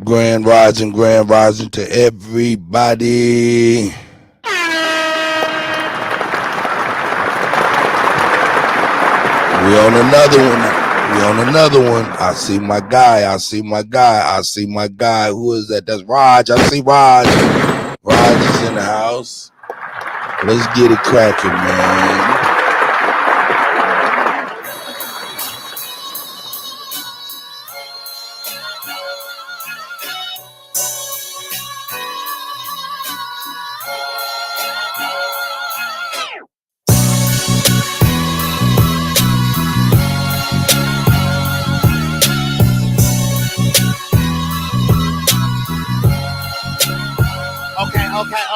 Grand rising to everybody. We on another one. We on another one. I see my guy. I see my guy. I see my guy. Who is that? That's Raj. I see Raj. Raj is in the house. Let's get it cracking, man.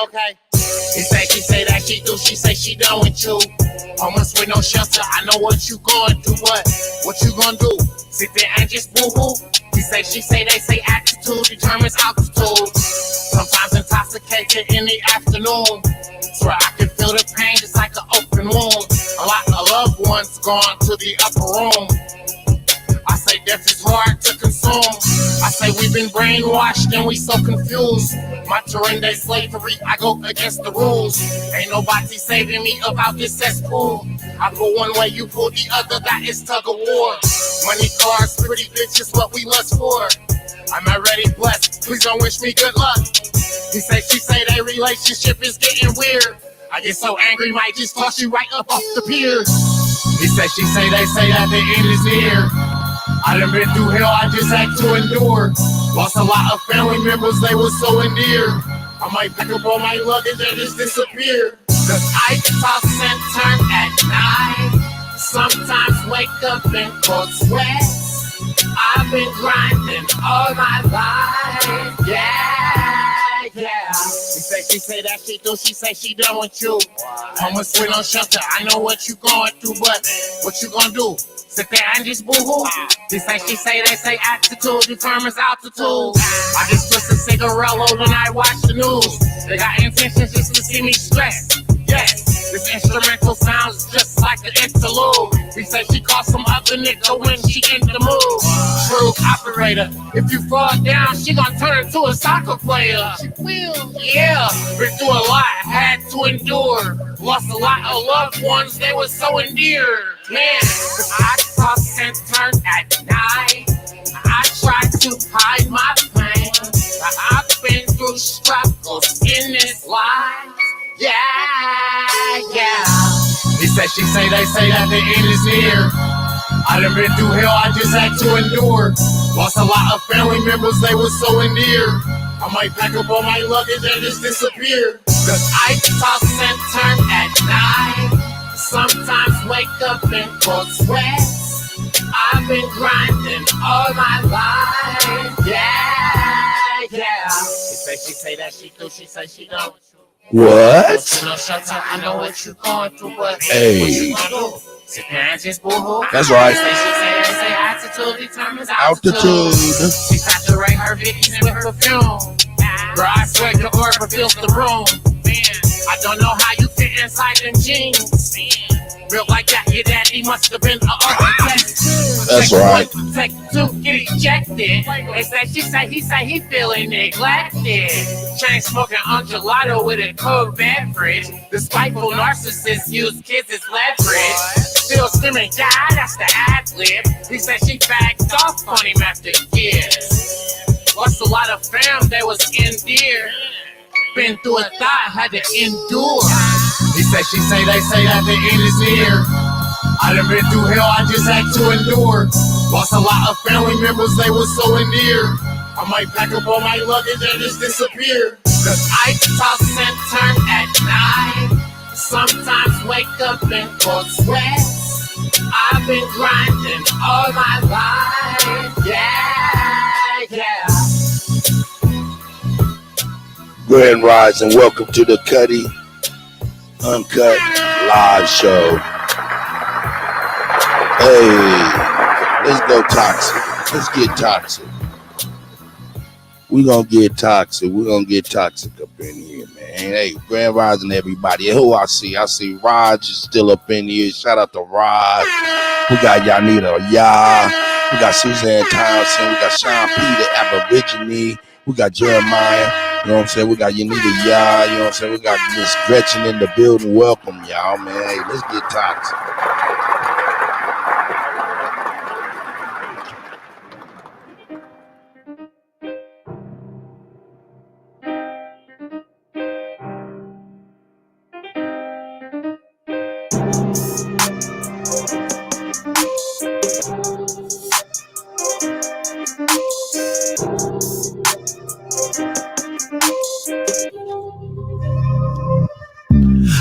Okay. She say that she do, she say she done with you. Almost with no shelter, I know what you going through, what you gonna do? Sit there and just boo-hoo? She say, they say attitude determines altitude. Sometimes intoxicated in the afternoon. Swear I can feel the pain just like an open wound. A lot of loved ones gone to the upper room. I say death is hard to consume. I say we've been brainwashed and we so confused. My Turende slavery, I go against the rules. Ain't nobody saving me about this cesspool. I pull one way, you pull the other, that is tug of war. Money, cars, pretty bitches, what we lust for. I'm already blessed, please don't wish me good luck. She say their relationship is getting weird. I get so angry, might just toss you right up off the pier. She say, they say that the end is near. I done been through hell, I just had to endure. Lost a lot of family members, they were so endeared. I might pick up all my luggage and just disappear. Cause I toss and turn at night. Sometimes wake up in cold sweats. I've been grinding all my life, yeah. She say that she do, she say she done with you. Homeless with no shelter, I know what you going through, but what you gonna do? Sit there and just boo-hoo? She say, they say attitude determines altitude. I just listen to cigarello when I watch the news. They got intentions just to see me stressed. Yes, this instrumental sounds just like an interlude. She say she caught some other nigga when she in the mood. True operator, if you fall down, she gon' turn into a soccer player. She will. Yeah, been through a lot, had to endure. Lost a lot of loved ones, they were so endeared. Man, I toss and turn at night. I try to hide my pain. I've been through struggles in this life. Yeah. She say, they say that the end is near. I done been through hell, I just had to endure. Lost a lot of family members, they were so endeared. I might pack up all my luggage and just disappear. Cause I toss and turn at night. Sometimes wake up in cold sweats. I've been grinding all my life, yeah. She say that she do, she say she don't. What? No shelter, I know what you going through, but Hey. what you gonna do? Sit there and just boo-hoo? That's right. She say attitude determines altitude. Altitude. She saturate her Vickies with perfume. Girl, I swear your aura fills the room. Man, I don't know how you fit inside them jeans. Man, built like that, your daddy must have been an architect. That's right. Take two, get ejected. They say, he say he feeling neglected. Chain smoking on gelato with a cold beverage. The spiteful narcissists use kids as leverage. Still screaming, God, that's the ad-lib. He said she backed off on him after years. Lost a lot of fam, they was endeared. Been through a thought, had to endure. She say, they say that the end is near. I done been through hell, I just had to endure. Lost a lot of family members, they were so endeared. I might pack up all my luggage and just disappear. Cause I toss and turn at night. Sometimes wake up in cold sweats. I've been grinding all my life, yeah. Grand Rise and welcome to the Kutty UnKutt live show. Hey, let's go toxic. Let's get toxic. We're going to get toxic. We're going to get toxic up in here, man. Hey, Grand Rising, everybody. Who I see? I see Raj is still up in here. Shout out to Raj. We got Yanita. Yeah. We got Suzanne Townsend. We got Sean P, the Aborigine. We got Jeremiah. You know what I'm saying? We got Yanita Yah. You know what I'm saying? We got Miss Gretchen in the building. Welcome, y'all, man. Hey, let's get toxic.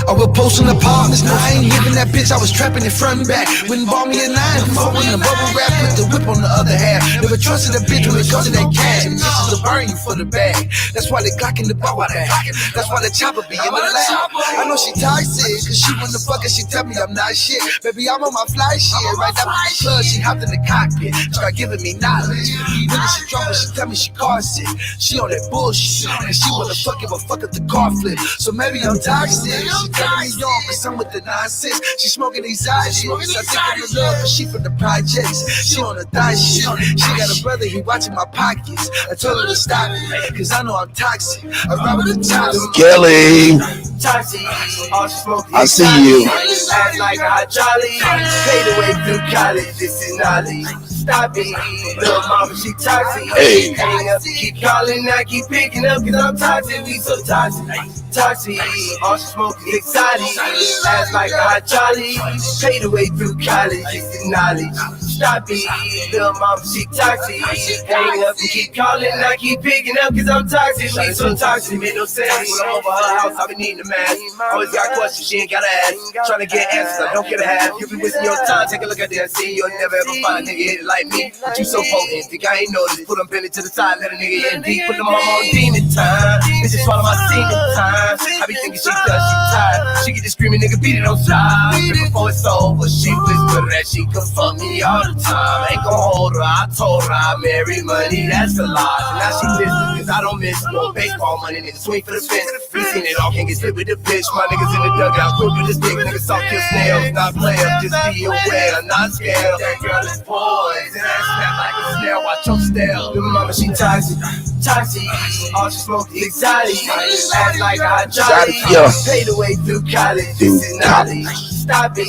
I was posting apartments, no, I ain't living that bitch, I was trapping it front and back. Wouldn't bought me a 9-4 with a bubble wrap, put the whip on the other half. Never trusted a bitch when it comes to that cash. Bitches will burn you for the bag. That's why they Glock in the bubble bag. That's why the chopper be in the lab. I know she toxic, cause she wanna fuck and she tell me I'm not shit. Baby, I'm on my fly shit. Right after the club, she hopped in the cockpit, start giving me knowledge. Then she drunk and she tell me she car sick. She on that bullshit, and she wanna fuck if I fuck up the car flip. So maybe I'm toxic. She telling me on, cause I'm with the nonsense. She smoking these eyes, so I think I'm in love, but she from the projects. She on the thigh shit. She got a brother, he watching my pockets. I told her to stop it, cause I know I'm toxic. I ride with the top. Kelly, Toxic, all she smoking. I see you. Act like a hot Charlie. Paid away through college, this is knowledge. Stop it, little mama, she toxic. Hey. Hang up, keep calling, I keep picking up, cause I'm toxic, we so toxic. Toxic, all she smoking exotic. Act like a hot Charlie. Paid away through college, this is knowledge. Stop it, little mama, she toxic. Hang up and keep calling, I keep picking up, cause I'm toxic, we so toxic. Made no sense when I'm over her house, I been needing a man. Always got questions, she ain't gotta ask. Trying to get answers, I don't care to have. You be wasting your time, take a look at that scene. You'll never ever find a nigga hit it like me. But you so potent, think I ain't noticed. Put them Bentley to the side, let a nigga in deep. Put them on demon time. Bitches swallow my semen time. I be thinking she does, she tired. She get the screaming, nigga, beat it on style. Before it's over, she whisper that she can fuck me all the time. Ain't gon' hold her, I told her I marry money, that's a lie. Now she listens, cause I don't miss more baseball money. Niggas swing for the fence. We seen it all, can't get split with the bitch. My niggas in the dugout, quick with the stick. Niggas soft kill snails, not players, just be aware, not scared. That girl is poison, that snap like a snail, watch your style. Little mama, she toxic, toxic. All she smoke is exotic. Act like a hot Johnny. Yeah. Paid away through college, this is knowledge. Stop it,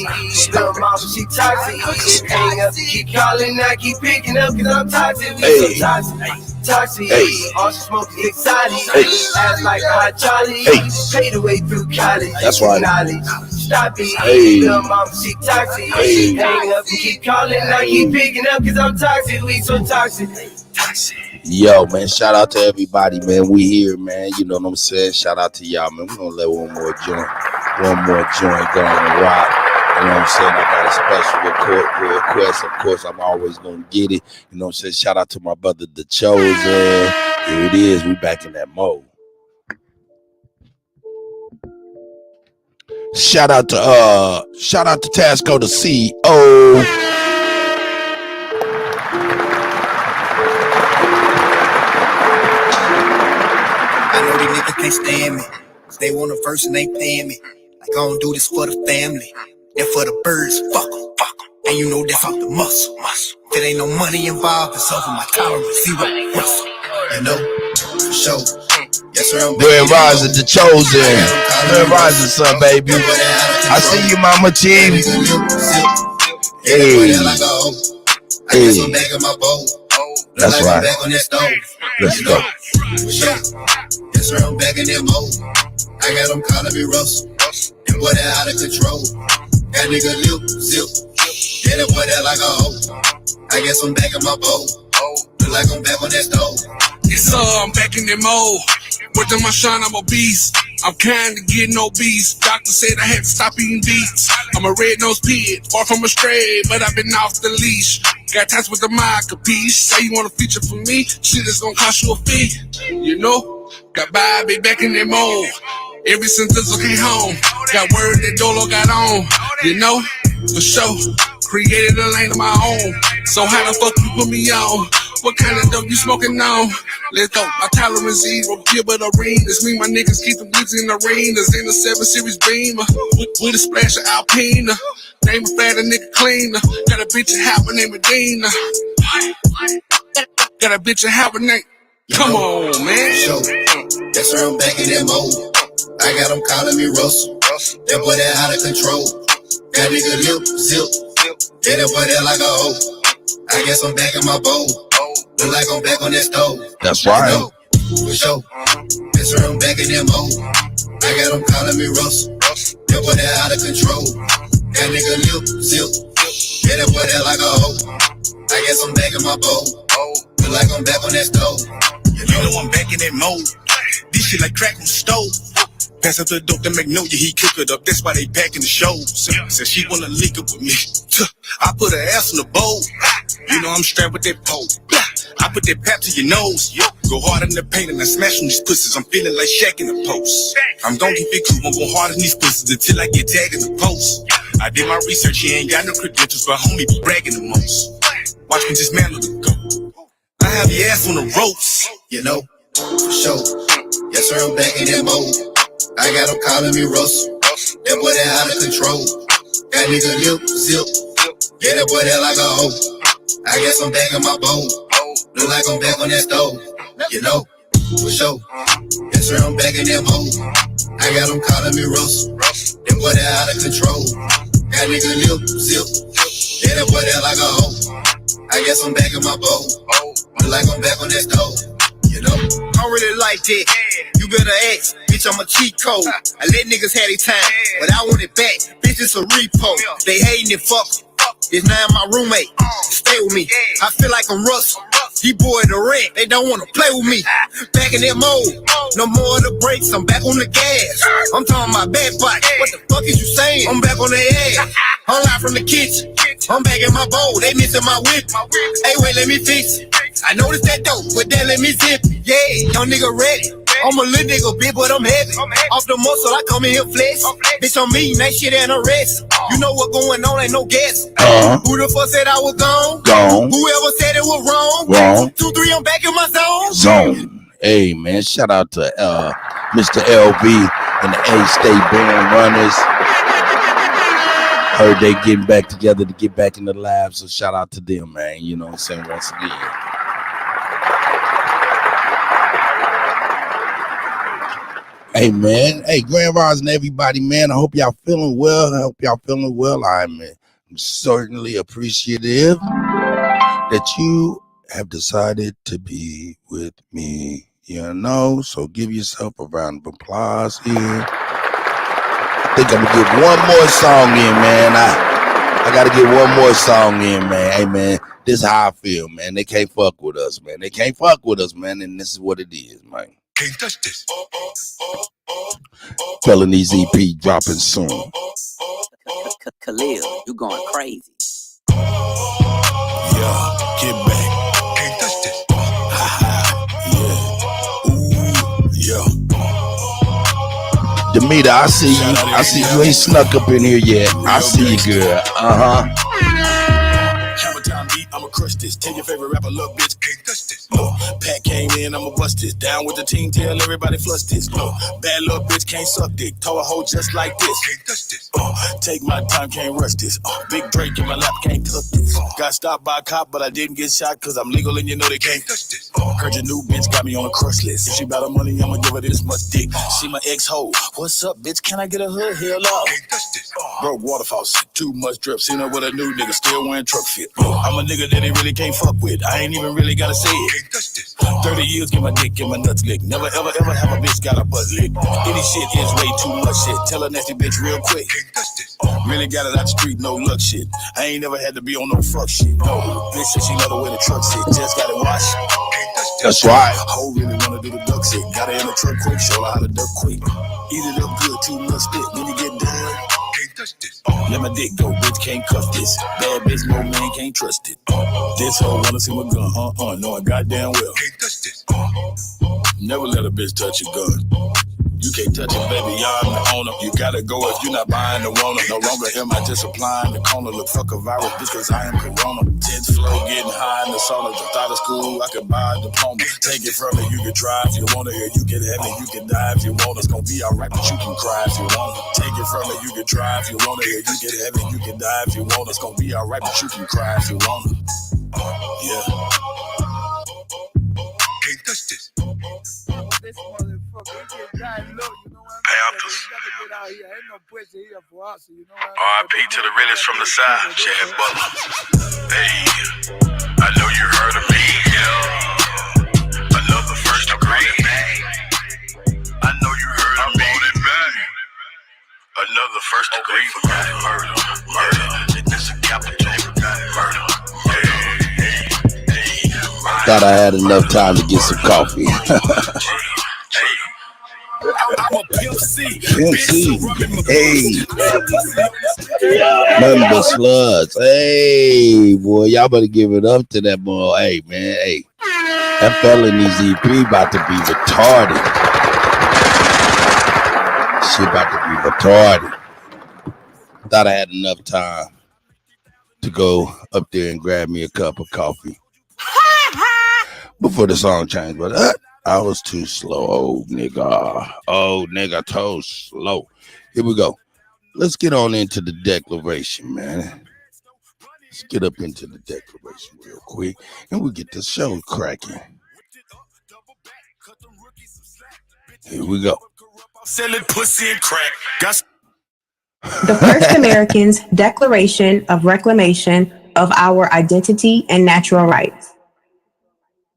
little mama, she toxic. Hang up, keep calling, I keep picking up, cause I'm toxic, we so toxic. Toxic, all she smoke is exotic. Act like a hot Charlie. Paid away through college, that's right. Knowledge. Stop it, little mama, she toxic. Hang up and keep calling, I keep picking up, cause I'm toxic, we so toxic. Toxic. Yo, man, shout out to everybody, man. We here, man. You know what I'm saying? Shout out to y'all, man. We're gonna let one more joint go on the rock. You know what I'm saying? I got a special request. Of course, I'm always gonna get it. You know what I'm saying? Shout out to my brother, The Chosen. Here it is. We back in that mode. Shout out to Tasco, the CEO. Can't stand me. They want a verse and they paying me. Like I don't do this for the family. And for the birds, fuck them. And you know that's off the muscle. If it ain't no money involved, it's over my tolerance. Zero muscle. You know, for sure. Yes, sir, I'm Grand Rising, The Chosen. Grand Rising, son, baby. I see you, Mama T. Hey. That's right. Let's go. Yes, sir, I'm back in that mode. I got them calling me Russell. And boy, they're out of control. That nigga lip, zip. Yeah, that boy, they're like a hoe. I guess I'm back in my boat. Look like I'm back on that stove. Yes, sir, I'm back in that mode. Working my shine, I'm a beast. I'm kinda getting obese. Doctor said I had to stop eating beets. I'm a red-nosed pig, far from a stray, but I've been off the leash. Got ties with the mic, capiche. Say you want a feature from me? Shit is gonna cost you a fee. You know, got Bobby back in that mode. Ever since Dizzle came home, got word that Dolo got on. You know, for sure, created a lane of my own. So how the fuck you put me on? What kind of dope you smoking on? Let's go. My tolerance zero, Gilbert Arenas. Me, my niggas keep them glitz in arenas. In the 7 Series Beamer, with a splash of Alpina. Name a fat, a nigga cleaner. Got a bitch in hat, my name Medina. Got a bitch in hibernate. Come on, man. Show. That's where I'm back in that mode. I got them calling me Russell. That boy that out of control. That nigga lip zip. Yeah, that boy that like a hoe. I guess I'm back in my bowl. Look like I'm back on that stove. That's right. For sure. That's where I'm back in that mode. I got them calling me Russell. That boy that out of control. That nigga lip zip. Yeah, that boy that like a hoe. I guess I'm back in my bowl. Look like I'm back on that stove. You know I'm back in that mode. This shit like crack on the stove. Pass up the dope to Magnolia, he cook it up. That's why they packing the shows. Said she wanna link up with me. I put her ass in the bowl. You know I'm strapped with that pole. I put that pap to your nose. Go hard in the paint and I smash on these pussies. I'm feeling like Shaq in the post. I'm gon' keep it cool, I'm go hard in these pussies until I get tagged in the post. I did my research, he ain't got no credentials, but homie be bragging the most. Watch me just mantle the go. I have your ass on the ropes. You know, for sure. Yes, sir, I'm back in that mode. I got them calling me Russell. That boy that out of control. That nigga lip zip. Yeah, that boy that like a hoe. I guess I'm back in my bowl. Look like I'm back on that stove. You know, for sure. Yes, sir, I'm back in that mode. I got them calling me Russell. That boy that out of control. That nigga lip zip. Yeah, that boy that like a hoe. I guess I'm back in my bowl. Look like I'm back on that stove. You know, I don't really like that. You better ask, bitch, I'm a cheat code. I let niggas have their time, but I want it back. Bitch, it's a repo. They hating it, fuck. It's now my roommate. Stay with me. I feel like I'm Russell. He boy the rent. They don't wanna play with me. Back in that mode. No more of the brakes. I'm back on the gas. I'm talking my back bike. What the fuck is you saying? I'm back on the ass. I'm live from the kitchen. I'm back in my bowl. They missing my whip. Hey, wait, let me fix it. I noticed that dope, but then let me zip it. Yeah, young nigga ready. I'm a little nigga, bitch, but I'm heavy. Off the muscle, I come in here flex. Bitch, I'm eating that shit and arrest. You know what going on, ain't no guess. Who the fuck said I was gone? Whoever said it was wrong. 2, 3, I'm back in my zone. Hey, man, shout out to Mr. LB and the A-State Band Runners. Heard they getting back together to get back in the lab, so shout out to them, man. You know what I'm saying, once again. Hey, man. Hey, Grand Rising, everybody, man. I hope y'all feeling well. I'm certainly appreciative that you have decided to be with me, you know. So give yourself a round of applause here. I think I'm gonna get one more song in, man. I gotta get one more song in, man. Hey, man, this is how I feel, man. They can't fuck with us, man. And this is what it is, man. Can't touch this. Felony's EP dropping soon. Khalil, you going crazy. Yeah, get back. Can't touch this. Yeah. Ooh, yeah. Demeter, I see you. I see you ain't snuck up in here yet. I see you, girl. Hammer time beat, I'ma crush this. Tell your favorite rapper, look, bitch, can't touch this. Pat came in, I'ma bust this. Down with the team, tell everybody flush this. Bad little bitch can't suck dick. Tow a hoe just like this. Can't touch this. Take my time, can't rush this. Big Drake in my lap, can't touch this. Got stopped by a cop, but I didn't get shot, cause I'm legal and you know they can't touch this. Heard your new bitch got me on a crush list. If she bout her money, I'ma give her this much dick. She my ex-hoe. What's up, bitch? Can I get a hood? Hell no. Can't touch this. Broke water faucet, too much drip. Seen her with a new nigga, still wearing truck fit. I'm a nigga that they really can't fuck with. I ain't even really gotta say it. Can't touch this. 30 years, get my dick, get my nuts licked. Never ever ever have a bitch got a butt licked. Any shit is way too much shit. Tell a nasty bitch real quick. Can't touch this. Really got it out the street, no luck shit. I ain't never had to be on no fuck shit. No, bitch said she love the way the truck sit. Just got it washed. That's right. Ho really wanna do the duck shit. Got her in the truck quick, show her how to duck quick. Eat it up good, too much spit. When you get done, can't touch this. Let my dick go, bitch, can't cuff this. Bad bitch, no man can't trust it. This hoe wanna see my gun, know it goddamn well. Can't touch this. Never let a bitch touch your gun. You can't touch it, baby, I'm the owner. You gotta go if you're not buying the Rona. No longer am I just applying the corner. Look, fuck a virus, bitch, cause I am Corona. 10th floor, getting high in the sauna. Just out of school, I could buy a diploma. Take it from me, you can drive if you wanna. Or you can have it, you can die if you want. It's gonna be alright, but you can cry if you wanna. Take it from me, you can drive if you wanna. Or you can have it, you can die if you want. It's gonna be alright, but you can cry if you wanna. Yeah. R.I.P. to the realest from the side, Chad Butler. Hey, I know you heard of me, yeah. Another first degree. I know you heard of me. Another first degree for murder. This a capital murder. Thought I had enough time to get some coffee. I'm a Pimp C. Pimp C. Hey. Nothing but slugs. Hey, boy, y'all better give it up to that boy. Hey, man, hey. That felony's EP about to be retarded. Shit about to be retarded. Thought I had enough time to go up there and grab me a cup of coffee before the song changed, but I was too slow. Oh, nigga, too slow. Here we go. Let's get on into the declaration, man. Let's get up into the declaration real quick, and we'll get the show cracking. Here we go. Selling pussy and crack. The First Americans' Declaration of Reclamation of Our Identity and Natural Rights.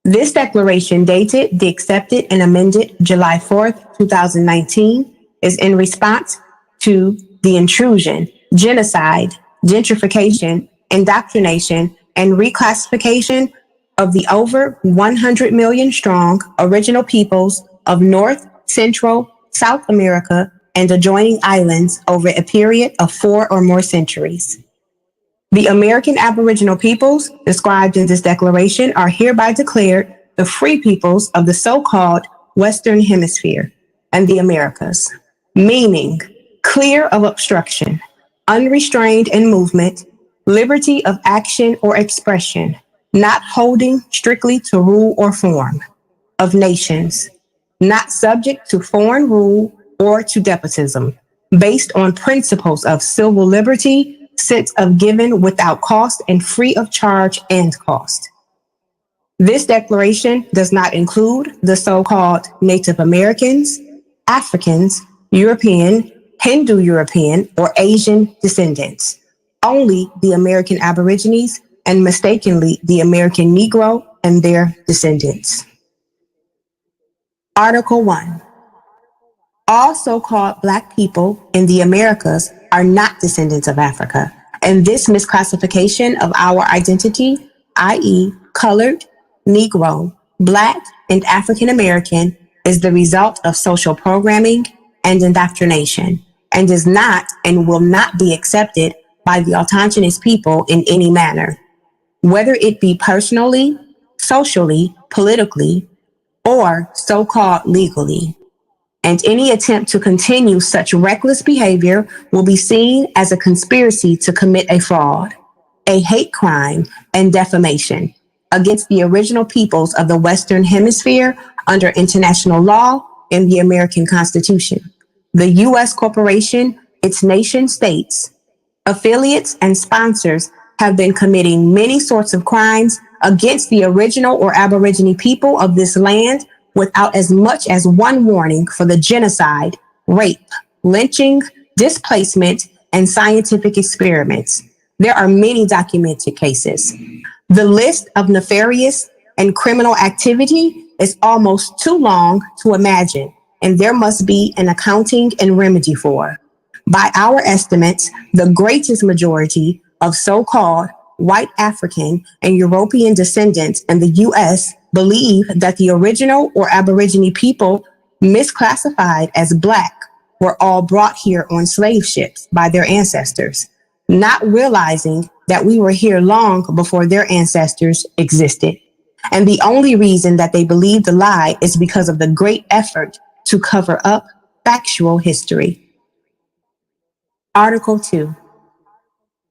This declaration, dated the accepted and amended July 4th, 2019, is in response to the intrusion, genocide, gentrification, indoctrination, and reclassification of the over 100 million strong original peoples of North, Central, South America, and adjoining islands over a period of 4 or more centuries. The American Aboriginal peoples described in this declaration are hereby declared the free peoples of the so-called Western Hemisphere and the Americas, meaning clear of obstruction, unrestrained in movement, liberty of action or expression, not holding strictly to rule or form, of nations, not subject to foreign rule or to despotism, based on principles of civil liberty, sense of given without cost and free of charge and cost. This declaration does not include the so-called Native Americans, Africans, European, Hindu European, or Asian descendants, only the American Aborigines and mistakenly the American Negro and their descendants. Article 1. All so-called Black people in the Americas are not descendants of Africa, and this misclassification of our identity, i.e. colored, Negro, Black, and African American, is the result of social programming and indoctrination, and is not and will not be accepted by the autochthonous people in any manner, whether it be personally, socially, politically, or so-called legally. And any attempt to continue such reckless behavior will be seen as a conspiracy to commit a fraud, a hate crime, and defamation against the original peoples of the Western Hemisphere under international law and the American Constitution. The U.S. corporation, its nation states, affiliates, and sponsors have been committing many sorts of crimes against the original or Aborigine people of this land without as much as one warning for the genocide, rape, lynching, displacement, and scientific experiments. There are many documented cases. The list of nefarious and criminal activity is almost too long to imagine, and there must be an accounting and remedy for. By our estimates, the greatest majority of so-called white African and European descendants in the U.S. believe that the original or Aborigine people misclassified as Black were all brought here on slave ships by their ancestors, not realizing that we were here long before their ancestors existed. And the only reason that they believe the lie is because of the great effort to cover up factual history. Article 2.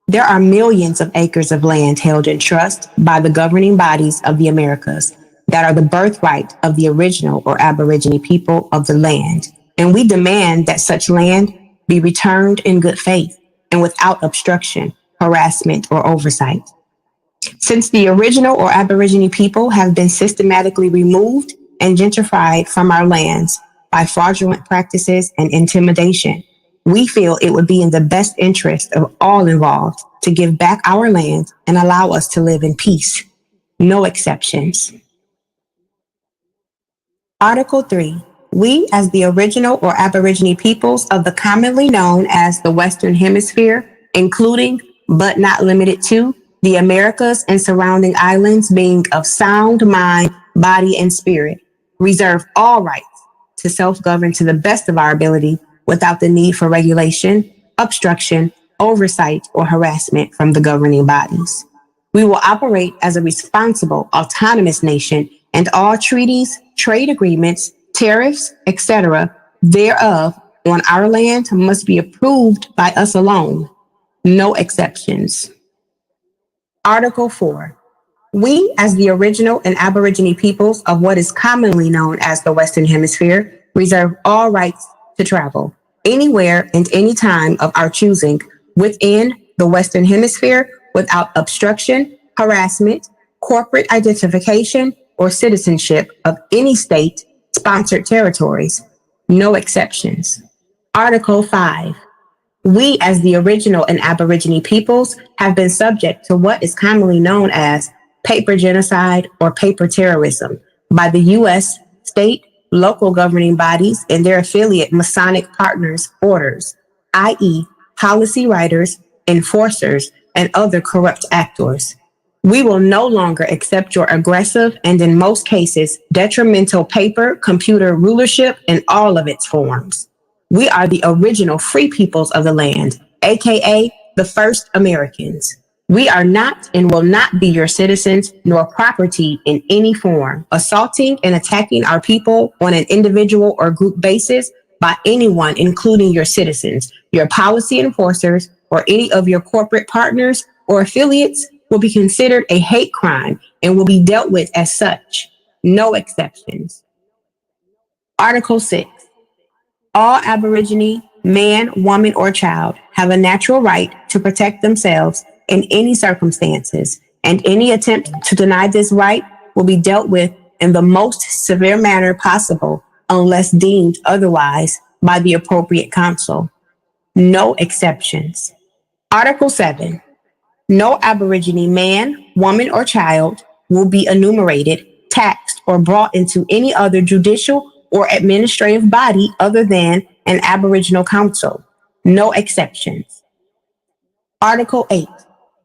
There are millions of acres of land held in trust by the governing bodies of the Americas that are the birthright of the original or Aborigine people of the land, and we demand that such land be returned in good faith and without obstruction, harassment, or oversight. Since the original or Aborigine people have been systematically removed and gentrified from our lands by fraudulent practices and intimidation, we feel it would be in the best interest of all involved to give back our land and allow us to live in peace. No exceptions. Article 3. We, as the original or Aborigine peoples of the commonly known as the Western Hemisphere, including, but not limited to, the Americas and surrounding islands being of sound mind, body, and spirit, reserve all rights to self-govern to the best of our ability without the need for regulation, obstruction, oversight, or harassment from the governing bodies. We will operate as a responsible, autonomous nation, and all treaties, trade agreements, tariffs, etc., thereof on our land must be approved by us alone. No exceptions. Article 4. We, as the original and Aborigine peoples of what is commonly known as the Western Hemisphere, reserve all rights to travel anywhere and any time of our choosing within the Western Hemisphere without obstruction, harassment, corporate identification, or citizenship of any state-sponsored territories. No exceptions. Article 5. We, as the original and Aborigine peoples, have been subject to what is commonly known as paper genocide or paper terrorism by the U.S. state, local governing bodies, and their affiliate Masonic partners' orders, i.e., policy writers, enforcers, and other corrupt actors. We will no longer accept your aggressive and, in most cases, detrimental paper, computer rulership in all of its forms. We are the original free peoples of the land, aka the first Americans. We are not and will not be your citizens nor property in any form, assaulting and attacking our people on an individual or group basis by anyone, including your citizens, your policy enforcers, or any of your corporate partners or affiliates will be considered a hate crime and will be dealt with as such. No exceptions. Article 6. All Aborigine, man, woman, or child have a natural right to protect themselves in any circumstances, and any attempt to deny this right will be dealt with in the most severe manner possible unless deemed otherwise by the appropriate counsel. No exceptions. Article 7. No Aborigine man, woman, or child will be enumerated, taxed, or brought into any other judicial or administrative body other than an Aboriginal council. No exceptions. Article 8.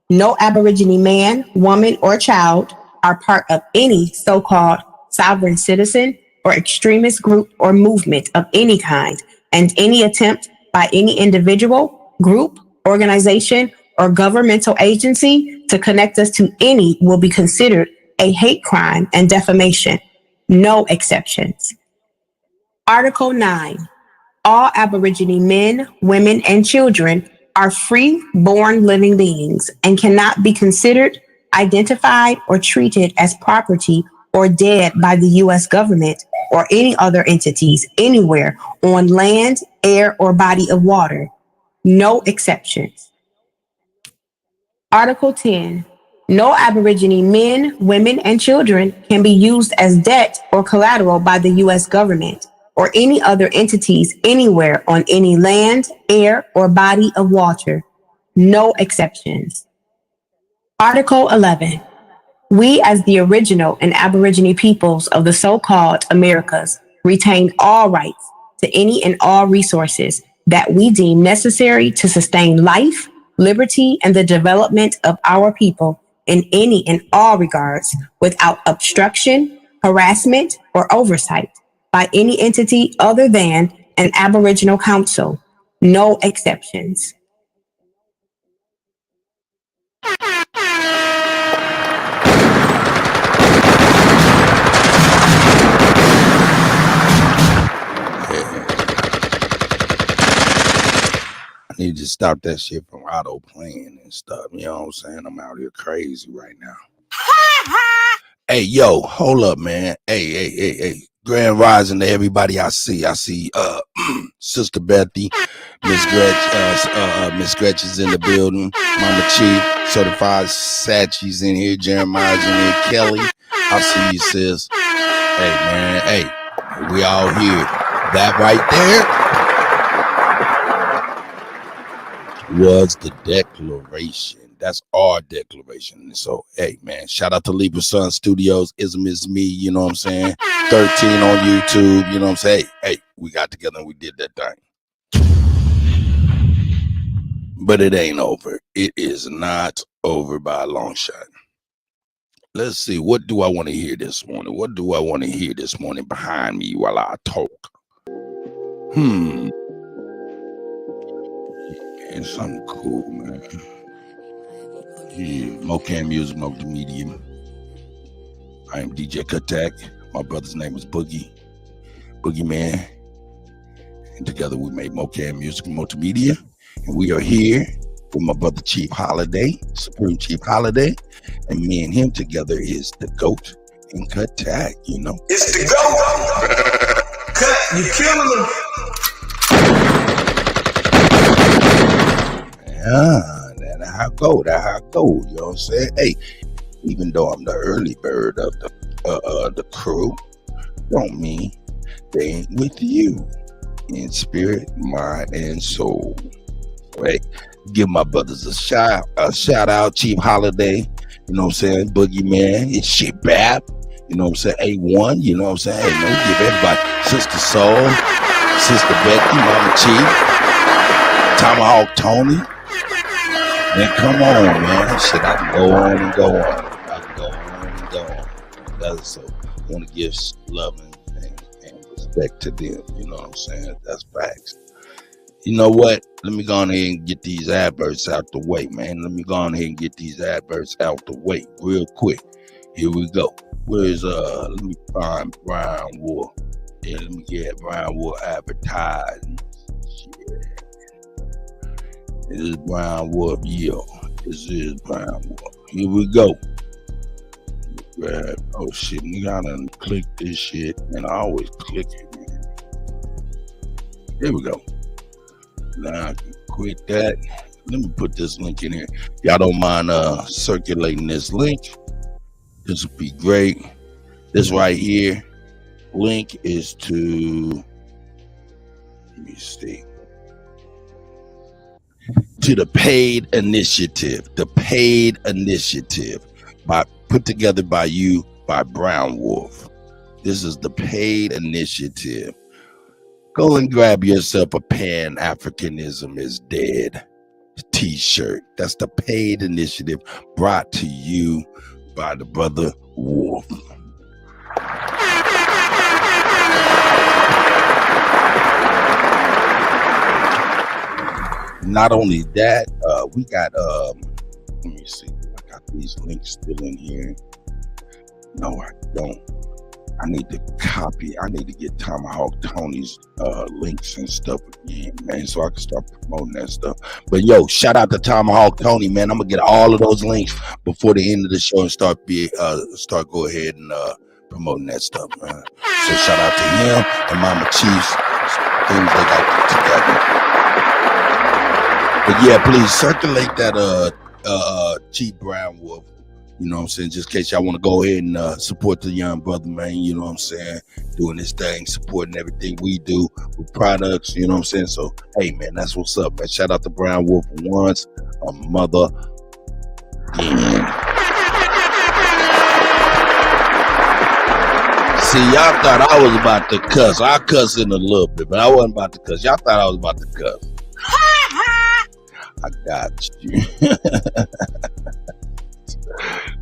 No Aborigine man, woman, or child are part of any so-called sovereign citizen or extremist group or movement of any kind, and any attempt by any individual, group, organization, or governmental agency to connect us to any will be considered a hate crime and defamation. No exceptions. Article 9. All Aborigine men, women, and children are free, born living beings and cannot be considered, identified, or treated as property or dead by the U.S. government or any other entities anywhere on land, air, or body of water. No exceptions. Article 10. No Aborigine men, women, and children can be used as debt or collateral by the U.S. government or any other entities anywhere on any land, air, or body of water. No exceptions. Article 11. We, as the original and Aborigine peoples of the so-called Americas, retain all rights to any and all resources that we deem necessary to sustain life, liberty, and the development of our people in any and all regards without obstruction, harassment, or oversight by any entity other than an Aboriginal council. No exceptions. I need to stop that shit from auto playing and stuff. You know what I'm saying? I'm out here crazy right now. Hey, yo, hold up, man. Hey. Grand rising to everybody I see. I see Sister Bethy, Miss Gretchen's in the building, Mama Chief, Certified Satchie's in here, Jeremiah's in here, Kelly. I see you, sis. Hey, man, hey, we all here. That right was the declaration. That's our declaration. So, hey, man, shout out to Libra Sun Studios. Ism is me, you know what I'm saying? 13 on YouTube, you know what I'm saying? Hey, we got together and we did that thing. But it ain't over. It is not over by a long shot. Let's see. What do I want to hear this morning? What do I want to hear this morning behind me while I talk? Man, something cool, man. Yeah, Mocam Music, Multimedia. I am DJ Kutty. My brother's name is Boogie Man. And together we made Mocam Music Multimedia. And we are here with my brother Chief Holiday, Supreme Chief Holiday. And me and him together is the GOAT UnKutt, you know. It's the GOAT. Cut, you killing them. Yeah, that's how it go. That's how it go. You know what I'm saying? Hey, even though I'm the early bird of the crew, don't mean they ain't with you in spirit, mind, and soul. Right? Give my brothers a shout out, Chief Holiday. You know what I'm saying? Boogie Man, it's shit bap. You know what I'm saying? A1, you know what I'm saying? Hey, man, give everybody Sister Soul, Sister Becky, Mama Chief, Tomahawk Tony. Man, come on, man. Shit, I can go on and go on. I can go on and go on. That's so I want to give love and respect to them. You know what I'm saying? That's facts. You know what? Let me go on ahead and get these adverts out the way, man. Let me go on ahead and get these adverts out the way real quick. Here we go. Where's let me find Brian Wolf. Yeah, let me get Brian Wolf advertising. Shit. This is Brian Wolf. Yeah, this is Brian Wolf. Here we go. Oh shit, you gotta click this shit, and I always click it, man. There we go. Now I can quit that. Let me put this link in here. Y'all don't mind circulating this link? This would be great. This right here, link is to, let me see, to the paid initiative. The paid initiative put together by you, by Brown Wolf. This is the paid initiative. Go and grab yourself a Pan-Africanism is Dead t-shirt. That's the paid initiative brought to you by the brother Wolf. Not only that, we got let me see. I got these links still in here. No, I don't. I need to copy. I need to get Tomahawk Tony's links and stuff again, man, so I can start promoting that stuff. But yo, shout out to Tomahawk Tony, man. I'm gonna get all of those links before the end of the show and start go ahead and promoting that stuff, man. So shout out to him and Mama Chiefs, things they got together. But yeah, please circulate that Chief Brown Wolf. You know what I'm saying? Just in case y'all want to go ahead and support the young brother, man. You know what I'm saying? Doing this thing, supporting everything we do with products. You know what I'm saying? So, hey, man, that's what's up, man. Shout out to Brown Wolf once a mother again. See, y'all thought I was about to cuss. I cuss in a little bit, but I wasn't about to cuss. Y'all thought I was about to cuss. I got you.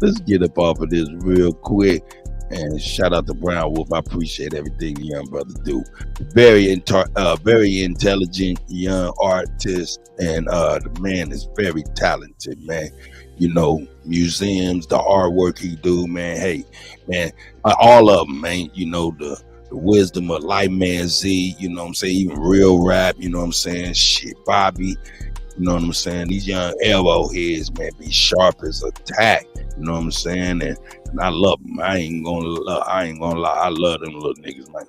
Let's get up off of this real quick and shout out to Brown Wolf. I appreciate everything the young brother do. Very intelligent young artist, and the man is very talented, man. You know, museums, the artwork he do, man. Hey, man, all of them, man. You know, the wisdom of Light Man Z. You know what I'm saying? Even real rap. You know what I'm saying? Shit, Bobby. You know what I'm saying? These young elbow heads, man, be sharp as a tack. You know what I'm saying? And I love them. I ain't gonna lie. I love them little niggas, man.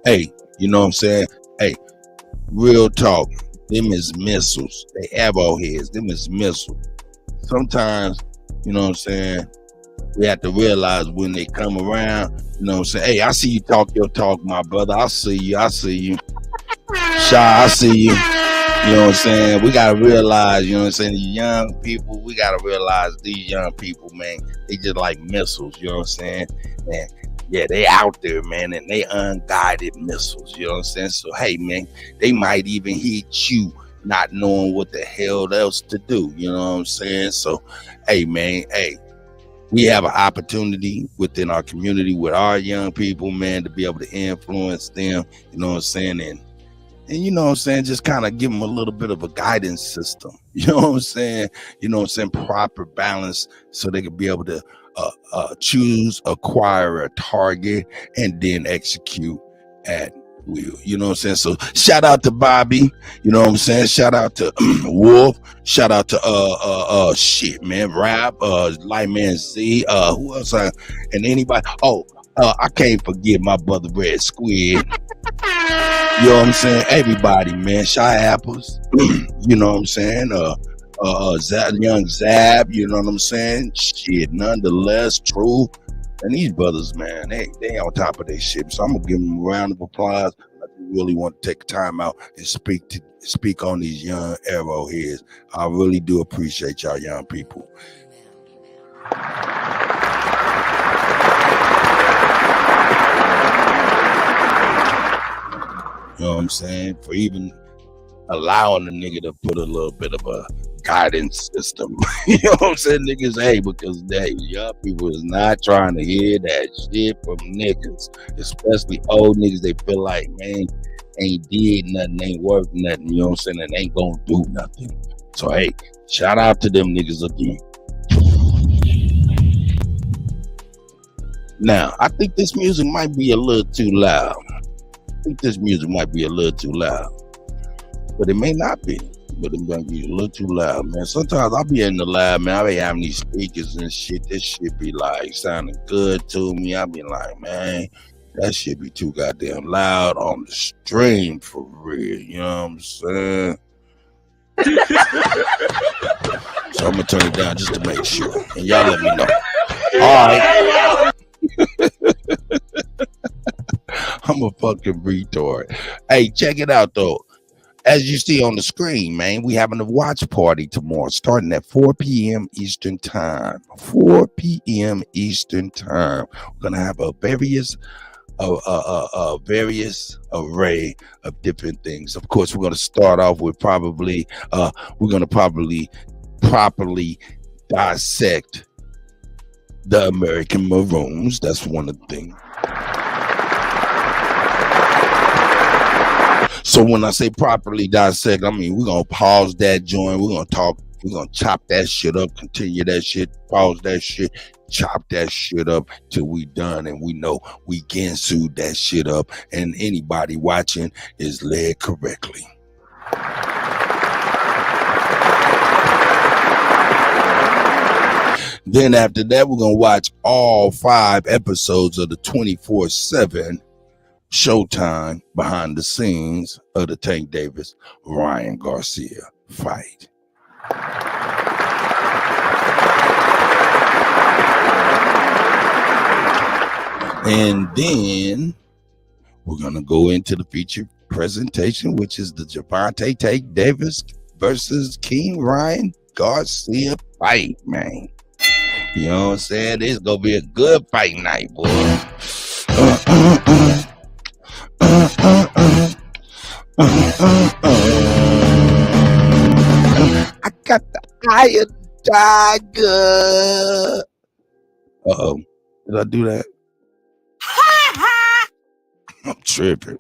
Hey, you know what I'm saying? Hey, real talk. Them is missiles. They elbow heads. Them is missiles. Sometimes, you know what I'm saying, we have to realize when they come around, you know what I'm saying? Hey, I see you talk your talk, my brother. I see you. Shaw, I see you. You know what I'm saying? We gotta realize, you know what I'm saying? The young people, we gotta realize these young people, man, they just like missiles, you know what I'm saying? And yeah, they out there, man, and they unguided missiles, you know what I'm saying? So hey, man, they might even hit you not knowing what the hell else to do, you know what I'm saying? So hey, man, hey, we have an opportunity within our community with our young people, man, to be able to influence them, you know what I'm saying? And you know what I'm saying, just kind of give them a little bit of a guidance system. You know what I'm saying? You know what I'm saying? Proper balance so they can be able to choose, acquire a target, and then execute at will. You know what I'm saying? So shout out to Bobby. You know what I'm saying? Shout out to Wolf. Shout out to shit, man. Rap, Lightman Z. Who else? And anybody? Oh, I can't forget my brother Red Squid. You know what I'm saying? Everybody, man. Shy Apples. You know what I'm saying? Young Zab. You know what I'm saying? Shit, nonetheless, true. And these brothers, man, they on top of their shit. So I'm gonna give them a round of applause. I really want to take time out and speak on these young arrowheads. I really do appreciate y'all young people. You know what I'm saying? For even allowing the nigga to put a little bit of a guidance system. You know what I'm saying? Niggas, hey, because they young people is not trying to hear that shit from niggas. Especially old niggas, they feel like, man, ain't did nothing, ain't worth nothing, you know what I'm saying? And ain't gonna do nothing. So hey, shout out to them niggas again. Now, I think this music might be a little too loud. But it may not be. But it might be a little too loud, man. Sometimes I'll be in the lab, man. I be having these speakers and shit. This shit be like sounding good to me. I be like, man, that shit be too goddamn loud on the stream for real. You know what I'm saying? So I'm gonna turn it down just to make sure. And y'all let me know. All right. I'm a fucking retard. Hey, check it out though. As you see on the screen, man, we having a watch party tomorrow, starting at 4 p.m. Eastern time. 4 p.m. Eastern time. We're gonna have a various array of different things. Of course, we're gonna start off with probably properly dissect the American Maroons. That's one of the things. So when I say properly dissect, I mean we're gonna pause that joint, we're gonna talk, we're gonna chop that shit up, continue that shit, pause that shit, chop that shit up till we done and we know we gensued that shit up and anybody watching is led correctly. Then after that, we're gonna watch all 5 episodes of the 24/7 Showtime behind the scenes of the Tank Davis Ryan Garcia fight. And then we're gonna go into the feature presentation, which is the Javante Tank Davis versus King Ryan Garcia fight, man. You know what I'm saying? This is gonna be a good fight night, boy. I got the eye of the tiger. Uh-oh. Did I do that? I'm tripping.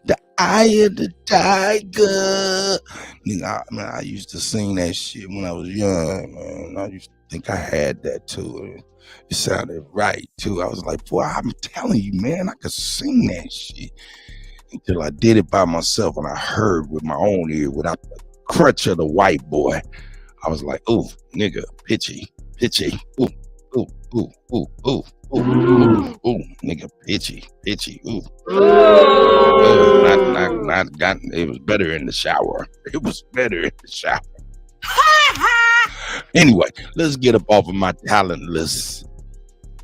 The eye of the tiger. Nigga, I used to sing that shit when I was young, man. I used to think I had that too. It sounded right too. I was like, boy, I'm telling you, man, I could sing that shit. Until I did it by myself and I heard with my own ear without the crutch of the white boy. I was like, ooh, nigga, pitchy, ooh, ooh, ooh, ooh, ooh, ooh, ooh, ooh, nigga, pitchy, ooh. Not got. It was better in the shower. Anyway, let's get up off of my talentless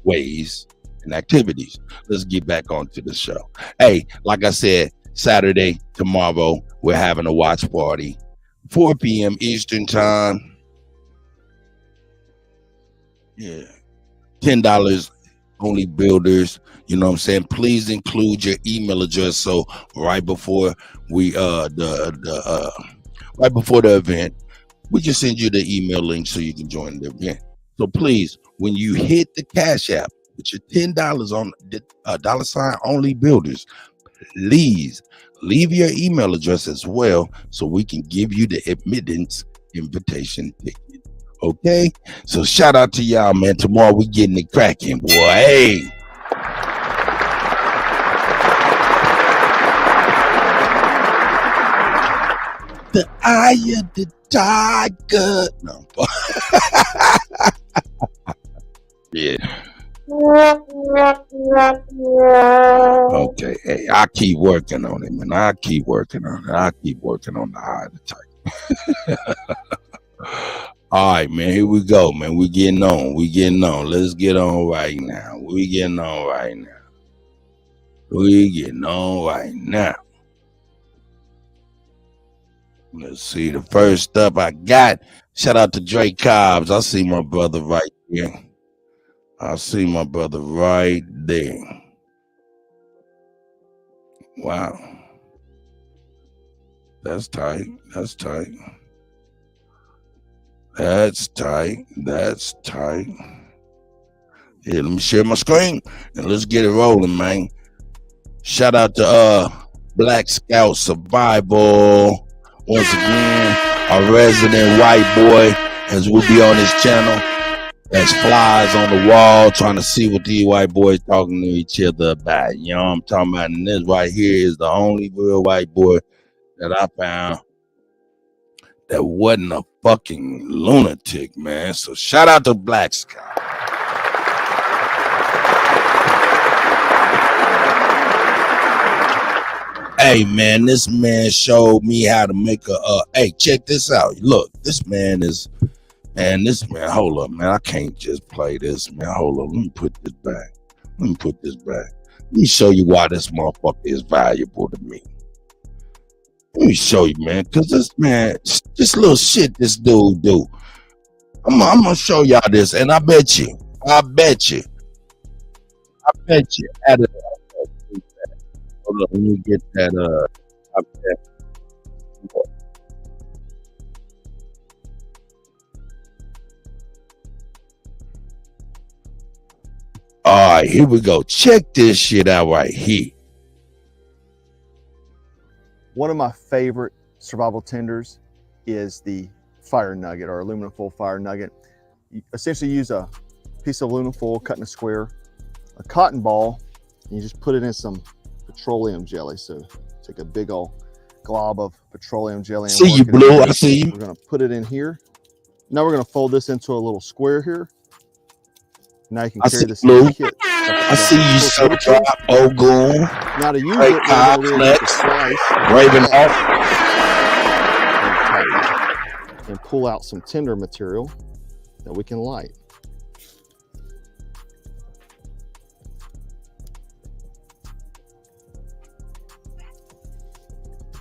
ways and activities. Let's get back onto the show. Hey, like I said, Saturday, tomorrow, we're having a watch party, 4 p.m. Eastern time. Yeah. $10 only builders. You know what I'm saying? Please include your email address. So right before we right before the event, we just send you the email link so you can join the event. So please, when you hit the Cash App with your $10 on the $ only builders, please leave your email address as well so we can give you the admittance invitation ticket. Okay, so shout out to y'all, man. Tomorrow we getting it cracking, boy. Hey, the eye of the tiger. No. Yeah. Okay, hey, I keep working on it, man. I keep working on it. I keep working on the eye of the tiger. All right, man. Here we go, man. We getting on. Let's get on right now. We getting on right now. Let's see. The first up I got. Shout out to Drake Cobbs. I see my brother right here. Wow. That's tight. Here, let me share my screen and let's get it rolling, man. Shout out to Black Scout Survival. Once again, our resident white boy, as we'll be on his channel. That's flies on the wall trying to see what these white boys talking to each other about. You know what I'm talking about? And this right here is the only real white boy that I found that wasn't a fucking lunatic, man. So shout out to Black Scout. Hey, man, this man showed me how to make hey, check this out. Look, this man, hold up, man. I can't just play this, man. Hold up, let me put this back. Let me show you why this motherfucker is valuable to me. Let me show you, man, because this little shit this dude do. I'm gonna show y'all this, and I bet you. Hold up, let me get that. All right, here we go. Check this shit out right here. One of my favorite survival tenders is the fire nugget or aluminum foil fire nugget. You essentially use a piece of aluminum foil cut in a square, a cotton ball, and you just put it in some petroleum jelly. So take a big old glob of petroleum jelly. And see you, Blue. I see you. We're gonna put it in here. Now we're gonna fold this into a little square here. Now you can carry this kit. I see you, so drop, Ogun. Now to use it, Raven off, and pull out some tinder material that we can light.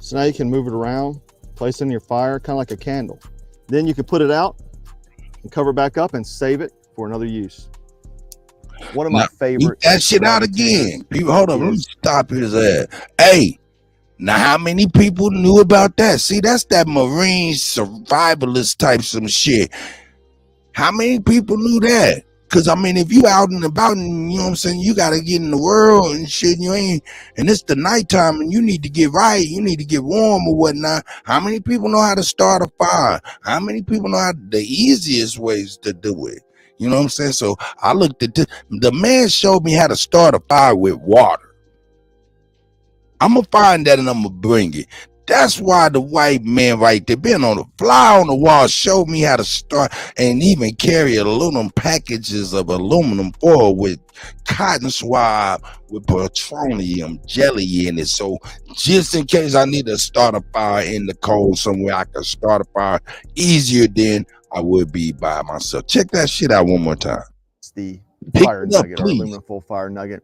So now you can move it around, place it in your fire, kind of like a candle. Then you can put it out and cover it back up and save it for another use. One of my favorite. That shit out again. People, hold on, let me stop his ass. Hey, now how many people knew about that? See, that's that marine survivalist type some shit. How many people knew that? Because, I mean, if you out and about and, you know what I'm saying, you got to get in the world and shit, and it's the nighttime and you need to get right, you need to get warm or whatnot. How many people know how to start a fire? How many people know the easiest ways to do it? You know what I'm saying? So I looked at this. The man showed me how to start a fire with water. I'm going to find that and I'm going to bring it. That's why the white man right there, being on the fly on the wall, showed me how to start and even carry aluminum packages of aluminum foil with cotton swab with petroleum jelly in it. So just in case I need to start a fire in the cold somewhere, I can start a fire easier than I would be by myself. Check that shit out one more time. It's the Pick fire it up, nugget or please. aluminum foil fire nugget.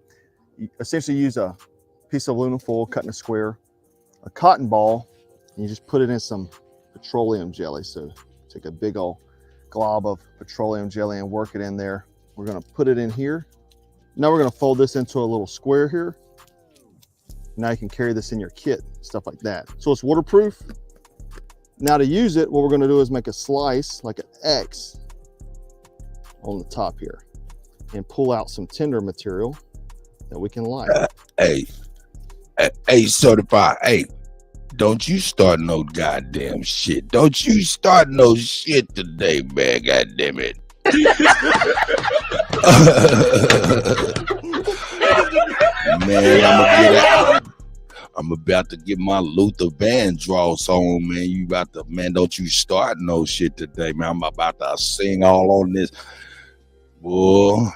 You essentially use a piece of aluminum foil cut in a square, a cotton ball, and you just put it in some petroleum jelly. So take a big old glob of petroleum jelly and work it in there. We're going to put it in here. Now we're going to fold this into a little square here. Now you can carry this in your kit, stuff like that. So it's waterproof. Now to use it, what we're going to do is make a slice like an X on the top here and pull out some tinder material that we can light. Hey, certified. Hey, don't you start no goddamn shit. Don't you start no shit today, man. Goddamn it. Man, I'm about to get my Luther Vandross on, man. You about to, man, don't you start no shit today, man. I'm about to sing all on this. Boy,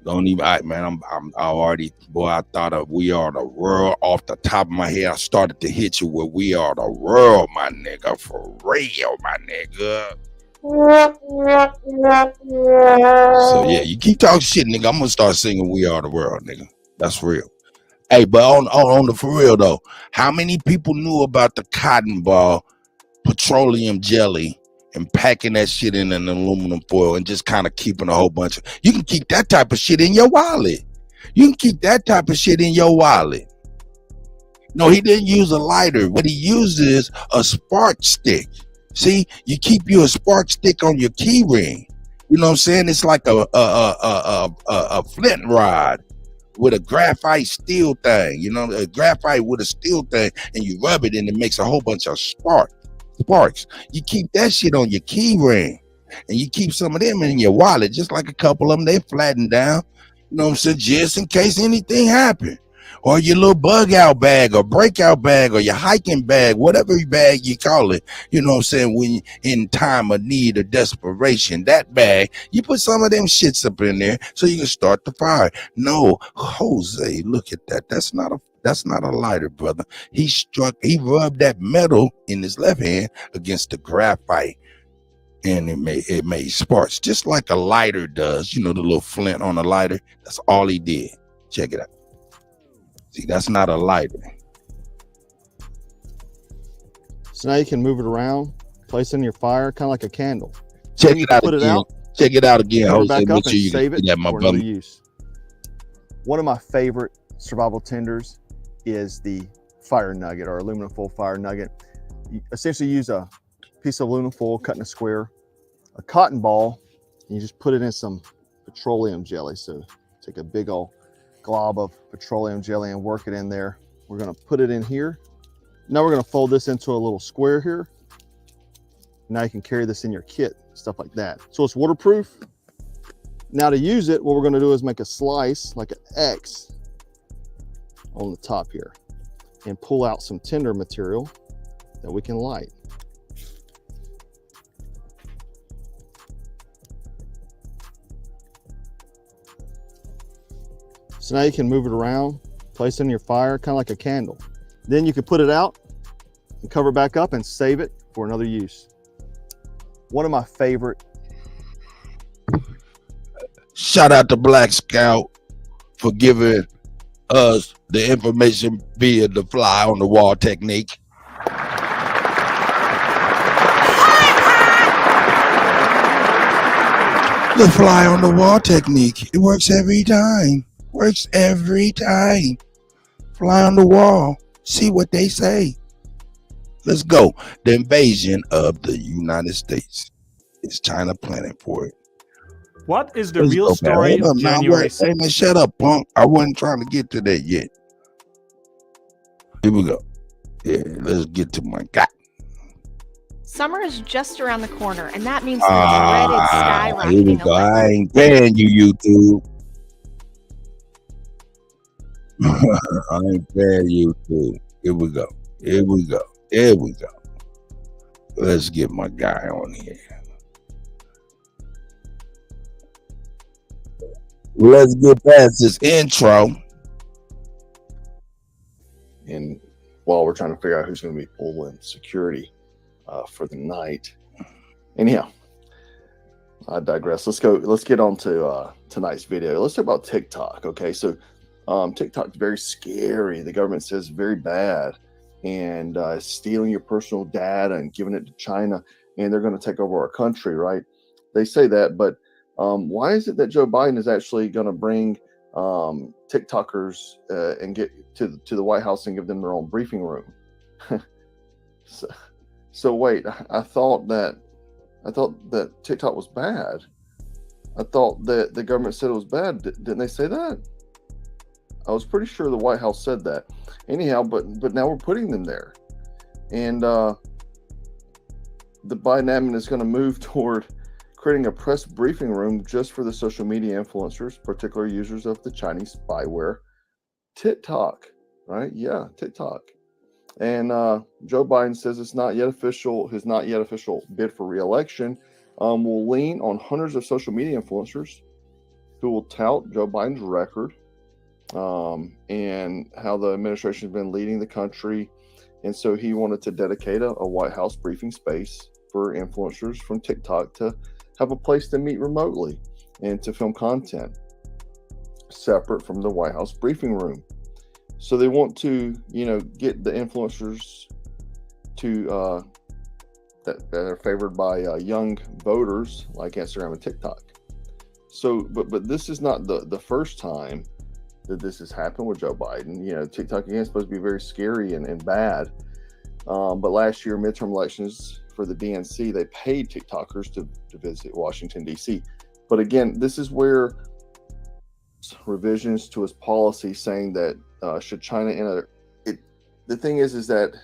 don't even, man, I'm already, boy, I thought of We Are the World off the top of my head. I started to hit you with We Are the World, my nigga, for real, my nigga. So yeah, you keep talking shit, nigga. I'm gonna start singing We Are the World, nigga. That's real. Hey, but on the for real though, how many people knew about the cotton ball petroleum jelly and packing that shit in an aluminum foil and just kind of keeping a whole bunch of, you can keep that type of shit in your wallet. You can keep that type of shit in your wallet. No, he didn't use a lighter. What he uses a spark stick. See, you keep you a spark stick on your key ring. You know what I'm saying? It's like a flint rod with a graphite steel thing, you know, a graphite with a steel thing, and you rub it and it makes a whole bunch of sparks. You keep that shit on your key ring, and you keep some of them in your wallet, just like a couple of them, they flatten down, you know what I'm saying, just in case anything happen. Or your little bug out bag or breakout bag or your hiking bag, whatever bag you call it, you know what I'm saying, when in time of need or desperation, that bag, you put some of them shits up in there so you can start the fire. No, Jose, look at that. That's not a lighter, brother. He rubbed that metal in his left hand against the graphite, and it made sparks, just like a lighter does, you know, the little flint on a lighter. That's all he did. Check it out. See, that's not a lighter. So now you can move it around, place it in your fire, kind of like a candle. Check it out again. Check it out again, Cover Jose. back up Make sure and you save it that, my for brother. another use. One of my favorite survival tenders is the fire nugget or aluminum foil fire nugget. You essentially use a piece of aluminum foil cut in a square, a cotton ball, and you just put it in some petroleum jelly. So take a big old glob of petroleum jelly and work it in there. We're going to put it in here. Now we're going to fold this into a little square here. Now you can carry this in your kit, stuff like that. So it's waterproof. Now to use it, what we're going to do is make a slice like an X on the top here and pull out some tinder material that we can light. So now you can move it around, place it in your fire, kind of like a candle. Then you can put it out and cover it back up and save it for another use. One of my favorite. Shout out to Black Scout for giving us the information via the fly on the wall technique. The fly on the wall technique. It works every time. Works every time. Fly on the wall. See what they say. Let's go. The invasion of the United States. Is China planning for it? What is the real story of January 6th? Hey man, shut up, punk. I wasn't trying to get to that yet. Here we go. Yeah, let's get to my guy. Summer is just around the corner, and that means the dreaded skyrocketing. Here we go. I ain't paying you, YouTube. I ain't paying you, YouTube. Here we go. Here we go. Here we go. Let's get my guy on here. Let's get past this intro. And while we're trying to figure out who's going to be pulling security for the night. Anyhow, I digress. Let's get on to tonight's video. Let's talk about TikTok. Okay, so TikTok's very scary. The government says very bad, and stealing your personal data and giving it to China, and they're going to take over our country, right? They say that, but why is it that Joe Biden is actually going to bring TikTokers and get to the White House and give them their own briefing room? So wait, I thought that TikTok was bad. I thought that the government said it was bad. Didn't they say that? I was pretty sure the White House said that. Anyhow, but now we're putting them there, and the Biden admin is going to move toward creating a press briefing room just for the social media influencers, particular users of the Chinese spyware, TikTok. Right? Yeah, TikTok. And Joe Biden says it's not yet official. His not yet official bid for re-election will lean on hundreds of social media influencers who will tout Joe Biden's record and how the administration has been leading the country. And so he wanted to dedicate a White House briefing space for influencers from TikTok to have a place to meet remotely and to film content separate from the White House briefing room. So they want to, get the influencers to that are favored by young voters like Instagram and TikTok. So, but this is not the first time that this has happened with Joe Biden. TikTok again is supposed to be very scary and bad. But last year, midterm elections for the DNC, they paid TikTokers to visit Washington, D.C. But again, this is where revisions to his policy saying that should China enter it. The thing is that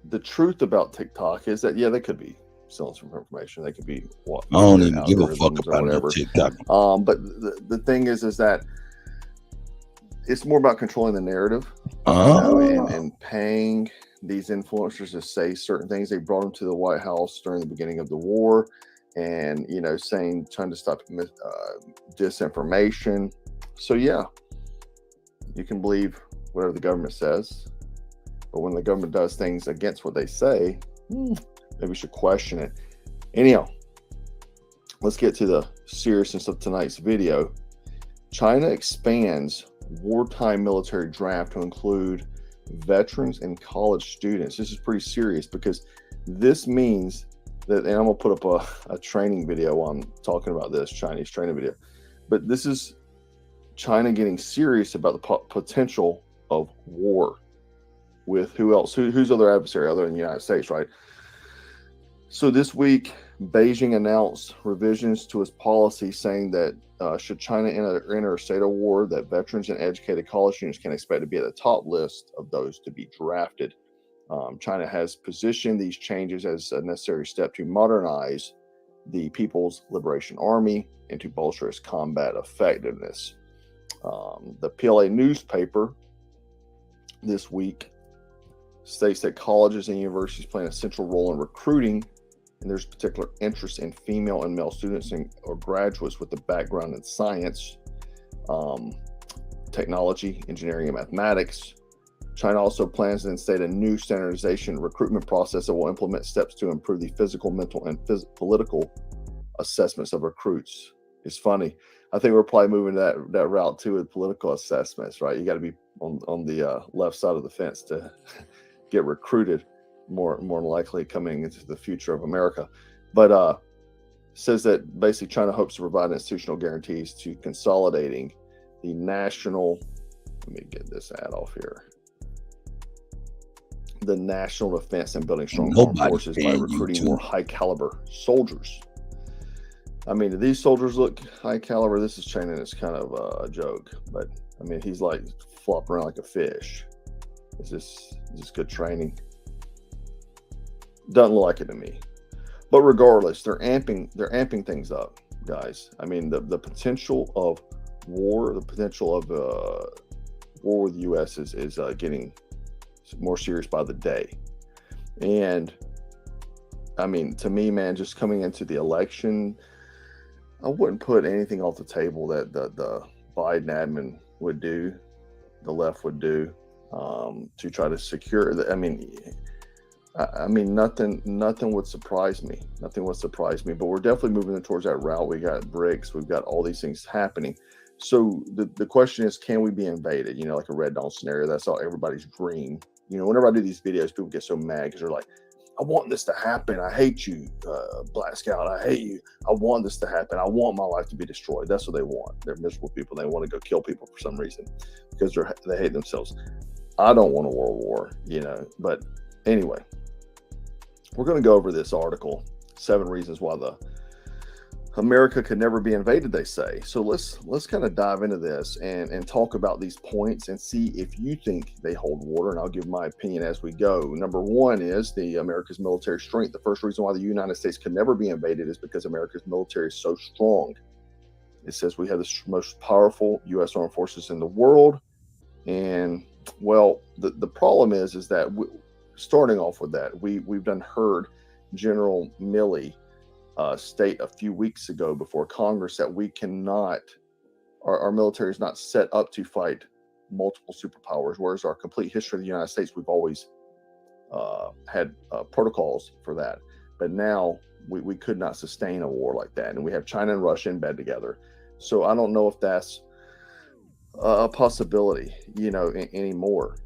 the truth about TikTok is that, they could be selling some information. They could be I don't even give a fuck about no TikTok. But the thing is that it's more about controlling the narrative and paying these influencers to say certain things. They brought them to the White House during the beginning of the war and, trying to stop disinformation. So, you can believe whatever the government says, but when the government does things against what they say, maybe we should question it. Anyhow, let's get to the seriousness of tonight's video. China expands wartime military draft to include veterans and college students. This is pretty serious because this means that, and I'm going to put up a training video while I'm talking about this, Chinese training video, but this is China getting serious about the potential of war with who else? Who's other adversary other than the United States, right? So this week, Beijing announced revisions to its policy saying that should China enter a state of war, that veterans and educated college students can expect to be at the top list of those to be drafted. China has positioned these changes as a necessary step to modernize the People's Liberation Army and to bolster its combat effectiveness. The PLA newspaper this week states that colleges and universities play a central role in recruiting, and there's particular interest in female and male students or graduates with a background in science, technology, engineering, and mathematics. China also plans to instate a new standardization recruitment process that will implement steps to improve the physical, mental, and political assessments of recruits. It's funny. I think we're probably moving that route too with political assessments, right? You got to be on the left side of the fence to get recruited, more likely coming into the future of America. But says that basically China hopes to provide institutional guarantees to consolidating the national. Let me get this ad off here. The national defense and building strong armed forces by recruiting more high caliber soldiers. I mean, do these soldiers look high caliber? This is China, and it's kind of a joke. But I mean, he's like flopping around like a fish. Is this good training? Doesn't look like it to me. But regardless, they're amping things up, guys. I mean, the potential of war, the potential of war with the U.S. is getting more serious by the day. And I mean, to me, man, just coming into the election, I wouldn't put anything off the table that the Biden admin would do, the left would do, to try to secure. I mean, I mean, nothing would surprise me. Nothing would surprise me. But we're definitely moving towards that route. We got BRICS. We've got all these things happening. So the question is, can we be invaded? You know, like a Red Dawn scenario. That's all everybody's dream. You know, whenever I do these videos, people get so mad because they're like, I want this to happen. I hate you, Black Scout. I hate you. I want this to happen. I want my life to be destroyed. That's what they want. They're miserable people. They want to go kill people for some reason because they hate themselves. I don't want a world war, you know. But anyway, we're going to go over this article, 7 reasons why America could never be invaded, they say. So let's kind of dive into this and talk about these points and see if you think they hold water. And I'll give my opinion as we go. Number 1 is the America's military strength. The first reason why the United States could never be invaded is because America's military is so strong. It says we have the most powerful U.S. armed forces in the world. And well, the problem is that starting off with that, we've done heard General Milley state a few weeks ago before Congress that we cannot, our military is not set up to fight multiple superpowers, whereas our complete history of the United States, we've always had protocols for that. But now we could not sustain a war like that. And we have China and Russia in bed together. So I don't know if that's a possibility, you know, anymore.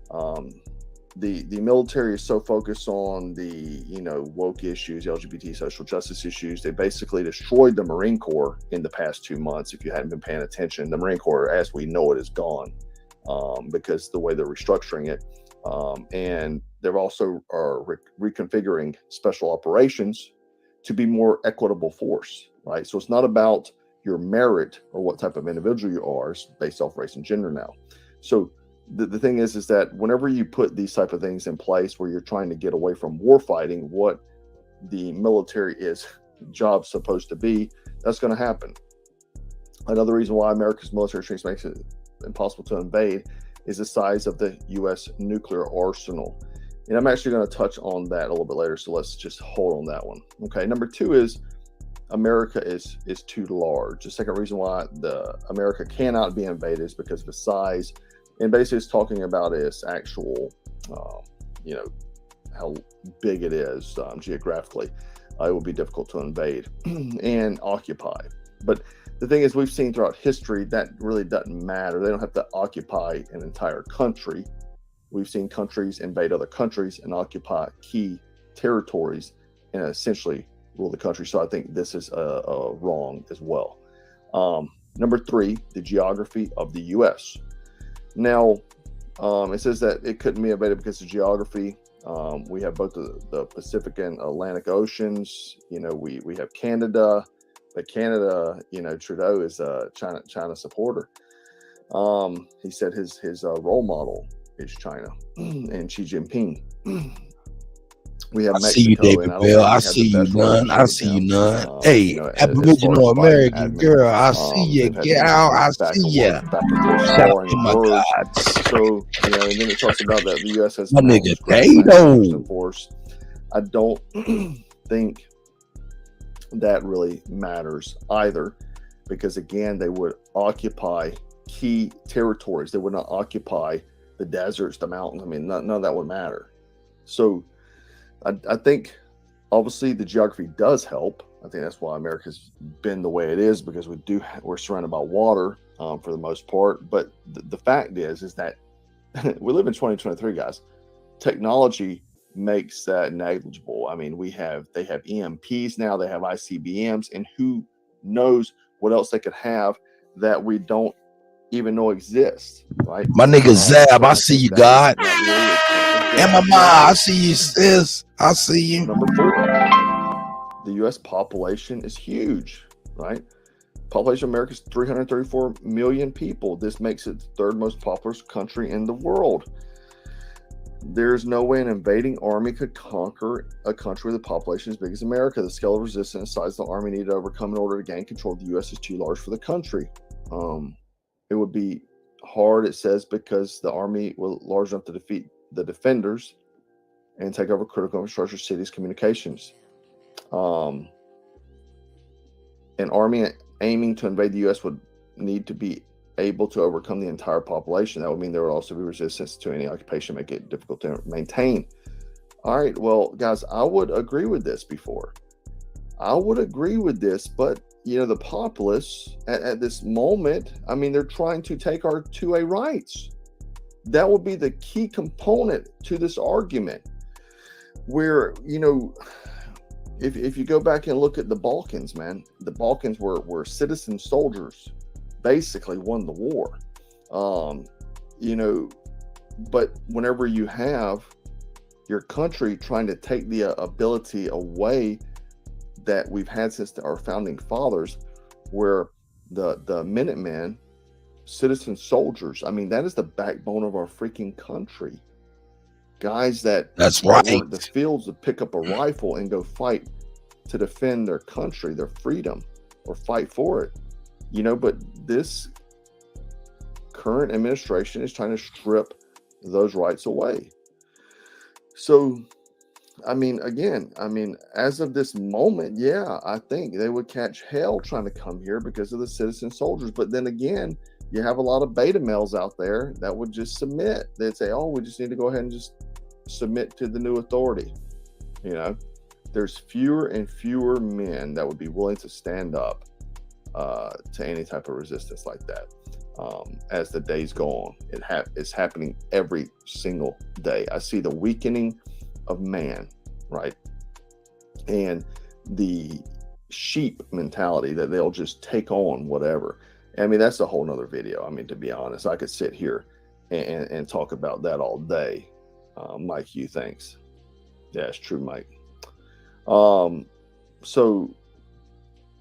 The military is so focused on the, you know, woke issues, LGBT social justice issues. They basically destroyed the Marine Corps in the past 2 months. If you hadn't been paying attention, the Marine Corps, as we know it, is gone because the way they're restructuring it. And they're also reconfiguring special operations to be more equitable force, right? So it's not about your merit or what type of individual you are. It's based off race and gender now. So the thing is that whenever you put these type of things in place where you're trying to get away from war fighting, what the military is job supposed to be, that's going to happen. Another reason why America's military strength makes it impossible to invade is the size of the U.S. nuclear arsenal. And I'm actually going to touch on that a little bit later, so let's just hold on that one. Okay, number 2 is America is too large. The second reason why America cannot be invaded is because of the size. And basically it's talking about its actual, you know, how big it is geographically. It will be difficult to invade and occupy. But the thing is, we've seen throughout history that really doesn't matter. They don't have to occupy an entire country. We've seen countries invade other countries and occupy key territories and essentially rule the country. So I think this is wrong as well. Number 3, the geography of the U.S. Now, it says that it couldn't be invaded because of geography. We have both the Pacific and Atlantic Oceans. You know, we have Canada, but Canada, you know, Trudeau is a China supporter. He said his role model is China and Xi Jinping. We have Mexico. See you, David Bell. I see you, none. I see you, none. Hey, you know, Aboriginal American girl, I see you, gal. I see you. Shout out to my God. So, you know, and then it talks about that the U.S. has my nigga Tato. Force. I don't think that really matters either, because again, they would occupy key territories. They would not occupy the deserts, the mountains. I mean, none of that would matter. So I think obviously the geography does help. I think that's why America's been the way it is, because we're surrounded by water for the most part. But the fact is that we live in 2023, guys. Technology makes that negligible. I mean, they have EMPs now, they have ICBMs, and who knows what else they could have that we don't even know exists, right? My nigga Zab, I see you, God. And my mom, I see you, sis. I see you. Number 4, the U.S. population is huge, right? Population of America is 334 million people. This makes it the 3rd most populous country in the world. There's no way an invading army could conquer a country with a population as big as America. The scale of resistance and size of the army needed to overcome in order to gain control of the U.S. is too large for the country. It would be hard, it says, because the army was large enough to defeat the defenders and take over critical infrastructure, cities, communications. An army aiming to invade the U.S. would need to be able to overcome the entire population. That would mean there would also be resistance to any occupation, make it difficult to maintain. All right, well, guys, I would agree with this before. I would agree with this, but the populace at this moment, I mean, they're trying to take our 2A rights. That would be the key component to this argument. Where, if you go back and look at the Balkans, man, the Balkans were citizen soldiers, basically won the war. But whenever you have your country trying to take the ability away that we've had since our founding fathers, where the Minutemen, citizen soldiers, I mean, that is the backbone of our freaking country. Guys that work the fields to pick up a rifle and go fight to defend their country, their freedom, or fight for it. But this current administration is trying to strip those rights away. So, I mean, again, as of this moment, yeah, I think they would catch hell trying to come here because of the citizen soldiers. But then again, you have a lot of beta males out there that would just submit. They'd say, oh, we just need to go ahead and just submit to the new authority. There's fewer and fewer men that would be willing to stand up to any type of resistance like that. As the days go on, it's happening every single day. I see the weakening of man, right? And the sheep mentality that they'll just take on whatever. I mean, that's a whole nother video. I mean, to be honest, I could sit here and talk about that all day. Mike, Hugh, thanks. Yeah, it's true, Mike. So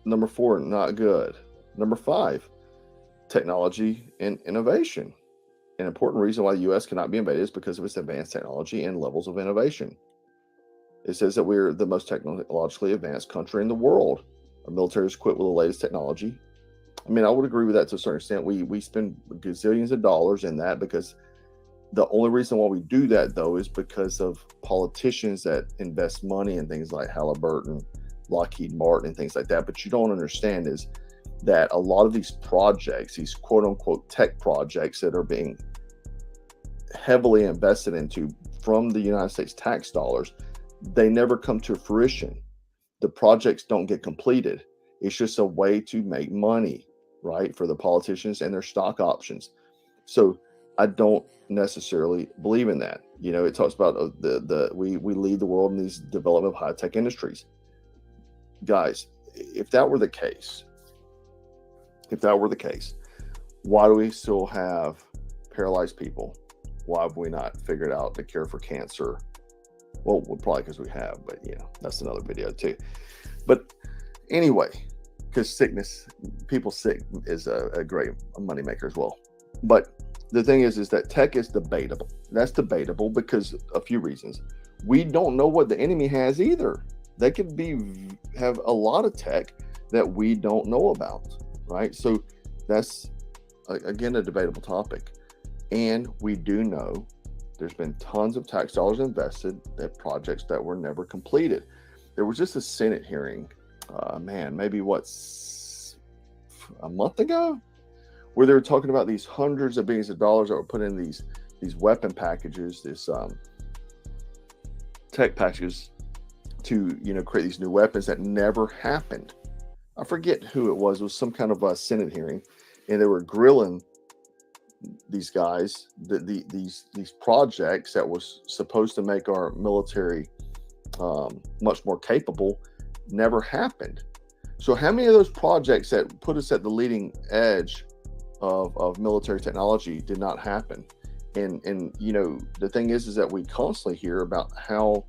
number 4, not good. Number 5, technology and innovation. An important reason why the U.S. cannot be invaded is because of its advanced technology and levels of innovation. It says that we're the most technologically advanced country in the world. Our military is equipped with the latest technology. I mean, I would agree with that to a certain extent. We spend gazillions of dollars in that, because the only reason why we do that, though, is because of politicians that invest money in things like Halliburton, Lockheed Martin, and things like that. But you don't understand is that a lot of these projects, these quote unquote tech projects that are being heavily invested into from the United States tax dollars, they never come to fruition. The projects don't get completed. It's just a way to make money, right, for the politicians and their stock options. So I don't necessarily believe in that. It talks about we lead the world in these development of high tech industries. Guys, if that were the case, why do we still have paralyzed people? Why have we not figured out the cure for cancer? Well, probably because we have, but that's another video too. But anyway, because people sick is a great moneymaker as well. But the thing is that tech is debatable. That's debatable because a few reasons. We don't know what the enemy has either. They could have a lot of tech that we don't know about, right? So that's, again, a debatable topic. And we do know there's been tons of tax dollars invested in projects that were never completed. There was just a Senate hearing, maybe a month ago, where they were talking about these hundreds of billions of dollars that were put in these weapon packages, this tech packages to create these new weapons that never happened. I forget who it was. It was some kind of a Senate hearing, and they were grilling these guys, these projects that was supposed to make our military much more capable, never happened. So how many of those projects that put us at the leading edge of military technology did not happen? And the thing is that we constantly hear about how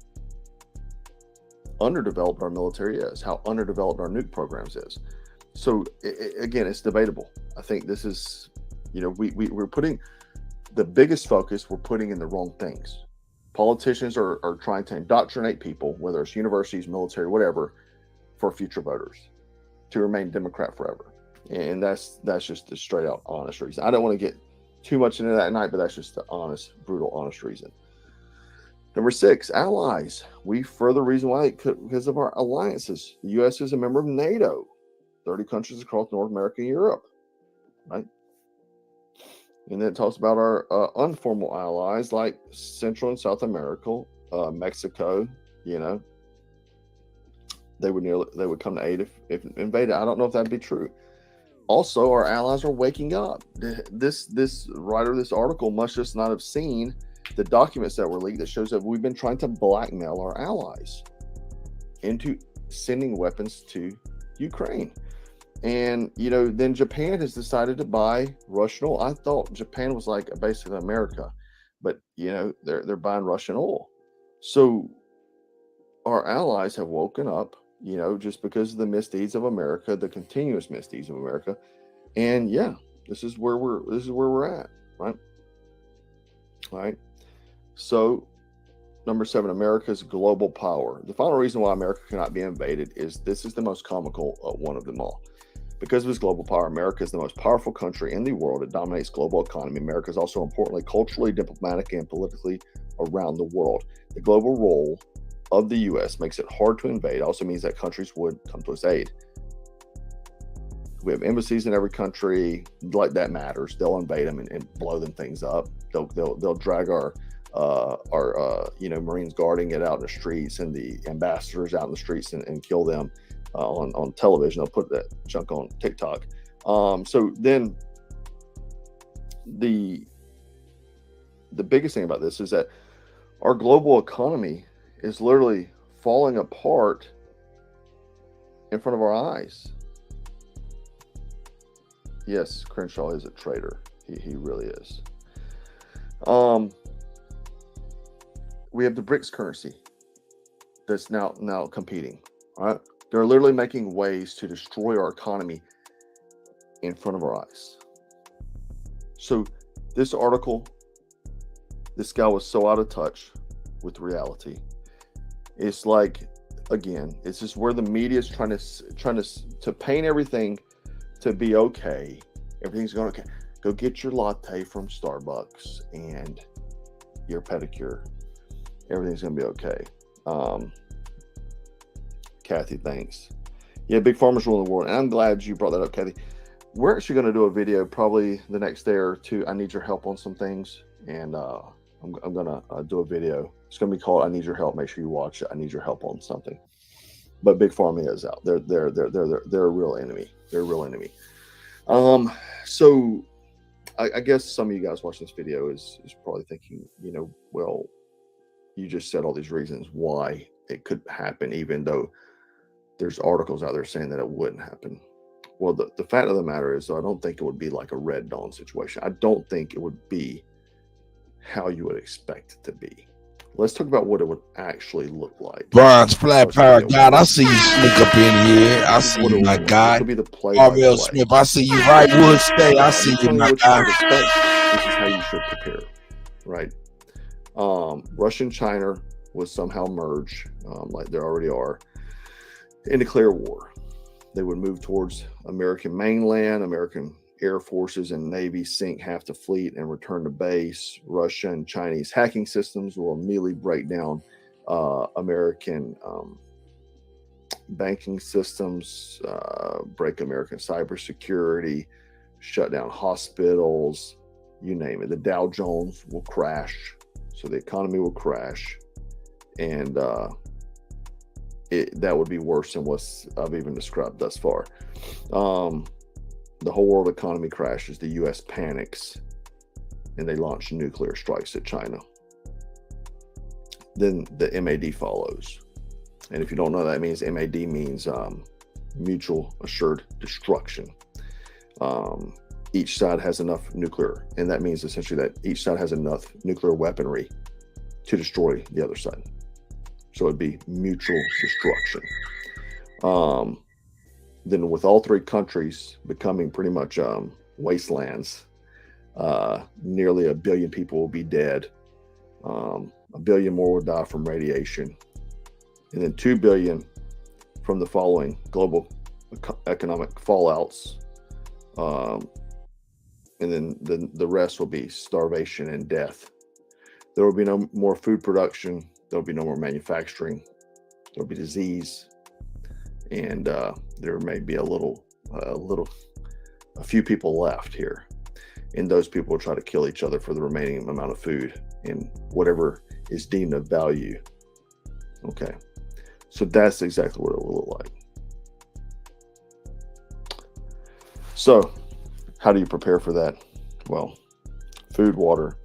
underdeveloped our military is, how underdeveloped our nuke programs is. So again, it's debatable. I think this is, we're putting the biggest focus, we're putting in the wrong things. Politicians are trying to indoctrinate people, whether it's universities, military, whatever, for future voters to remain Democrat forever. And that's just the straight out honest reason. I don't want to get too much into that tonight, but that's just the honest, brutal, honest reason. Number 6, allies. We further reason why because of our alliances. The U.S. is a member of NATO, 30 countries across North America and Europe, right? And then it talks about our informal allies like Central and South America Mexico, they would come to aid if invaded. I don't know if that'd be true. Also, our allies are waking up. This writer of this article must just not have seen the documents that were leaked that shows that we've been trying to blackmail our allies into sending weapons to Ukraine. And, then Japan has decided to buy Russian oil. I thought Japan was like basically America, but, they're buying Russian oil. So our allies have woken up, just because of the misdeeds of America, the continuous misdeeds of America. And yeah, this is where we're at, right? All right. So number 7, America's global power. The final reason why America cannot be invaded is this is the most comical one of them all. Because of its global power, America is the most powerful country in the world. It dominates global economy. America is also importantly, culturally, diplomatically, and politically around the world. The global role of the U.S. makes it hard to invade. It also means that countries would come to its aid. We have embassies in every country. Like that matters. They'll invade them and blow them things up. They'll drag our Marines guarding it out in the streets and the ambassadors out in the streets and kill them on television. They'll put that junk on TikTok. So then the biggest thing about this is that our global economy is literally falling apart in front of our eyes. Yes, Crenshaw is a traitor. He really is. We have the BRICS currency that's now competing. All right, they're literally making ways to destroy our economy in front of our eyes. So this article, this guy was so out of touch with reality. It's like, again, it's just where the media is trying to paint everything to be okay. Everything's going okay. Go get your latte from Starbucks and your pedicure. Everything's going to be okay. Kathy, thanks. Yeah, big pharma's ruling the world. And I'm glad you brought that up, Kathy. We're actually going to do a video probably the next day or two. I need your help on some things. And I'm going to do a video. It's going to be called I Need Your Help. Make sure you watch it. I need your help on something. But Big Pharma is out. They're a real enemy. They're a real enemy. So I guess some of you guys watching this video is probably thinking, well, you just said all these reasons why it could happen, even though there's articles out there saying that it wouldn't happen. Well, the fact of the matter is, I don't think it would be like a Red Dawn situation. I don't think it would be how you would expect it to be. Let's talk about what it would actually look like. Bronze Flat Paragon, I see you sneak up in here. I see you, my guy. Marvell Smith, I see you. Right Wood Stay, I see you, my guy. This is how you should prepare, right? Russia and China would somehow merge, like they already are, in a clear war. They would move towards American mainland. American Air Forces and Navy sink half the fleet and return to base. Russia and Chinese hacking systems will immediately break down American banking systems, break American cybersecurity, shut down hospitals, you name it. The Dow Jones will crash, so the economy will crash, and that would be worse than what I've even described thus far. The whole world economy crashes, the U.S. panics, and they launch nuclear strikes at China. Then the MAD follows. And if you don't know, that means MAD means mutual assured destruction. Each side has enough nuclear, and that means essentially that each side has enough nuclear weaponry to destroy the other side. So it'd be mutual destruction. Then with all three countries becoming pretty much wastelands, nearly 1 billion people will be dead. 1 billion more will die from radiation. And then 2 billion from the following global economic fallouts. And then the rest will be starvation and death. There will be no more food production. There will be no more manufacturing. There will be disease. And there may be a few people left here, and those people will try to kill each other for the remaining amount of food and whatever is deemed of value. Okay, so that's exactly what it will look like. So how do you prepare for that? Well, food, water,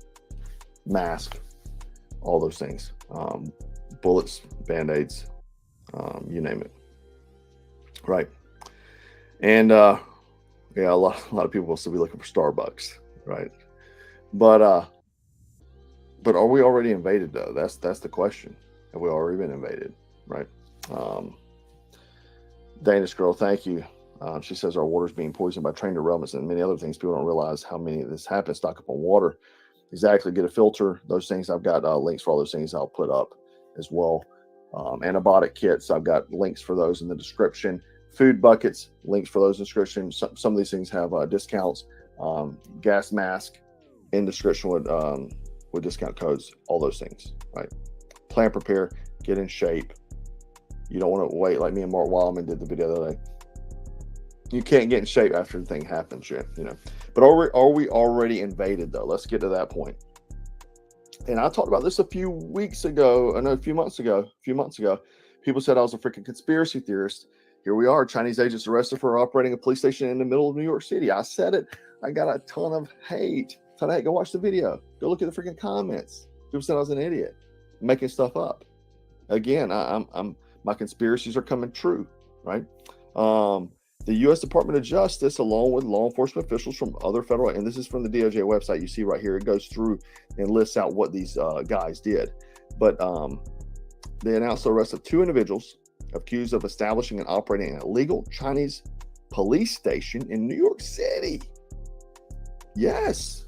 mask, all those things, bullets, band-aids, you name it. Right. And yeah, a lot of people will still be looking for Starbucks, right? But are we already invaded though? That's the question. Have we already been invaded? Right. Danish girl, thank you. She says our water is being poisoned by train derailments and many other things. People don't realize how many of this happens. Stock up on water. Exactly. Get a filter. Those things. I've got links for all those things I'll put up as well. Antibiotic kits. I've got links for those in the description. Food buckets. Links for those in the description. Some of these things have discounts. Gas mask in description with discount codes. All those things. Right. Plan, prepare, get in shape. You don't want to wait like me and Mark Wildman did the video the other day. You can't get in shape after the thing happens yet, you know. But are we already invaded though? Let's get to that point. And I talked about this a few months ago. People said I was a freaking conspiracy theorist. Here we are, Chinese agents arrested for operating a police station in the middle of New York City. I said it. I got a ton of hate. Go watch the video. Go look at the freaking comments. People said I was an idiot, making stuff up. Again, my conspiracies are coming true, right? The U.S. Department of Justice, along with law enforcement officials from other federal, and this is from the DOJ website, you see right here, it goes through and lists out what these guys did. But they announced the arrest of 2 individuals accused of establishing and operating an illegal Chinese police station in New York City. Yes.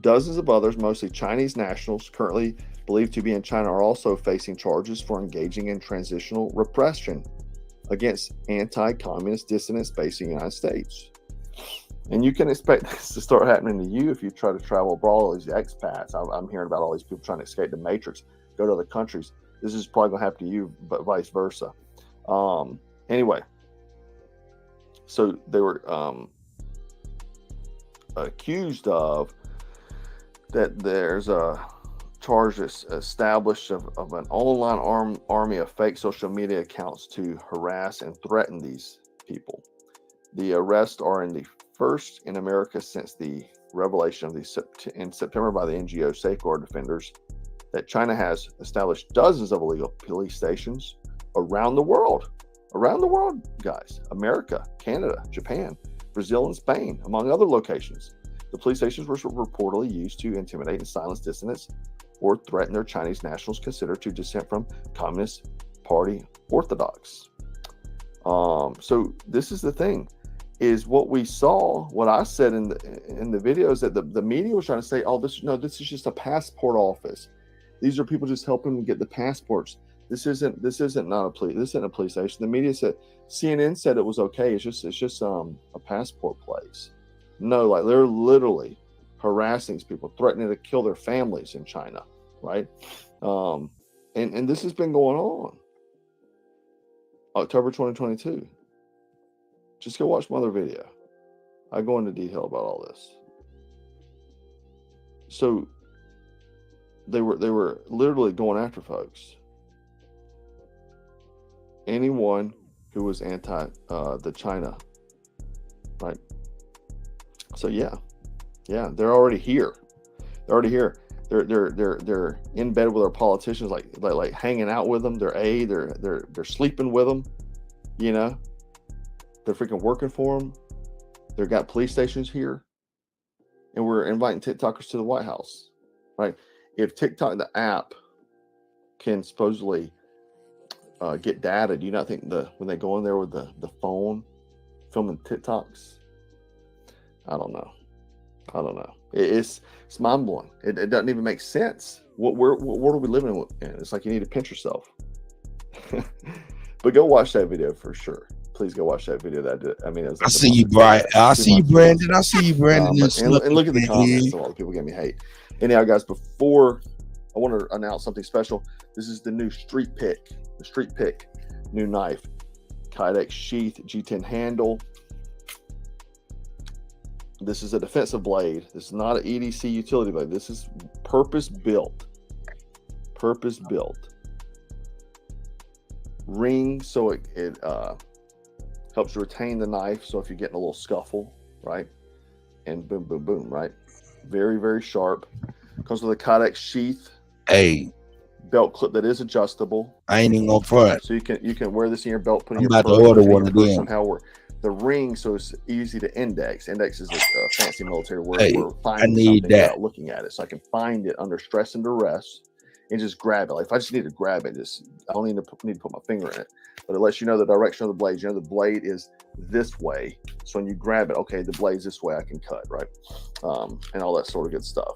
Dozens of others, mostly Chinese nationals, currently believed to be in China, are also facing charges for engaging in transitional repression against anti-communist dissidents based in the United States. And you can expect this to start happening to you if you try to travel abroad. All these expats, I'm hearing about all these people trying to escape the matrix, go to other countries. This is probably going to happen to you, but vice versa. Anyway, so they were accused of that there's a charge that's established of an online army of fake social media accounts to harass and threaten these people. The arrests are in the first in America since the revelation of in September by the NGO Safeguard Defenders that China has established dozens of illegal police stations around the world. Around the world, guys. America, Canada, Japan, Brazil, and Spain, among other locations. The police stations were reportedly used to intimidate and silence dissidents or threaten their Chinese nationals considered to dissent from Communist Party orthodox. So this is the thing, is what we saw, what I said in the videos, that the media was trying to say, oh, this is just a passport office. These are people just helping them get the passports. This isn't a police station. The media said, CNN said it was okay. It's just a passport place. No, like they're literally harassing these people, threatening to kill their families in China, right? And this has been going on. October 2022. Just go watch my other video. I go into detail about all this. So they were literally going after folks. Anyone who was anti the China, right? So yeah, they're already here. They're in bed with our politicians, like hanging out with them. They're sleeping with them. You know, they're freaking working for them. They've got police stations here, and we're inviting TikTokers to the White House, right? If TikTok, the app, can supposedly get data, do you not think when they go in there with the phone filming TikToks? I don't know. It's mind blowing. It doesn't even make sense. What are we living in? It's like you need to pinch yourself. But go watch that video for sure. Please go watch that video. I see you, Brian. I see you, Brandon. And look at the comments. A lot of people gave me hate. Anyhow, guys, before I want to announce something special. This is the new Street Pick. The Street Pick new knife. Kydex sheath, G10 handle. This is a defensive blade. This is not an EDC utility blade. This is purpose built ring, so it helps you retain the knife. So if you're getting a little scuffle, right, and boom, boom, boom, right, very, very sharp. Comes with a Kydex sheath. Hey, belt clip that is adjustable. I ain't even gonna front. So you can wear this in your belt, putting I'm your about to order one of them. Somehow where the ring, so it's easy to index. Index is a fancy military word Hey, for finding I need something that. without looking at it. So I can find it under stress and duress and just grab it. Like if I just need to grab it, I don't need to put my finger in it. But it lets you know the direction of the blade. You know the blade is this way. So when you grab it, okay, the blade's this way, I can cut, right? And all that sort of good stuff.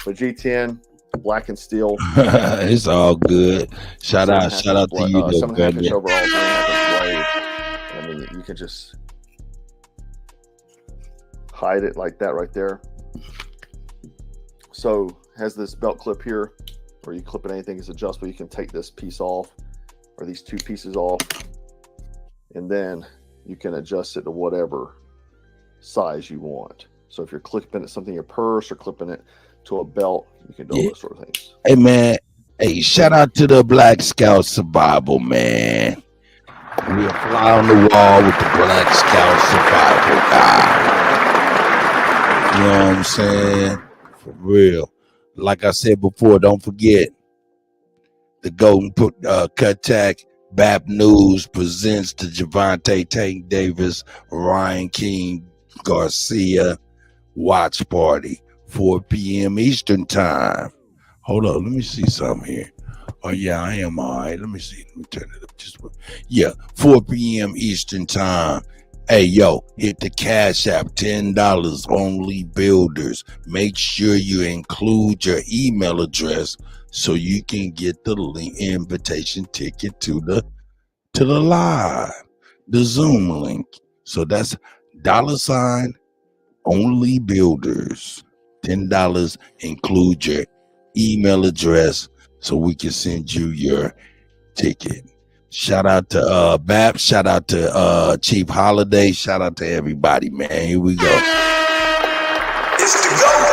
But G10, black and steel. It's all good. Shout out to you, though, 7.5 inch overall, 3.5 inch blade. I mean, you can just hide it like that right there. So has this belt clip here, where you clip it, anything is adjustable. You can take this piece off, or these two pieces off, and then you can adjust it to whatever size you want. So if you're clipping it something in your purse or clipping it to a belt, you can do all those sort of things. Hey man, hey, shout out to the Black Scout Survival, man. We'll fly on the wall with the Black Scout Survival guy. You know what I'm saying? For real. Like I said before, don't forget the Golden Kutt BAP News presents the Javante Tank Davis, Ryan King Garcia watch party, 4 p.m. Eastern time. Hold on, let me see something here. Oh yeah, I am all right. Let me see. Let me turn it up just 4 p.m. Eastern time. Hey yo, hit the Cash App, $10 only builders. Make sure you include your email address so you can get the link invitation ticket to the live, the Zoom link. So that's $ only builders. $10, include your email address so we can send you your ticket. Shout out to BAP, shout out to Chief Holiday, shout out to everybody, man. Here we go. It's the go.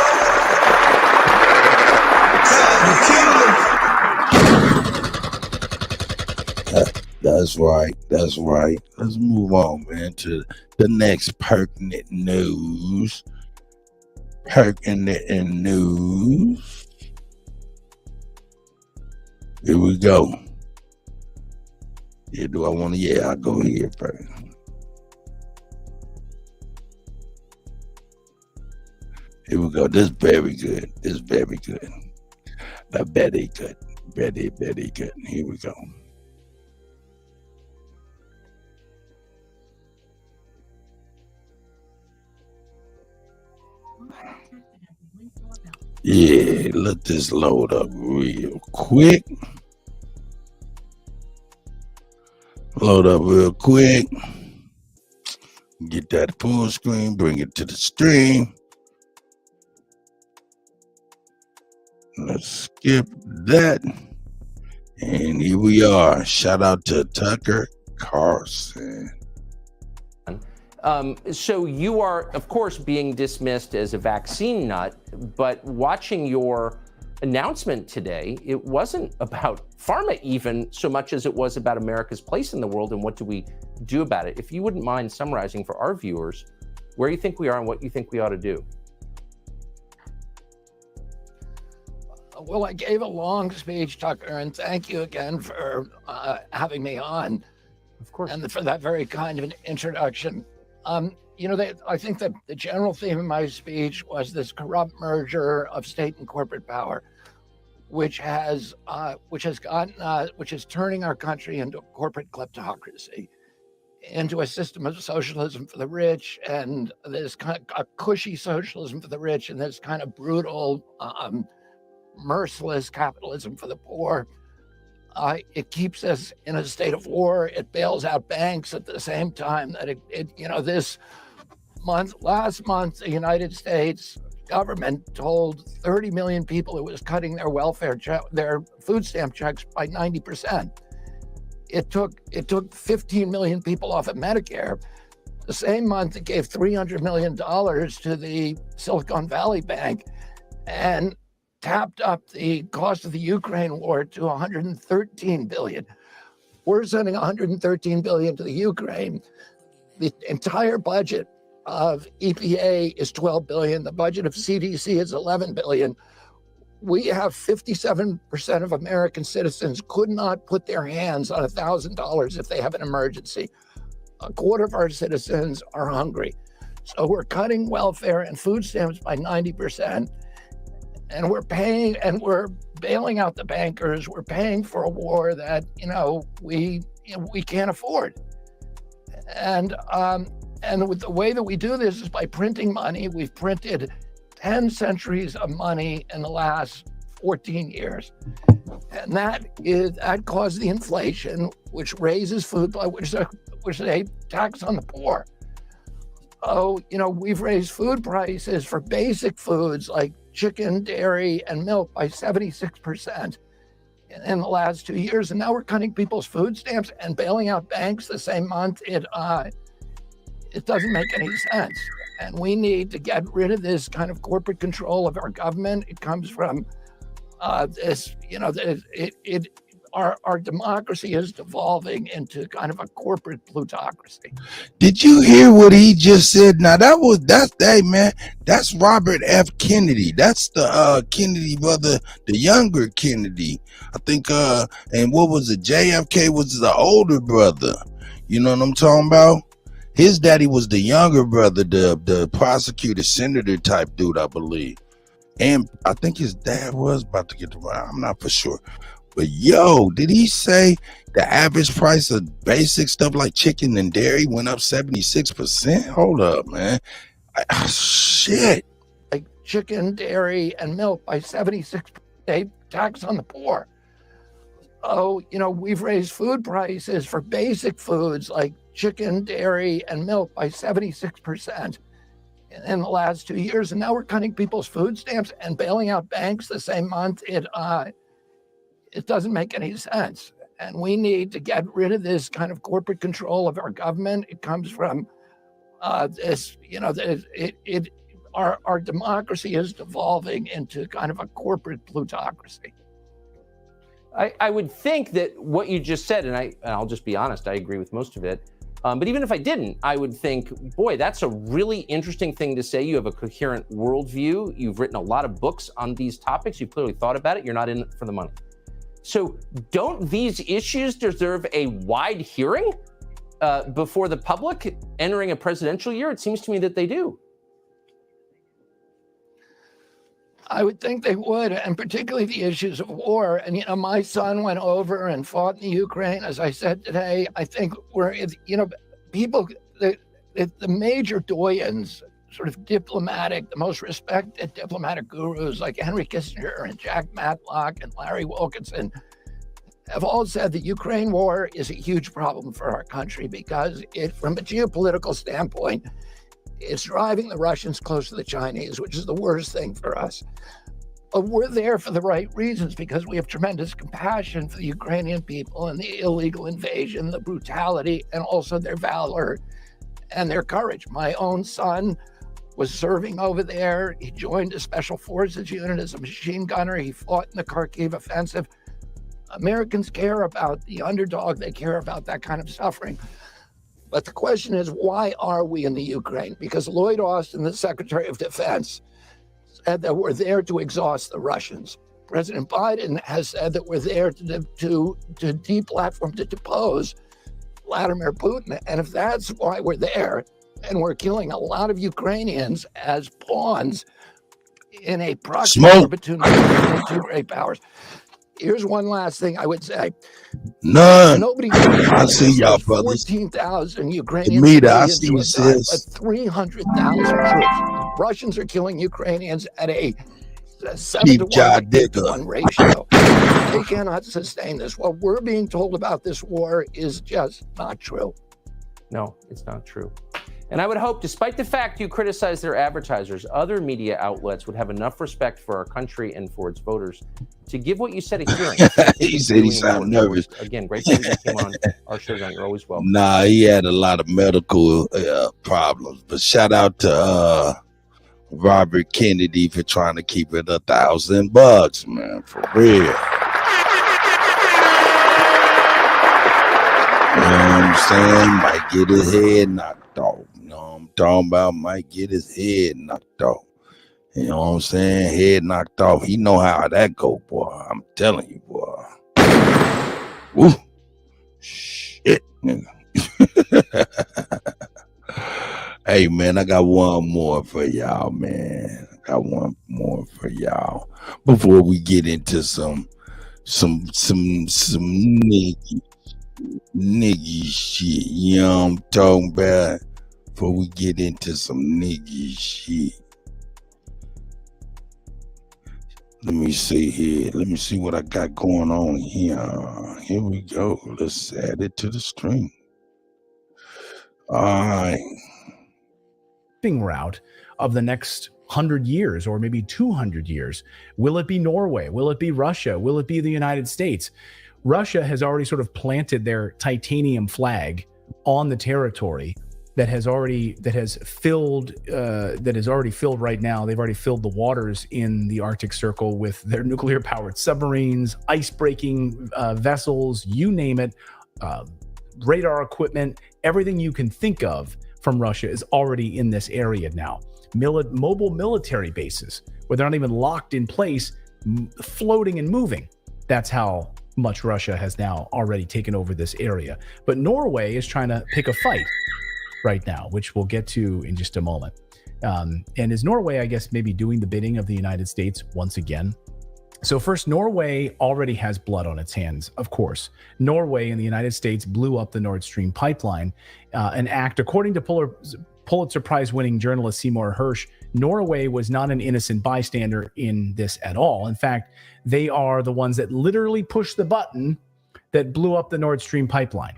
That's right. That's right. Let's move on, man, to the next pertinent news. Pertinent news. Here we go. Yeah, do I want to? Yeah, I'll go here first. Here we go. This is very good. This is very good. Very good. Very, very good. Here we go. Yeah, let this load up real quick. Load up real quick. Get that full screen, bring it to the stream. Let's skip that. And here we are. Shout out to Tucker Carlson. So you are, of course, being dismissed as a vaccine nut, but watching your announcement today, it wasn't about pharma even so much as it was about America's place in the world and what do we do about it. If you wouldn't mind summarizing for our viewers where you think we are and what you think we ought to do. Well, I gave a long speech, Tucker, and thank you again for having me on. Of course. And for that very kind of an introduction. You know, I think that the general theme of my speech was this corrupt merger of state and corporate power, which is turning our country into a corporate kleptocracy, into a system of socialism for the rich, and this kind of a cushy socialism for the rich, and this kind of brutal, merciless capitalism for the poor. It keeps us in a state of war. It bails out banks at the same time that last month, the United States government told 30 million people it was cutting their their food stamp checks by 90%. It took 15 million people off of Medicare. The same month, it gave $300 million to the Silicon Valley Bank. And tapped up the cost of the Ukraine war to 113 billion. We're sending 113 billion to the Ukraine. The entire budget of EPA is 12 billion. The budget of CDC is 11 billion. We have 57% of American citizens could not put their hands on $1,000 if they have an emergency. A quarter of our citizens are hungry. So we're cutting welfare and food stamps by 90%. And we're paying, and we're bailing out the bankers. We're paying for a war that, we can't afford. And with the way that we do this is by printing money. We've printed 10 centuries of money in the last 14 years. And that caused the inflation, which raises food, which is a tax on the poor. We've raised food prices for basic foods like chicken, dairy, and milk by 76% in the last 2 years. And now we're cutting people's food stamps and bailing out banks the same month. It doesn't make any sense. And we need to get rid of this kind of corporate control of our government. It comes from our democracy is devolving into kind of a corporate plutocracy. Did you hear what he just said? Now that's Robert F. Kennedy. That's the Kennedy brother, the younger Kennedy. I think and what was it? JFK was the older brother. You know what I'm talking about? His daddy was the younger brother, the prosecutor, senator type dude, I believe. And I think his dad was about to get the right. I'm not for sure. But did he say the average price of basic stuff like chicken and dairy went up 76%? Hold up, man. Shit. Like chicken, dairy, and milk by 76%. They tax on the poor. We've raised food prices for basic foods like chicken, dairy, and milk by 76% in the last 2 years. And now we're cutting people's food stamps and bailing out banks the same month. It doesn't make any sense. And we need to get rid of this kind of corporate control of our government. It comes from our democracy is devolving into kind of a corporate plutocracy. I would think that what you just said, and I'll just be honest, I agree with most of it. But even if I didn't, I would think, boy, that's a really interesting thing to say. You have a coherent worldview. You've written a lot of books on these topics. You've clearly thought about it. You're not in it for the money. So don't these issues deserve a wide hearing before the public entering a presidential year? It seems to me that they do. I would think they would, and particularly the issues of war. And, my son went over and fought in the Ukraine. As I said today, I think people, the major doyens, sort of diplomatic, the most respected diplomatic gurus like Henry Kissinger and Jack Matlock and Larry Wilkinson have all said the Ukraine war is a huge problem for our country because from a geopolitical standpoint, it's driving the Russians close to the Chinese, which is the worst thing for us. But we're there for the right reasons because we have tremendous compassion for the Ukrainian people and the illegal invasion, the brutality, and also their valor and their courage. My own son was serving over there. He joined a special forces unit as a machine gunner. He fought in the Kharkiv offensive. Americans care about the underdog. They care about that kind of suffering. But the question is, why are we in the Ukraine? Because Lloyd Austin, the Secretary of Defense, said that we're there to exhaust the Russians. President Biden has said that we're there to deplatform, to depose Vladimir Putin. And if that's why we're there, and we're killing a lot of Ukrainians as pawns in a proxy war between two great powers. Here's one last thing I would say. Nobody I see y'all, brothers. 14,000 Ukrainians. I see you, sis. But 300,000 troops. Russians are killing Ukrainians at a 7-to-1 ratio. They cannot sustain this. What we're being told about this war is just not true. No, it's not true. And I would hope, despite the fact you criticize their advertisers, other media outlets would have enough respect for our country and for its voters to give what you said a hearing. He said he sounded nervous. Again, great that you came on our show tonight. You're always welcome. Nah, he had a lot of medical problems. But shout out to Robert Kennedy for trying to keep it $1,000, man, for real. You know what I'm saying? Might get his head knocked off. You know what I'm talking about? Might get his head knocked off. You know what I'm saying? Head knocked off. He know how that go, boy. I'm telling you, boy. Woo. Shit, nigga. Hey, man, I got one more for y'all, man. I got one more for y'all before we get into some niggy shit. You know what I'm talking about? Before we get into some niggy shit. Let me see here. Let me see what I got going on here. Here we go. Let's add it to the screen. All right. Route of the next 100 years or maybe 200 years. Will it be Norway? Will it be Russia? Will it be the United States? Russia has already sort of planted their titanium flag on the territory that has already filled right now. They've already filled the waters in the Arctic Circle with their nuclear powered submarines, ice breaking vessels, you name it, radar equipment, everything you can think of from Russia is already in this area now. Mobile military bases where they're not even locked in place, floating and moving. That's how much Russia has now already taken over this area. But Norway is trying to pick a fight right now, which we'll get to in just a moment. And is Norway, I guess, maybe doing the bidding of the United States once again? So first, Norway already has blood on its hands, of course. Norway and the United States blew up the Nord Stream pipeline, an act, according to Pulitzer Prize-winning journalist Seymour Hersh, Norway was not an innocent bystander in this at all. In fact, they are the ones that literally pushed the button that blew up the Nord Stream pipeline.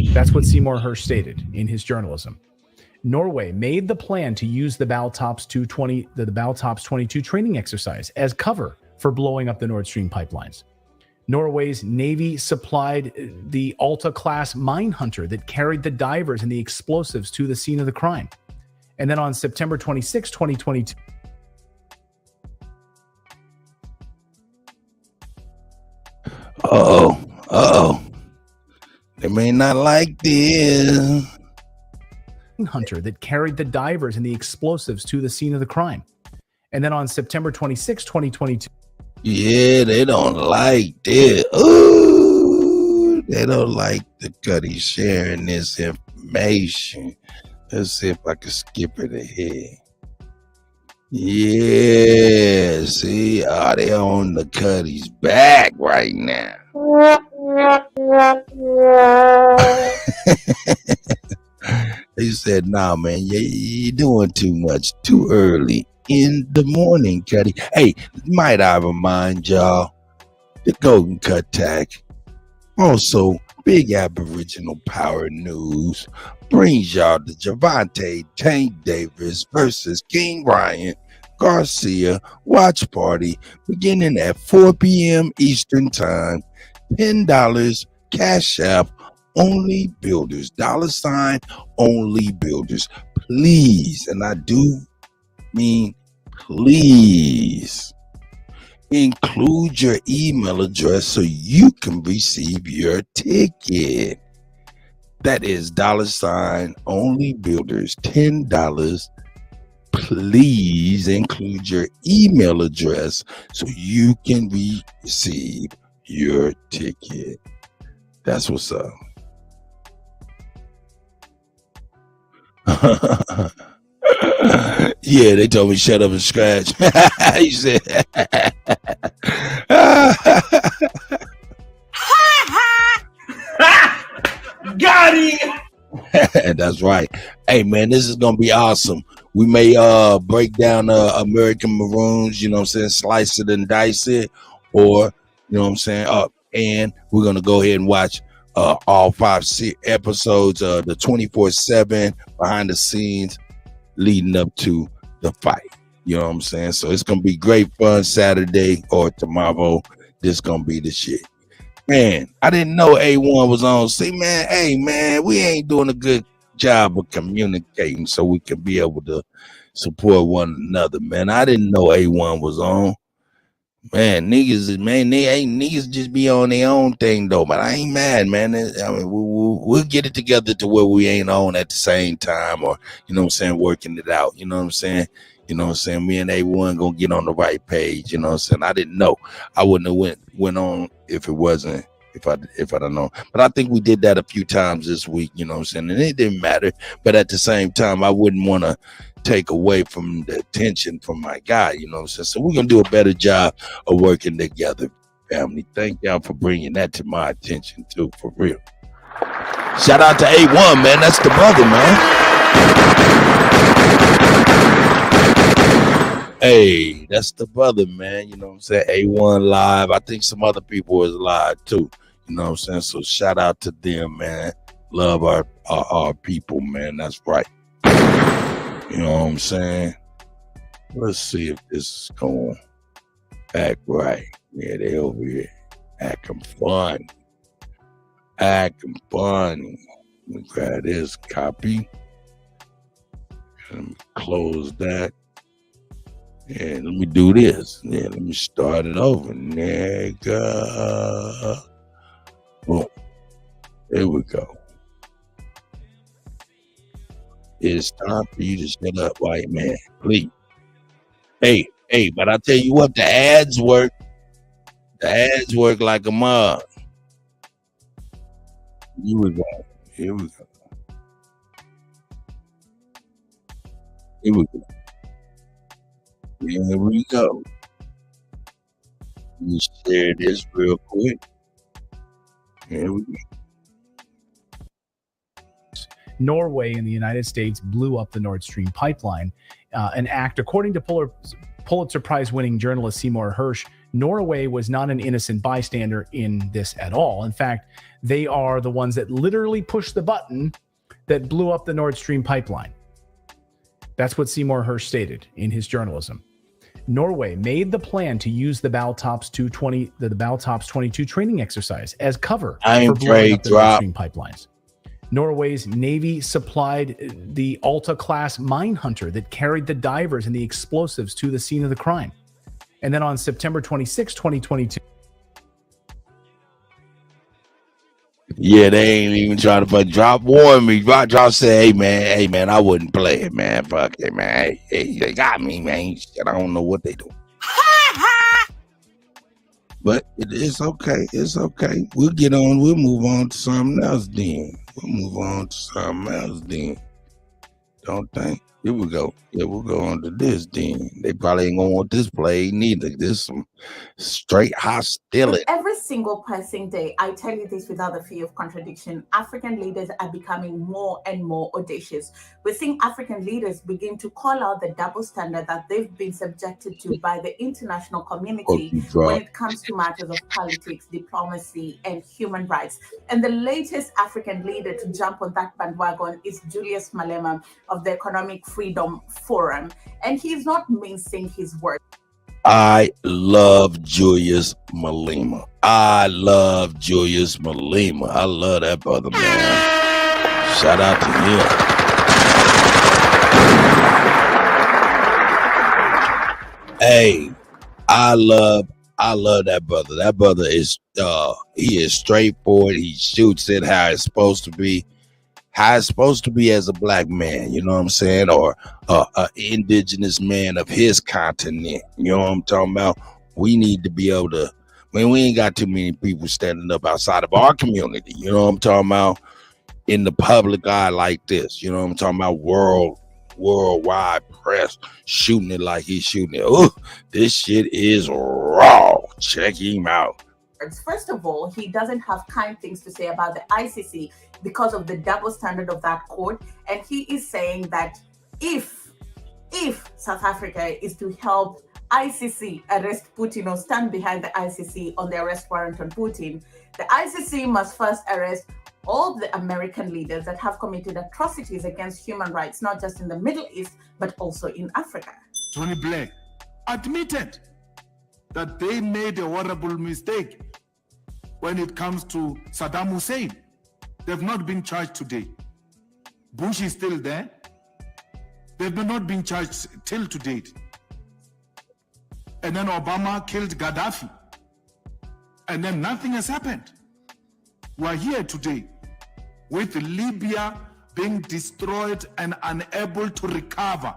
That's what Seymour Hersh stated in his journalism. Norway made the plan to use the Baltops 22 training exercise as cover for blowing up the Nord Stream pipelines. Norway's Navy supplied the Alta-class mine hunter that carried the divers and the explosives to the scene of the crime. And then on September 26, 2022, They may not like this. Hunter that carried the divers and the explosives to the scene of the crime. And then on September 26, 2022. Yeah, they don't like this. Ooh, they don't like the Kutty sharing this information. Let's see if I can skip it ahead. Yeah, see, they on the Kutty's back right now. He said, nah, man, you're doing too much too early in the morning, Kutty. Hey, might I remind y'all, the Golden Cut Tag, also Big Aboriginal Power News, brings y'all the Javante Tank Davis versus King Ryan Garcia watch party beginning at 4 p.m. Eastern Time. $10 Cash App, only builders, $ only builders. Please, and I do mean please, include your email address so you can receive your ticket. That is $ only builders, $10. Please include your email address so you can receive your ticket. That's what's up. Yeah, they told me shut up and scratch. He said, got him. That's right. Hey, man, this is gonna be awesome. We may break down American Maroons, you know what I'm saying, slice it and dice it, or you know what I'm saying, and we're gonna go ahead and watch all 5 episodes of the 24/7 behind the scenes leading up to the fight. You know what I'm saying? So it's gonna be great fun Saturday or tomorrow. This gonna be the shit. Man, I didn't know A1 was on. See, man, hey man, we ain't doing a good job of communicating so we can be able to support one another, man. I didn't know A1 was on. Man, niggas just be on their own thing though. But I ain't mad, man. I mean, we'll get it together to where we ain't on at the same time, or you know what I'm saying, working it out. You know what I'm saying. You know what I'm saying. Me and A1 gonna get on the right page. You know what I'm saying. I didn't know. I wouldn't have went on if it wasn't. If I don't know. But I think we did that a few times this week. You know what I'm saying. And it didn't matter. But at the same time, I wouldn't want to take away from the attention from my guy. You know what I'm saying. So we're gonna do a better job of working together, family. Thank y'all for bringing that to my attention too, for real. Shout out to A1, man. That's the brother, man. Hey, that's the brother, man. You know what I'm saying? A1 live. I think some other people was live too. You know what I'm saying? So shout out to them, man. Love our people, man. That's right. You know what I'm saying? Let's see if this is going act right. Yeah, they over here acting fun. Acting fun. Let me grab this copy. Let me close that. Yeah, let me do this. Yeah, let me start it over. Nigga. Boom. There we go. It's time for you to shut up, white man. Please. Hey, but I tell you what, the ads work. The ads work like a mug. Here we go. Here we go. Here we go. Here we go. Let me share this real quick. Here we go. Norway and the United States blew up the Nord Stream pipeline. An act, according to Pulitzer Prize-winning journalist Seymour Hersh, Norway was not an innocent bystander in this at all. In fact, they are the ones that literally pushed the button that blew up the Nord Stream pipeline. That's what Seymour Hersh stated in his journalism. Norway made the plan to use the Baltops 22 training exercise as cover for blowing up the Nord Stream pipelines. Norway's Navy supplied the Alta-class mine hunter that carried the divers and the explosives to the scene of the crime. And then on September 26, 2022. Yeah, they ain't even trying to drop warn me. Drop say, hey man, I wouldn't play it, man. Fuck it, man. Hey, they got me, man. Shit, I don't know what they do. But it's okay. It's okay. We'll move on to something else then. Don't think. Here we go. Yeah, we'll go on to this then. They probably ain't gonna want this played neither. This some straight hostility. Every single passing day, I tell you this without the fear of contradiction, African leaders are becoming more and more audacious. We're seeing African leaders begin to call out the double standard that they've been subjected to by the international community when it comes to matters of politics, diplomacy, and human rights. And the latest African leader to jump on that bandwagon is Julius Malema of the Economic Freedom Forum. And he's not mincing his words. I love Julius Malema. I love that brother, man. Shout out to him. Hey, I love that brother. That brother is he is straightforward. He shoots it how it's supposed to be. How it's supposed to be as a black man, you know what I'm saying, or an indigenous man of his continent. You know what I'm talking about? We need to be able to. I mean, we ain't got too many people standing up outside of our community. You know what I'm talking about? In the public eye like this. You know what I'm talking about? Worldwide press shooting it like he's shooting it. Oh, this shit is raw. Check him out. First of all, he doesn't have kind things to say about the ICC because of the double standard of that court. And he is saying that if South Africa is to help ICC arrest Putin or stand behind the ICC on the arrest warrant on Putin, the ICC must first arrest all the American leaders that have committed atrocities against human rights, not just in the Middle East, but also in Africa. Tony Blair admitted that they made a horrible mistake when it comes to Saddam Hussein. They've not been charged today. Bush is still there. They've not been charged till to date. And then Obama killed Gaddafi. And then nothing has happened. We're here today with Libya being destroyed and unable to recover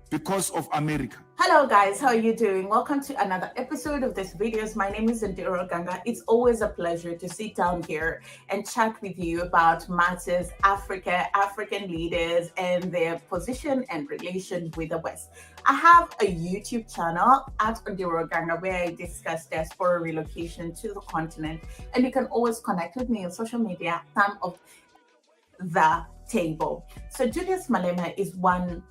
because of America. Hello guys, how are you doing? Welcome to another episode of this videos. My name is Ndiro Ganga. It's always a pleasure to sit down here and chat with you about matters Africa, African leaders, and their position and relation with the West. I have a YouTube channel at Ndiro Ganga where I discuss diaspora relocation to the continent, and you can always connect with me on social media, Thumb of the Table. So Julius Malema is one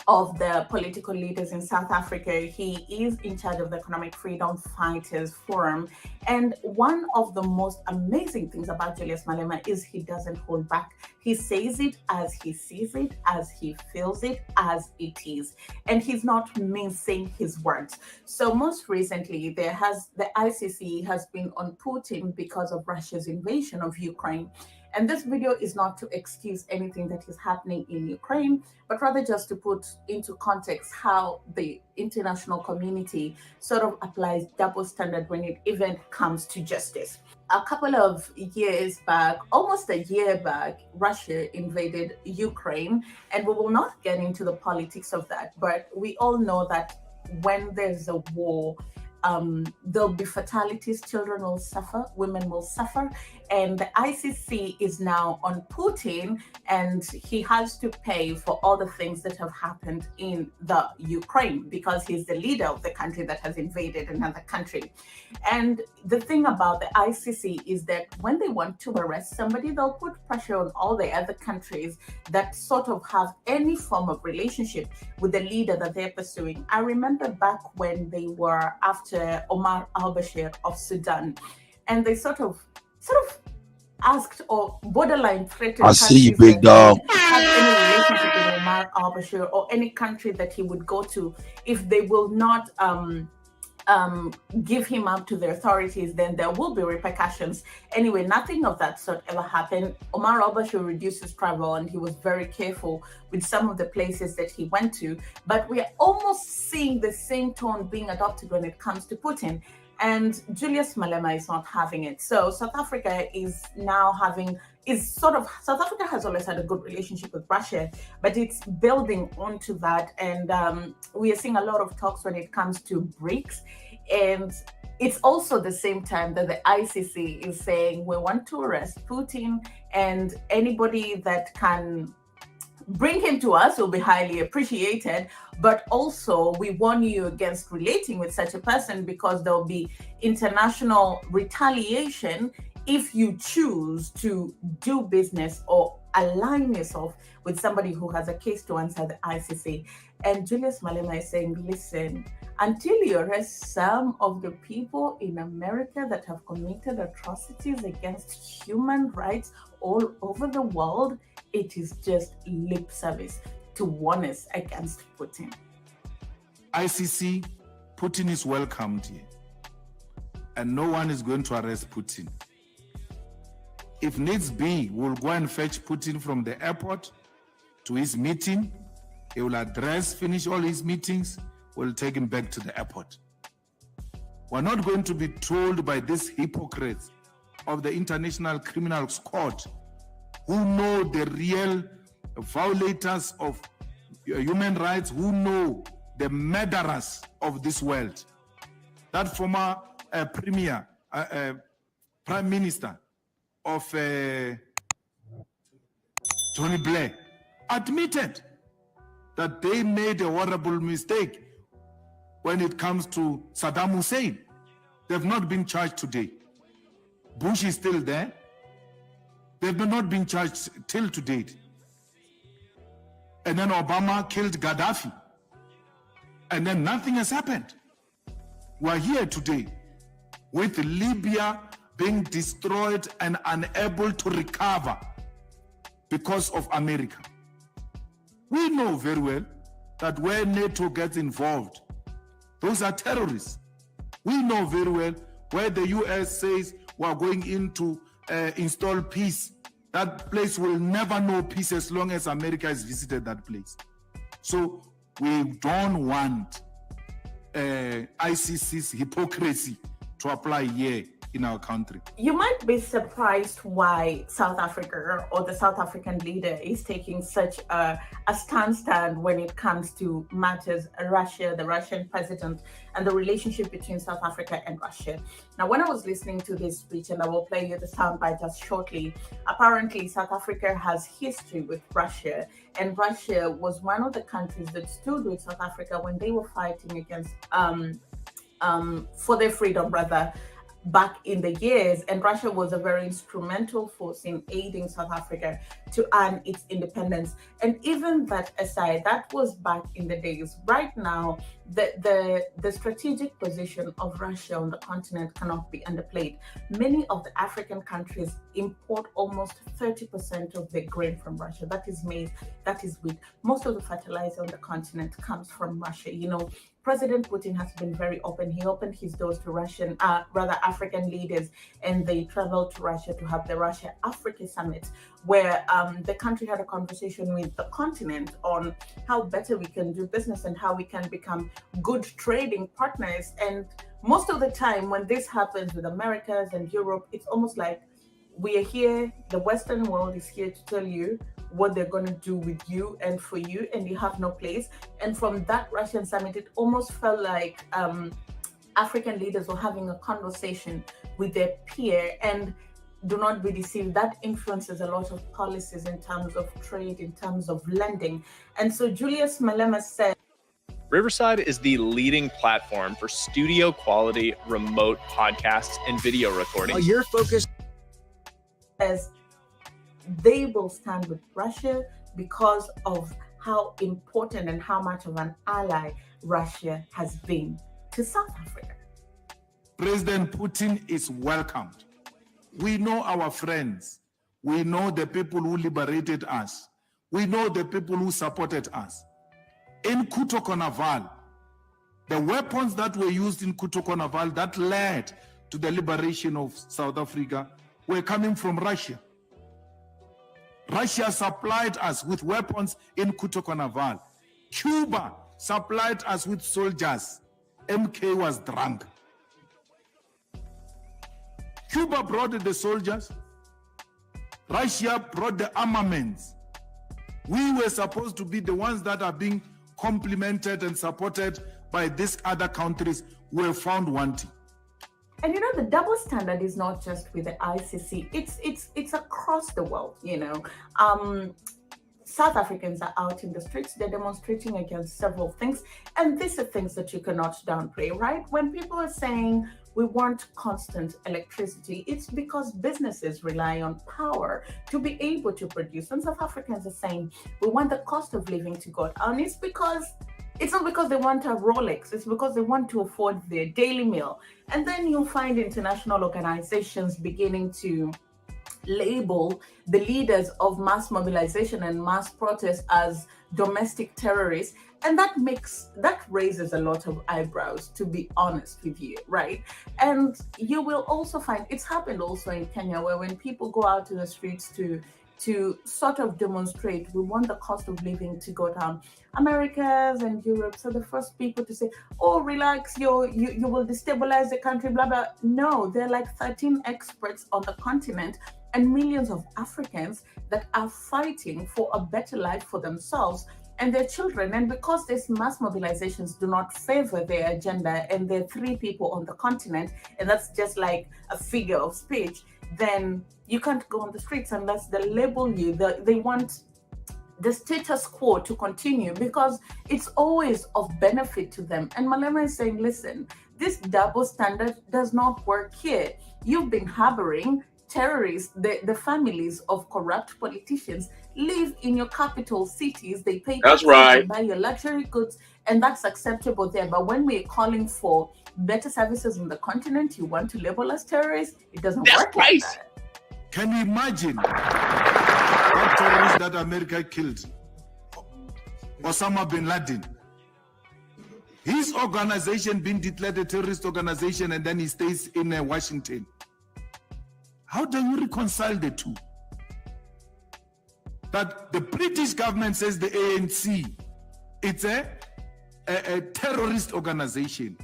of the political leaders in South Africa. He is in charge of the Economic Freedom Fighters Forum. And one of the most amazing things about Julius Malema is he doesn't hold back. He says it as he sees it, as he feels it, as it is. And he's not mincing his words. So most recently, the ICC has been on Putin because of Russia's invasion of Ukraine. And this video is not to excuse anything that is happening in Ukraine, but rather just to put into context how the international community sort of applies double standard when it even comes to justice. A couple of years back, almost a year back, Russia invaded Ukraine, and we will not get into the politics of that, but we all know that when there's a war, there'll be fatalities, children will suffer, women will suffer, and the ICC is now on Putin, and he has to pay for all the things that have happened in the Ukraine because he's the leader of the country that has invaded another country. And the thing about the ICC is that when they want to arrest somebody, they'll put pressure on all the other countries that sort of have any form of relationship with the leader that they're pursuing. I remember back when they were after Omar al-Bashir of Sudan, and they sort of asked or borderline threatened I see you, big dog. have any relationship with Omar al-Bashir or any country that he would go to, if they will not give him up to the authorities, then there will be repercussions. Anyway, nothing of that sort ever happened. Omar al-Bashir reduced his travel and he was very careful with some of the places that he went to. But we are almost seeing the same tone being adopted when it comes to Putin. And Julius Malema is not having it. So South Africa is now South Africa has always had a good relationship with Russia, but it's building onto that. And we are seeing a lot of talks when it comes to BRICS. And it's also the same time that the ICC is saying we want to arrest Putin, and anybody that can bring him to us will be highly appreciated, but also we warn you against relating with such a person because there'll be international retaliation if you choose to do business or align yourself with somebody who has a case to answer the ICC. And Julius Malema is saying, listen, until you arrest some of the people in America that have committed atrocities against human rights all over the world, it is just lip service to warn us against Putin. ICC, Putin is welcomed here. And no one is going to arrest Putin. If needs be, we'll go and fetch Putin from the airport to his meeting. He will finish all his meetings. We'll take him back to the airport. We're not going to be told by these hypocrites of the International Criminal Court who know the real violators of human rights, who know the murderers of this world. That former Prime Minister of Tony Blair admitted that they made a horrible mistake when it comes to Saddam Hussein. They've not been charged today. Bush is still there. They've not been charged till to date. And then Obama killed Gaddafi. And then nothing has happened. We're here today with Libya being destroyed and unable to recover because of America. We know very well that where NATO gets involved, those are terrorists. We know very well where the US says we're going in to install peace That place will never know peace as long as America has visited that place. So we don't want ICC's hypocrisy to apply here in our country. You might be surprised why South Africa or the South African leader is taking such a stand when it comes to matters Russia, the Russian president, and the relationship between South Africa and Russia. Now, when I was listening to this speech, and I will play you the soundbite just shortly, apparently South Africa has history with Russia, and Russia was one of the countries that stood with South Africa when they were fighting against for their freedom, rather, back in the years. And Russia was a very instrumental force in aiding South Africa to earn its independence. And even that aside, that was back in the days. Right now, the strategic position of Russia on the continent cannot be underplayed. Many of the African countries import almost 30% of their grain from Russia. That is maize, that is wheat. Most of the fertilizer on the continent comes from Russia. You know, President Putin has been very open. He opened his doors to African leaders, and they traveled to Russia to have the Russia-Africa Summit, where the country had a conversation with the continent on how better we can do business and how we can become good trading partners. And most of the time when this happens with Americas and Europe, it's almost like we are here, the Western world is here to tell you what they're going to do with you and for you, and you have no place. And from that Russian summit, it almost felt like African leaders were having a conversation with their peer. And do not be deceived, that influences a lot of policies in terms of trade, in terms of lending. And so Julius Malema said, Riverside is the leading platform for studio quality remote podcasts and video recordings. Your focus as they will stand with Russia because of how important and how much of an ally Russia has been to South Africa. President Putin is welcomed. We know our friends. We know the people who liberated us. We know the people who supported us. In Kutty, the weapons that were used in Kutty that led to the liberation of South Africa were coming from Russia. Russia supplied us with weapons in Kutty. Cuba supplied us with soldiers. MK was drunk. Cuba brought the soldiers. Russia brought the armaments. We were supposed to be the ones that are being complimented and supported by these other countries who were found wanting. And you know, the double standard is not just with the ICC. It's across the world. You know, South Africans are out in the streets. They're demonstrating against several things, and these are things that you cannot downplay, right? When people are saying we want constant electricity, it's because businesses rely on power to be able to produce. And South Africans are saying we want the cost of living to go down. It's not because they want a Rolex, it's because they want to afford their daily meal. And then you'll find international organizations beginning to label the leaders of mass mobilization and mass protest as domestic terrorists. And that raises a lot of eyebrows, to be honest with you, right? And you will also find, it's happened also in Kenya, where when people go out to the streets to sort of demonstrate, we want the cost of living to go down. Americas and Europe are the first people to say, oh, relax, you will destabilize the country, blah, blah. No, there are like 13 experts on the continent and millions of Africans that are fighting for a better life for themselves and their children. And because these mass mobilizations do not favor their agenda, and there are 3 people on the continent, and that's just like a figure of speech, then you can't go on the streets unless they label you. They want the status quo to continue because it's always of benefit to them. And Malema is saying, listen, this double standard does not work here. You've been harboring terrorists. The families of corrupt politicians live in your capital cities. They pay taxes, they buy your luxury goods, and that's acceptable there. But when we're calling for better services on the continent, you want to label us terrorists? It doesn't work like that. Can you imagine that terrorist that America killed? Osama bin Laden. His organization being declared a terrorist organization, and then he stays in Washington. How do you reconcile the two? that the British government says the ANC, it's a terrorist organization.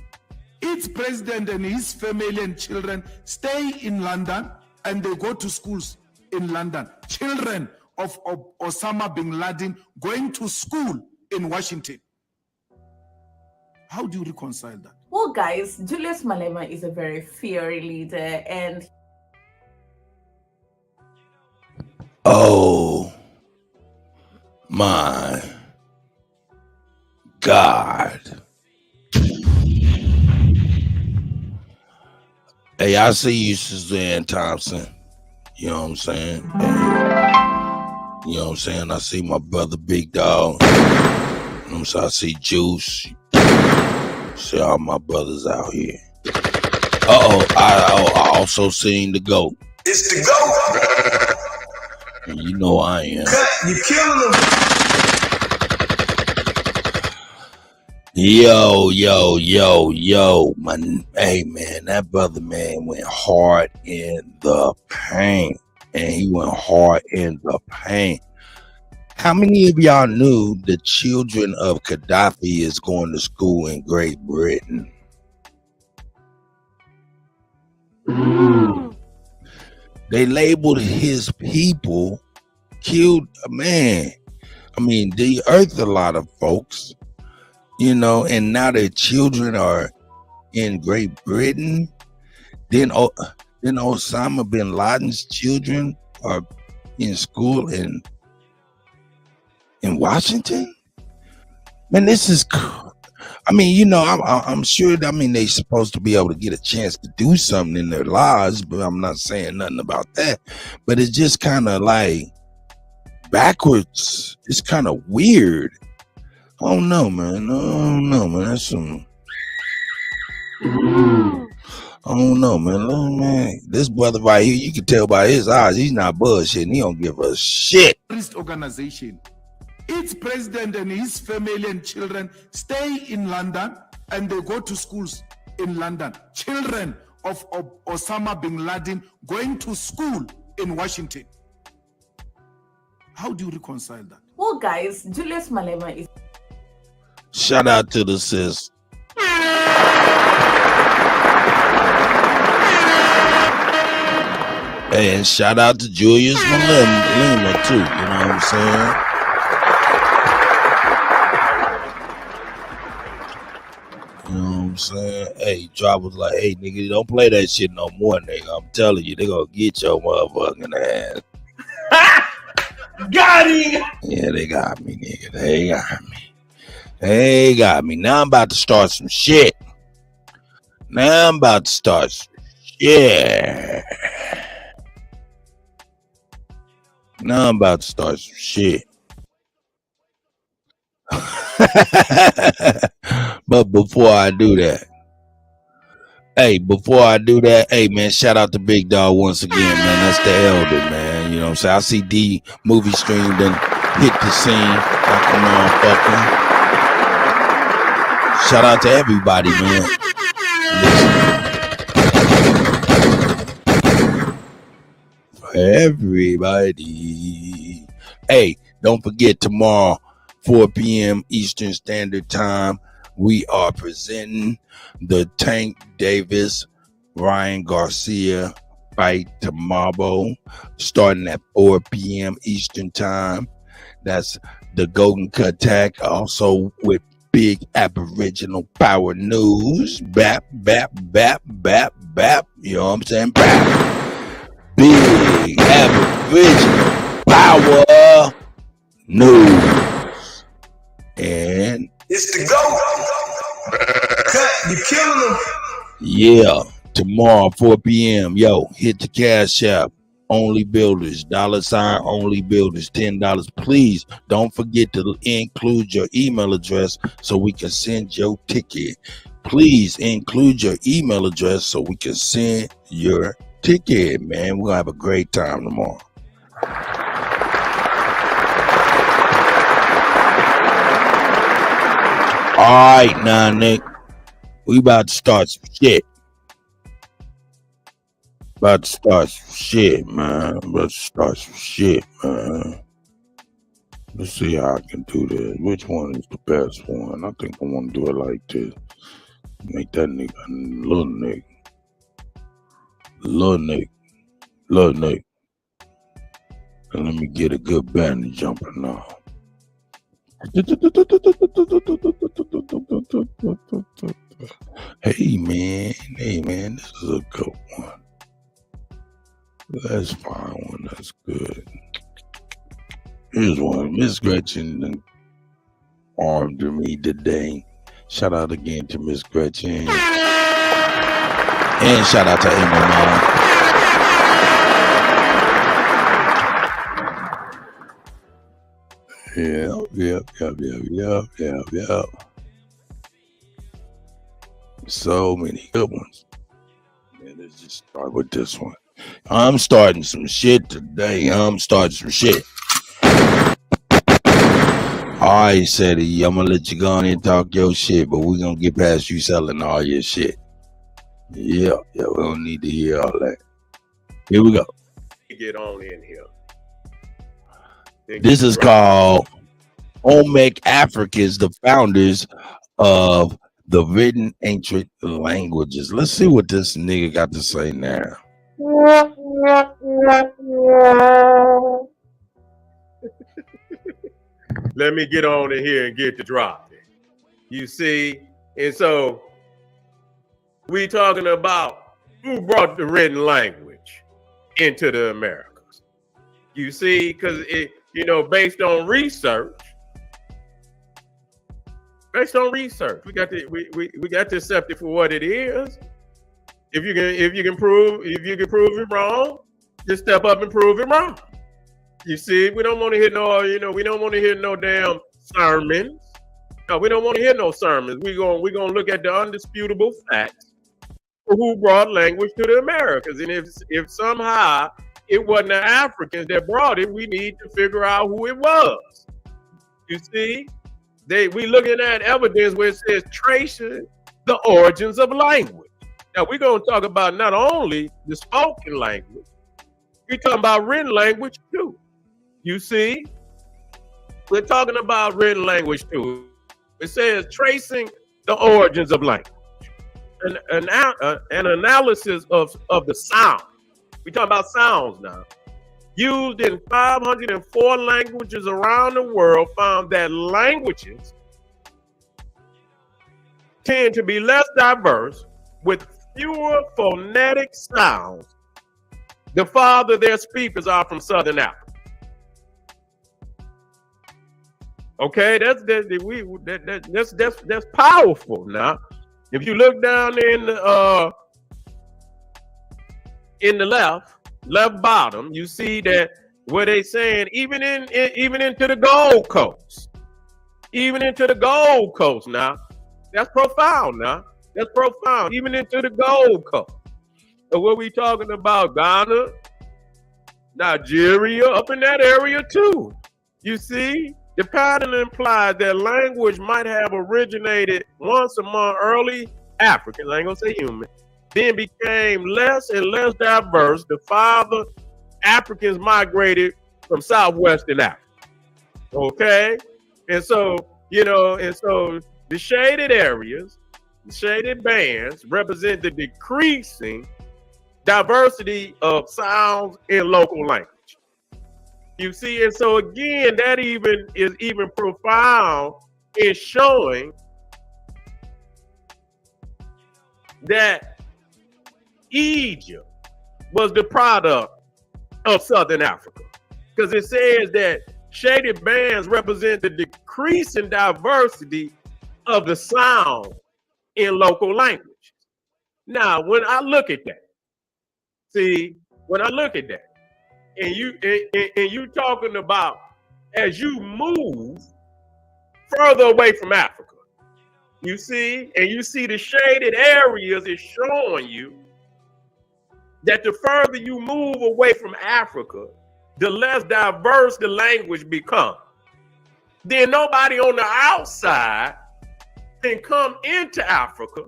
Its president and his family and children stay in London and they go to schools in London. Children of Osama bin Laden going to school in Washington. How do you reconcile that? Well, guys, Julius Malema is a very fiery leader, and oh my God. Hey, I see you, Suzanne Thompson. You know what I'm saying? Hey, you know what I'm saying? I see my brother Big Dog. You know what I'm saying? I see Juice. See all my brothers out here. I also seen the GOAT. It's the GOAT. And you know I am. You killing them. Yo, man. Hey, man, that brother, man, went hard in the paint. And he went hard in the paint. How many of y'all knew the children of Gaddafi is going to school in Great Britain? They labeled his people killed a man. I mean, they earthed a lot of folks, you know, and now their children are in Great Britain. Then Osama bin Laden's children are in school in Washington. Man, this is, I mean, you know, I'm sure, I mean, they supposed to be able to get a chance to do something in their lives, but I'm not saying nothing about that. But it's just kind of like backwards. It's kind of weird. I don't know, man. That's some, I don't know, man. Look, man, this brother right here, you can tell by his eyes, he's not bullshitting. He don't give a shit. Terrorist organization. Its president and his family and children stay in London and they go to schools in London. Children of Osama bin Laden going to school in Washington. How do you reconcile that? well, guys, Julius Malema is. Shout out to the sis. Hey, and shout out to Julius Malema too. You know what I'm saying? You know what I'm saying? Hey, Drop was like, hey, nigga, don't play that shit no more, nigga. I'm telling you, they gonna get your motherfucking ass. Got him! Yeah, they got me, nigga. They got me. Now I'm about to start some shit. Now I'm about to start some shit. But before I do that, hey, man, shout out to Big Dog once again, man. That's the elder, man. You know what I'm saying? I see D movie stream done hit the scene. Come on, fucker. Shout out to everybody, man. For everybody. Hey, don't forget tomorrow, 4 p.m. Eastern Standard Time, we are presenting the Tank Davis Ryan Garcia fight tomorrow, starting at 4 p.m. Eastern Time. That's the Golden Cut Tag, also with big Aboriginal Power News. Bap, bap, bap, bap, bap. You know what I'm saying? Bap. Big Aboriginal Power News. And it's the GOAT. Cut, you killing them. Yeah, tomorrow, 4 p.m. Yo, hit the Cash App. Only Builders, $ Only Builders, $10. Please don't forget to include your email address so we can send your ticket. Please include your email address so we can send your ticket, man. We're gonna have a great time tomorrow. All right, now, Nick, we about to start some shit. Man. Let's see how I can do this. Which one is the best one? I think I want to do it like this. Make that nigga little nigga. Little nigga. Little nigga. And let me get a good band jumping now. Hey man, this is a good one. Let's find one that's good. Here's one. Miss Gretchen armed me today. Shout out again to Miss Gretchen. And shout out to Emma. Yeah. So many good ones. Man, let's just start with this one. I'm starting some shit today. I'm starting Alright, Sadie, I'm gonna let you go on and talk your shit, but we're gonna get past you selling all your shit. Yeah, we don't need to hear all that. Here we go. Get on in here. This is called Olmec Africans, the founders of the written ancient languages. Let's see what this nigga got to say now. Let me get on in here and get the drop. You see, and so we talking about who brought the written language into the Americas. You see, because it, based on research, we got to we got to accept it for what it is. If you can prove it wrong, just step up and prove it wrong. You see, we don't want to hear we don't want to hear no damn sermons. No, we don't want to hear no sermons. We're gonna look at the undisputable facts of who brought language to the Americas. And if somehow it wasn't the Africans that brought it, we need to figure out who it was. You see, we looking at evidence where it says tracing the origins of language. Now we're gonna talk about not only the spoken language, we're talking about written language too. You see, we're talking about written language too. It says tracing the origins of language, an analysis of the sound. We're talking about sounds now. Used in 504 languages around the world, found that languages tend to be less diverse with fewer phonetic sounds the farther their speakers are from Southern Africa. Okay, that's powerful. Now, if you look down in the left bottom, you see that where they saying even into the Gold Coast, now, that's profound. Now, that's profound. Even into the Gold Coast. So what we talking about? Ghana, Nigeria, up in that area too. You see, the pattern implies that language might have originated once among early Africans, I ain't gonna say human, then became less and less diverse the farther Africans migrated from southwestern Africa. Okay? And so, the shaded areas, the shaded bands represent the decreasing diversity of sounds in local language. You see, and so again, that is even profound in showing that Egypt was the product of Southern Africa. Because it says that shaded bands represent the decreasing diversity of the sound in local language. Now, when I look at that, and you talking about as you move further away from Africa, you see the shaded areas is showing you that the further you move away from Africa, the less diverse the language becomes. Then nobody on the outside can come into Africa.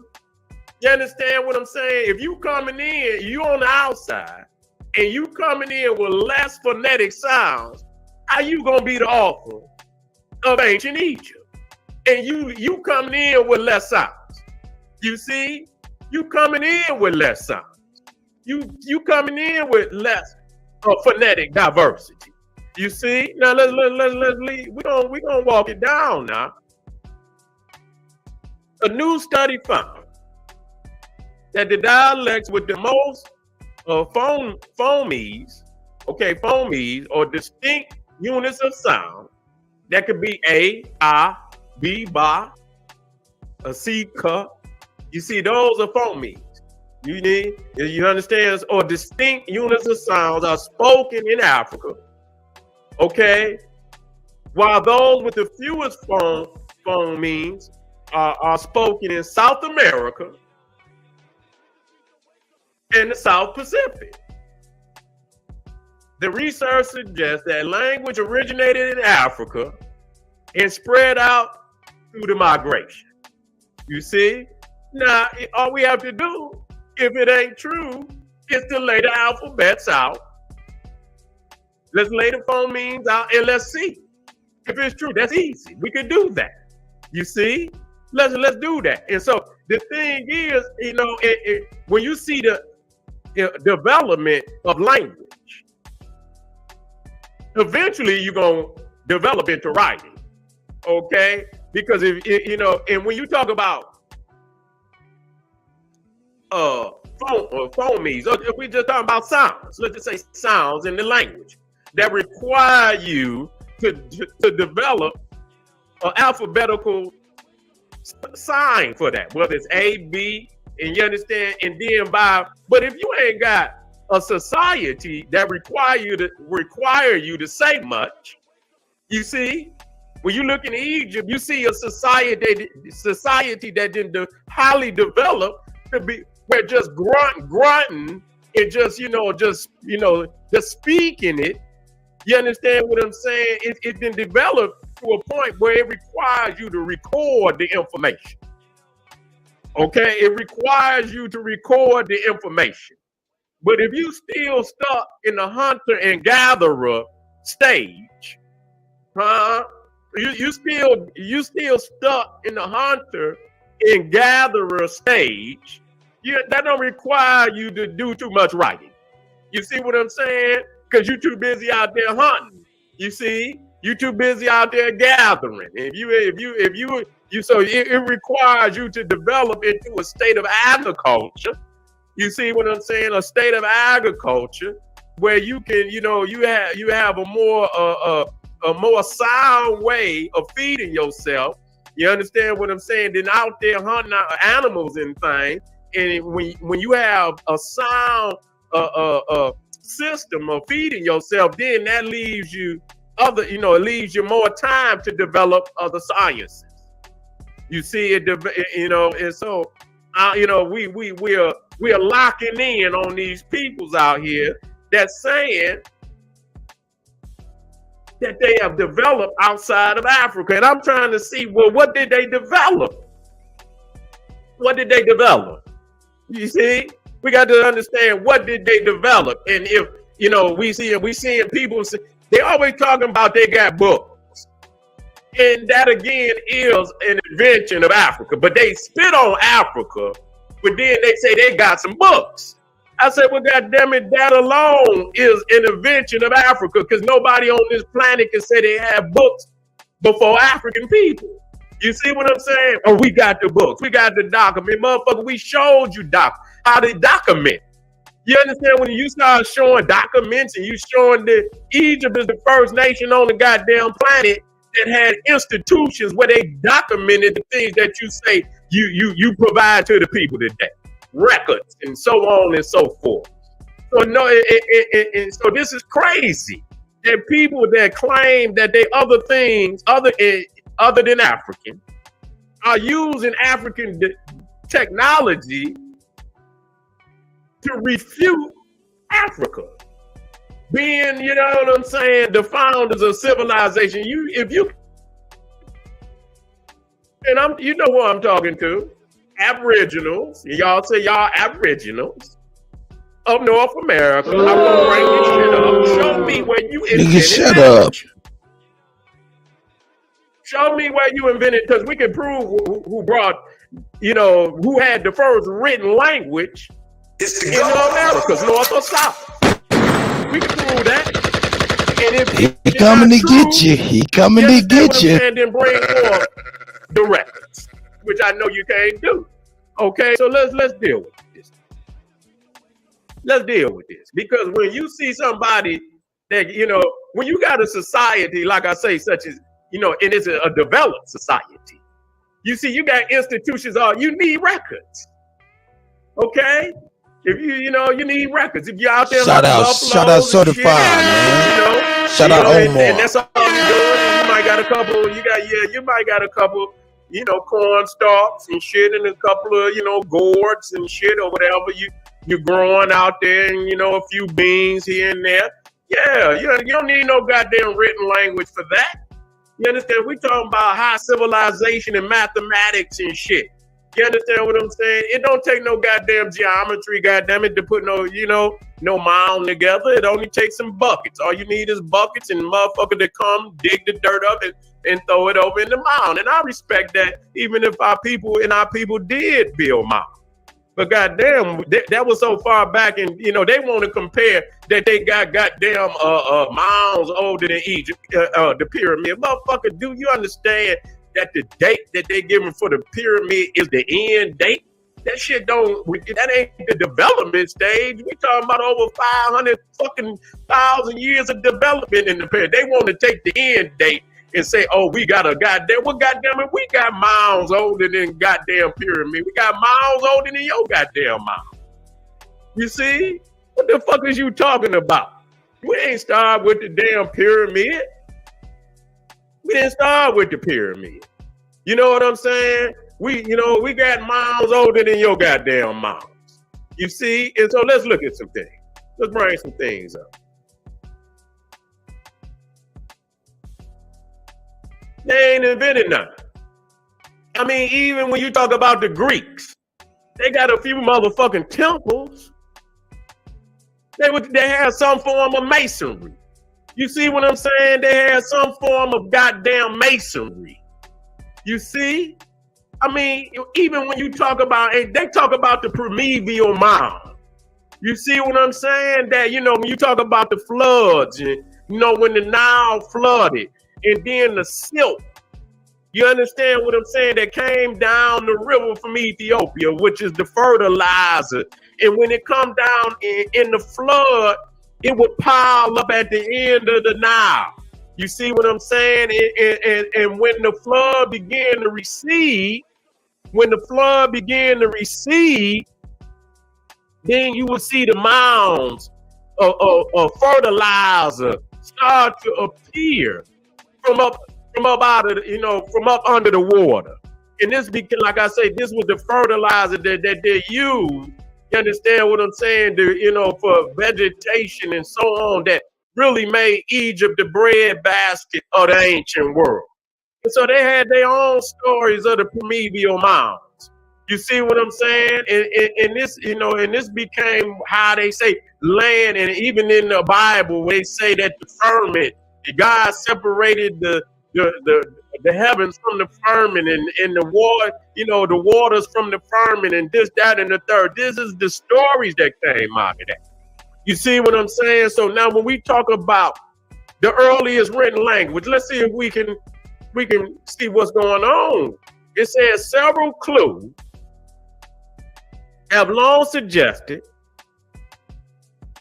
You understand what I'm saying? If you coming in, you on the outside, and you coming in with less phonetic sounds, how you gonna be the author of ancient Egypt. And you coming in with less sounds. You see? You coming in with less sounds. You coming in with less phonetic diversity. You see? Now let's leave. We gonna walk it down now. A new study found that the dialects with the most phonemes or distinct units of sound, that could be A, I, B, ba, a C, ka. You see, those are phonemes. You understand? Or distinct units of sounds are spoken in Africa. Okay, while those with the fewest phonemes are spoken in South America and the South Pacific. The research suggests that language originated in Africa and spread out through the migration. You see? Now, all we have to do, if it ain't true, is to lay the alphabets out. Let's lay the phonemes out and let's see. If it's true, that's easy. We could do that. You see? Let's do that. And so the thing is, when you see the development of language, eventually you're going to develop into writing. Okay? Because and when you talk about phonemes, or if we just talking about sounds, let's just say sounds in the language that require you to develop an alphabetical sign for that, whether it's A, B, and you understand, and then but if you ain't got a society that require you to say much, you see, when you look in Egypt, you see a society that didn't highly develop to be where just grunting and just speaking it. You understand what I'm saying? It been developed to a point where it requires you to record the information. Okay, it requires you to record the information. But if you still stuck in the hunter and gatherer stage, you still stuck in the hunter and gatherer stage, that don't require you to do too much writing. You see what I'm saying? Because you're too busy out there hunting. You see, you're too busy out there gathering. So it requires you to develop into a state of agriculture. You see what I'm saying? A state of agriculture where you can, you have a more sound way of feeding yourself. You understand what I'm saying? Than out there hunting animals and things. And when you have a sound system of feeding yourself, then that leaves you it leaves you more time to develop other sciences. You see it, and so we are locking in on these peoples out here that's saying that they have developed outside of Africa. And I'm trying to see, well, what did they develop? What did they develop? You see, we got to understand, what did they develop? And if, we seeing people, they always talking about they got books. And that again is an invention of Africa, but they spit on Africa, but then they say they got some books. I said, well, goddamn it, that alone is an invention of Africa, because nobody on this planet can say they have books before African people. You see what I'm saying? Oh, we got the books. We got the document. Motherfucker, we showed you how they document. You understand? When you start showing documents and you showing that Egypt is the first nation on the goddamn planet that had institutions where they documented the things that you say you provide to the people today. Records and so on and so forth. So and so this is crazy that people that claim that they other things other than African are using African technology to refute Africa being, you know what I'm saying, the founders of civilization. You know who I'm talking to. Aboriginals, y'all say y'all Aboriginals of North America. I'm gonna bring this shit up. Show me where you invented Shut language. Show me where you invented, because we can prove who brought, who had the first written language in the Americas, North or South. We can prove that. And if he coming to get you. He coming to get you. And then bring forth the records, which I know you can't do. Okay, so let's deal with this. Let's deal with this, because when you see somebody that when you got a society like I say, such as and it's a developed society. You see, you got institutions. You need records. Okay. If you need records. If you're out there, shout out certified, shit, man. Shout out Omar. And that's all you're doing. You might got a couple. You might got a couple. Corn stalks and shit, and a couple of gourds and shit or whatever you're growing out there, and a few beans here and there. Yeah, you don't need no goddamn written language for that. You understand? We talking about high civilization and mathematics and shit. You understand what I'm saying? It don't take no goddamn geometry, goddamn it, to put no mound together. It only takes some buckets. All you need is buckets and motherfucker to come dig the dirt up and throw it over in the mound. And I respect that, even if our people did build mounds. But goddamn, that was so far back, and they want to compare that they got goddamn miles older than Egypt, the pyramid. Motherfucker, do you understand that the date that they giving for the pyramid is the end date? That shit that ain't the development stage. We talking about over 500,000 years of development in the pyramid. They want to take the end date and say, oh, we got a goddamn, well, goddamn it, we got miles older than goddamn pyramid. We got miles older than your goddamn mile. You see? What the fuck is you talking about? We ain't start with the damn pyramid. We didn't start with the pyramid. You know what I'm saying? We got miles older than your goddamn miles. You see? And so let's look at some things. Let's bring some things up. They ain't invented nothing. I mean, even when you talk about the Greeks, they got a few motherfucking temples. They had some form of masonry. You see what I'm saying? They had some form of goddamn masonry. You see? I mean, even when you talk about, they talk about the primeval mound. You see what I'm saying? That, when you talk about the floods, and, when the Nile flooded, and then the silk, you understand what I'm saying, that came down the river from Ethiopia, which is the fertilizer. And when it come down in the flood, it would pile up at the end of the Nile. You see what I'm saying? And when the flood began to recede, then you would see the mounds of fertilizer start to appear from up out of from up under the water. And this like I say, this was the fertilizer that they used. You understand what I'm saying? For vegetation and so on, that really made Egypt the bread basket of the ancient world. And so they had their own stories of the primeval mounds. You see what I'm saying? And this, and this became how they say land. And even in the Bible, they say that the firmament, God separated the heavens from the firmament, and the water, the waters from the firmament, and this, that, and the third. This is the stories that came out of that. You see what I'm saying? So now when we talk about the earliest written language, let's see if we can see what's going on. It says several clues have long suggested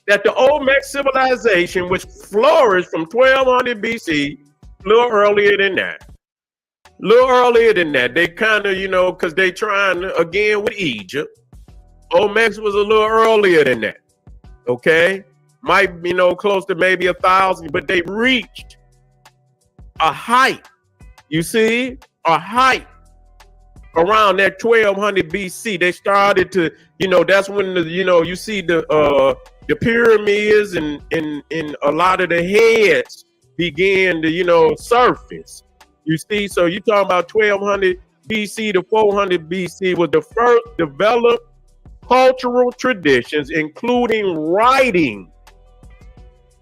that the Olmec civilization, which flourished from 1200 BC, a little earlier than that. They kind of, because they trying again with Egypt. Olmec was a little earlier than that. Okay, might be close to maybe 1,000, but they reached a height. You see, a height around that 1200 BC. They started to, that's when you see the pyramids and a lot of the heads began to surface. You see, so you talking about 1200 BC to 400 BC was the first developed cultural traditions, including writing,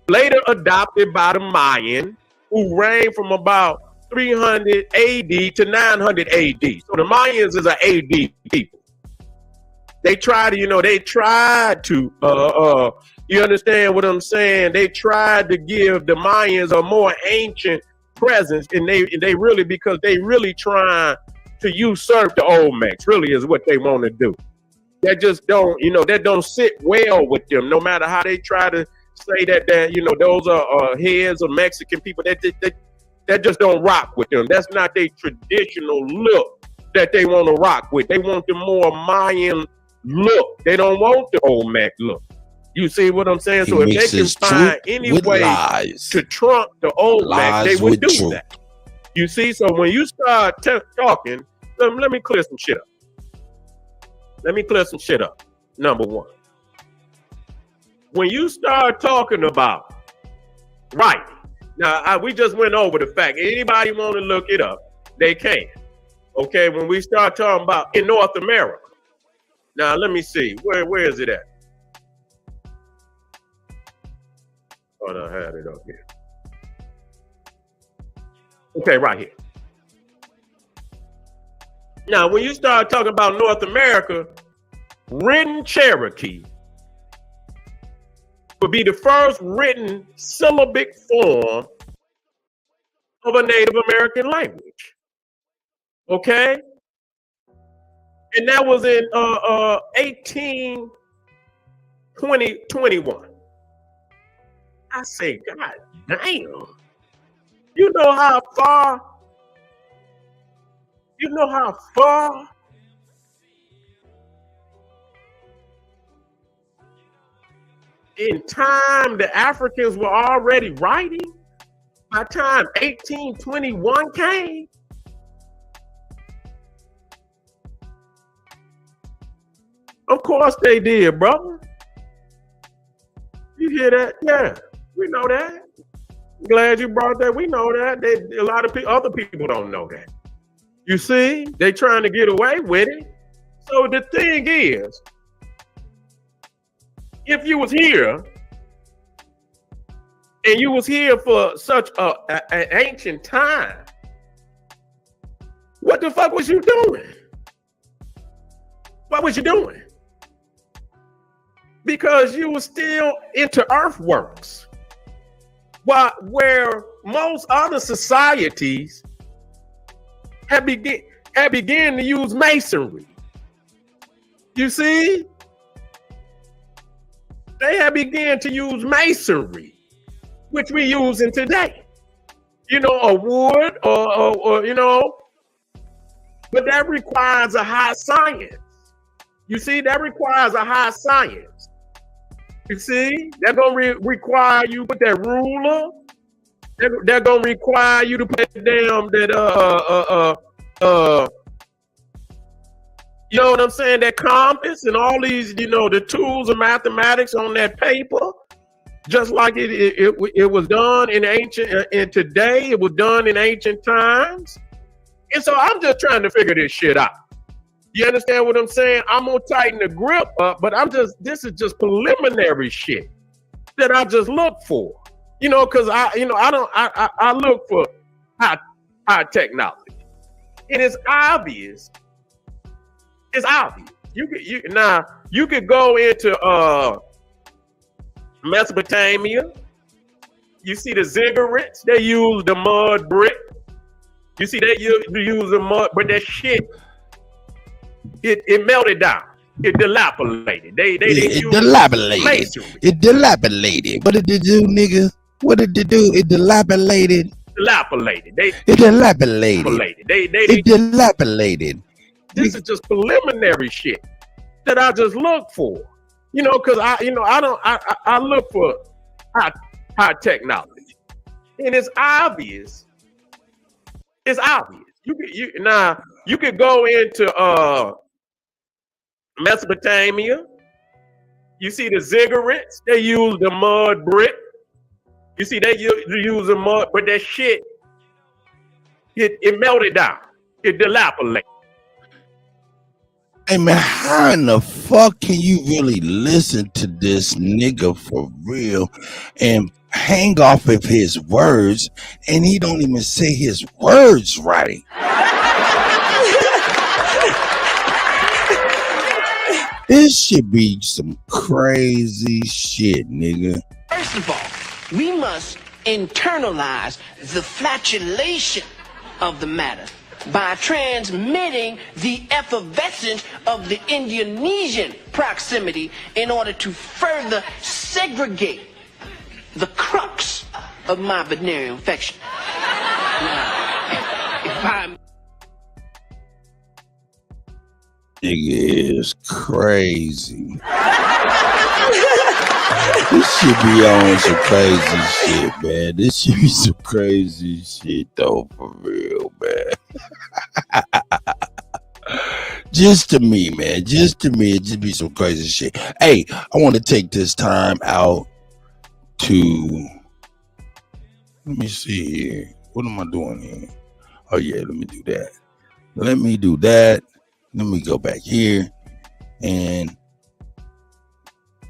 later adopted by the Mayan, who reigned from about 300 AD to 900 AD. So the Mayans is an AD people. They tried to, you understand what I'm saying? They tried to give the Mayans a more ancient presence, and they really, because they really trying to usurp the Olmecs, really is what they want to do. That just don't, that don't sit well with them, no matter how they try to say that those are heads of Mexican people. That just don't rock with them. That's not their traditional look that they want to rock with. They want the more Mayan look. They don't want the Olmec look. You see what I'm saying? So if they can find any way to trump the Olmec, they would do that. You see? So when you start talking, let me clear some shit up. Number one. When you start talking about writing, now we just went over the fact. Anybody want to look it up, they can. Okay, when we start talking about in North America. Now let me see. Where is it at? Oh, I had it up here. Okay, right here. Now, when you start talking about North America, written Cherokee would be the first written syllabic form of a Native American language. Okay? And that was in 1821. I say, God damn. You know how far in time the Africans were already writing? By the time 1821 came? Of course they did, brother. You hear that? Yeah, we know that. Glad you brought that. We know that. A lot of other people don't know that. You see, they trying to get away with it. So the thing is, if you was here and you was here for such an ancient time, what the fuck was you doing? What was you doing? Because you were still into earthworks. Where most other societies have began to use masonry. You see? They have begun to use masonry, which we using today. Or wood, or but that requires a high science. You see, that requires a high science. You see, they're gonna require you put that ruler. They're gonna require you to put down that you know what I'm saying? That compass and all these, the tools of mathematics on that paper, just like it was done in ancient, and today it was done in ancient times. And so I'm just trying to figure this shit out. You understand what I'm saying? I'm gonna tighten the grip up, but this is just preliminary shit that I just look for. Because I look for high technology. It is obvious. It's obvious. You could go into Mesopotamia. You see the ziggurats, they use the mud brick. You see they use the mud, but that shit, it melted down. It dilapidated. It dilapidated. It dilapidated. What did it do, nigga? What did it do? It dilapidated. It dilapidated. This is just preliminary shit that I just look for. Because I look for high technology, and it's obvious. It's obvious. You could go into Mesopotamia. You see the ziggurats, they use the mud brick. You see they use the mud, but that shit, it melted down. It dilapidated. Hey man, how in the fuck can you really listen to this nigga for real and hang off of his words, and he don't even say his words right. This should be some crazy shit, nigga. First of all, we must internalize the flatulation of the matter by transmitting the effervescence of the Indonesian proximity in order to further segregate the crux of my venereal infection. Now, if I'm Nigga is crazy. This should be on some crazy shit, man. This should be some crazy shit, though, for real, man. Just to me, man. Just to me, it just be some crazy shit. Hey, I want to take this time out to, let me see here. What am I doing here? Oh, yeah, let me do that. Let me do that. Let me go back here. And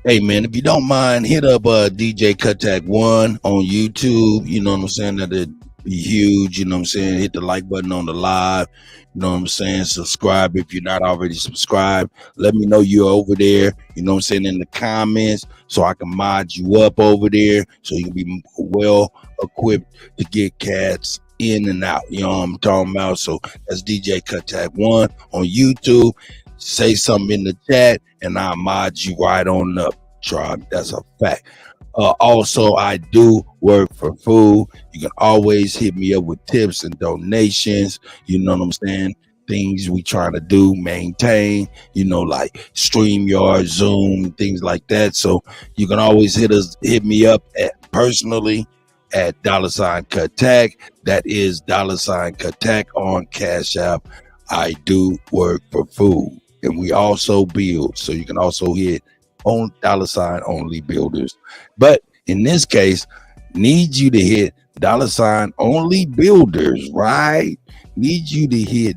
hey, man, if you don't mind, hit up DJ Kutty 1 on YouTube. You know what I'm saying? That'd be huge. You know what I'm saying? Hit the like button on the live. You know what I'm saying? Subscribe if you're not already subscribed. Let me know you're over there. You know what I'm saying? In the comments, so I can mod you up over there, so you can be well equipped to get cats in and out. You know what I'm talking about? So that's DJ Kutty 1 on YouTube. Say something in the chat, and I'll mod you right on up, tribe. That's a fact. Also, I do work for food. You can always hit me up with tips and donations. You know what I'm saying? Things we trying to do, maintain, you know, like StreamYard, Zoom, things like that. So you can always hit me up personally at $Kutty. That is $Kutty on Cash App. I do work for food, and we also build. So you can also hit on $only builders. But in this case, need you to hit $only builders, right? Need you to hit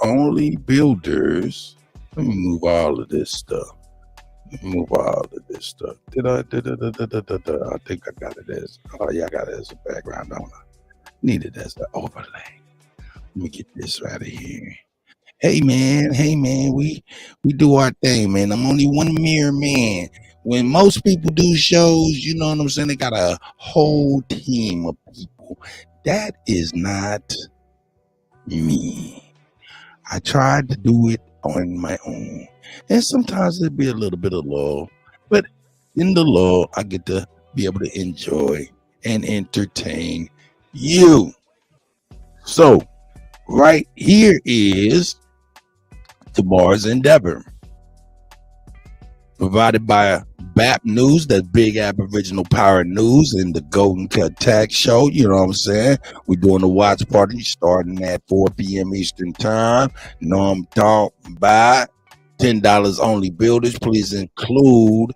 $only builders. Let me move all of this stuff. Did I think I got it as, oh yeah, I got it as a background, don't I? Needed as the overlay. Let me get this right here. Hey man, we do our thing, man. I'm only one mere man. When most people do shows, you know what I'm saying, they got a whole team of people. That is not me. I tried to do it on my own. And sometimes it'd be a little bit of lull. But in the lull, I get to be able to enjoy and entertain you. So, right here is tomorrow's endeavor. Provided by BAP News, that's Big Aboriginal Power News, and the Golden Cut Tag Show. You know what I'm saying? We're doing a watch party starting at 4 p.m. Eastern Time. You know what I'm talking about? $10 only builders. Please include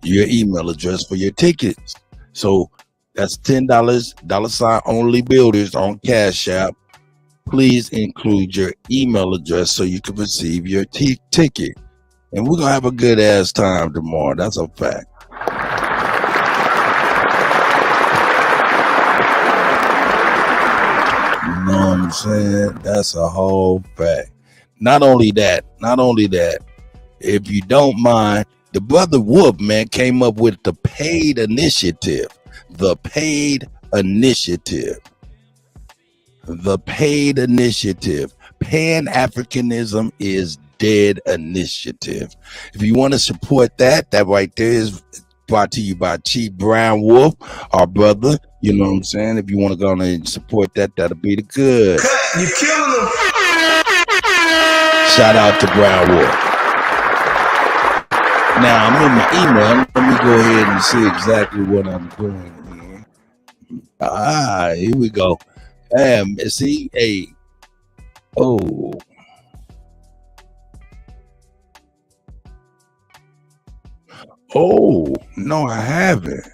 your email address for your tickets. So that's $10 only builders on Cash App. Please include your email address so you can receive your ticket. And we're going to have a good ass time tomorrow. That's a fact. You know what I'm saying? That's a whole fact. Not only that, if you don't mind, the Brother Wolf, man, came up with the paid initiative. The paid initiative. Pan-Africanism is dead initiative. If you want to support that right there is brought to you by Chief Brown Wolf, our brother. You know what I'm saying? If you want to go and support that, that'll be the good. You killing them. Shout out to Brown Wolf. Now I'm in my email. Let me go ahead and see exactly what I'm doing here. Here we go. See, hey, oh. Oh, no, I haven't.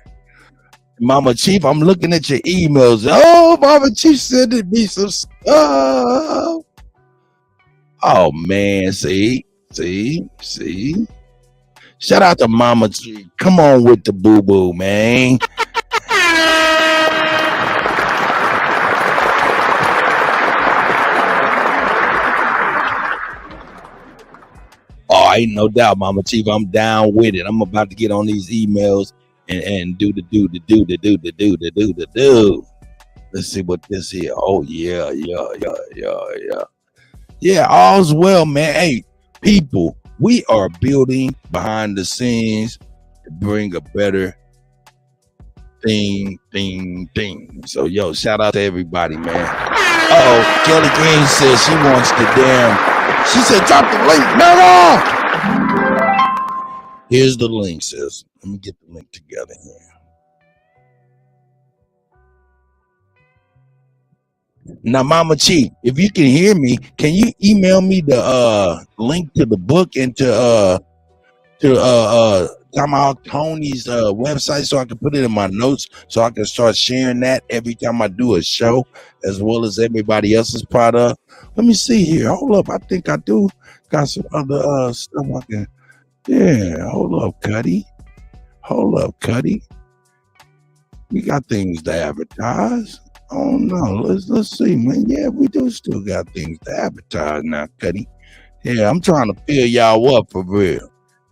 Mama Chief, I'm looking at your emails. Oh, Mama Chief sending me some stuff. Oh, man, see. Shout out to Mama Chief. Come on with the boo-boo, man. ain't no doubt, Mama Chief. I'm down with it. I'm about to get on these emails and do the do. Let's see what this here. Oh yeah. Yeah, all's well, man. Hey, people, we are building behind the scenes to bring a better thing. So, yo, shout out to everybody, man. Kelly Green says she wants the damn. She said, drop the link. No. Here's the link, sis. Let me get the link together here. Now, Mama Chief, if you can hear me, can you email me the link to the book and to Tomahawk Tony's website so I can put it in my notes so I can start sharing that every time I do a show as well as everybody else's product? Let me see here. Hold up. I think I do got some other stuff I can. Yeah, hold up, Kutty. We got things to advertise. Oh no, let's see, man. Yeah, we do still got things to advertise now, Kutty. Yeah, I'm trying to fill y'all up for real.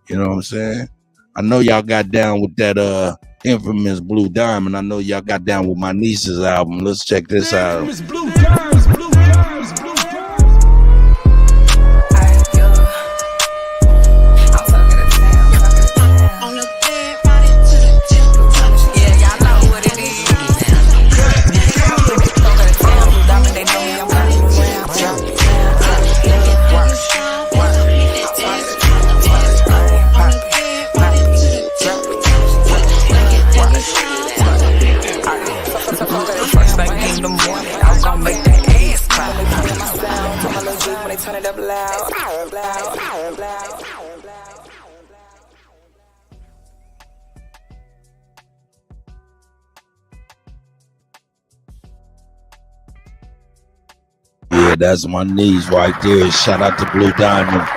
You know what I'm saying? I know y'all got down with that infamous Blue Diamond. I know y'all got down with my niece's album. Let's check this out. Blue Diamonds. Yeah, that's my niece right there. Shout out to Blue Diamond.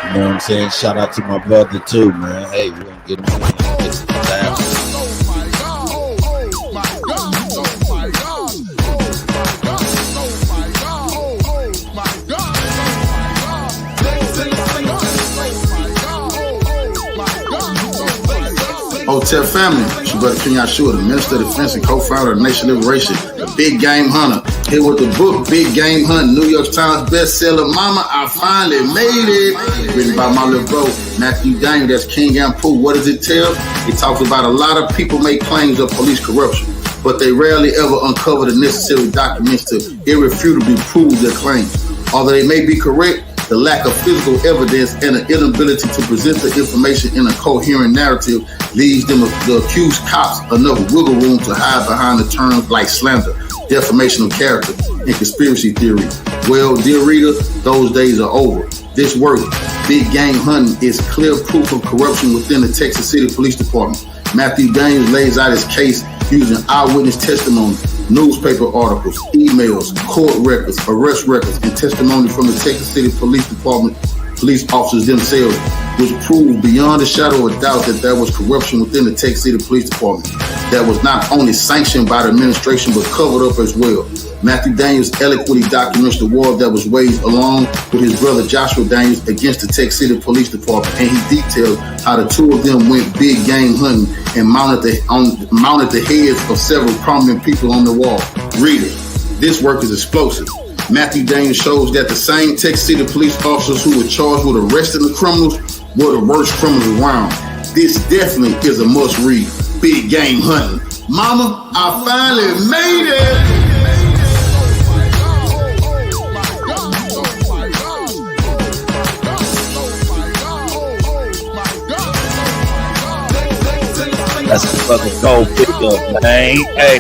You know what I'm saying? Shout out to my brother too, man. Hey, we're gonna get him down. Hotel family, it's your brother King Yahshua, the Minister of Defense and co-founder of Nation Liberation, the Big Game Hunter. Here with the book, Big Game Hunt, New York Times bestseller, Mama, I Finally Made It. Written by my little bro, Matthew Daniel, that's King UnKutt. What does it tell? It talks about a lot of people make claims of police corruption, but they rarely ever uncover the necessary documents to irrefutably prove their claims. Although they may be correct, the lack of physical evidence and the inability to present the information in a coherent narrative leaves them, the accused cops, enough wiggle room to hide behind the terms like slander, defamation of character, and conspiracy theory. Well, dear reader, those days are over. This work, Big Game Hunting, is clear proof of corruption within the Texas City Police Department. Matthew Daniels lays out his case using eyewitness testimony, newspaper articles, emails, court records, arrest records, and testimony from the Texas City Police Department police officers themselves, which proved beyond a shadow of doubt that there was corruption within the Texas City Police Department that was not only sanctioned by the administration but covered up as well. Matthew Daniels eloquently documents the war that was waged along with his brother Joshua Daniels against the Texas City Police Department, and he details how the two of them went big game hunting and mounted the heads of several prominent people on the wall. Reader, this work is explosive. Matthew Daniels shows that the same Texas City police officers who were charged with arresting the criminals were the worst criminals around. This definitely is a must-read. Big Game Hunting. Mama, I finally made it! That's the fucking gold pickup, man. Hey.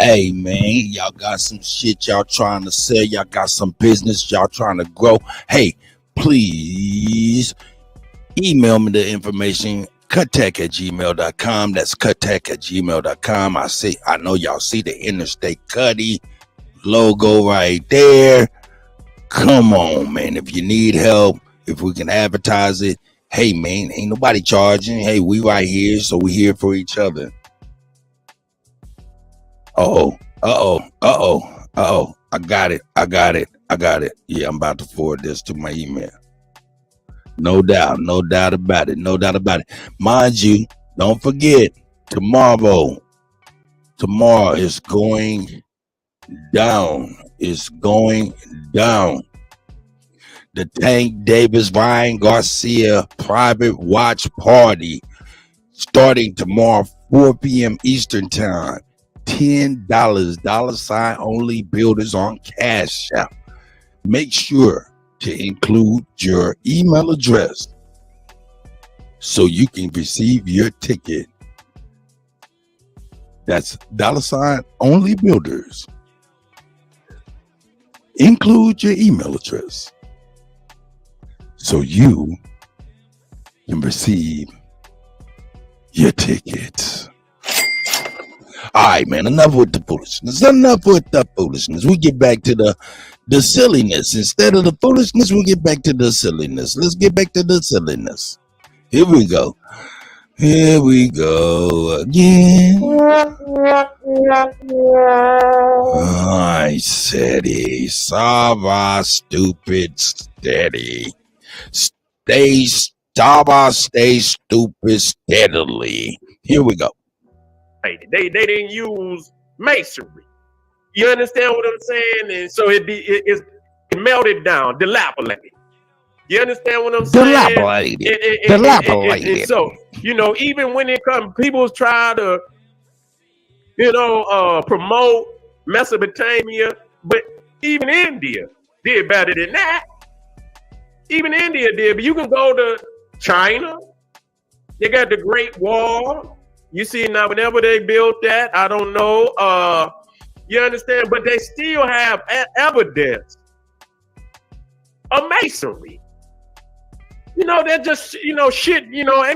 Hey, man, y'all got some shit y'all trying to sell. Y'all got some business y'all trying to grow. Hey, please email me the information, kuttech@gmail.com. That's kuttech@gmail.com. I know y'all see the Interstate Kutty logo right there. Come on, man. If you need help, if we can advertise it, hey, man, ain't nobody charging. Hey, we right here, so we here for each other. I got it. Yeah, I'm about to forward this to my email. No doubt about it. Mind you, don't forget, tomorrow is going down. It's going down. The Tank Davis Ryan Garcia private watch party starting tomorrow, 4 p.m. Eastern time. $10 only builders on Cash App. Make sure to include your email address so you can receive your ticket. That's $only builders. Include your email address so you can receive your tickets. All right, man, enough with the foolishness. We get back to the silliness. Instead of the foolishness, we get back to the silliness. Let's get back to the silliness. Here we go again. I said he Sava stupid steady. Stay stupid steadily. Here we go. They didn't use masonry. You understand what I'm saying? And so it melted down, dilapidated. You understand what I'm saying? Dilapidated. And so, even when it comes, people try to, promote Mesopotamia, but even India did better than that. Even India did, but you can go to China. They got the Great Wall. You see now, whenever they built that, I don't know. You understand? But they still have evidence of masonry. They're just, shit, and I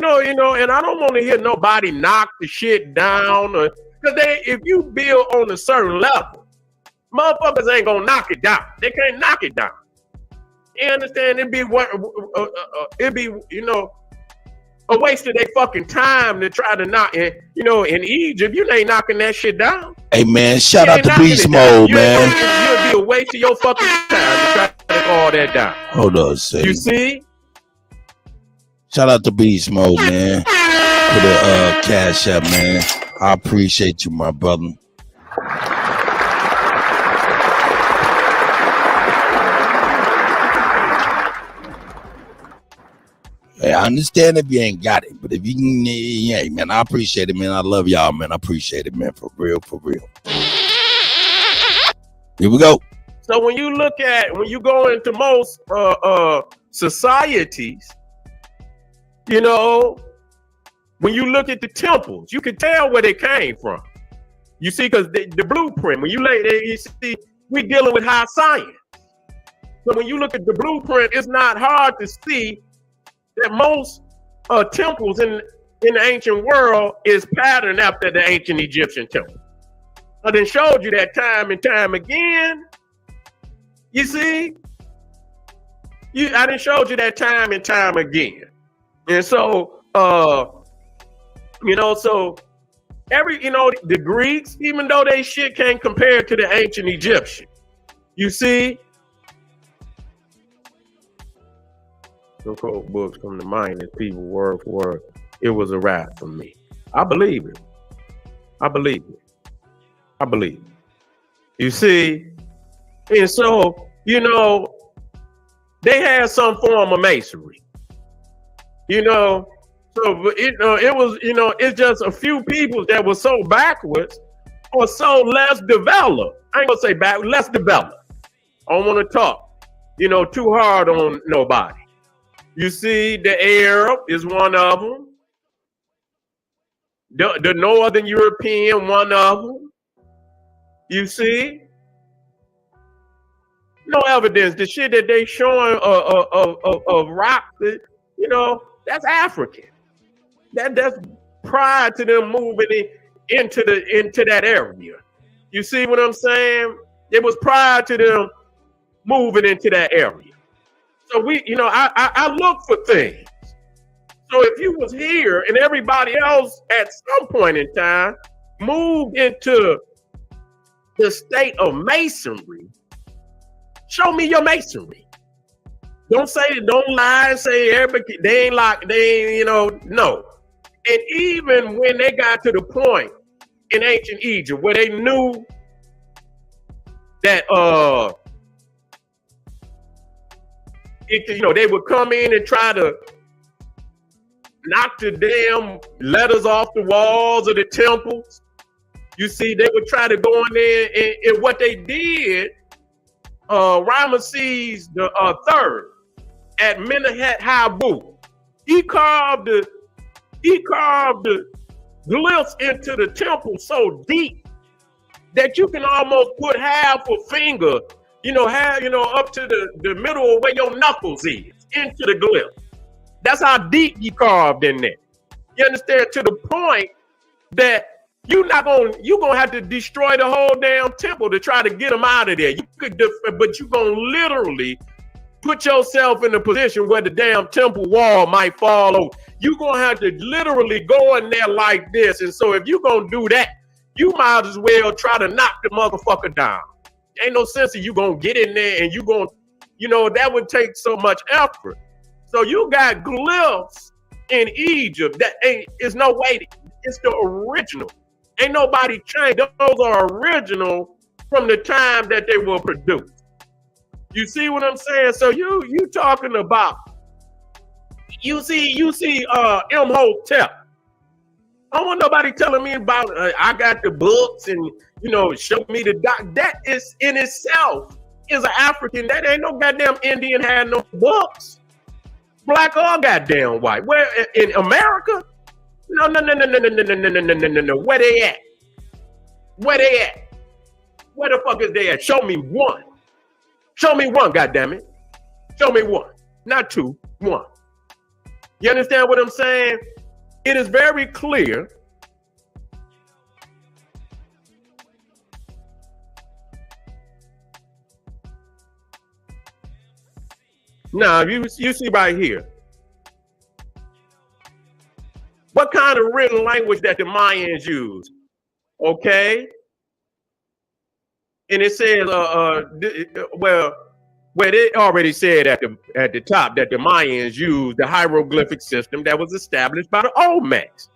don't want to hear nobody knock the shit down, because if you build on a certain level, motherfuckers ain't gonna knock it down. They can't knock it down. You understand? It'd be a waste of their fucking time to try to knock it. In Egypt, you ain't knocking that shit down. Hey, man, shout out to Beast Mode, man. You'd be a waste of your fucking time to try to knock all that down. Hold on a second. You see? Shout out to Beast Mode, man. For the Cash App, man. I appreciate you, my brother. Hey, I understand if you ain't got it, but if you can, yeah, man, I appreciate it, man. I love y'all, man. I appreciate it, man. For real. Here we go. So when you go into most societies, when you look at the temples, you can tell where they came from. You see, because the blueprint, when you lay there, you see, we're dealing with high science. So when you look at the blueprint, it's not hard to see that most temples in the ancient world is patterned after the ancient Egyptian temple. I then showed you that time and time again. You see? I done showed you that time and time again. And so, so the Greeks, even though they shit can't compare to the ancient Egyptian, you see? The quote books come to mind as people word for word. It was a wrap for me. I believe it. You see? And so, they had some form of masonry. It was, it's just a few people that were so backwards or so less developed. I ain't gonna say back, less developed. I don't want to talk, too hard on nobody. You see, the Arab is one of them. The Northern European, one of them. You see? No evidence. The shit that they showing of rock, that's African. That's prior to them moving into that area. You see what I'm saying? It was prior to them moving into that area. So I look for things. So if you was here and everybody else at some point in time moved into the state of masonry, show me your masonry. Don't lie and say everybody, they ain't, no. And even when they got to the point in ancient Egypt where they knew that they would come in and try to knock the damn letters off the walls of the temples. You see, they would try to go in there, and what they did, Ramesses the third at Menehet Habu, he carved the glyphs into the temple so deep that you can almost put half a finger, up to the middle of where your knuckles is into the glyph. That's how deep he carved in there. You understand? To the point that you're gonna have to destroy the whole damn temple to try to get them out of there. But you're gonna literally put yourself in a position where the damn temple wall might fall over. You're gonna have to literally go in there like this. And so if you're gonna do that, you might as well try to knock the motherfucker down. Ain't no sense of you gonna get in there and you gonna, that would take so much effort. So you got glyphs in Egypt that it's no way. It's the original. Ain't nobody changed. Those are original from the time that they were produced. You see what I'm saying? So you talking about, you see Imhotep. I don't want nobody telling me about I got the books and show me the doc. That is in itself is an African. That ain't no goddamn Indian had no books. Black or goddamn white. Where in America? No. Where they at? Where they at? Where the fuck is they at? Show me one. Show me one, goddammit. Show me one. Not two, one. You understand what I'm saying? It is very clear. Now, you see right here. What kind of written language that the Mayans use? Okay. And it says, where they already said at the top that the Mayans used the hieroglyphic system that was established by the Olmecs.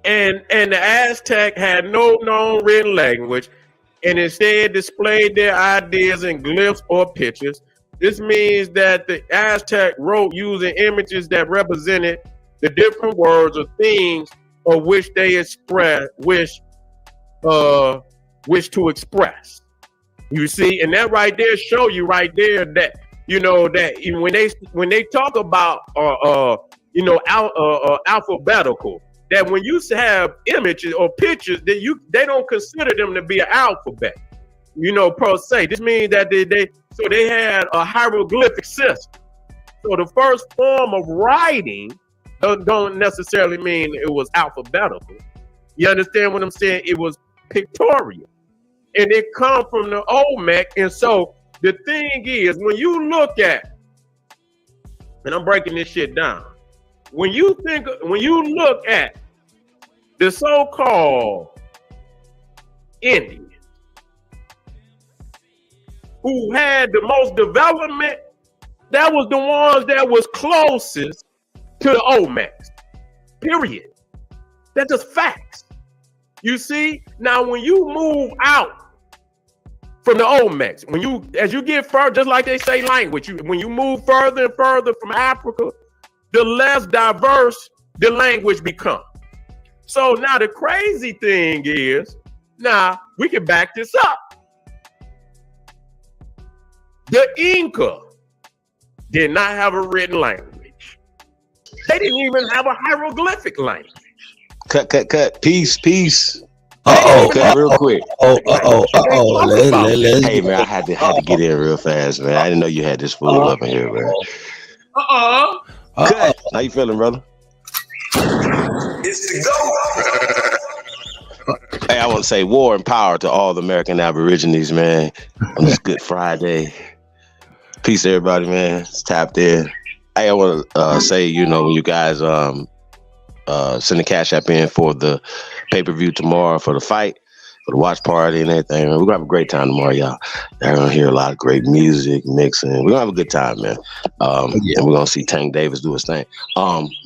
And the Aztec had no known written language and instead displayed their ideas in glyphs or pictures. This means that the Aztec wrote using images that represented the different words or things of which they wish to express. You see, and that right there show you right there that that when they talk about alphabetical, that when you have images or pictures that they don't consider them to be an alphabet, per se. This means that they had a hieroglyphic system. So the first form of writing don't necessarily mean it was alphabetical. You understand what I'm saying? It was pictorial. And it come from the Olmec. And so the thing is, when you look at, and I'm breaking this shit down, when you look at the so-called Indians who had the most development, that was the ones that was closest to the Olmecs, period. That's just facts. You see, now when you move out from the Olmecs, as you get further, just like they say language, when you move further and further from Africa, the less diverse the language becomes. So now the crazy thing is, now we can back this up. The Inca did not have a written language. They didn't even have a hieroglyphic language. Cut. Peace. Okay, real quick. Hey man, I had to get in real fast, man. I didn't know you had this fool up in here, man. Cut. How you feeling, brother? It's the GOAT. I want to say war and power to all the American Aborigines, man, on this Good Friday. Peace, everybody, man. It's tapped in. I want to say, when you guys send the Cash App in for the pay-per-view tomorrow for the fight, for the watch party and everything, man, we're going to have a great time tomorrow, y'all. You're going to hear a lot of great music, mixing. We're going to have a good time, man. And we're going to see Tank Davis do his thing.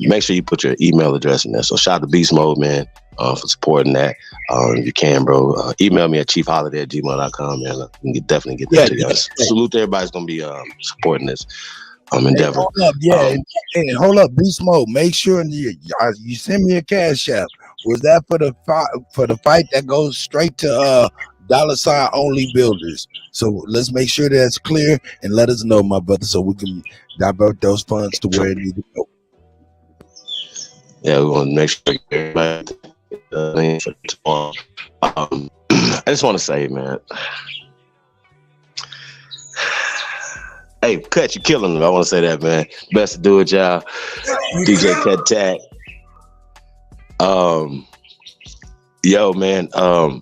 Make sure you put your email address in there. So shout out to Beast Mode, man, for supporting that. If you can, bro, email me at chiefholiday@gmail.com, man. We can definitely get that to you guys. Salute to everybody who's going to be supporting this endeavor. Hey, hold up, Beast Mode. Make sure you send me a Cash App. Was that for the fight that goes straight to $ only builders? So let's make sure that's clear and let us know, my brother, so we can divert those funds to where it needs to go. Yeah, we want to make sure everybody. I just want to say, man. Hey, Cut, you killing them. I want to say that, man. Best to do it, y'all. DJ Cut Tag. Yo, man.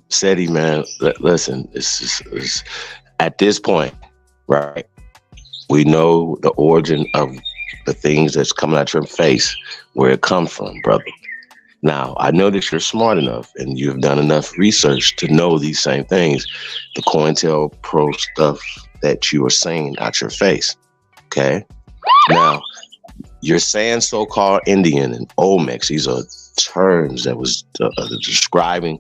SETI, man. Listen, it's at this point, right? We know the origin of the things that's coming out your face, where it comes from, brother. Now, I know that you're smart enough and you've done enough research to know these same things. The COINTELPRO stuff that you are saying out your face. Okay. Now, you're saying so-called Indian and Olmecs. These are terms that was describing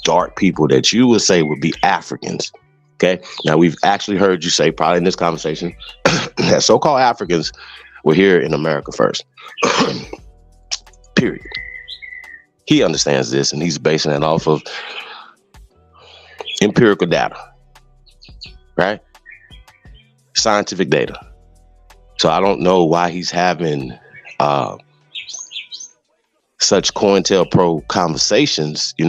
dark people that you would say would be Africans. Okay. Now, we've actually heard you say, probably in this conversation, that so-called Africans were here in America first. Period. He understands this, and he's basing it off of empirical data, right? Scientific data. So I don't know why he's having such COINTELPRO conversations, in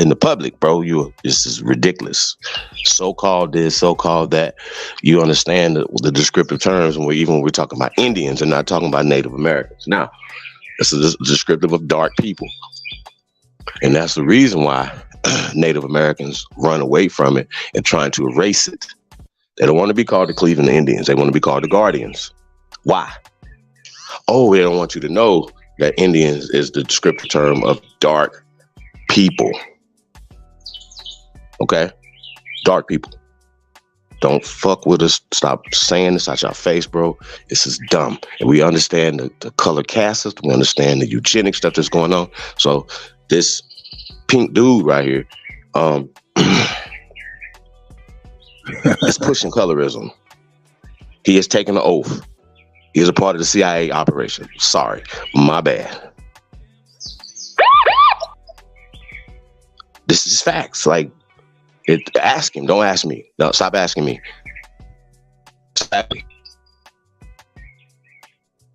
the public, bro. This is ridiculous. So-called this, so-called that. You understand the descriptive terms when we're talking about Indians and not talking about Native Americans. Now, this is descriptive of dark people. And that's the reason why Native Americans run away from it and trying to erase it. They don't want to be called the Cleveland Indians. They want to be called the Guardians. Why? Oh, they don't want you to know that Indians is the descriptive term of dark people. Okay? Dark people. Don't fuck with us. Stop saying this out your face, bro. This is dumb. And we understand the color caste system. We understand the eugenic stuff that's going on. So this pink dude right here is pushing colorism. He has taken an oath. He is a part of the CIA operation. Sorry, my bad. This is facts. Ask him. Don't ask me. No, stop asking me. Exactly.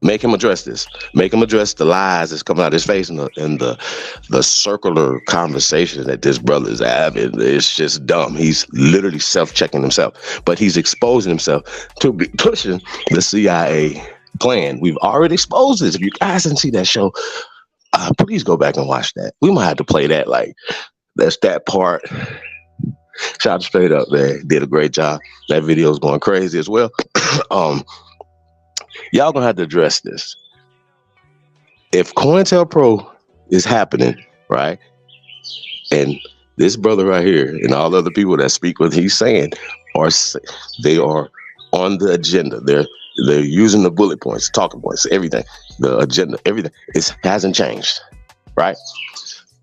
Make him address this. Make him address the lies that's coming out of his face and the circular conversation that this brother is having. It's just dumb. He's literally self-checking himself, but he's exposing himself to be pushing the CIA plan. We've already exposed this. If you guys didn't see that show, please go back and watch that. We might have to play that. That's that part. Shout out Straight Up, man. Did a great job. That video is going crazy as well. Y'all gonna have to address this. If COINTELPRO is happening, right, and this brother right here and all the other people that speak what he's saying they are on the agenda. They're using the bullet points, talking points, everything, the agenda, everything. It hasn't changed, right?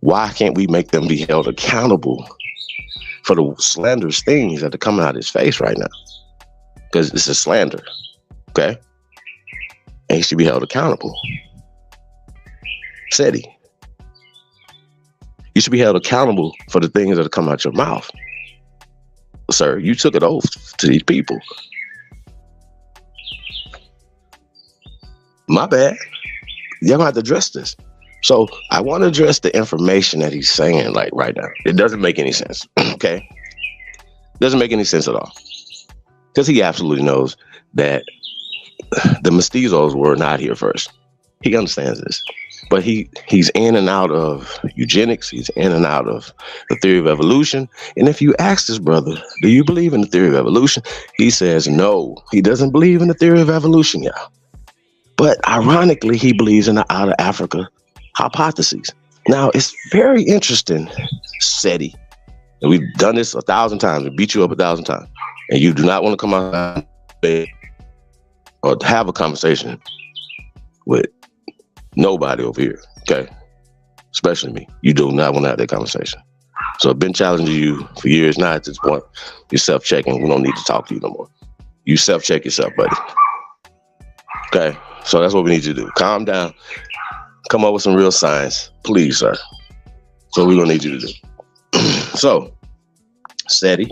Why can't we make them be held accountable for the slanderous things that are coming out of his face right now? Because this is slander, okay? And he should be held accountable. SETI. You should be held accountable for the things that come out your mouth. Sir, you took an oath to these people. My bad. You're gonna have to address this. So I want to address the information that he's saying right now. It doesn't make any sense. Okay? Doesn't make any sense at all. Because he absolutely knows that the mestizos were not here first. He understands this. But he's in and out of eugenics. He's in and out of the theory of evolution. And if you ask this brother, do you believe in the theory of evolution? He says no. He doesn't believe in the theory of evolution, y'all. But ironically, he believes in the out of Africa hypotheses. Now, it's very interesting, SETI. And we've done this 1,000 times. We beat you up 1,000 times. And you do not want to come out or have a conversation with nobody over here, okay? Especially me. You do not want to have that conversation. So I've been challenging you for years now. At this point, you're self-checking. We don't need to talk to you no more. You self-check yourself, buddy. Okay? So that's what we need you to do. Calm down. Come up with some real science. Please, sir. So we're going to need you to do. So, SETI,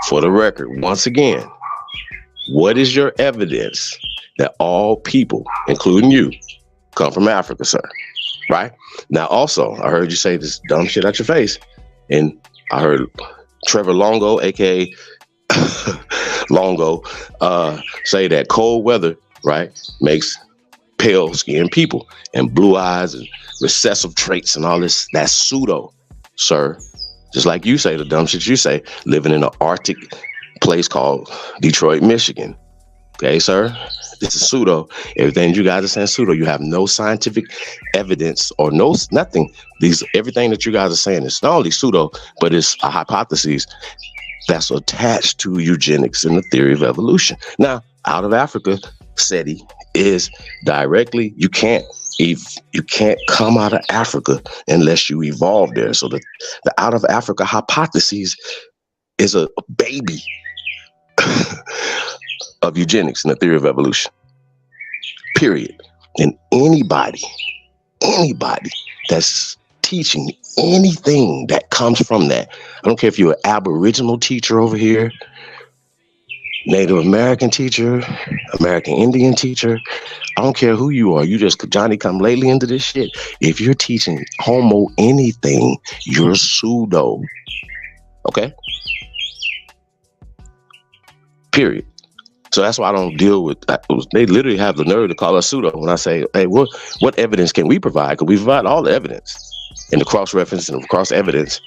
for the record, once again, what is your evidence that all people, including you, come from Africa, sir? Right? Now, also, I heard you say this dumb shit out your face, and I heard Trevor Longo, aka Longo, say that cold weather, right, makes pale-skinned people and blue eyes and recessive traits and all this. That's pseudo, sir. Just like you say, the dumb shit you say, living in an Arctic place called Detroit, Michigan. Okay, sir? This is pseudo. Everything you guys are saying pseudo. You have no scientific evidence or nothing. Everything that you guys are saying is not only pseudo, but it's a hypothesis that's attached to eugenics and the theory of evolution. Now, out of Africa, SETI is directly, you can't come out of Africa unless you evolve there. So the out of Africa hypothesis is a baby of eugenics and the theory of evolution. Period. And anybody that's teaching anything that comes from that, I don't care if you're an Aboriginal teacher over here, Native American teacher, American Indian teacher, I don't care who you are. You just Johnny come lately into this shit. If you're teaching homo anything, you're pseudo. Okay? Period. So that's why I don't deal with. They literally have the nerve to call us pseudo when I say, "Hey, what evidence can we provide?" Because we provide all the evidence and the cross reference and the cross evidence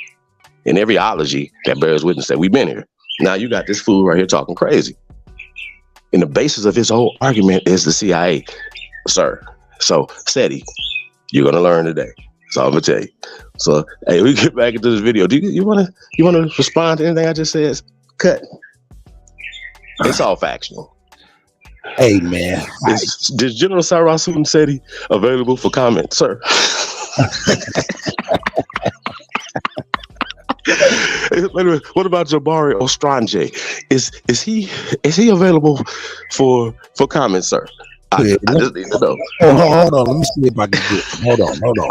in every ology that bears witness that we've been here. Now you got this fool right here talking crazy. And the basis of his whole argument is the CIA, sir. So, SETI, you're gonna learn today. That's all I'm gonna tell you. So, hey, we get back into this video. Do you wanna respond to anything I just said? Cut. It's all factual. Hey man, is General Cyrus SETI available for comment, sir? What about Jabari Ostrange? Is he available for comment, sir? I just need to know. Hold on, let me see if I can do it. Hold on.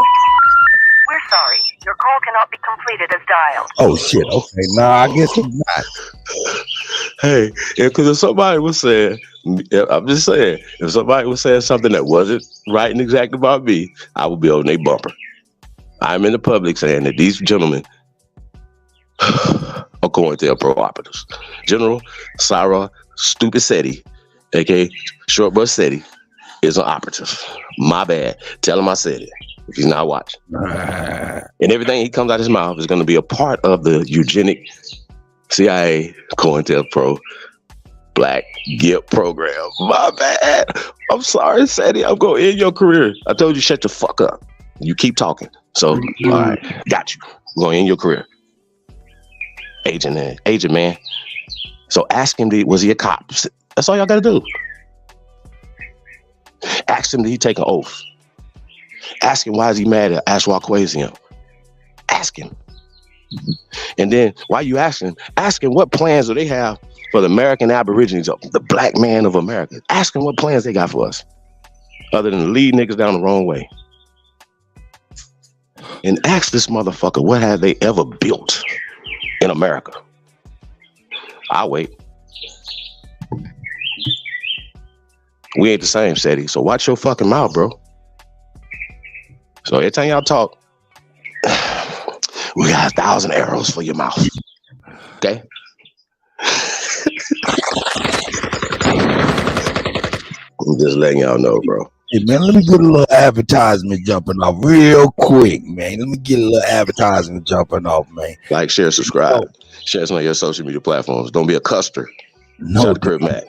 We're sorry, your call cannot be completed as dialed. Oh shit. Okay, nah, I guess he's not. Hey, because if somebody was saying, I'm just saying, if somebody was saying something that wasn't right and exact about me, I would be on their bumper. I'm in the public saying that these gentlemen are going to pro operatives. General Sarah Stupid SETI, aka Short Bus SETI, is an operative. My bad. Tell him I said it if he's not watching. And everything he comes out his mouth is going to be a part of the eugenic CIA COINTELPRO Black GIP program. My bad. I'm sorry, SETI. I'm going to end your career. I told you shut the fuck up. You keep talking. So, all right, got you. I'm going to end your career. Agent man. So ask him, was he a cop? That's all y'all got to do. Ask him, did he take an oath? Ask him, why is he mad at Ashwa Kwesium? Ask him. And then, while you ask him what plans do they have for the American Aborigines, the black man of America. Ask him what plans they got for us, other than to lead niggas down the wrong way. And ask this motherfucker, what have they ever built in America? I'll wait. We ain't the same, SETI. So watch your fucking mouth, bro. So every time y'all talk, we got 1,000 arrows for your mouth. Okay? I'm just letting y'all know, bro. Hey, man, let me get a little advertisement jumping off real quick, man. Let me get a little advertisement jumping off, man. Like, share, subscribe. Share some of your social media platforms. Don't be a custer. No, Shout out to Crib Mac.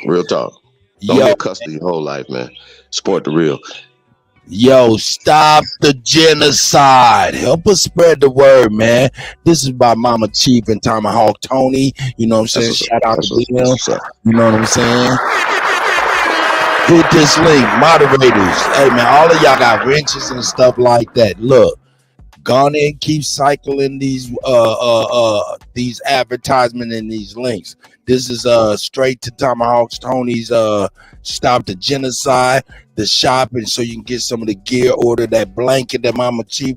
Real talk. Don't be a custer your whole life, man. Support the real. Yo, stop the genocide. Help us spread the word, man. This is by Mama Chief and Tomahawk Tony. You know what I'm saying? Shout out to them. You know what I'm saying? Hit this link, moderators. Hey, man, all of y'all got wrenches and stuff like that. Look, go on and keep cycling these advertisements and these links. This is straight to Tomahawk Tony's Stop the Genocide, the shopping, so you can get some of the gear, order that blanket that Mama Chief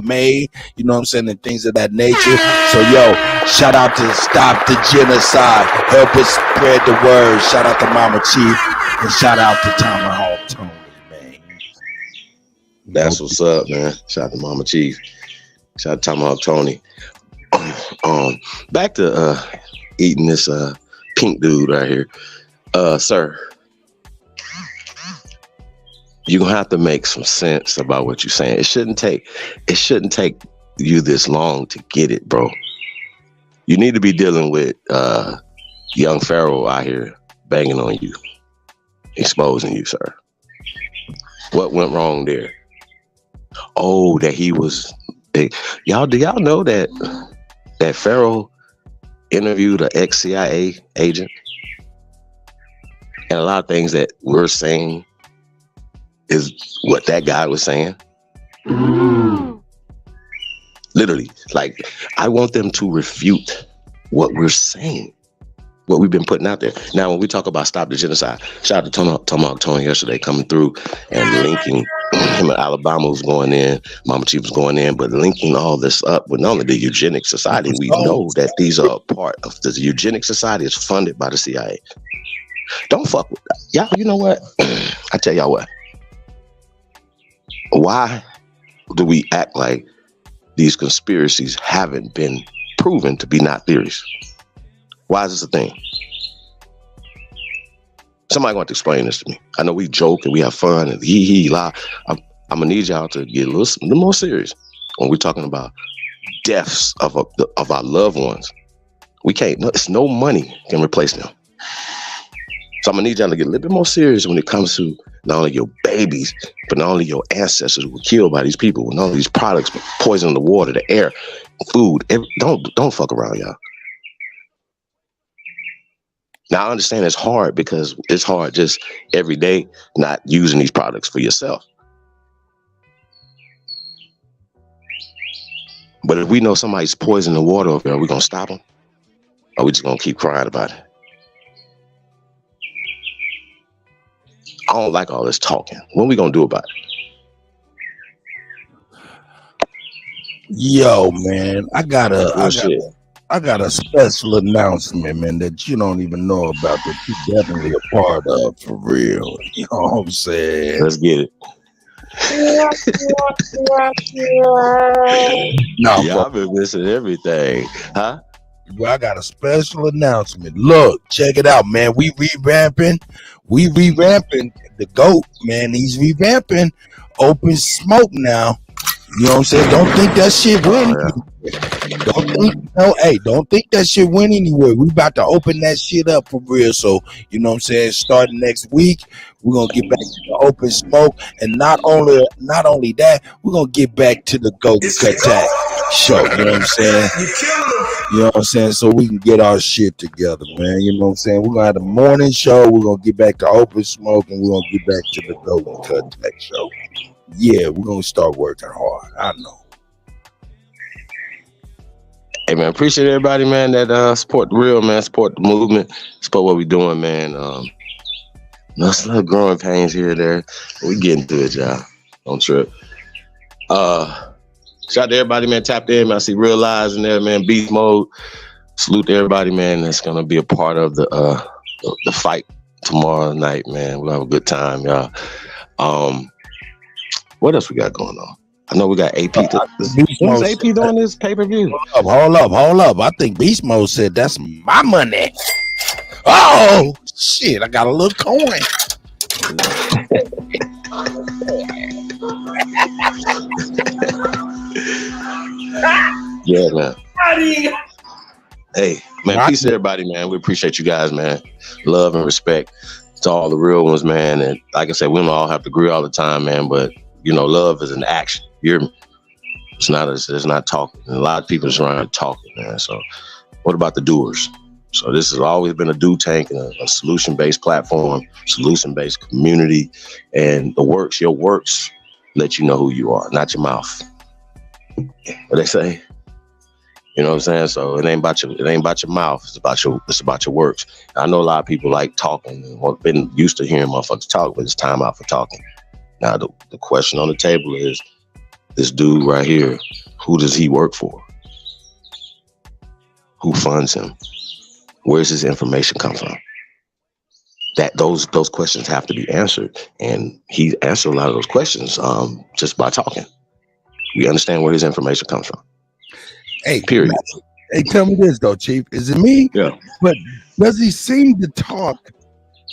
made, you know what I'm saying, and things of that nature. So yo, shout out to Stop the Genocide. Help us spread the word. Shout out to Mama Chief and shout out to Tomahawk Tony, man. That's what's up, man. Shout out to Mama Chief. Shout out to Tomahawk Tony. Back to eating this pink dude right here. Sir, you're gonna have to make some sense about what you're saying. It shouldn't take you this long to get it, bro. You need to be dealing with young Pharaoh out here banging on you, exposing you, sir. What went wrong there? Oh, that he was do y'all know that Pharaoh interviewed an ex-CIA agent? And a lot of things that we're saying is what that guy was saying. Literally, like, I want them to refute what we're saying, what we've been putting out there. Now, when we talk about Stop the Genocide, shout out to Tomahawk Tony yesterday coming through and linking him and Alabama was going in, Mama Chief was going in, but linking all this up with not only the eugenic society, we know that these are a part of the eugenic society is funded by the CIA. Don't fuck with that. Y'all, you know what? I tell y'all what. Why do we act like these conspiracies haven't been proven to be not theories? Why is this a thing? Somebody going to explain this to me. I know we joke and we have fun and hee la. I'm gonna need y'all to get a little more serious when we're talking about deaths of our loved ones. We can't. It's no money can replace them. So I'm gonna need y'all to get a little bit more serious when it comes to not only your babies, but not only your ancestors who were killed by these people, with all these products poisoning the water, the air, food. Don't fuck around, y'all. Now I understand it's hard because it's hard just every day not using these products for yourself. But if we know somebody's poisoning the water over there, are we gonna stop them? Or are we just gonna keep crying about it? I don't like all this talking. What are we gonna do about it? Yo, man, I got a special announcement, man, that you don't even know about, that you definitely a part of, for real. You know what I'm saying? Let's get it. No, y'all been missing everything, huh? Well, I got a special announcement. Look, check it out, man. We revamping the GOAT, man. He's revamping Open Smoke now. You know what I'm saying? Don't think that shit went anywhere. Don't think that shit went anywhere. We about to open that shit up for real. So, you know what I'm saying? Starting next week, we're gonna get back to the Open Smoke, and not only that, we're gonna get back to the GOAT Attack show. You know what I'm saying? You know what I'm saying? So we can get our shit together, man. You know what I'm saying? We're gonna have the morning show. We're gonna get back to Open Smoke, and we're gonna get back to the GOAT Attack show. Yeah, we're gonna start working hard. I know. Hey man, appreciate everybody, man, that support the real, man, support the movement, support what we doing, man. There's little growing pains here and there. We getting through it, y'all. Don't trip. Shout out to everybody, man. Tapped in, man. I see Real Lies in there, man. Beast Mode. Salute to everybody, man. That's gonna be a part of the fight tomorrow night, man. We'll have a good time, y'all. What else we got going on? I know we got AP. When's AP doing this pay-per-view? Hold up. I think Beast Mode said that's my money. Oh shit! I got a little coin. Yeah, man. Hey, man, peace to everybody, man. We appreciate you guys, man. Love and respect to all the real ones, man. And like I said, we don't all have to agree all the time, man. But you know, love is an action. It's not talking. And a lot of people just around talking, man. So, what about the doers? So this has always been a do tank and a solution-based platform, solution-based community, and your works let you know who you are, not your mouth. What they say? You know what I'm saying? So it ain't about your mouth. It's about your works. I know a lot of people like talking and been used to hearing motherfuckers talk, but it's time out for talking. Now the question on the table is, this dude right here, who does he work for? Who funds him? Where's his information come from? Those questions have to be answered, and he answered a lot of those questions just by talking. We understand where his information comes from. Hey, period. Hey, tell me this though, Chief. Is it me? Yeah. But does he seem to talk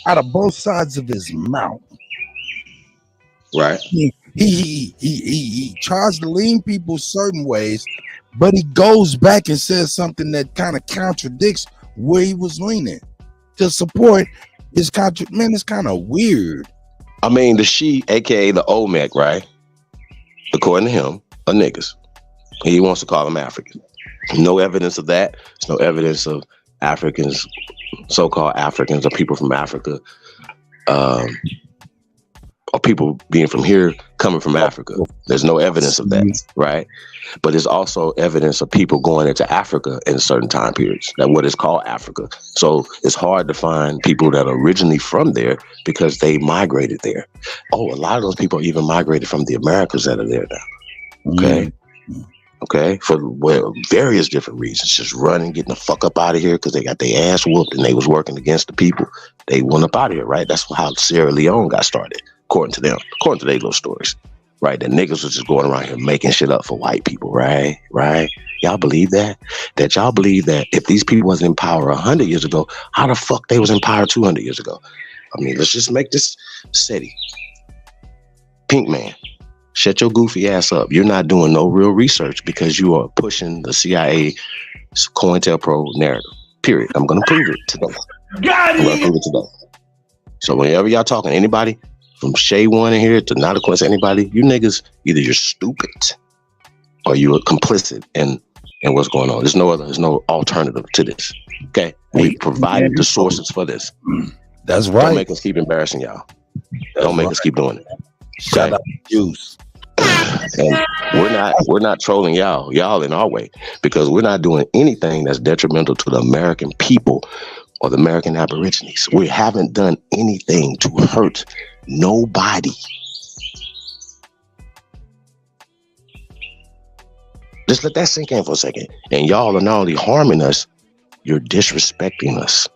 out of both sides of his mouth? Right. He tries to lean people certain ways, but he goes back and says something that kind of contradicts where he was leaning to support his man, it's kind of weird. I mean, the she, aka the Olmec, right? According to him, are niggas. He wants to call them African. No evidence of that. There's no evidence of Africans, so-called Africans, or people from Africa, or people being from here coming from Africa. There's no evidence of that, right? But there's also evidence of people going into Africa in certain time periods, that what is called Africa. So it's hard to find people that are originally from there because they migrated there. Oh, a lot of those people even migrated from the Americas that are there now. Okay. Okay, for various different reasons, just running, getting the fuck up out of here because they got their ass whooped and they was working against the people. They went up out of here, right? That's how Sierra Leone got started, according to them, according to their little stories, right? The niggas was just going around here making shit up for white people, right? Right? Y'all believe that? That y'all believe that if these people wasn't in power 100 years ago, how the fuck they was in power 200 years ago? I mean, let's just make this city. Pink Man. Shut your goofy ass up. You're not doing no real research because you are pushing the CIA COINTELPRO narrative. Period. I'm going to prove it today. I'm going to prove it today. So whenever y'all talking, anybody from Shay One in here to not of course anybody, you niggas, either you're stupid or you are complicit in what's going on. There's no alternative to this. Okay? We provided the sources for this. That's right. Don't make us keep embarrassing y'all. Don't make us keep doing it. Shout out to Juice. And we're not trolling y'all in our way, because we're not doing anything that's detrimental to the American people or the American Aborigines. We haven't done anything to hurt nobody. Just let that sink in for a second. And y'all are not only harming us, you're disrespecting us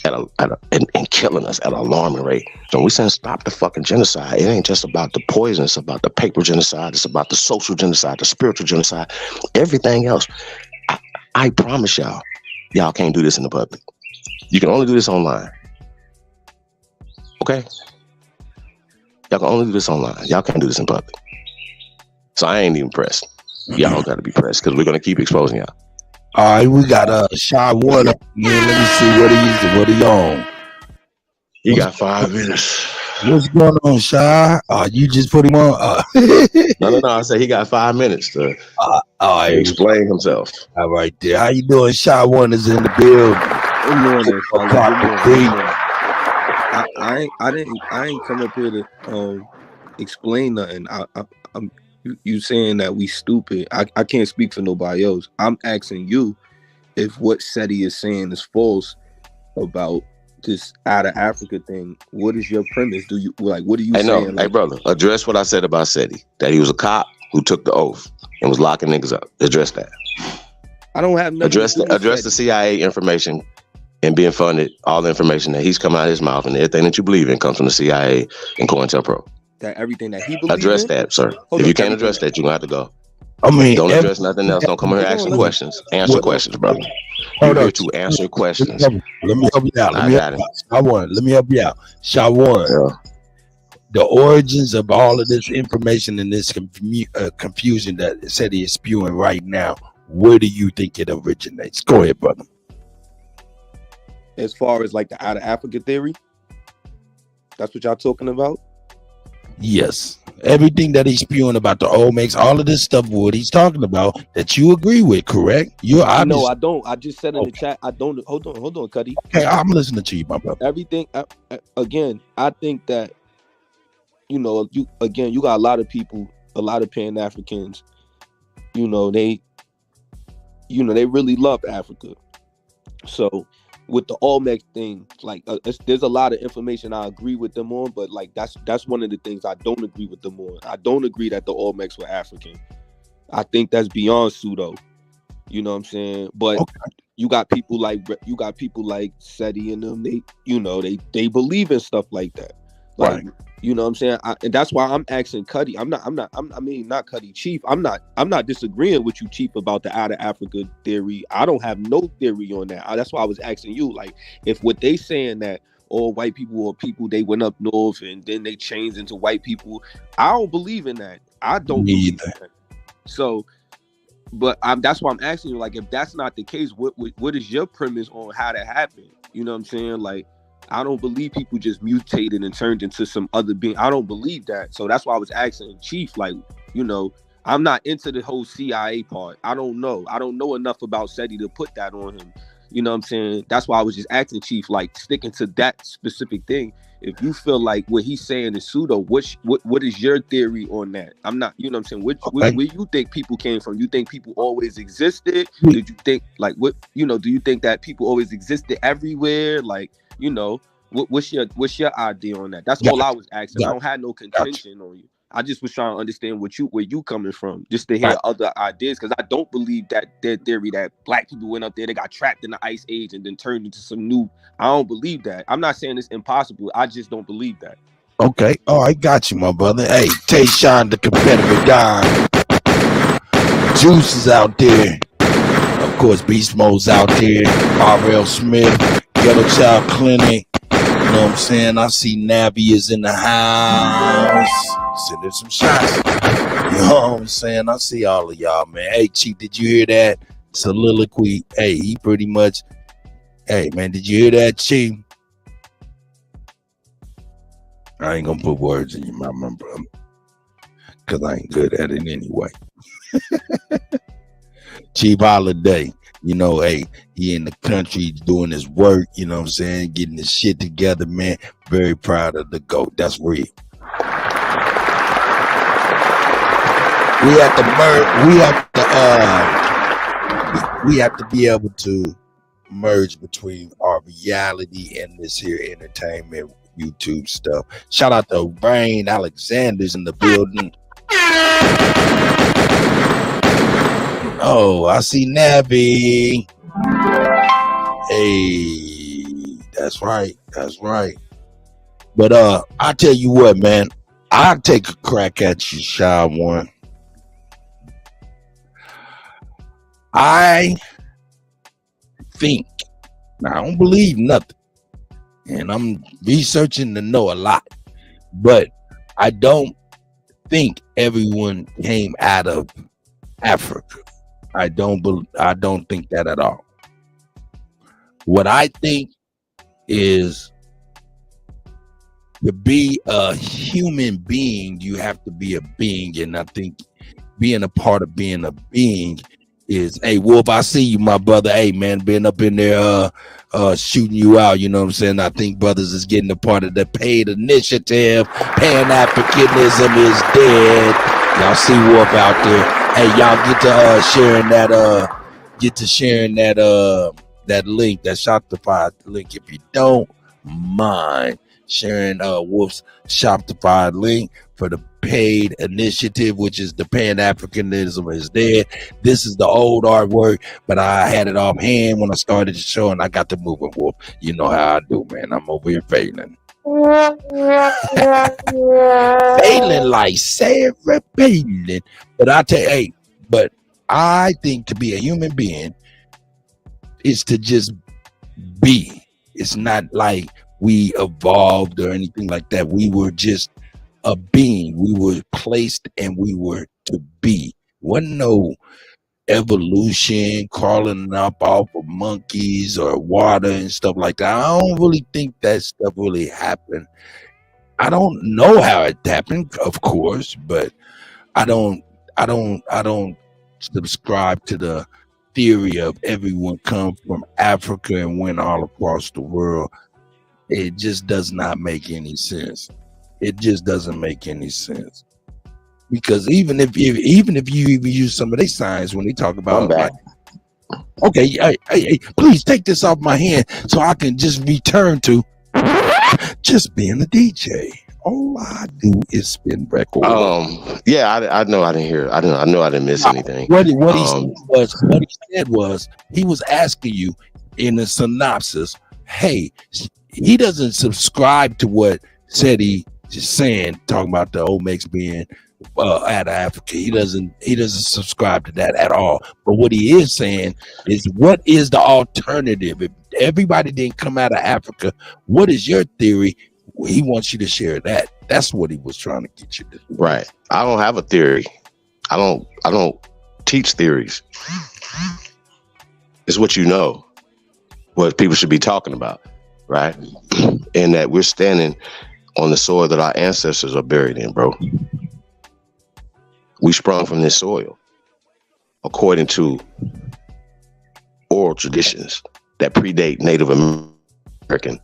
and killing us at an alarming rate. So when we saying stop the fucking genocide, it ain't just about the poison, it's about the paper genocide, it's about the social genocide, the spiritual genocide, everything else. I promise y'all can't do this in the public. You can only do this online. Okay? Y'all can only do this online. Y'all can't do this in public. So I ain't even pressed. Y'all gotta be pressed because we're gonna keep exposing y'all. All right, we got Shy One up here. Let me see what are you on? You got 5 minutes. What's going on, Shy? You just put him on. No. I said he got 5 minutes to explain himself. All right, there. How you doing? Shy One is in the building. Good morning, fellas. I ain't come up here to explain nothing. I'm you saying that we stupid. I can't speak for nobody else. I'm asking you if what SETI is saying is false about this out of Africa thing. What is your premise? What are you saying? Hey, brother, address what I said about SETI. That he was a cop who took the oath and was locking niggas up. Address that. I don't have nothing. Address the CIA information and being funded. All the information that he's coming out of his mouth and everything that you believe in comes from the CIA and COINTELPRO. That everything that he believes address in? that, sir. If you can't address that, you're gonna have to go. I mean, don't address nothing else. Don't come here asking questions. Answer questions, brother. You're here to answer questions. Let me help you out. Let me help you out. Shy One. the origins of all of this information and this confusion that SETI is spewing right now, where do you think it originates? Go ahead, brother. As far as like the out of Africa theory, that's what y'all talking about? Yes. Everything that he's spewing about the Olmecs, all of this stuff, what he's talking about, that you agree with, correct? No, I don't. I just said in the chat, I don't. Hold on, Kutty. Okay, I'm listening to you, my brother. Everything, again, I think that, you know, you got a lot of people, a lot of Pan-Africans, you know, they really love Africa. So with the Olmec thing, like there's a lot of information I agree with them on, but like that's one of the things I don't agree with them on. I don't agree that the Olmecs were African. I think that's beyond pseudo. You know what I'm saying? But you got people like SETI and them. They believe in stuff like that. Like, right. You know what I'm saying? And that's why I'm asking Kutty. Not Kutty, Chief. I'm not disagreeing with you, Chief, about the out of Africa theory. I don't have no theory on that. That's why I was asking you, like, if what they saying that all white people or people, they went up north and then they changed into white people, I don't believe in that. I don't believe that. So, but that's why I'm asking you, like, if that's not the case, what is your premise on how that happened? You know what I'm saying? Like, I don't believe people just mutated and turned into some other being. I don't believe that. So that's why I was asking Chief, like, you know, I'm not into the whole CIA part. I don't know. I don't know enough about SETI to put that on him. You know what I'm saying? That's why I was just asking Chief, like, sticking to that specific thing. If you feel like what he's saying is pseudo, what is your theory on that? I'm not, you know what I'm saying? Where you think people came from? You think people always existed? Did you think, like, what, you know, do you think that people always existed everywhere? Like, you know, what's your idea on that? That's all I was asking. I don't have no contention on you. I just was trying to understand where you coming from, just to hear other ideas, because I don't believe that their theory that black people went up there, they got trapped in the ice age and then turned into some new. I don't believe that. I'm not saying it's impossible. I just don't believe that. Okay. Oh, I got you, my brother. Hey, Tayshawn, the competitive guy. Juice is out there. Of course, Beast Mode's out there. R.L. Smith, Ghetto Child Clinic. You know what I'm saying? I see Nabby is in the house. Sending some shots. You know what I'm saying? I see all of y'all, man. Hey, Chief, did you hear that soliloquy? Hey, he pretty much. Hey, man, did you hear that, Chief? I ain't gonna put words in your mouth, my brother, because I ain't good at it anyway. Chief Holiday, you know, hey, he in the country doing his work, you know what I'm saying, getting his shit together, man. Very proud of the GOAT. That's real. We have to be able to merge between our reality and this here entertainment YouTube stuff. Shout out to Brain Alexander's in the building. Oh, I see Nabby. Hey, that's right. That's right. But I tell you what, man, I'll take a crack at you, Shy One. I think, now I don't believe nothing, and I'm researching to know a lot, but I don't think everyone came out of Africa. I don't think that at all. What I think is, to be a human being, you have to be a being, and I think being a part of being a being is, hey, Wolf, I see you, my brother. Hey, man, been up in there shooting you out, you know what I'm saying? I think brothers is getting a part of the paid initiative. Pan-Africanism is dead. Y'all see Wolf out there. Hey, y'all get to sharing that link, that Shopify link, if you don't mind sharing Wolf's Shopify link for the paid initiative, which is the Pan-Africanism is dead. This is the old artwork, but I had it offhand when I started the show, and I got to move it, Wolf. You know how I do, man. I'm over here failing. Failing like Sarah Palin. But I tell you, hey, but I think to be a human being is to just be. It's not like we evolved or anything like that. We were just a being. We were placed and we were to be. Wasn't no evolution crawling up off of monkeys or water and stuff like that. I don't really think that stuff really happened. I don't know how it happened, of course, but I don't subscribe to the theory of everyone come from Africa and went all across the world. It just does not make any sense. It just doesn't make any sense. Because even if you even use some of their signs when they talk about like, okay, hey, please take this off my hand so I can just return to just being a DJ. All I do is spin records. Yeah, I know I didn't hear. I know I didn't miss anything. What he said was he was asking you in the synopsis, hey, he doesn't subscribe to what SETI is saying, talking about the Olmecs being out of Africa. He doesn't subscribe to that at all. But what he is saying is, what is the alternative? If everybody didn't come out of Africa, what is your theory? He wants you to share that. That's what he was trying to get you to do. Right. I don't have a theory. I don't teach theories. It's what you know, what people should be talking about, right? And that we're standing on the soil that our ancestors are buried in, bro. We sprung from this soil according to oral traditions that predate Native American.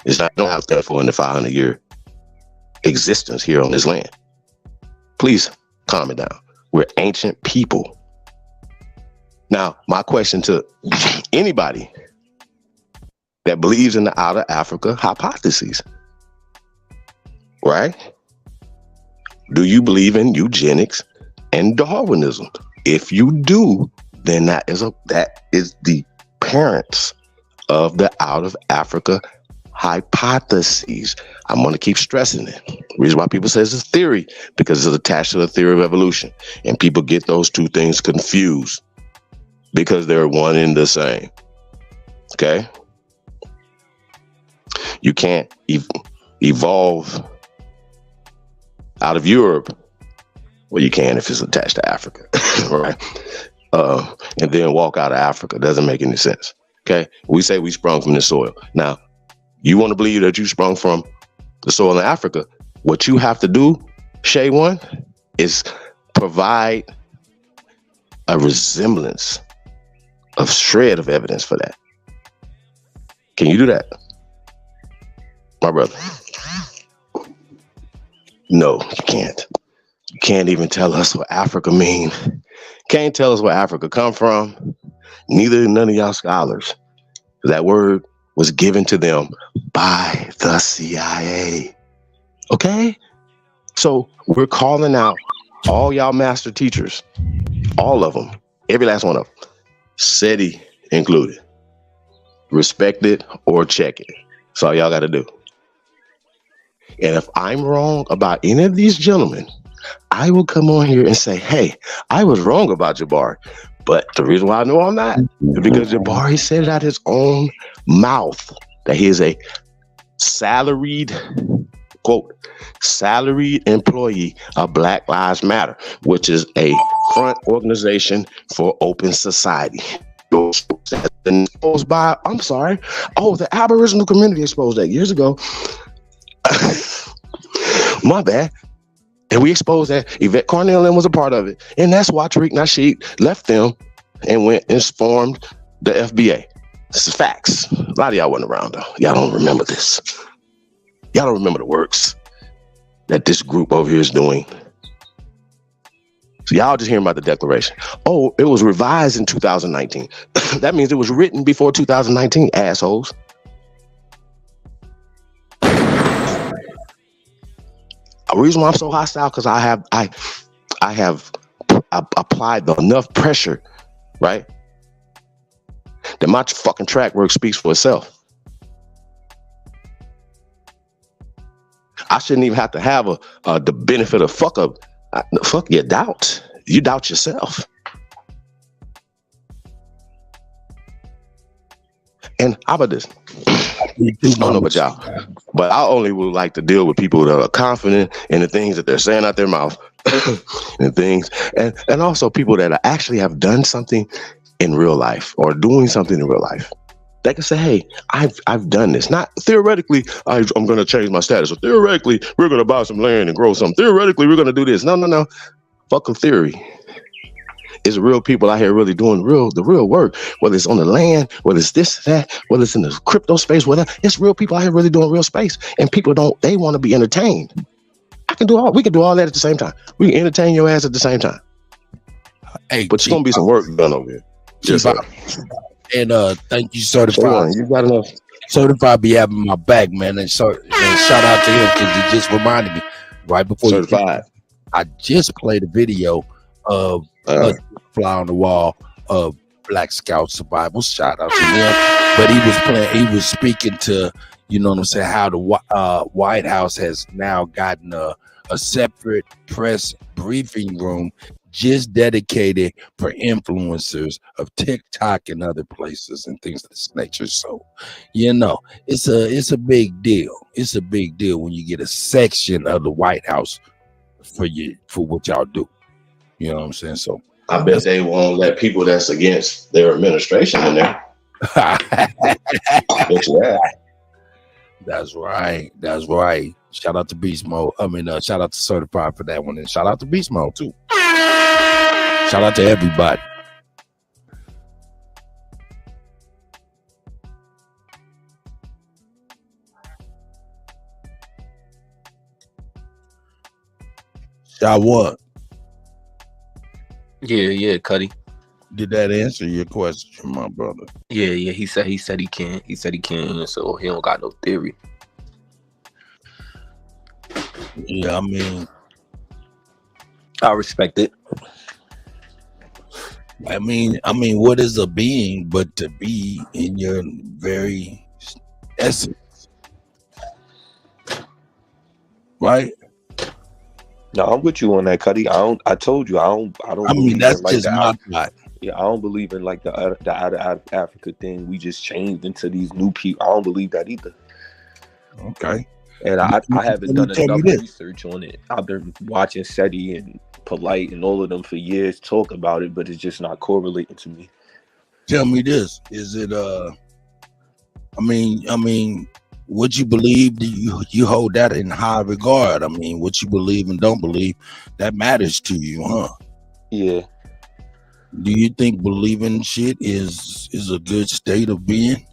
It's not, don't have that 400 to 500 year existence here on this land. Please calm it down. We're ancient people. Now, my question to anybody that believes in the out of Africa hypotheses, right? Do you believe in eugenics and Darwinism? If you do, then that is the parents of the out of Africa hypotheses. I'm going to keep stressing it. The reason why people say it's a theory, because it's attached to the theory of evolution, and people get those two things confused because they're one and the same. Okay? You can't evolve out of Europe. Well, you can if it's attached to Africa, right? And then walk out of Africa. Doesn't make any sense. Okay? We say we sprung from the soil. Now, you want to believe that you sprung from the soil in Africa. What you have to do, Shay One, is provide a resemblance of shred of evidence for that. Can you do that, my brother? No, you can't. You can't even tell us what Africa means. Can't tell us where Africa come from. None of y'all scholars. That word was given to them by the CIA. Okay? So we're calling out all y'all master teachers, all of them, every last one of them, SETI included. Respect it or check it. That's all y'all got to do. And if I'm wrong about any of these gentlemen, I will come on here and say, hey, I was wrong about Jabari. But the reason why I know I'm not is because Jabari said it out his own mouth that he is a salaried, quote, salaried employee of Black Lives Matter, which is a front organization for open society. Exposed by, I'm sorry, the Aboriginal community exposed that years ago. My bad. And we exposed that Yvette Cornelian was a part of it. And that's why Tariq Nasheed left them and went and formed the FBA. This is facts. A lot of y'all wasn't around though. Y'all don't remember this. Y'all don't remember the works that this group over here is doing. So y'all just hearing about the declaration. Oh, it was revised in 2019. That means it was written before 2019, assholes. The reason why I'm so hostile, because I have applied enough pressure, right? That my fucking track work speaks for itself. I shouldn't even have to have the benefit of fuck your doubt. You doubt yourself. And how about this? I don't know about y'all, but I only would like to deal with people that are confident in the things that they're saying out their mouth and things, and also people that actually have done something in real life or doing something in real life. They can say, "Hey, I've done this." Not theoretically, I'm going to change my status. Or theoretically, we're going to buy some land and grow some. Theoretically, we're going to do this. No. Fuck a theory. It's real people out here really doing the real work. Whether it's on the land, whether it's this, that, whether it's in the crypto space, whether it's real people out here really doing real space. And people they want to be entertained. We can do all that at the same time. We can entertain your ass at the same time. Hey, but it's gonna be some work done over here. Yes, sir. And thank you, Certified. You got enough. Certified be having my back, man. And shout out to him because he just reminded me right before Certified. I just played a video of Fly on the Wall of Black Scout Survival. Shout out to him. But he was speaking to, you know what I'm saying, how the White House has now gotten a separate press briefing room just dedicated for influencers of TikTok and other places and things of this nature. So, you know, it's a big deal. It's a big deal when you get a section of the White House for what y'all do. You know what I'm saying? So I bet they won't let people that's against their administration in there. I bet you that. That's right. Shout out to Beast Mode. Shout out to Certified for that one, and shout out to Beast Mode too. Shout out to everybody. Shout what? Yeah, Kutty. Did that answer your question, my brother? Yeah. He said he can't. He said he can't, so he don't got no theory. Yeah, I respect it. I mean, what is a being but to be in your very essence, right? No, I'm with you on that, Kutty. I told you I don't. I mean, that's just my thought. Yeah, I don't believe in like the out of Africa thing. We just changed into these new people. I don't believe that either. Okay. And I haven't done enough research on it. I've been watching SETI and Polite and all of them for years talk about it, but it's just not correlating to me. Tell me this: is it? What you believe? Do you hold that in high regard? I mean, what you believe and don't believe, that matters to you, huh? Yeah. Do you think believing shit is a good state of being?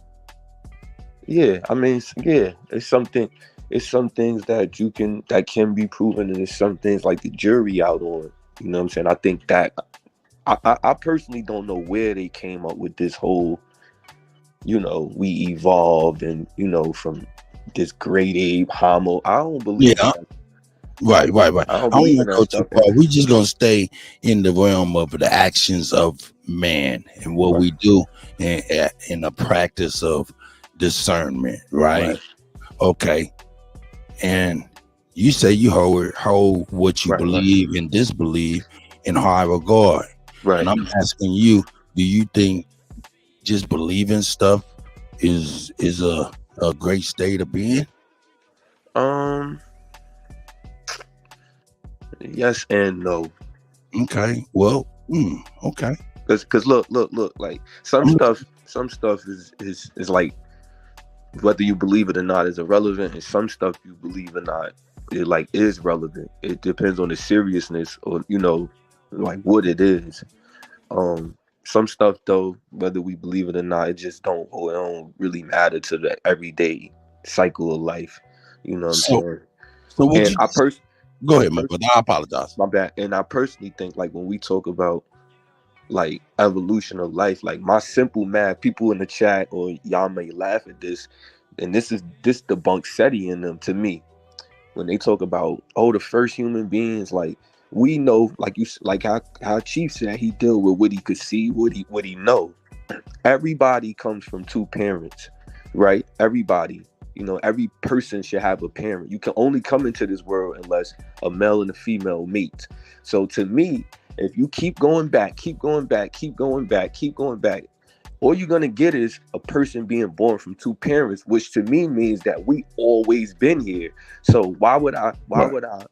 Yeah, it's something. It's some things that can be proven, and there's some things like the jury out on. You know what I'm saying? I think that I personally don't know where they came up with this whole, we evolved and, from this great ape homo. I don't believe that. Right. I don't want to go too far. We're just gonna stay in the realm of the actions of man and what we do in the practice of discernment, right? Okay. And you say you hold what you believe and disbelieve in high regard. Right. And I'm asking you, do you think just believing stuff is a great state of being? Yes and no. Okay. Well, okay. Because look, like some stuff is like, whether you believe it or not is irrelevant, and some stuff you believe or not it is relevant. It depends on the seriousness or like what it is. Some stuff though, whether we believe it or not, it don't really matter to the everyday cycle of life. You know what I'm saying? So what go ahead, my brother. I apologize. My bad. And I personally think, like, when we talk about like evolution of life, like my simple math, people in the chat or y'all may laugh at this, and this debunks SETI in them to me. When they talk about the first human beings, like we know, like how Chief said, he dealt with what he could see, what he know. Everybody comes from two parents, right? Everybody. Every person should have a parent. You can only come into this world unless a male and a female meet. So to me, if you keep going back, all you're gonna get is a person being born from two parents, which to me means that we always been here. So why would I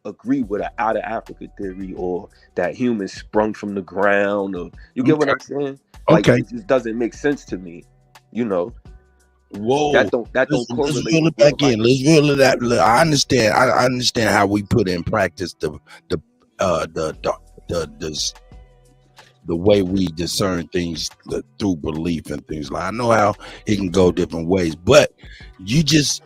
agree with an out of Africa theory, or that humans sprung from the ground, or you get what I'm saying? Like, it just doesn't make sense to me, you know. Whoa. That don't correlate. Let's reel it back in. Let's reel it out. I understand. I understand how we put in practice the way we discern things through belief and things like. I know how it can go different ways, but you just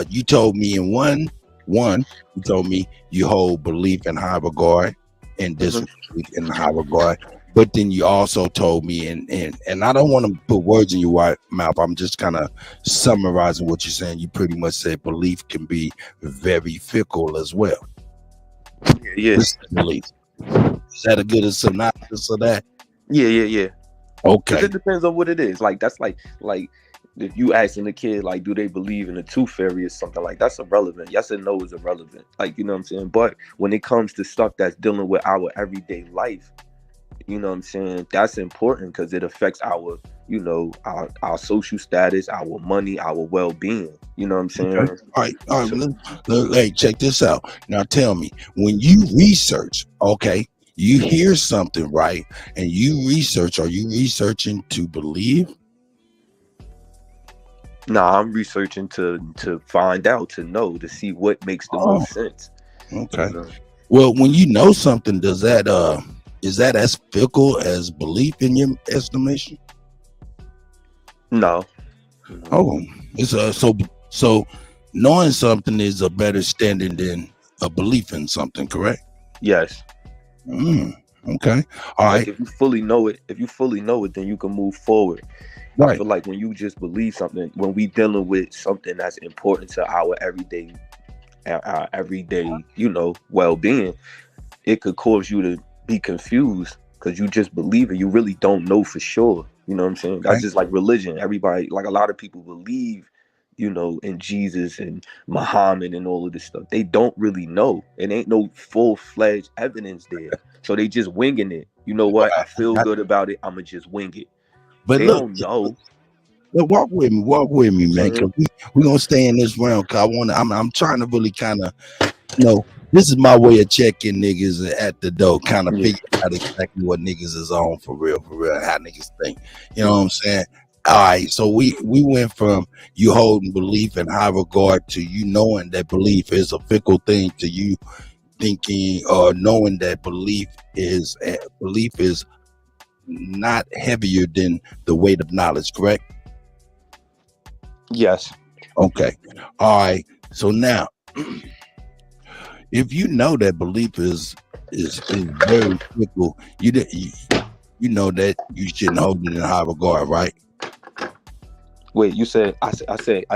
you told me in one you told me you hold belief in high regard and disbelief in high regard. But then you also told me, and I don't want to put words in your mouth. I'm just kind of summarizing what you're saying. You pretty much said belief can be very fickle as well. Yes. Belief. Is that a good synopsis of that? Yeah. Okay. It depends on what it is. Like, that's like if you asking a kid, like, do they believe in the tooth fairy or something, like, that's irrelevant. Yes and no is irrelevant. Like, you know what I'm saying? But when it comes to stuff that's dealing with our everyday life, you know what I'm saying, that's important because it affects our, you know, our social status, our money, our well-being. You know what I'm saying? Okay. All right. Hey, check this out. Now tell me, when you research, okay, you hear something, right, and you research, are you researching to believe? Nah, I'm researching to find out, to know, to see what makes the most sense. Okay. You know? Well, when you know something, does that is that as fickle as belief in your estimation? No. Oh, it's so knowing something is a better standard than a belief in something, correct? Yes. Okay. All right. If you fully know it, then you can move forward. Right. I feel like when you just believe something, when we dealing with something that's important to our everyday, you know, well-being, it could cause you to be confused because you just believe it. You really don't know for sure. You know what I'm saying? That's just like religion. Everybody, like, a lot of people believe, you know, in Jesus and Muhammad and all of this stuff. They don't really know. It ain't no full-fledged evidence there. So they just winging it. You know what? I feel good about it. I'ma just wing it. But they look, don't know. Look, walk with me, man. Cause we're gonna stay in this round. Cause I'm trying to really kind of, you know, this is my way of checking niggas at the door, kind of figure out exactly what niggas is on for real, how niggas think. You know what I'm saying? All right, so we went from you holding belief in high regard to you knowing that belief is a fickle thing, to you thinking or knowing that belief is not heavier than the weight of knowledge, correct? Yes. Okay. All right. So now, if you know that belief is very fickle, you know that you shouldn't hold it in high regard, right? Wait, you said I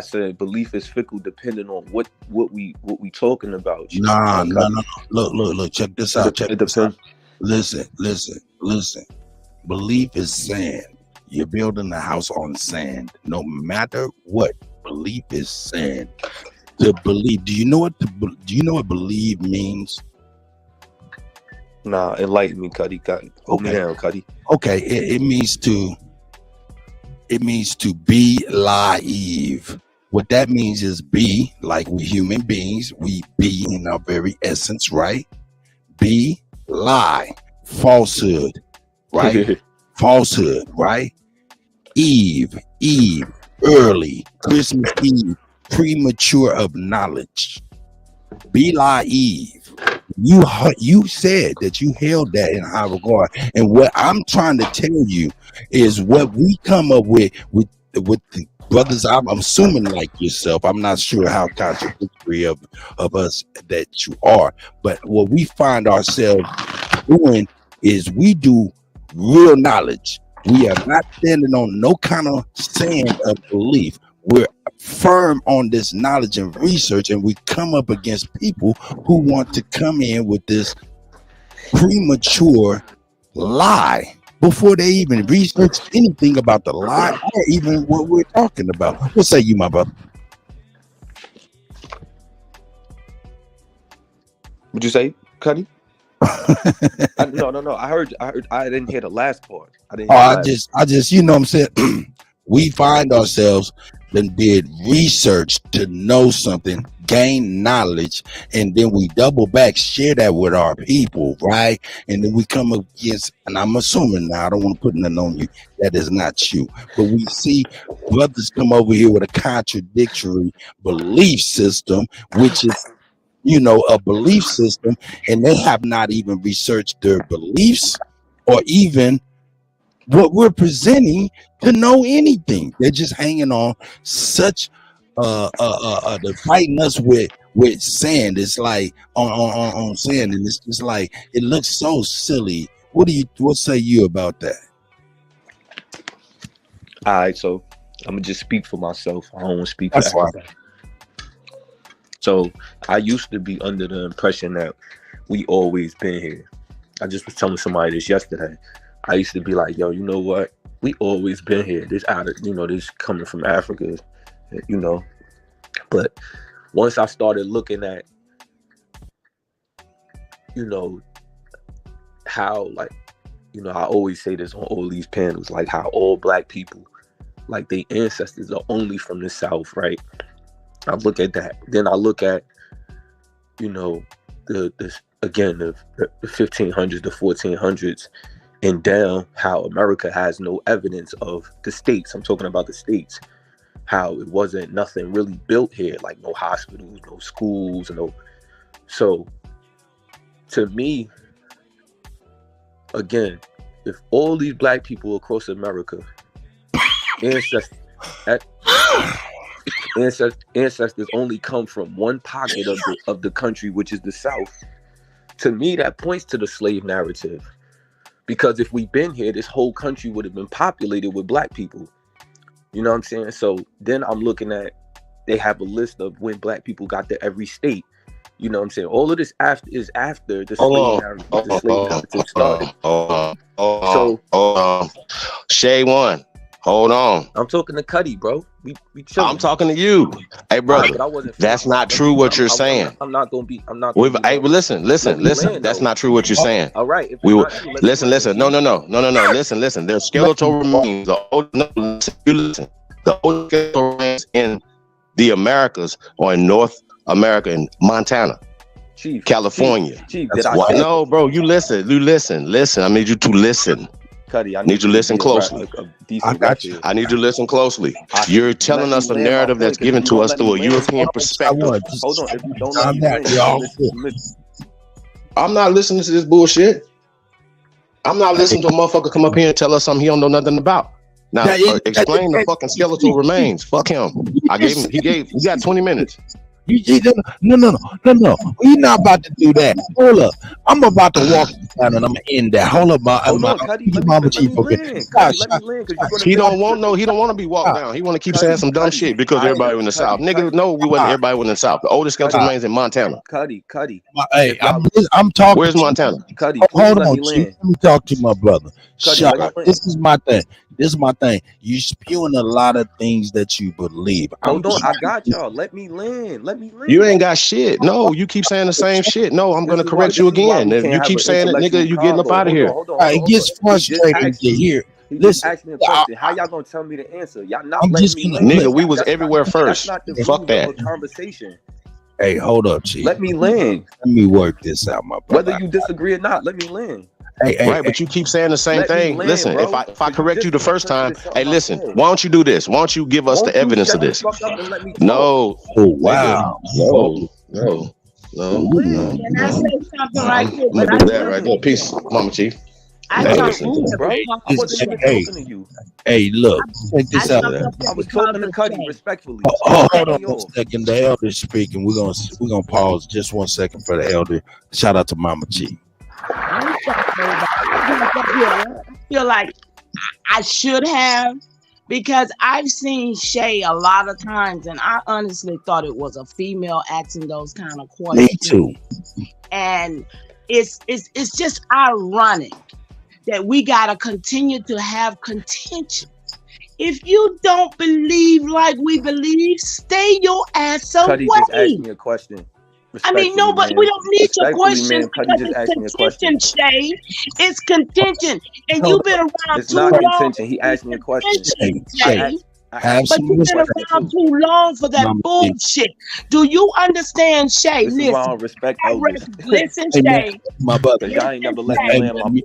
said belief is fickle depending on what we talking about. Nah. Look. Check this out. It depends. Listen. Belief is sand. You're building a house on sand. No matter what, belief is sand. To believe. Do you know what believe means? Nah, enlighten me, Kutty. Hold me down, Kutty. Okay, it means to be live. What that means is be, like we human beings, we be in our very essence, right? Be, lie, falsehood, right? Falsehood, right? Eve, early, Christmas Eve, premature of knowledge. Be Eve. You said that you held that in high regard, and what I'm trying to tell you is what we come up with the brothers. I'm assuming like yourself. I'm not sure how contradictory of us that you are, but what we find ourselves doing is we do real knowledge. We are not standing on no kind of sand of belief. We're firm on this knowledge and research, and we come up against people who want to come in with this premature lie before they even research anything about the lie or even what we're talking about. What say you, my brother? What'd you say, Kutty? No. I heard. I didn't hear the last part. I didn't. I just, you know what I'm saying? We find ourselves then did research to know something, gain knowledge, and then we double back, share that with our people, right? And then we come against, and I'm assuming now, I don't want to put nothing on you, that is not you. But we see brothers come over here with a contradictory belief system, which is, you know, a belief system, and they have not even researched their beliefs or even what we're presenting to know anything. They're just hanging on such they're fighting us with sand. It's like on sand, and it's just like it looks so silly. What say you about that? All right, so I'm gonna just speak for myself. I don't want to speak That's for everybody. So I used to be under the impression that we always been here. I just was telling somebody this yesterday. I used to be like, yo, you know what? We always been here. This out of, you know, this coming from Africa, you know. But once I started looking at, you know, how, like, you know, I always say this on all these panels, like how all black people, like their ancestors are only from the South, right? I look at that. Then I look at, you know, the 1500s, the 1400s, and down how America has no evidence of the states. I'm talking about the states. How it wasn't nothing really built here, like no hospitals, no schools, no. So to me, again, if all these black people across America, ancestors only come from one pocket of the country, which is the South, to me that points to the slave narrative. Because if we've been here, this whole country would have been populated with black people. You know what I'm saying? So then I'm looking at, they have a list of when black people got to every state. You know what I'm saying? All of this is after the slave narrative started. So, Shay one, hold on. I'm talking to Kutty, bro. We I'm talking to you. Hey, brother, that's not true what you're saying. I'm not gonna be. Hey, but listen. That's not true what you're saying. All right. Listen. No. Listen. There's skeletal remains. The old skeletal remains in the Americas or in North America and Montana, California. No, bro. You listen. I need you to listen. Cutty, I need you to listen closely. I got you. I need you to listen closely. You're telling us a narrative that's given to us through a European perspective. Hold on. If you don't let me I'm not listening to this bullshit. I'm not listening to a motherfucker come up here and tell us something he don't know nothing about. Now, explain the fucking skeletal remains. Fuck him. He got 20 minutes. No. We're not about to do that. Hold up. I'm about to walk down and I'm gonna end that. Hold up, Mama Chief. He don't want to be walked down. He want to keep saying some dumb shit because everybody in the South. Nigga, no, we wasn't everybody was in the South. The oldest skeletal remains in Montana. Cutty. Hey, I'm talking. Where's Montana? Cutty, hold on, Chief. Let me talk to my brother. This is my thing. You spewing a lot of things that you believe. Hold on, I got y'all. Let me land. You ain't got shit. No, you keep saying the same shit. No, I'm gonna correct you again. If you keep saying it, nigga, you getting up out of here. It gets frustrating to hear. Listen, ask me a question. How y'all gonna tell me the answer? Y'all not letting me land. Nigga, we was everywhere first. Fuck that. Conversation. Hey, hold up, Chief. Let me land. Let me work this out, my brother. Whether you disagree or not, let me land. Right, but you keep saying the same thing. Listen, if I correct you the first time, hey, listen, why don't you do this? Why don't you give us the evidence of this? No. Oh, wow. No. Can I say something right here? I'm gonna do that right there. Peace, Mama Chief. Hey, look, check this out. I was talking to Cutty respectfully. Hold on 1 second. The elder speaking. We're gonna pause just 1 second for the elder. Shout out to Mama Chief. I feel like I should have, because I've seen Shay a lot of times, and I honestly thought it was a female asking those kind of questions. Me too. And it's just ironic that we gotta continue to have contention. If you don't believe like we believe, stay your ass away. Cutty just asked me a question. I mean, no, but we don't need your questions man, Kutty because just it's asking a question. contention, Shay. It's contention, and No, you've been around it's too not long. contention. He asked me a question. Shay. Have But some you've been respect. around too long for that Mama G. bullshit. Do you understand, Shay? This is why I Listen, don't respect elders. listen, Hey, man, Shay. my brother. Cause y'all ain't never let me Hey, land my. man,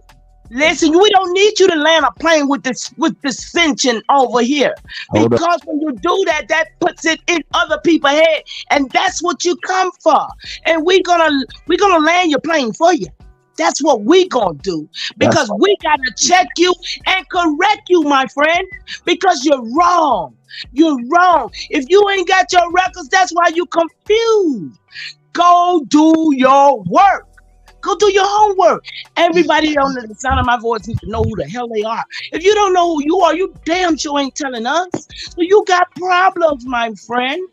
Listen, we don't need you to land a plane with dissension over here. Hold Because when you do that, that puts it in other people's head. And that's what you come for. And we're gonna land your plane for you. That's what we gonna do. Because we gotta check you and correct you, my friend. Because you're wrong. You're wrong. If you ain't got your records, that's why you confused. Go do your work. Go do your homework. Everybody under the sound of my voice needs to know who the hell they are. If you don't know who you are, you damn sure ain't telling us. So you got problems, my friend.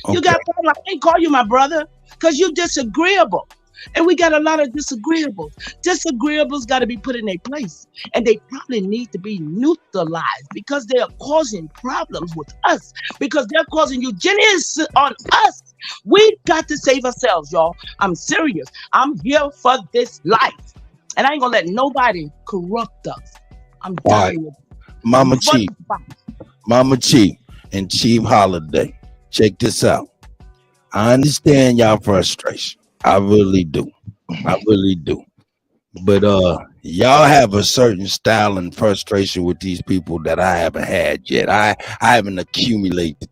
You got problems. I ain't call you my brother because you're disagreeable. And we got a lot of disagreeables. Disagreeables got to be put in their place. And they probably need to be neutralized because they are causing problems with us. Because they're causing eugenics on us. We got to save ourselves, y'all. I'm serious. I'm here for this life. And I ain't going to let nobody corrupt us. I'm done with it. Mama Chief and Chief Holiday. Check this out. I understand y'all frustration. I really do. I really do. But y'all have a certain style and frustration with these people that I haven't had yet. I haven't accumulated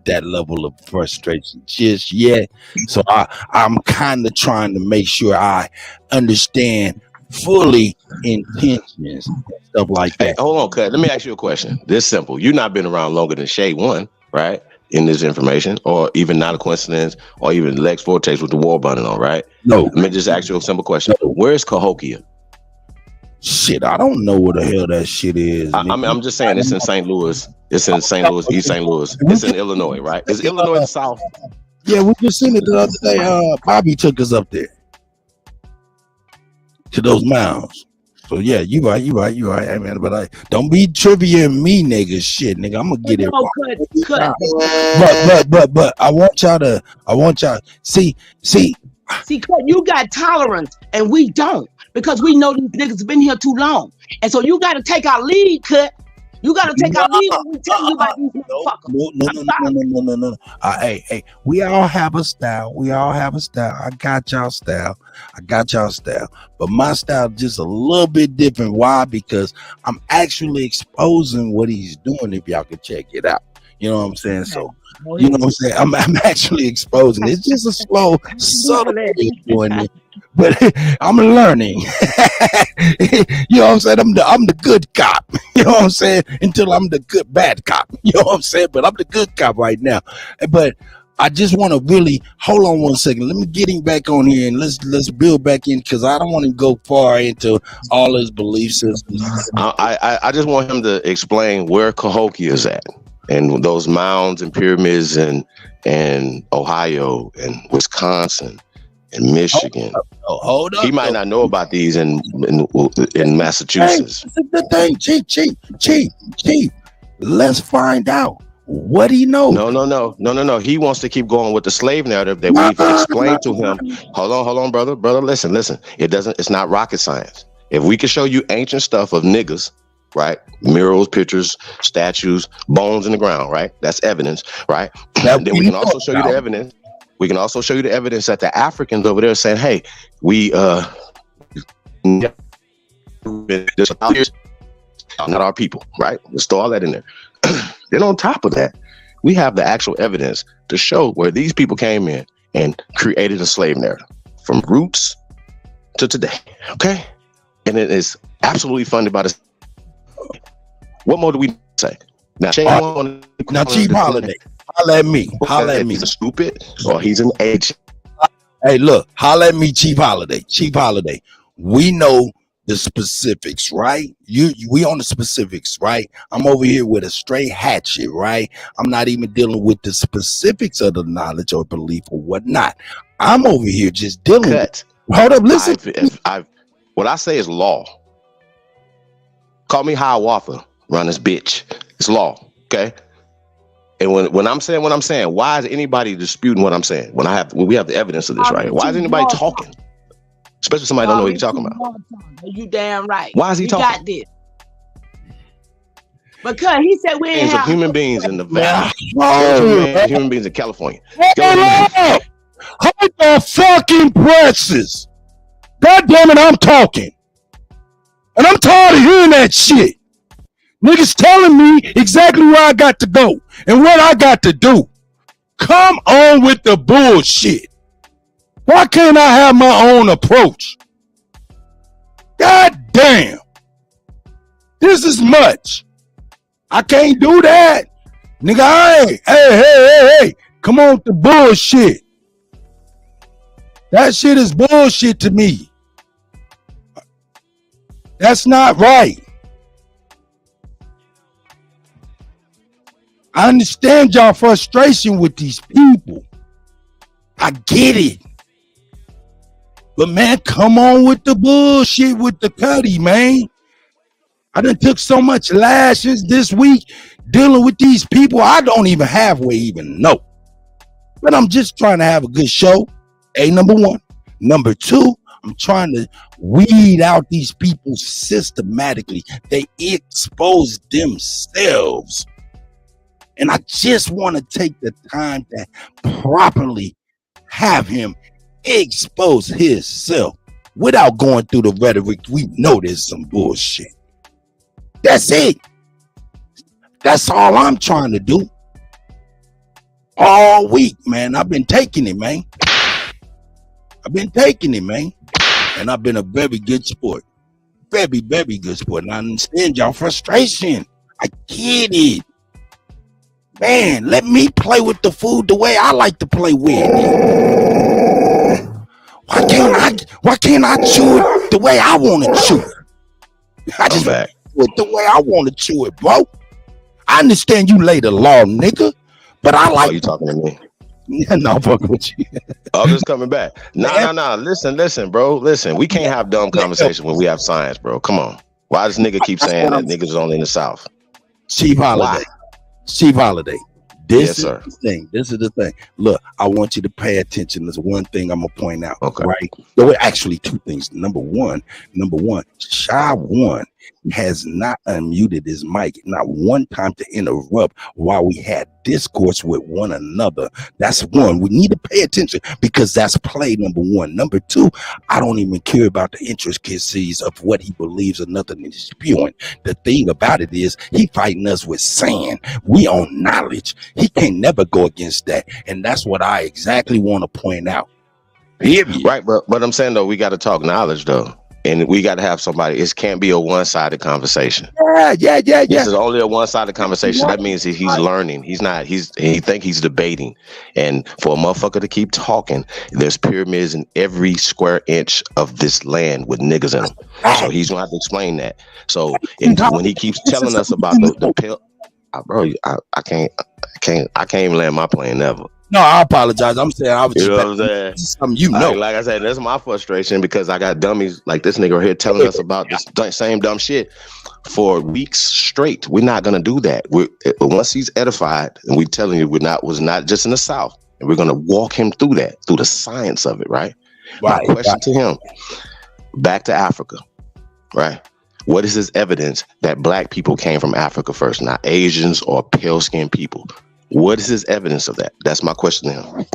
that level of frustration just yet. So I'm kind of trying to make sure I understand fully intentions and stuff like that. Hey, hold on, Cut. Let me ask you a question. This simple. You've not been around longer than Shay One, right? In this information, or even not a coincidence, or even Lex Vortex with the war bunting on, right? No. Let me just ask you a simple question. Where's Cahokia? Shit, I don't know what the hell that shit is. I'm just saying it's in St. Louis. It's in St. Louis, East St. Louis. It's in Illinois, right? Is Illinois the South? Yeah, we just seen it the other day. Bobby took us up there to those mounds. So yeah, you right. I mean, but don't be trivia and me, nigga. Shit, nigga, I'm gonna get it wrong. But I want y'all see, Cut, you got tolerance and we don't because we know these niggas been here too long. And so you got to take our lead, Cut. You got to take our lead when we tell you about these motherfuckers. No. Hey, we all have a style. I got y'all style. But my style just a little bit different. Why? Because I'm actually exposing what he's doing. If y'all can check it out. You know what I'm saying? So, you know what I'm saying? I'm actually exposing. It's just a slow, subtle way of doing it. But I'm learning. You know what I'm saying? I'm the good cop. You know what I'm saying? Until I'm the good bad cop. You know what I'm saying? But I'm the good cop right now. But I just want to really hold on one second. Let me get him back on here and let's build back in because I don't want to go far into all his belief systems. I just want him to explain where Cahokia is at. And those mounds and pyramids and Ohio and Wisconsin and Michigan. Hold up. He might not know about these in Massachusetts. Hey, the thing, Chief. Let's find out what he knows. No. He wants to keep going with the slave narrative that we've explained to him. Hold on, brother. Listen. It's not rocket science. If we can show you ancient stuff of niggas, right? Murals, pictures, statues, bones in the ground, right? That's evidence, right? Then we can also show you the evidence. We can also show you the evidence that the Africans over there are saying, hey, we not our people, right? Let's throw all that in there. Then on top of that, we have the actual evidence to show where these people came in and created a slave narrative from roots to today, okay? And it is absolutely funded by the. What more do we say? Now, Chief Holiday, holla at me. He's a stupid or he's an agent. Hey, look, holla at me, Chief Holiday. We know the specifics, right? We on the specifics, right? I'm over here with a straight hatchet, right? I'm not even dealing with the specifics of the knowledge or belief or whatnot. I'm over here just dealing with. Hold up, listen. What I say is law. Call me Hiawatha. Run this bitch. It's law, okay? And when I'm saying what I'm saying, why is anybody disputing what I'm saying? When we have the evidence of this, right? Why is anybody talking? Especially somebody don't know what you're talking about. You damn right. Why is he talking? We got this. Because he said we ain't have human beings in the valley. Human beings in California. Hold the fucking presses. God damn it, I'm talking. And I'm tired of hearing that shit. Niggas telling me exactly where I got to go and what I got to do. Come on with the bullshit. Why can't I have my own approach? God damn. This is much. I can't do that. Nigga, hey. Come on with the bullshit. That shit is bullshit to me. That's not right. I understand y'all frustration with these people. I get it. But man, come on with the bullshit with the Kutty, man. I done took so much lashes this week dealing with these people I don't even halfway even know. But I'm just trying to have a good show. Number one. Number two, I'm trying to weed out these people systematically. They expose themselves. And I just want to take the time to properly have him expose himself without going through the rhetoric. We know there's some bullshit. That's it. That's all I'm trying to do. All week, man. I've been taking it, man. And I've been a very good sport. Very, very good sport. And I understand y'all frustration. I get it. Man, let me play with the food the way I like to play with it. Why can't I chew it the way I want to chew it? I just chew it the way I want to chew it, bro. I understand you lay the law, nigga, but I like you talking to me. No, fuck with you. I'm just coming back. Nah. Listen, bro. Listen, we can't have dumb conversation when we have science, bro. Come on. Why does nigga keep saying that niggas only in the South? Chief Holiday. This is the thing. Look, I want you to pay attention. There's one thing I'm gonna point out. Okay. Right? There were actually two things. Number one, Shy One has not unmuted his mic not one time to interrupt while we had discourse with one another. That's one. We need to pay attention because that's play number one. Number two, I don't even care about the intricacies of what he believes or nothing is spewing. The thing about it is he fighting us with sand. We own knowledge. He can't never go against that. And that's what I exactly want to point out. Period. Right, but I'm saying though, we got to talk knowledge though. And we got to have somebody. It can't be a one-sided conversation. Yeah. This is only a one-sided conversation. That means that he's learning. He think he's debating. And for a motherfucker to keep talking, there's pyramids in every square inch of this land with niggas in them. So he's gonna have to explain that. So when he keeps telling us about the pill, bro, I can't even land my plane never. No, I apologize. I'm saying I was just, you know what I'm saying? Something like I said, that's my frustration because I got dummies like this nigga right here telling us about this same dumb shit for weeks straight. We're not gonna do that. Once he's edified, and we telling you was not just in the South, and we're gonna walk him through that, through the science of it, right? My question to him, back to Africa, right? What is his evidence that black people came from Africa first, not Asians or pale-skinned people? What is his evidence of that? That's my question to him.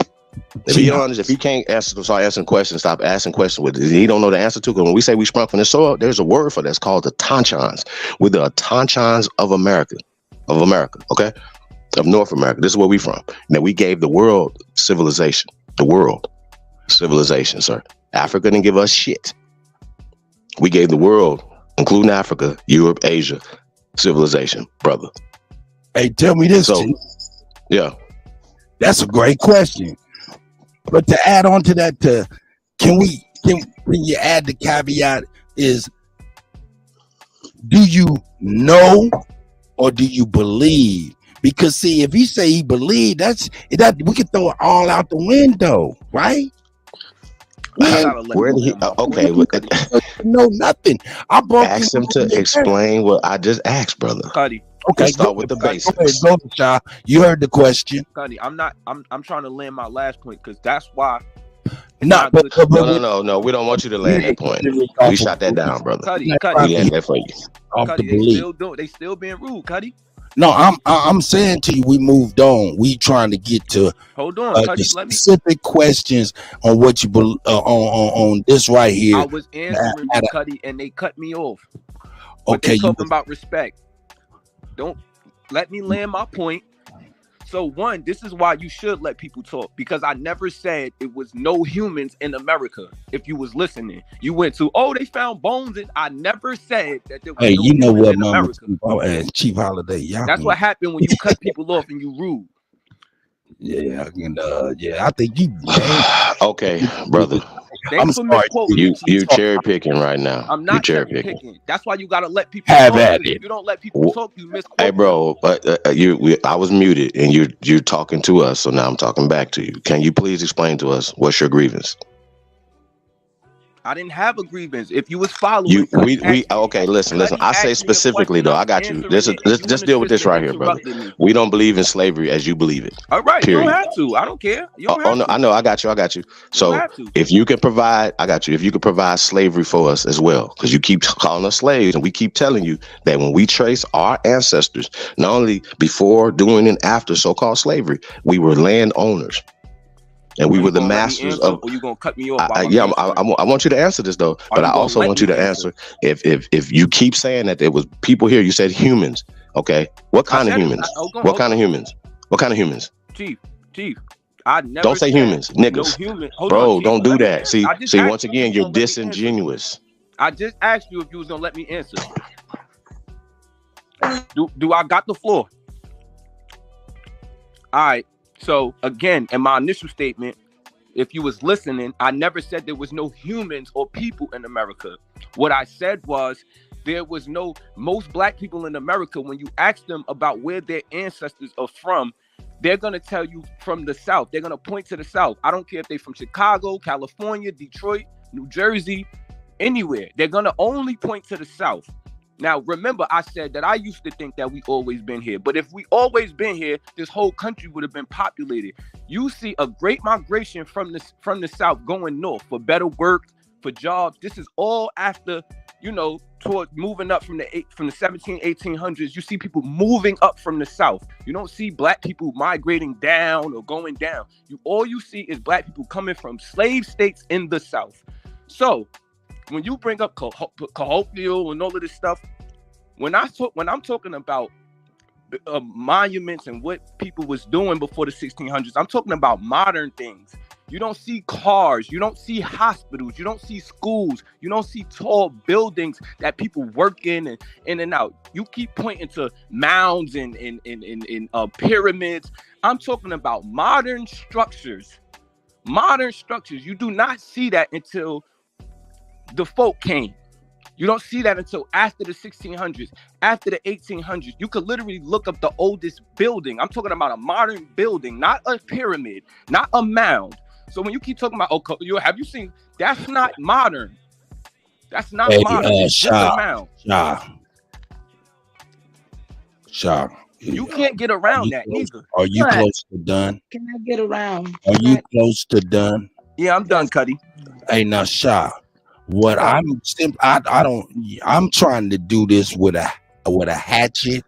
If he honest, if he can't start asking questions, stop asking questions with it. He don't know the answer to it. When we say we sprung from the soil, there's a word for that. It's called the Tonchons. We're the Tonchons of America, okay? Of North America. This is where we from. Now we gave the world civilization. The world civilization, sir. Africa didn't give us shit. We gave the world, including Africa, Europe, Asia, civilization, brother. Hey, tell me this. Yeah. That's a great question. But to add on to that, can you add the caveat is, do you know or do you believe? Because see, if he say he believe, that we can throw it all out the window, right? Where did he? Okay, no, nothing. I broke. Ask him to explain what I just asked, brother. Cutty. Okay, let's start with the basics. Go ahead, Shy. You heard the question. Cutty, I'm trying to land my last point because that's why. No. We don't want you to land that point. We shot that down, brother. Cutty, we had that for you. They still being rude, Cutty. No, I'm saying to you, we moved on. We trying to get to hold on, Cutty, specific questions on what you on this right here. I was answering you, Cutty, and they cut me off. But Okay, they talking about respect. Don't let me land my point. So one, this is why you should let people talk, because I never said it was no humans in America. If you was listening, you went to, they found bones, and I never said that there was Hey, no you know humans what, in Mama? America. Chief Holiday. Y'all That's what happened when you cut people off and you rude. Yeah, and I think you. Okay, brother. I'm sorry. You cherry picking right now. I'm not cherry picking. That's why you gotta let people Have talk. at If it. you don't let people talk, you miss. Hey, bro, I was muted and you're talking to us, so now I'm talking back to you. Can you please explain to us what's your grievance? I didn't have a grievance. If you was following, okay. Listen. I say specifically though. I got you. Let's deal with this right here, brother. We don't believe in slavery as you believe it. All right, period. you don't have to. I don't care. You don't have no, to. I know. I got you. So if you can provide, I got you. If you could provide slavery for us as well, because you keep calling us slaves, and we keep telling you that when we trace our ancestors, not only before, during, and after so-called slavery, we were landowners. And we were the masters of. Or you gonna cut me off? I want you to answer this though, but I also want you to answer. If you keep saying that there was people here, you said humans. Okay, what kind of humans? What kind of humans? What kind of humans? Chief. I never. Don't say humans, niggas. No human. Bro, don't do that. See, once again, you're disingenuous. I just asked you if you was gonna let me answer. Do I got the floor? All right. So again, in my initial statement, if you was listening, I never said there was no humans or people in America. What I said was there was most black people in America, when you ask them about where their ancestors are from, they're going to tell you from the South. They're going to point to the South. I don't care if they're from Chicago, California, Detroit, New Jersey, anywhere. They're going to only point to the South. Now, remember, I said that I used to think that we always been here. But if we always been here, this whole country would have been populated. You see a great migration from the South going north for better work, for jobs. This is all after, toward moving up from the 17, 1800s. You see people moving up from the South. You don't see black people migrating down or going down. All you see is black people coming from slave states in the South. So when you bring up colloquial and all of this stuff, when I'm talking about monuments and what people was doing before the 1600s, I'm talking about modern things. You don't see cars, you don't see hospitals, you don't see schools, you don't see tall buildings that people work in and out. You keep pointing to mounds and pyramids. I'm talking about modern structures. Modern structures. You do not see that until the folk came. You don't see that until after the 1600s, after the 1800s. You could literally look up the oldest building. I'm talking about a modern building, not a pyramid, not a mound. So when you keep talking about, have you seen? That's not modern. That's not modern. It's just a mound. Shaw. You can't get around that neither. Are you close to done? Can I get around? Are you close to done? Yeah, I'm done, Cuddy. Hey, now, Shaw. What I'm trying to do this with a hatchet,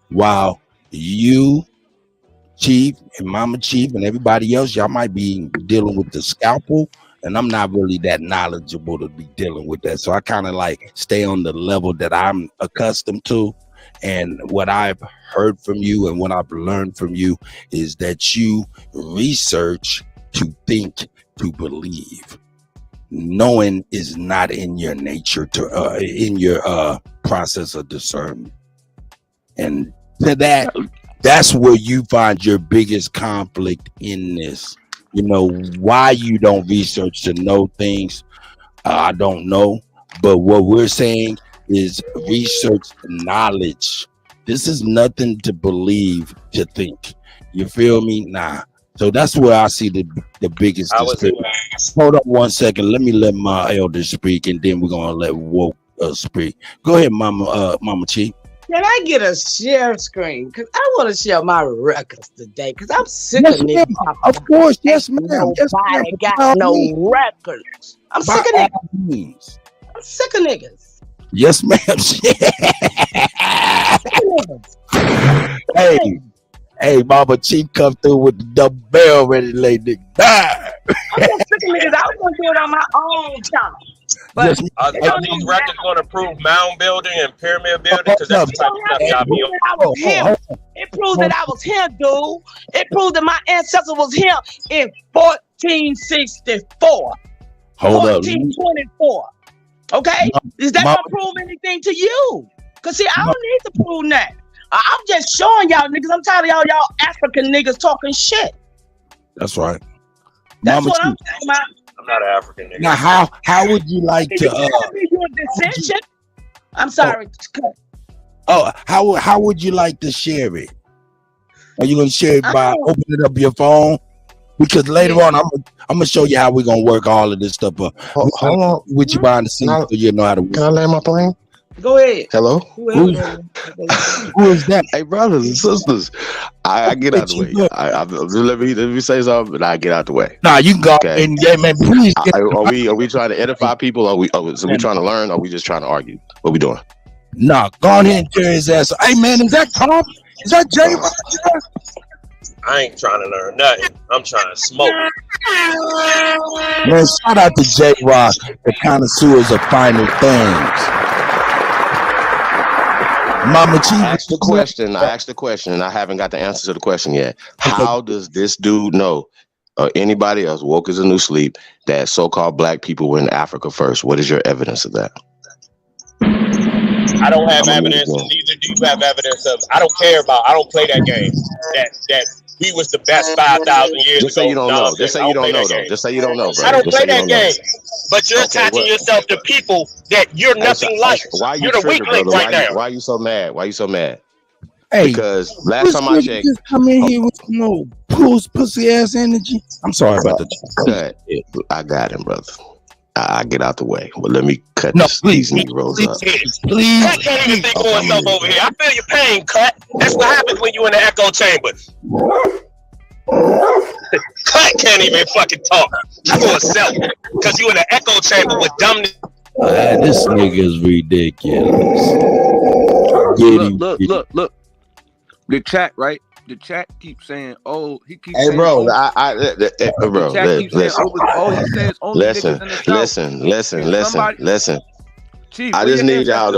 while you, Chief, and Mama Chief, and everybody else, y'all might be dealing with the scalpel, and I'm not really that knowledgeable to be dealing with that. So I kind of like stay on the level that I'm accustomed to. And what I've heard from you and what I've learned from you is that you research to think, to believe. Knowing is not in your nature, in your process of discernment. And to that's where you find your biggest conflict in this. Why you don't research to know things, I don't know. But what we're saying is research knowledge. This is nothing to believe, to think. You feel me? Nah. So that's where I see the biggest disparity. Hold on 1 second. Let me let my elder speak, and then we're gonna let woke speak. Go ahead, Mama Chief. Can I get a share screen? Because I want to share my records today. Because I'm sick of niggas. Of course, yes, ma'am. Nobody got no records. I'm sick of niggas. I'm sick of niggas. Yes, ma'am. Hey, Mama Chief come through with the double barrel ready to lay nigga die. I'm sick of niggas. I was going to do it on my own channel. But are these records going to prove mound building and pyramid building? Because that's the type of stuff y'all be on. It proves that I was here, dude. It proves that my ancestor was here in 1464. Hold up. 1424. Okay? Is that going to prove anything to you? Because, see, I don't need to prove that. I'm just showing y'all niggas. I'm tired of y'all African niggas talking shit. That's right. That's what I'm talking about. I'm not an African nigga. Now, how would you like to? I'm sorry. How would you like to share it? Are you gonna share it by opening up your phone? Because later on, I'm gonna show you how we're gonna work all of this stuff up. Hold on, with you behind the scenes, so you know how to work. Can I land my plane? Go ahead. Hello. Who is that? Hey, brothers and sisters, I get out the way. Let me say something, and I get out the way. Nah, you can go. Okay. And yeah, man, please. Are we trying to edify people? Are we trying to learn? Or are we just trying to argue? What we doing? Nah, go on ahead and carry his ass. Hey, man, is that Tom? Is that Jay? I ain't trying to learn nothing. I'm trying to smoke. Man, shout out to J Rock, the connoisseurs of final things. Mama Chief, I asked the question, and I haven't got the answer to the question yet. How does this dude know, or anybody else, woke as a new sleep, that so-called black people were in Africa first? What is your evidence of that? I don't have evidence, and neither do you have evidence of. I don't care about. I don't play that game. That we was the best 5,000 years ago. Just say you don't know. Just say you don't know, though. Just say you don't know, bro. I don't play that game. But you're attaching yourself to people that you're nothing like. Why you're the weak link right now. Why are you so mad? Why are you so mad? Hey, because last time I checked, just come in here with no pussy ass energy. I'm sorry about that. I got him, brother. I get out the way. Well, let me cut these Negroes up. Please. Cut can't even think for himself over here. I feel your pain, Cut. That's what happens when you in the echo chamber. Cut can't even fucking talk for himself because you in the echo chamber with dumb. This nigga is ridiculous. Look. The chat, right? The chat keeps saying, "Oh, he keeps." Hey, saying, bro, bro, listen. Chief, I just need y'all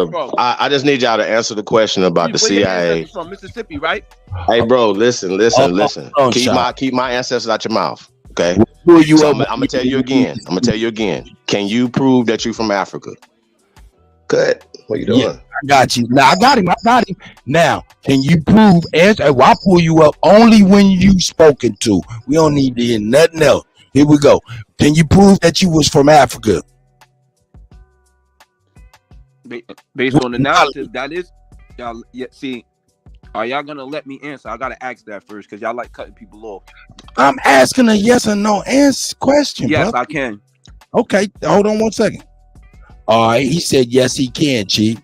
to answer the question about Chief, the CIA. From Mississippi, right? Hey, bro, listen. Keep my ancestors out your mouth, okay? I'm gonna tell you again. Can you prove that you're from Africa? Good. What you doing? Yeah, I got you. Now I got him. Now, can you prove? I'll pull you up only when you spoken to. We don't need to hear nothing else. Here we go. Can you prove that you was from Africa? Based on the narrative, that is, y'all. Yeah, see, are y'all gonna let me answer? I gotta ask that first because y'all like cutting people off. I'm asking a yes or no answer question. Yes, brother. I can. Okay, hold on 1 second. All right, he said yes, he can, Chief.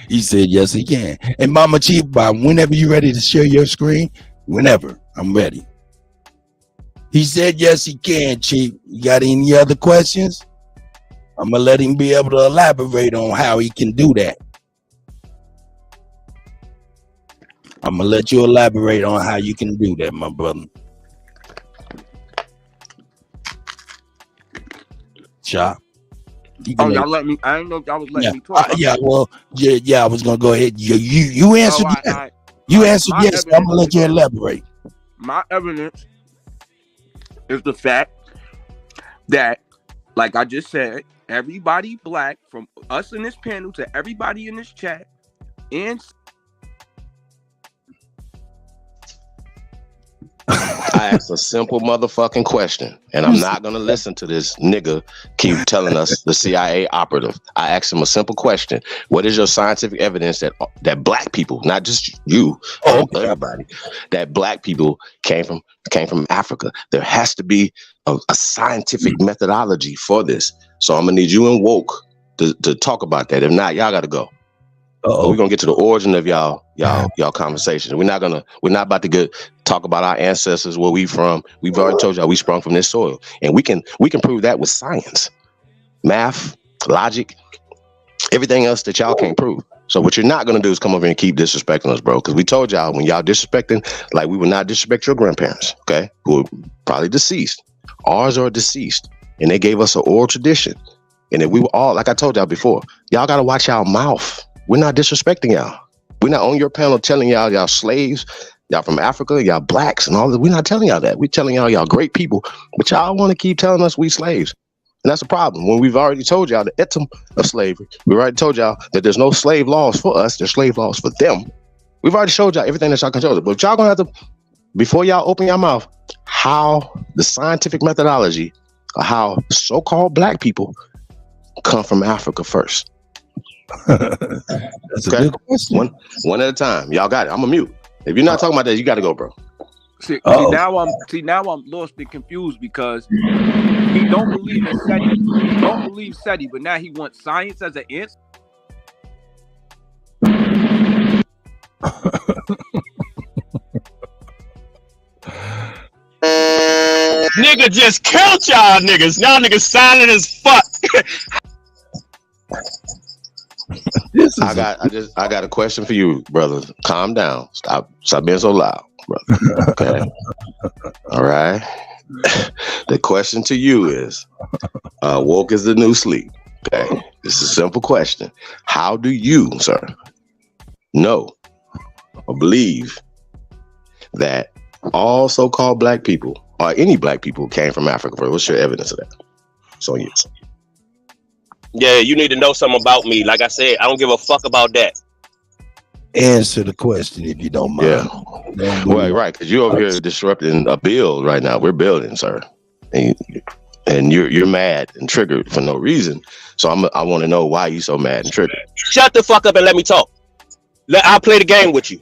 He said yes, he can. And Mama Chief, whenever you're ready to share your screen, whenever I'm ready. He said yes, he can, Chief. You got any other questions? I'm gonna let him be able to elaborate on how he can do that. I'm gonna let you elaborate on how you can do that, my brother. Chop. Y'all let me. I didn't know if y'all was letting me talk. I was gonna go ahead. You answered. You answered yes. I'm gonna let you elaborate. My evidence is the fact that, like I just said, everybody black, from us in this panel to everybody in this chat, and I asked a simple motherfucking question, and I'm not gonna listen to this nigga keep telling us the CIA operative. I asked him a simple question: what is your scientific evidence that black people, not just you, everybody, that black people came from Africa? There has to be a scientific methodology for this. So I'm gonna need you and Woke to talk about that. If not, y'all gotta go. We're gonna get to the origin of y'all conversation. We're not about to talk about our ancestors, where we from. We've already told y'all we sprung from this soil, and we can prove that with science, math, logic, everything else that y'all can't prove. So what you're not gonna do is come over here and keep disrespecting us, bro. Because we told y'all when y'all disrespecting, like we would not disrespect your grandparents, okay, who are probably deceased. Ours are deceased, and they gave us an oral tradition. And if we were all, like I told y'all before, y'all gotta watch y'all mouth. We're not disrespecting y'all. We're not on your panel telling y'all slaves, y'all from Africa, y'all blacks and all that. We're not telling y'all that. We're telling y'all great people, but y'all want to keep telling us we slaves. And that's the problem. When we've already told y'all the etym of slavery, we've already told y'all that there's no slave laws for us, there's slave laws for them. We've already showed y'all everything that y'all can show us. But y'all gonna have to, before y'all open your mouth, how the scientific methodology of how so-called black people come from Africa first. That's a good question. One at a time. Y'all got it. I'm a mute. If you're not talking about that, you got to go, bro. See, now I'm lost and confused because he don't believe in SETI. He don't believe SETI, but now he wants science as an answer. Nigga just killed y'all niggas. Y'all niggas silent as fuck. I got a question for you, brother. Calm down. Stop being so loud, brother. Okay. All right. The question to you is, woke is the new sleep. Okay. This is a simple question. How do you, sir, know or believe that all so-called black people or any black people came from Africa? What's your evidence of that? So yes. Yeah, you need to know something about me. Like I said, I don't give a fuck about that. Answer the question if you don't mind. Yeah. Right. Because you're over here disrupting a build right now. We're building, sir. And you're mad and triggered for no reason. So I want to know why you so mad and triggered. Shut the fuck up and let me talk. I'll play the game with you.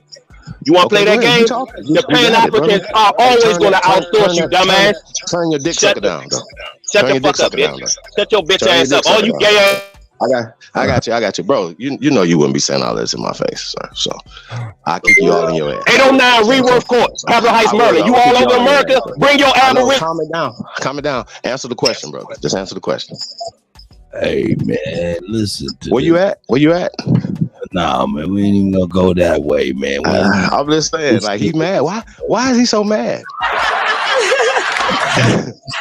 You want to play that game? The Pan-Africans are always going to outsource you, dumbass. Turn your dick sucker down, though. Shut the fuck up, bitch. Shut your bitch ass up. All you gay ass. I got you, bro. You know you wouldn't be saying all this in my face, sir. So I'll kick you all in your ass. 809 Reworth Court, Capitol Heights murder. You all over America? Bring your aberration. Calm it down. Answer the question, bro. Just answer the question. Hey man, listen. Where you at? Nah, man, we ain't even gonna go that way, man. I'm just saying, like he's mad. Why is he so mad?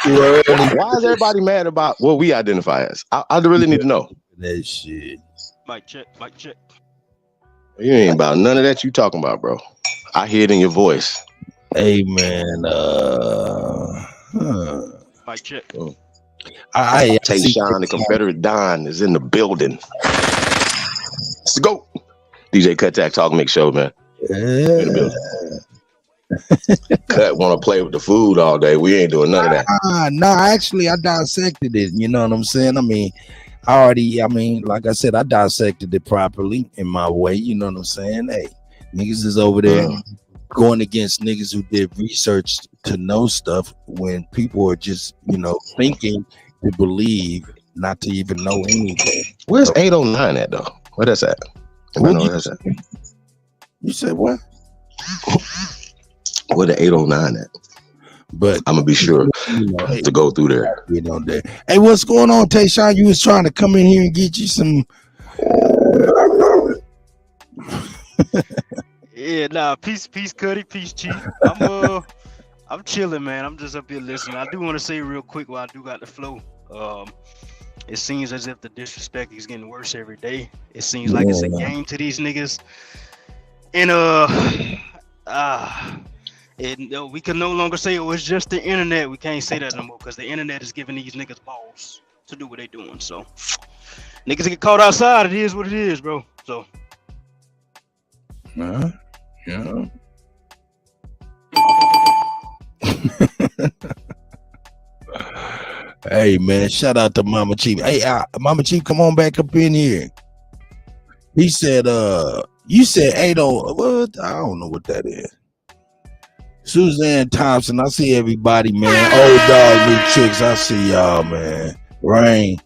Why is everybody mad about what we identify as? I really need to know. That shit. Mic check. You ain't about none of that you talking about, bro. I hear it in your voice. Hey man, Mic check. I Tayshawn, the Confederate Don, is in the building. Let's go. DJ Kutty Talk Mix Show, man. Yeah. Cut want to play with the food all day. We ain't doing none of that. No, actually, I dissected it. You know what I'm saying? I mean, like I said, I dissected it properly in my way. You know what I'm saying? Hey, niggas is over there going against niggas who did research to know stuff when people are just, thinking to believe, not to even know anything. Where's 809 at, though? Where that's at? You said what? Where the 809 at? But I'm gonna be sure to go through there. Hey, what's going on, Tayshawn? You was trying to come in here and get you some. Yeah, nah. Peace, Kutty. Peace, Chief. I'm chilling, man. I'm just up here listening. I do want to say real quick while I do got the flow. It seems as if the disrespect is getting worse every day. It seems like it's a game to these niggas. And we can no longer say it's just the internet. We can't say that no more because the internet is giving these niggas balls to do what they doing. So niggas get caught outside. It is what it is, bro. So yeah. Hey man, shout out to Mama Chief. Hey, Mama Chief, come on back up in here. He said, you said 80. What? I don't know what that is. Suzanne Thompson, I see everybody, man. Old dog, new tricks. I see y'all, man. Rain.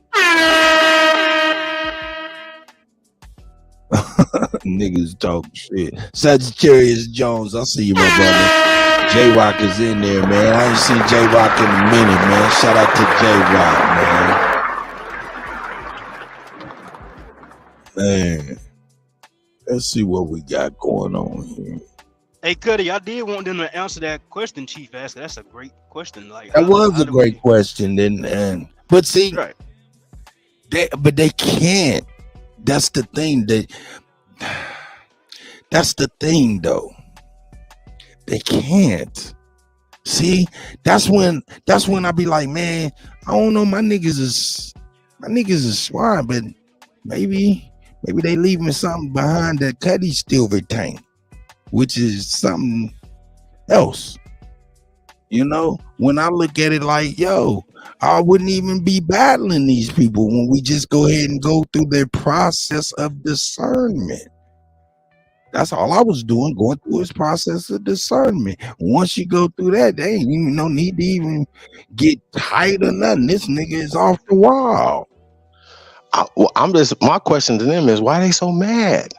Niggas talk shit. Sagittarius Jones, I see you, my brother. J-Rock is in there, man. I ain't seen J-Rock in a minute, man. Shout out to J-Rock, man. Man. Let's see what we got going on here. Hey, Kutty, I did want them to answer that question Chief asked. That's a great question. Like that was a great question, but see, right. they can't. That's the thing. That's the thing, though. They can't. See, that's when I be like, man, I don't know. My niggas is swine, but maybe they leaving something behind that Kutty still retain, which is something else. You know, when I look at it like, yo, I wouldn't even be battling these people when we just go ahead and go through their process of discernment. That's all I was doing, going through his process of discernment. Once you go through that, they ain't even no need to even get tight or nothing. This nigga is off the wall. My question to them is, why are they so mad?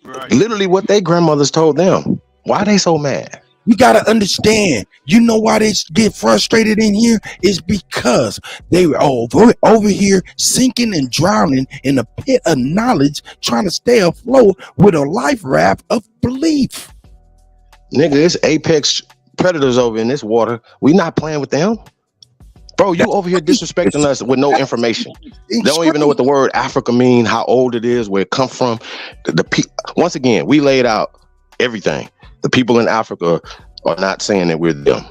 Right. Literally what their grandmothers told them. Why are they so mad? You gotta understand, you know why they get frustrated in here? Is because they were over here sinking and drowning in a pit of knowledge, trying to stay afloat with a life raft of belief. Nigga, it's apex predators over in this water. We not playing with them. Bro, you over here disrespecting us with no information. They don't even know what the word Africa mean, how old it is, where it come from. Once again, we laid out everything. The people in Africa are not saying that we're them.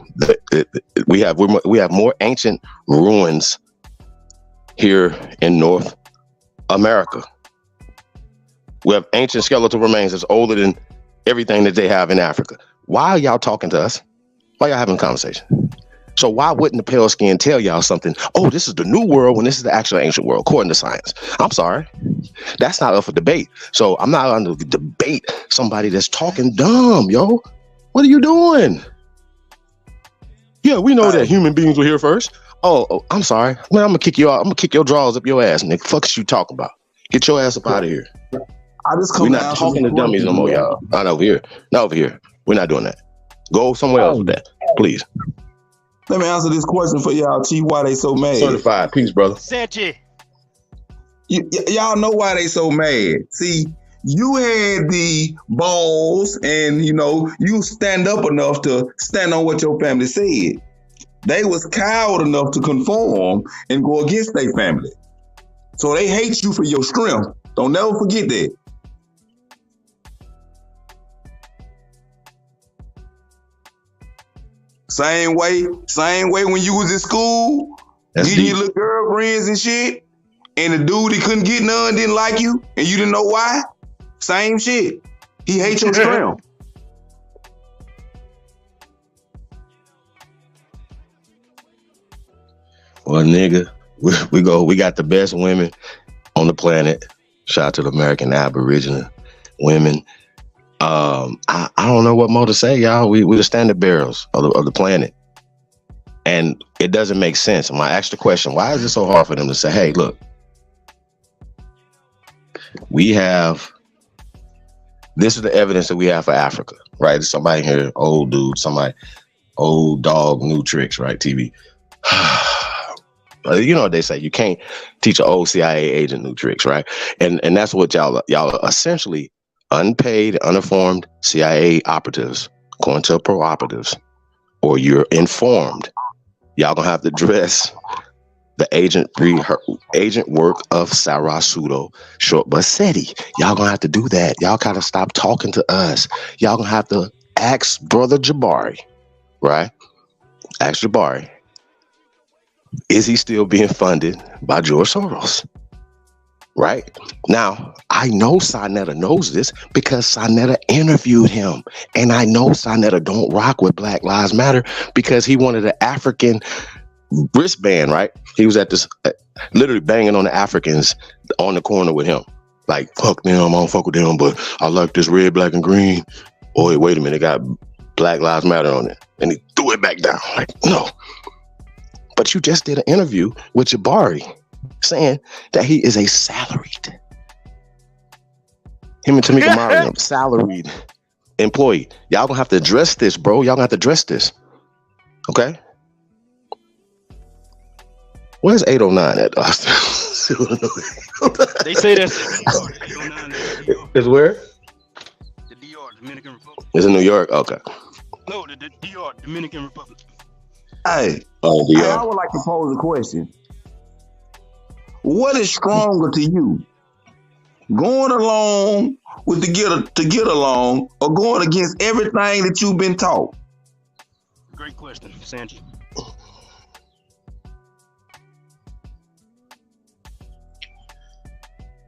We have more ancient ruins here in North America. We have ancient skeletal remains that's older than everything that they have in Africa. Why are y'all talking to us? Why y'all having a conversation? So why wouldn't the pale skin tell y'all something? Oh, this is the new world when this is the actual ancient world, according to science. I'm sorry. That's not up for debate. So I'm not going to debate somebody that's talking dumb, yo. What are you doing? Yeah, we know that human beings were here first. Oh, I'm sorry. Man, I'm going to kick you out. I'm going to kick your drawers up your ass, nigga. Fuck is you talking about? Get your ass up out of here. We're not talking to dummies no more, y'all. Not over here. Not over here. We're not doing that. Go somewhere else with that, please. Let me answer this question for y'all, Chief. Why they so mad? Certified. Peace, brother. Sanchi. Y'all know why they so mad. See, you had the balls and, you stand up enough to stand on what your family said. They was coward enough to conform and go against their family. So they hate you for your strength. Don't never forget that. Same way when you was in school, you little girlfriends and shit, and the dude he couldn't get none didn't like you, and you didn't know why. Same shit. He hates your strength. Well, nigga, we got the best women on the planet. Shout out to the American Aboriginal women. I don't know what more to say, y'all. We the standard bearers of the planet. And it doesn't make sense. When I asked the question, why is it so hard for them to say, hey, look, this is the evidence that we have for Africa, right? There's somebody here, old dude, somebody, old dog, new tricks, right? TV. You know what they say, you can't teach an old CIA agent new tricks, right? And that's what y'all are essentially unpaid, uninformed CIA operatives, COINTELPRO operatives, or you're informed. Y'all gonna have to address the agent work of Sarasudo, short but SETI. Y'all gonna have to do that. Y'all gotta stop talking to us. Y'all gonna have to ask Brother Jabari, right? Ask Jabari, is he still being funded by George Soros? right? Now, I know Sinetta knows this because Sinetta interviewed him. And I know Sinetta don't rock with Black Lives Matter because he wanted an African wristband, right? He was at this, literally banging on the Africans on the corner with him. Like, fuck them, I don't fuck with them, but I like this red, black, and green. Oh, wait a minute, it got Black Lives Matter on it. And he threw it back down. Like, no. But you just did an interview with Jabari saying that he is a salaried. Him and Tamika Mariam, salaried employee. Y'all gonna have to address this, bro. Y'all gonna have to address this. Okay? Where's 809 at? They say that's 809. Is where? The DR, Dominican Republic. It's in New York? Okay. No, the DR, Dominican Republic. Hey, Oh, hey, DR. I would like to pose a question. What is stronger to you? Going along with to get along, or going against everything that you've been taught? Great question, Sanji.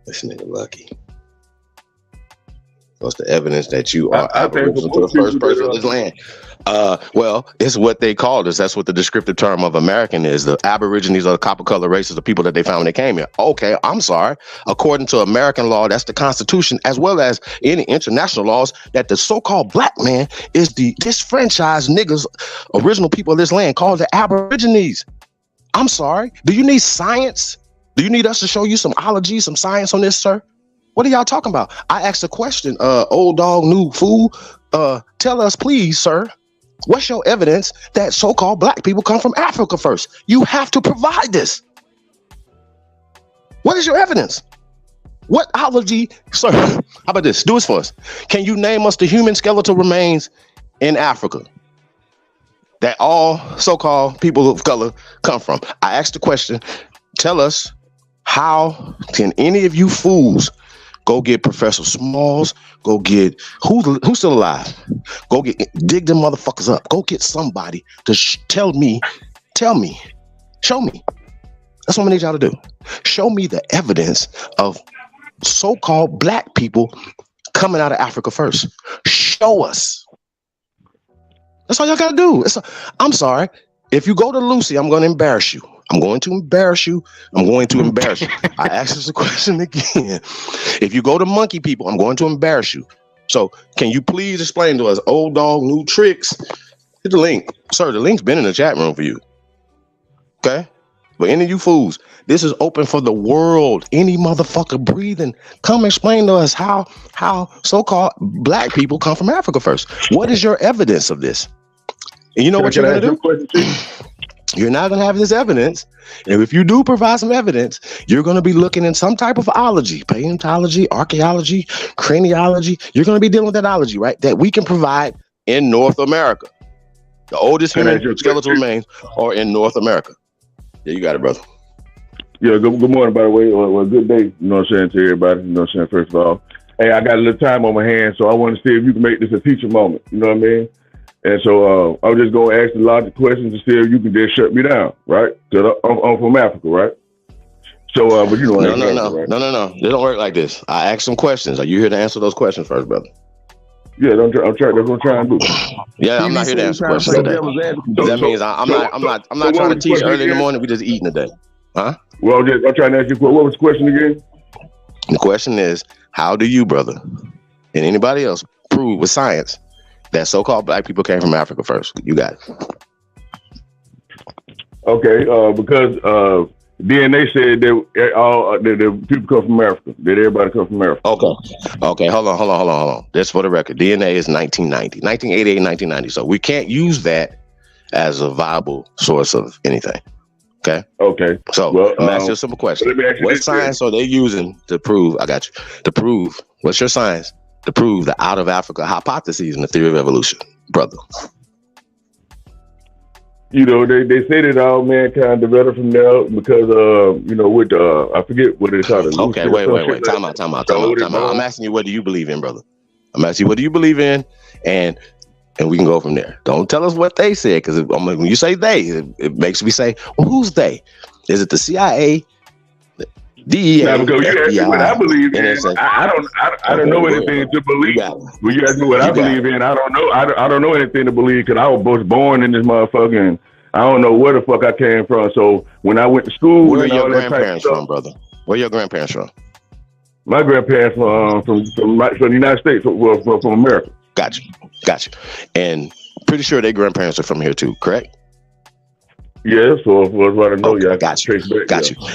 This nigga lucky. What's the evidence that you are I think aboriginal to the first person of this land? Well, it's what they called us. That's what the descriptive term of American is. The Aborigines are the copper color races, the people that they found when they came here. Okay, I'm sorry. According to American law, that's the Constitution, as well as any international laws, that the so-called black man is the disfranchised niggas, original people of this land, called the Aborigines. I'm sorry. Do you need science? Do you need us to show you some ology, some science on this, sir? What are y'all talking about? I asked a question, old dog, new fool. Tell us, please, sir, what's your evidence that so-called black people come from Africa first? You have to provide this. What is your evidence? What ology, sir? How about this? Do this for us. Can you name us the human skeletal remains in Africa that all so-called people of color come from? I asked the question, tell us, how can any of you fools go get Professor Smalls, go get, who's still alive? Go dig them motherfuckers up. Go get somebody to tell me, show me. That's what I need y'all to do. Show me the evidence of so-called black people coming out of Africa first. Show us. That's all y'all gotta do. I'm sorry. If you go to Lucy, I'm gonna embarrass you. I'm going to embarrass you. I asked this a question again. If you go to Monkey People, I'm going to embarrass you. So can you please explain to us, old dog, new tricks? Hit the link. Sir, the link's been in the chat room for you. Okay? But any of you fools, this is open for the world. Any motherfucker breathing, come explain to us how so-called black people come from Africa first. What is your evidence of this? And you know what you're going to do? You're not going to have this evidence. And if you do provide some evidence, you're going to be looking in some type of ology, paleontology, archaeology, craniology. You're going to be dealing with that ology, right? That we can provide in North America. The oldest human skeletal remains are in North America. Yeah, you got it, brother. Yeah, good morning, by the way. Well, good day, you know what I'm saying, to everybody. You know what I'm saying, first of all. Hey, I got a little time on my hands, so I want to see if you can make this a teacher moment. You know what I mean? And so I was just going to ask a lot of questions to see if you can just shut me down, right? Because I'm from Africa, right? So, but you know, No. It don't work like this. I asked some questions. Are you here to answer those questions first, brother? Yeah, I'm trying. That's what I'm trying to do. Yeah, I'm not here to answer questions today. That means I'm not trying to teach early in the morning. We just eating today, huh? Well, I'm trying to ask you. What was the question again? The question is, how do you, brother, and anybody else prove with science that so-called black people came from Africa first? You got it. Okay, because DNA said that all the people come from Africa. That everybody come from Africa. Okay. Hold on. That's for the record. DNA is 1988, 1990. So we can't use that as a viable source of anything. Okay. So I'm asking you a simple question. What science are they using to prove? I got you. To prove, what's your science to prove the out of Africa hypotheses in the theory of evolution, brother? You know, they say that all mankind developed from there because you know, with I forget what it's called. Okay, wait. Time out. I'm asking you, what do you believe in, brother? I'm asking you, what do you believe in, and we can go from there. Don't tell us what they said, because when you say they, it makes me say, well, who's they? Is it the CIA, DEA, Now, because you asked me what I believe in, I don't know anything to believe. When you ask me what I believe in, I don't know. I don't know anything to believe because I was born in this motherfucker, and I don't know where the fuck I came from. So when I went to school, where are and your all that type of grandparents stuff, from, brother? Where your grandparents from? My grandparents from the United States, from America. Gotcha. And pretty sure their grandparents are from here too, correct? Yeah, so that's what I know. Yeah, got you.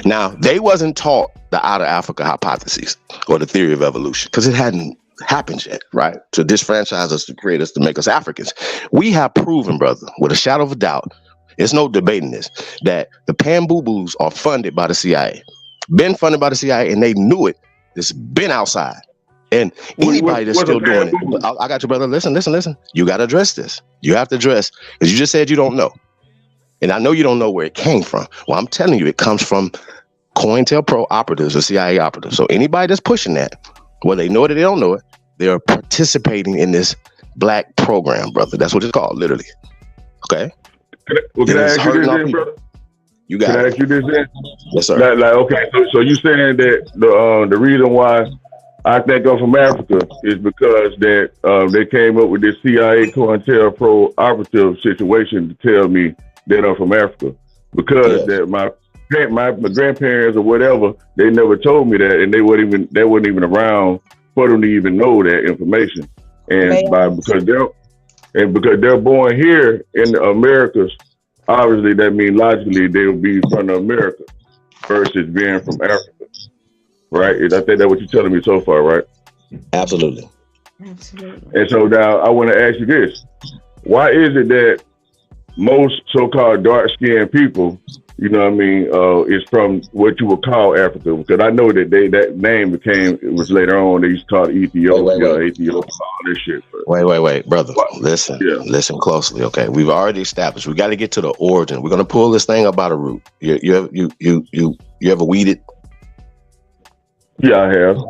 Now, they wasn't taught the out of Africa hypothesis or the theory of evolution because it hadn't happened yet, right? To disfranchise us, to create us, to make us Africans. We have proven, brother, with a shadow of a doubt, there's no debating this, that the Pan-Boo-Boos are funded by the CIA. Been funded by the CIA, and they knew it. It's been outside. And anybody that's still doing it, I got you, brother. Listen. You got to address this. You have to address, because you just said you don't know. And I know you don't know where it came from. Well, I'm telling you, it comes from COINTELPRO operatives or CIA operatives. So anybody that's pushing that, whether they know it or they don't know it, they are participating in this black program, brother. That's what it's called, literally. Okay? Can I ask you this then, brother? You got Can I it. ask you this then? Yes, sir. Okay, so you saying that the reason why I think I'm from Africa is because that they came up with this CIA COINTELPRO operative situation to tell me that I'm from Africa, because that my grandparents or whatever, they never told me that, and they weren't even around for them to even know that information. And because they're born here in the Americas, obviously that means logically they'll be from America versus being from Africa, right? I think that's what you're telling me so far, right? Absolutely. And so now I want to ask you this: why is it that most so-called dark-skinned people, you know what I mean, is from what you would call Africa? Because I know that that name it was later on, they used to call it Ethiopia, Ethiopia, all this shit. Wait, brother. Listen closely, okay? We've already established, we got to get to the origin. We're going to pull this thing up by the root. You ever weeded? Yeah, I have.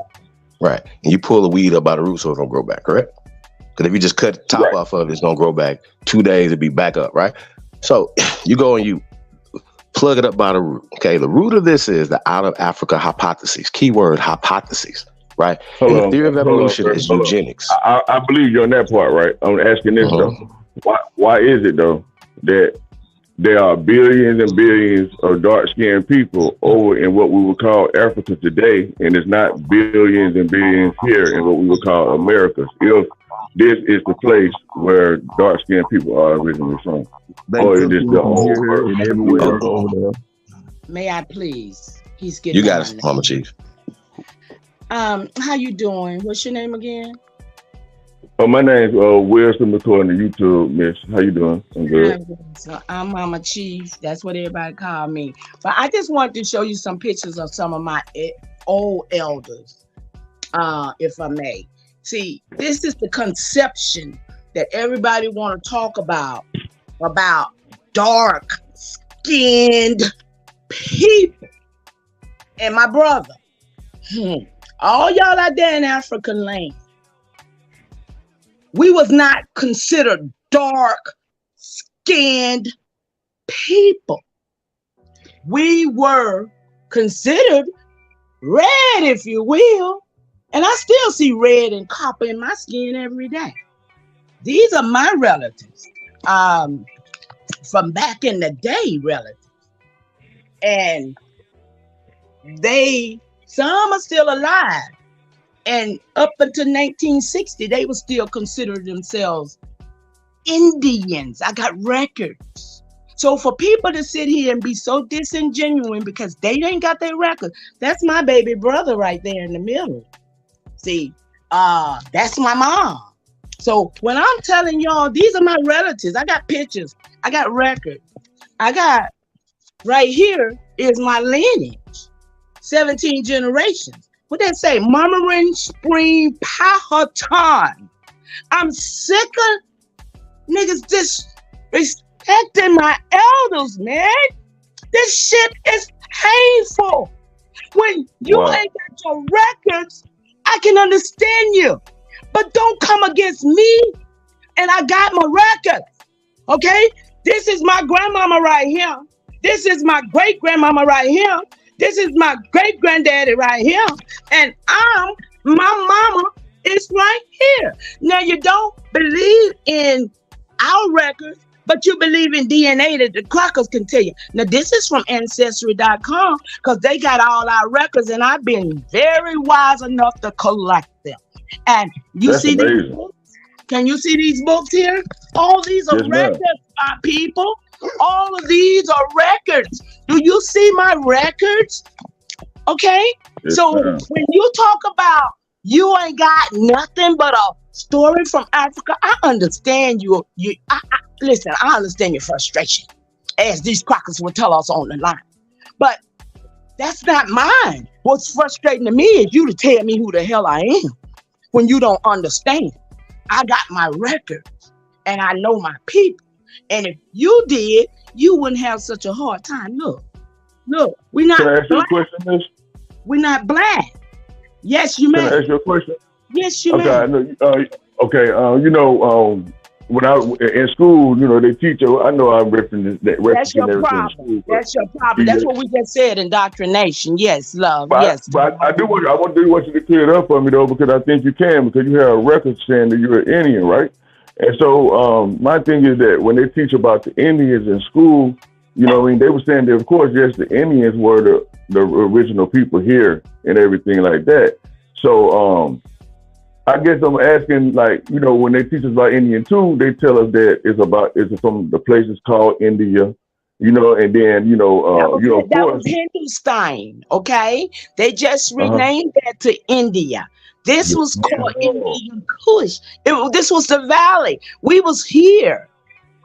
Right. And you pull the weed up by the root so it don't grow back, correct? Because if you just cut the top off of it, it's going to grow back. 2 days, it'll be back up, right? So you go and you plug it up by the root. Okay, the root of this is the out of Africa hypothesis. Keyword hypothesis, right? And the theory of evolution is eugenics. I believe you on that part, right? I'm asking this though. Why is it though that there are billions and billions of dark-skinned people over in what we would call Africa today, and it's not billions and billions here in what we would call America? If this is the place where dark-skinned people are originally from, or is this the whole world? May I please? He's getting. You got it, Mama Chief. How you doing? What's your name again? Oh, my name's Wilson McCoy on the YouTube, miss. How you doing? I'm good. So I'm Mama Chief. That's what everybody call me. But I just wanted to show you some pictures of some of my old elders, if I may. See, this is the conception that everybody want to talk about dark-skinned people. And my brother, all y'all out there in African land, we was not considered dark-skinned people. We were considered red, if you will. And I still see red and copper in my skin every day. These are my relatives from back in the day, relatives. And some are still alive. And up until 1960, they were still considered themselves Indians. I got records. So for people to sit here and be so disingenuous because they ain't got their records, that's my baby brother right there in the middle. See, that's my mom. So when I'm telling y'all, these are my relatives. I got pictures. I got records. I got right here is my lineage. 17 generations. What they say? Murmuring Spring Powhatan. I'm sick of niggas disrespecting my elders, man. This shit is painful. When you ain't got your records, I can understand you, but don't come against me. And I got my records, okay? This is my grandmama right here. This is my great grandmama right here. This is my great granddaddy right here, and my mama is right here. Now you don't believe in our records, but you believe in DNA that the clockers can tell you. Now this is from Ancestry.com because they got all our records, and I've been very wise enough to collect them. And you That's see amazing. these books? Can you see these books here? All these are Yes, ma'am. records, my people. All of these are records. Do you see my records? Okay. Yes, So ma'am. when you talk about you ain't got nothing but a story from Africa, I understand you. Listen, I understand your frustration, as these crackers will tell us on the line. But that's not mine. What's frustrating to me is you to tell me who the hell I am when you don't understand. I got my records and I know my people. And if you did, you wouldn't have such a hard time. Look, we're not Can I ask you a black. question, Miss? We're not black. Yes, you Can may. I ask you a question? Yes, you Okay, I may. know. When I in school, they teach you. I know I'm referencing That's everything your in problem. school. That's your problem. That's what we just said, indoctrination. Yes, love. But Yes. I do want you to clear it up for me though, because I think you can, because you have a record saying that you're an Indian, right? And so my thing is that when they teach about the Indians in school, they were saying that of course, yes, the Indians were the original people here and everything like that. So I guess I'm asking, when they teach us about Indian too, they tell us that it's from the places called India, and then of That course was Hindustan, okay? They just renamed that to India. This was called Indian Kush. This was the valley. We was here.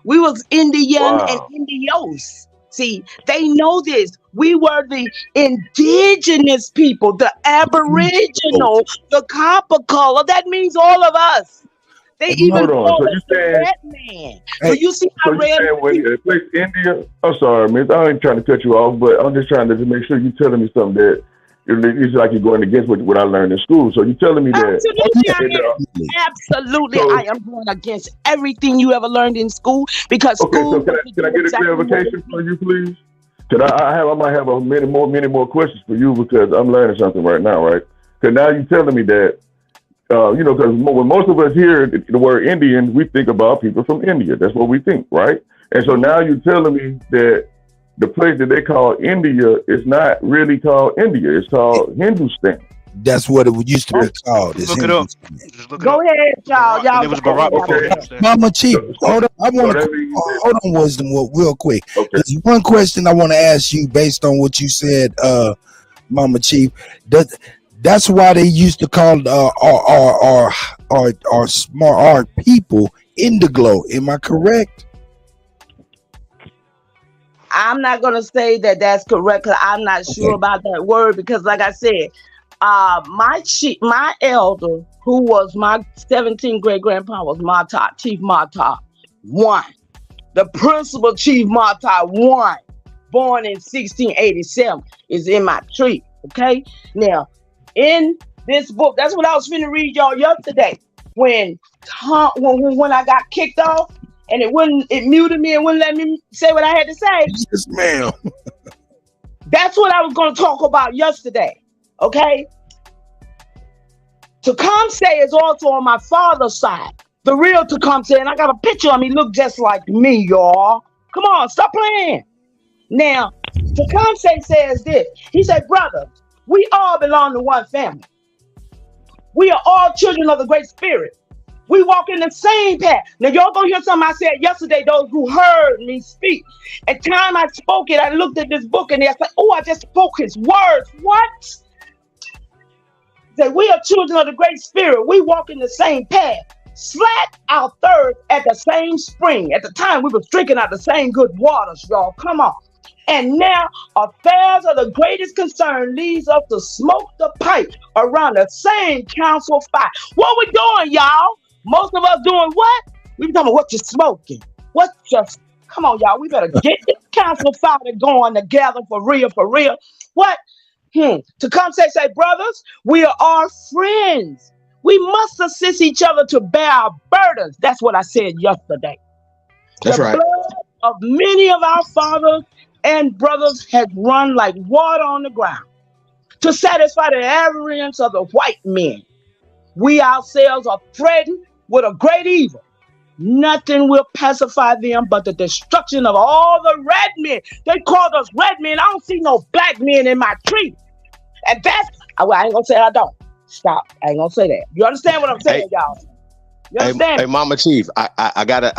We was Indian and Indios. See, they know this. We were the indigenous people, the aboriginal, the copper color. That means all of us. They even hold on. call So us you the saying? red man. So you see So how you red. saying when they place India? I'm sorry, Miss. I ain't trying to cut you off, but I'm just trying to make sure you're telling me something that it's like you're going against what I learned in school. So you're telling me that? Absolutely, I am going against everything you ever learned in school because Okay, school. so can I get a clarification from you, please? Because I might have many more questions for you because I'm learning something right now, right? Because now you're telling me that, because when most of us hear the word Indian, we think about people from India. That's what we think, right? And so now you're telling me that the place that they call India is not really called India. It's called Hindustan. That's what it used to be called. Look it up. Go ahead, y'all. Y'all. It was Barack before Hindustan. Mama Chief, hold on. I want to hold on, Wisdom, real quick. There's one question I want to ask you based on what you said, Mama Chief. That's why they used to call our smart art people Indiglo. Am I correct? I'm not gonna say that that's correct because I'm not sure about that word because, like I said, my elder, who was my 17th great grandpa, was Mata, Chief Mata 1. The principal Chief Mata 1, born in 1687, is in my tree. Okay, now in this book, that's what I was finna read y'all yesterday when I got kicked off. And it muted me and wouldn't let me say what I had to say. Yes, ma'am. That's what I was going to talk about yesterday. Okay? Tecumseh is also on my father's side. The real Tecumseh. And I got a picture of me look just like me, y'all. Come on, stop playing. Now, Tecumseh says this. He said, brother, we all belong to one family. We are all children of the Great Spirit. We walk in the same path. Now, y'all gonna hear something I said yesterday, those who heard me speak. At the time I spoke it, I looked at this book and I said, oh, I just spoke his words. What? That we are children of the Great Spirit. We walk in the same path. Slat our thirst at the same spring. At the time, we were drinking out the same good waters, y'all. Come on. And now, affairs of the greatest concern leads us to smoke the pipe around the same council fire. What we doing, y'all? Most of us doing what? We be talking about what you're smoking. Come on, y'all. We better get this council fire going together for real, for real. What? Tecumseh say, brothers, we are all friends. We must assist each other to bear our burdens. That's what I said yesterday. That's right. The blood of many of our fathers and brothers had run like water on the ground to satisfy the avarice of the white men. We ourselves are threatened with a great evil. Nothing will pacify them but the destruction of all the red men. They called us red men. I don't see no black men in my tree. And that's, well, I ain't gonna say I don't. Stop. I ain't gonna say that. You understand what I'm saying, y'all? You understand? Hey, Mama Chief, I gotta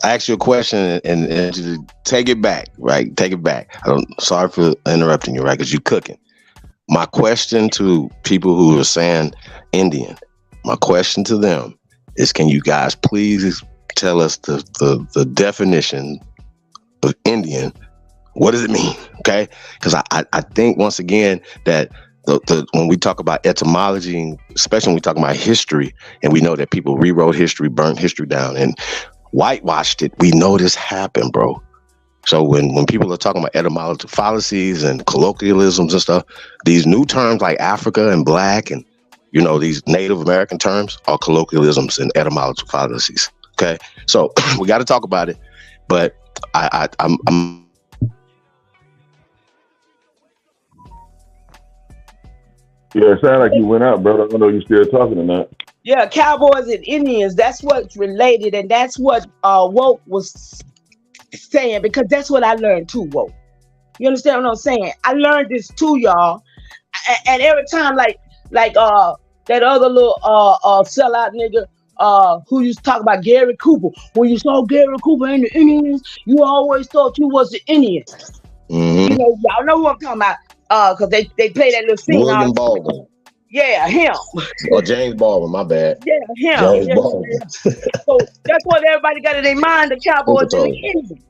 ask you a question and just take it back, right? Take it back. Sorry for interrupting you, right? Because you cooking. My question to people who are saying Indian, my question to them is, can you guys please tell us the definition of Indian? What does it mean? Okay, because I think once again that when we talk about etymology, especially when we talk about history, and we know that people rewrote history, burnt history down, and whitewashed it, we know this happened, bro. So when people are talking about etymological fallacies and colloquialisms and stuff, these new terms like Africa and black and, you know, these Native American terms are colloquialisms and etymological fallacies. Okay, so we got to talk about it, but I'm Yeah, it sounds like you went out, brother. I don't know if you still talking or not. Yeah, cowboys and Indians, that's what's related, and that's what Woke was saying, because that's what I learned too, Woke. You understand what I'm saying? I learned this too, y'all. And every time, like that other little sellout nigga who used to talk about Gary Cooper. When you saw Gary Cooper and the Indians, you always thought you was the Indian. Mm-hmm. You know, y'all know who I'm talking about. Because they play that little scene. William Baldwin. Yeah, him. Or James Baldwin, my bad. Yeah, him. James Yeah. Baldwin. So that's what everybody got in their mind, the cowboys and the Indians.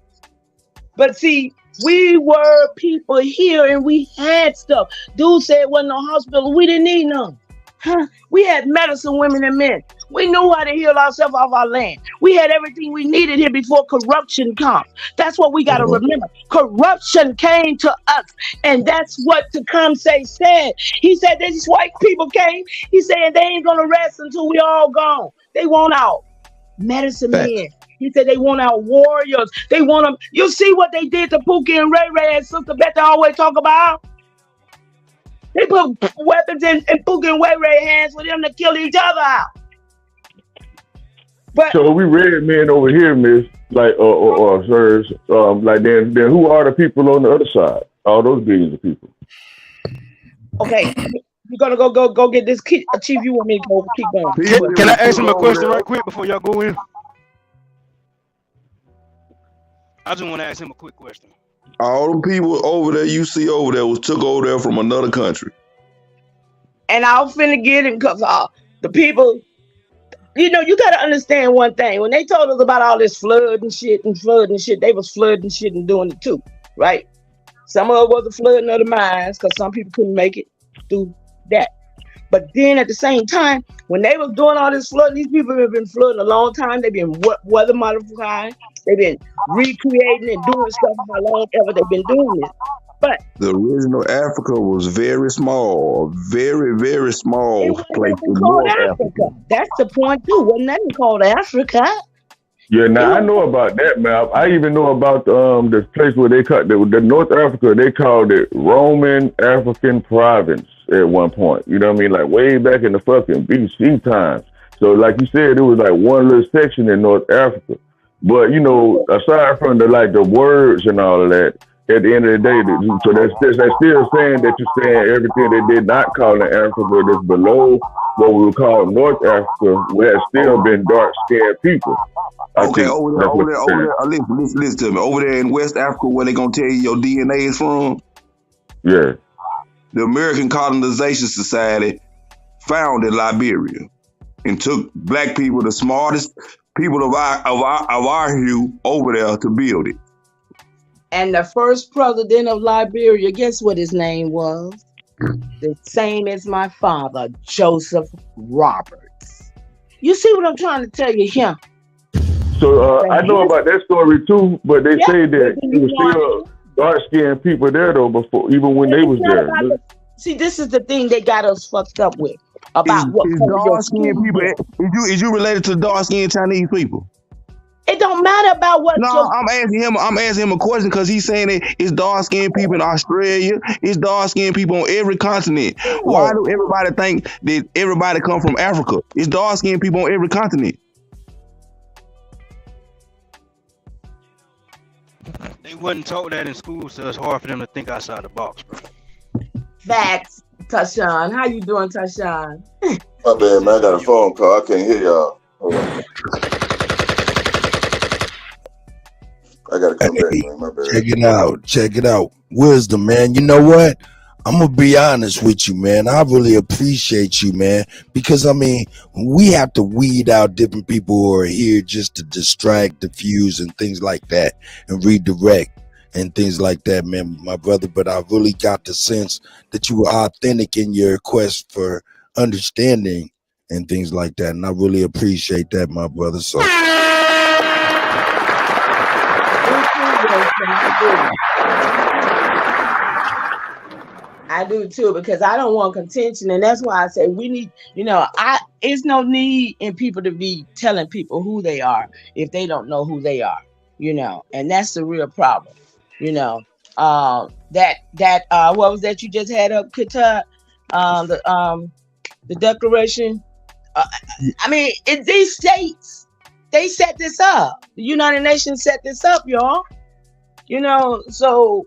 But see, we were people here and we had stuff. Dude said it wasn't no hospital. We didn't need none. Huh? We had medicine, women and men. We knew how to heal ourselves off our land. We had everything we needed here before corruption comes. That's what we got to remember. Corruption came to us, and that's what Tecumseh said. He said these white people came. He said they ain't gonna rest until we all gone. They want our medicine men. He said they want our warriors. They want them. You see what they did to Pookie and Ray Ray and Sister Beth always talk about? They put weapons in Pookie and Ray Ray hands for them to kill each other out. But so we red men over here, miss, like or sirs, like then who are the people on the other side? All those billions of people. Okay, you're gonna go get this kid. Chief, you want me to go keep going? Can I ask him a question right quick before y'all go in? I just want to ask him a quick question. All the people over there you see over there was took over there from another country. And I was finna get him because the people, you know, you got to understand one thing. When they told us about all this flood and shit, they was flooding shit and doing it too, right? Some of it was the flooding of the mines because some people couldn't make it through that. But then at the same time, when they was doing all this flooding, these people have been flooding a long time. They've been weather modifying. They've been recreating and doing stuff for how long ever they've been doing this. But the original Africa was very small, very, very small place in North Africa. That's the point too. Wasn't that called Africa? Yeah, now I know about that map. I even know about this place where they cut the North Africa. They called it Roman African Province at one point. You know what I mean? Like way back in the fucking BC times. So like you said, it was like one little section in North Africa. But you know, aside from the words and all of that, at the end of the day, so that's still saying that you're saying everything they did not call in Africa that's below what we would call North Africa, where it's still been dark-skinned people. Okay, over there, listen to me. Over there in West Africa, where they gonna tell you your DNA is from? Yeah. The American Colonization Society founded Liberia and took black people, the smartest people of our hue, over there to build it. And the first president of Liberia, guess what his name was? The same as my father, Joseph Roberts. You see what I'm trying to tell you here? So I know about that story too, but they say that it was still dark-skinned people there though before, even when they was there. See, this is the thing they got us fucked up with about what dark-skinned people. Is you related to dark-skinned Chinese people? It don't matter about what. No, I'm asking him a question because he's saying that it's dark skinned people in Australia, it's dark skinned people on every continent. Why do everybody think that everybody come from Africa? It's dark skinned people on every continent. They wasn't taught that in school, so it's hard for them to think outside the box, bro. Facts, Tashawn. How you doing, Tashawn? My bad, man. I got a phone call. I can't hear y'all. Hold on. I gotta come back, man. My bad. Check it out. Wisdom, man. You know what? I'm gonna be honest with you, man. I really appreciate you, man, because I mean, we have to weed out different people who are here just to distract, diffuse, and things like that, and redirect and things like that, man, my brother. But I really got the sense that you were authentic in your quest for understanding and things like that, and I really appreciate that, my brother. So. I do too, because I don't want contention, and that's why I say we need, it's no need in people to be telling people who they are if they don't know who they are, and that's the real problem, what was that you just had up, Kutty? The declaration. I mean, these states, they set this up. The United Nations set this up, y'all. So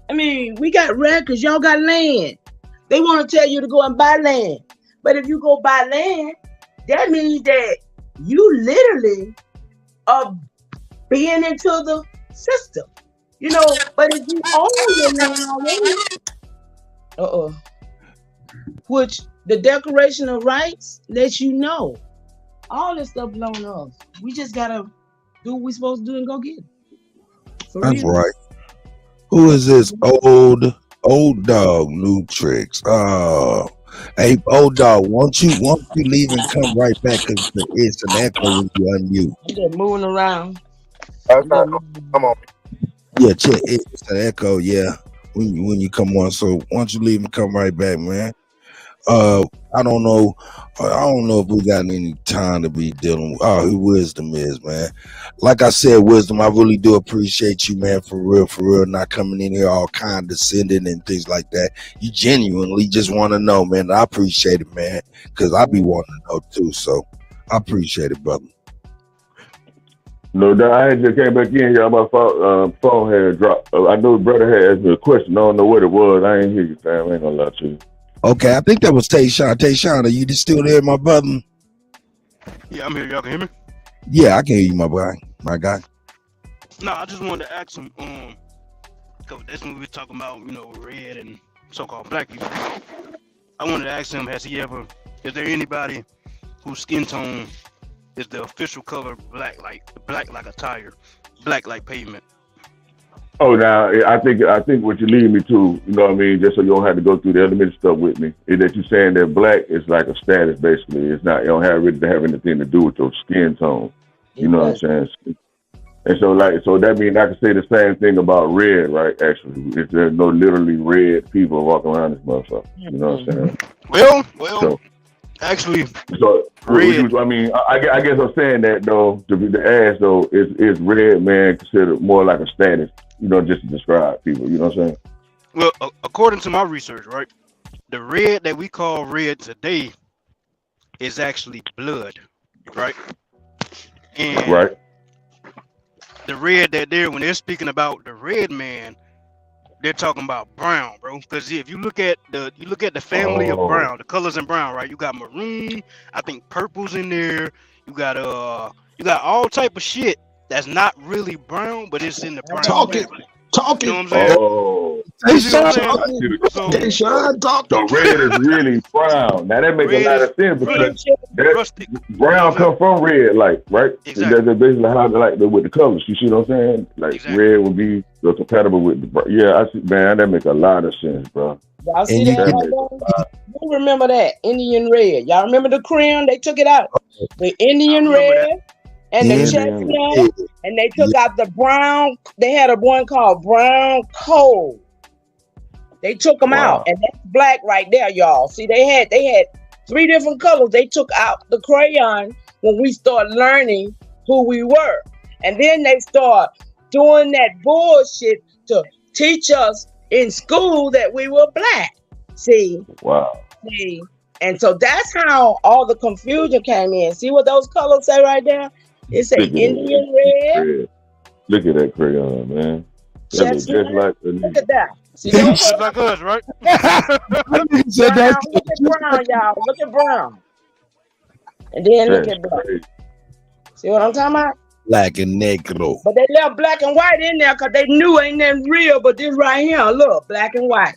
I mean, we got records, y'all got land. They want to tell you to go and buy land. But if you go buy land, that means that you literally are being into the system. But if you own the land already, which the Declaration of Rights lets you know, all this stuff belongs to us. We just gotta do what we're supposed to do and go get it. That's right. Who is this old dog? New tricks. Hey, old dog, won't you leave and come right back? Because it's an echo when you unmute. I'm just moving around. Come on. Yeah, check. It's an echo. Yeah, when you come on. So why don't you leave and come right back, man? I don't know if we got any time to be dealing with who Wisdom is, man. Like I said, Wisdom, I really do appreciate you, man, for real, not coming in here all condescending and things like that. You genuinely just want to know, man. I appreciate it, man, because I be wanting to know too. So I appreciate it, brother. No, I had just came back in here. My phone had dropped. I know brother had asked me a question. I don't know what it was. I ain't hear you, fam. I ain't gonna lie to you. Okay, I think that was Tayshawn. Tayshawn, are you still there, my brother? Yeah, I'm here. Y'all can hear me? Yeah, I can hear you, my guy. No, I just wanted to ask him, because that's when we were talking about, red and so-called black people. I wanted to ask him, is there anybody whose skin tone is the official color black like a tire, black like pavement? Oh, now I think what you're leading me to, you know what I mean, just so you don't have to go through the elementary stuff with me, is that you're saying that black is like a status, basically. It's not, it don't have anything to do with your skin tone. You know what I'm saying? And so that means I can say the same thing about red, right? Actually, if there's no literally red people walking around this motherfucker. You know what I'm saying? Well, actually, red. I mean, I guess I'm saying that though to ask though is red man considered more like a status? Just to describe people, you know what I'm saying? Well, according to my research, right, the red that we call red today is actually blood, right? And right. The red when they're speaking about the red man, they're talking about brown, bro. Because if you look at the family of brown, the colors in brown, right? You got maroon, I think purple's in there. You got all type of shit that's not really brown, but it's in the brown. Talking. You know what I'm saying? Oh, the red is really brown. Now that makes a lot of sense because brown come from red, like, right? Exactly. That's basically how they like with the colors. You see what I'm saying? Like red would be compatible with the brown. Yeah, I see, man. That makes a lot of sense, bro. Y'all see that? You remember that Indian red? Y'all remember the crayon? They took it out. The Indian red. And the chestnut, and they took out the brown. They had a one called brown coal. They took them out, and that's black right there, y'all. See, they had 3 different colors. They took out the crayon, when we start learning who we were. And then they start doing that bullshit to teach us in school that we were black. See? Wow. See? And so that's how all the confusion came in. See what those colors say right there? It say Indian red. Look at that crayon, man. That looks just like the Look at that. See, Just like us, right? brown, look at brown, y'all. Look at brown. And then look at black. See what I'm talking about? Black and negro. But they left black and white in there because they knew ain't nothing real, but this right here, look, black and white.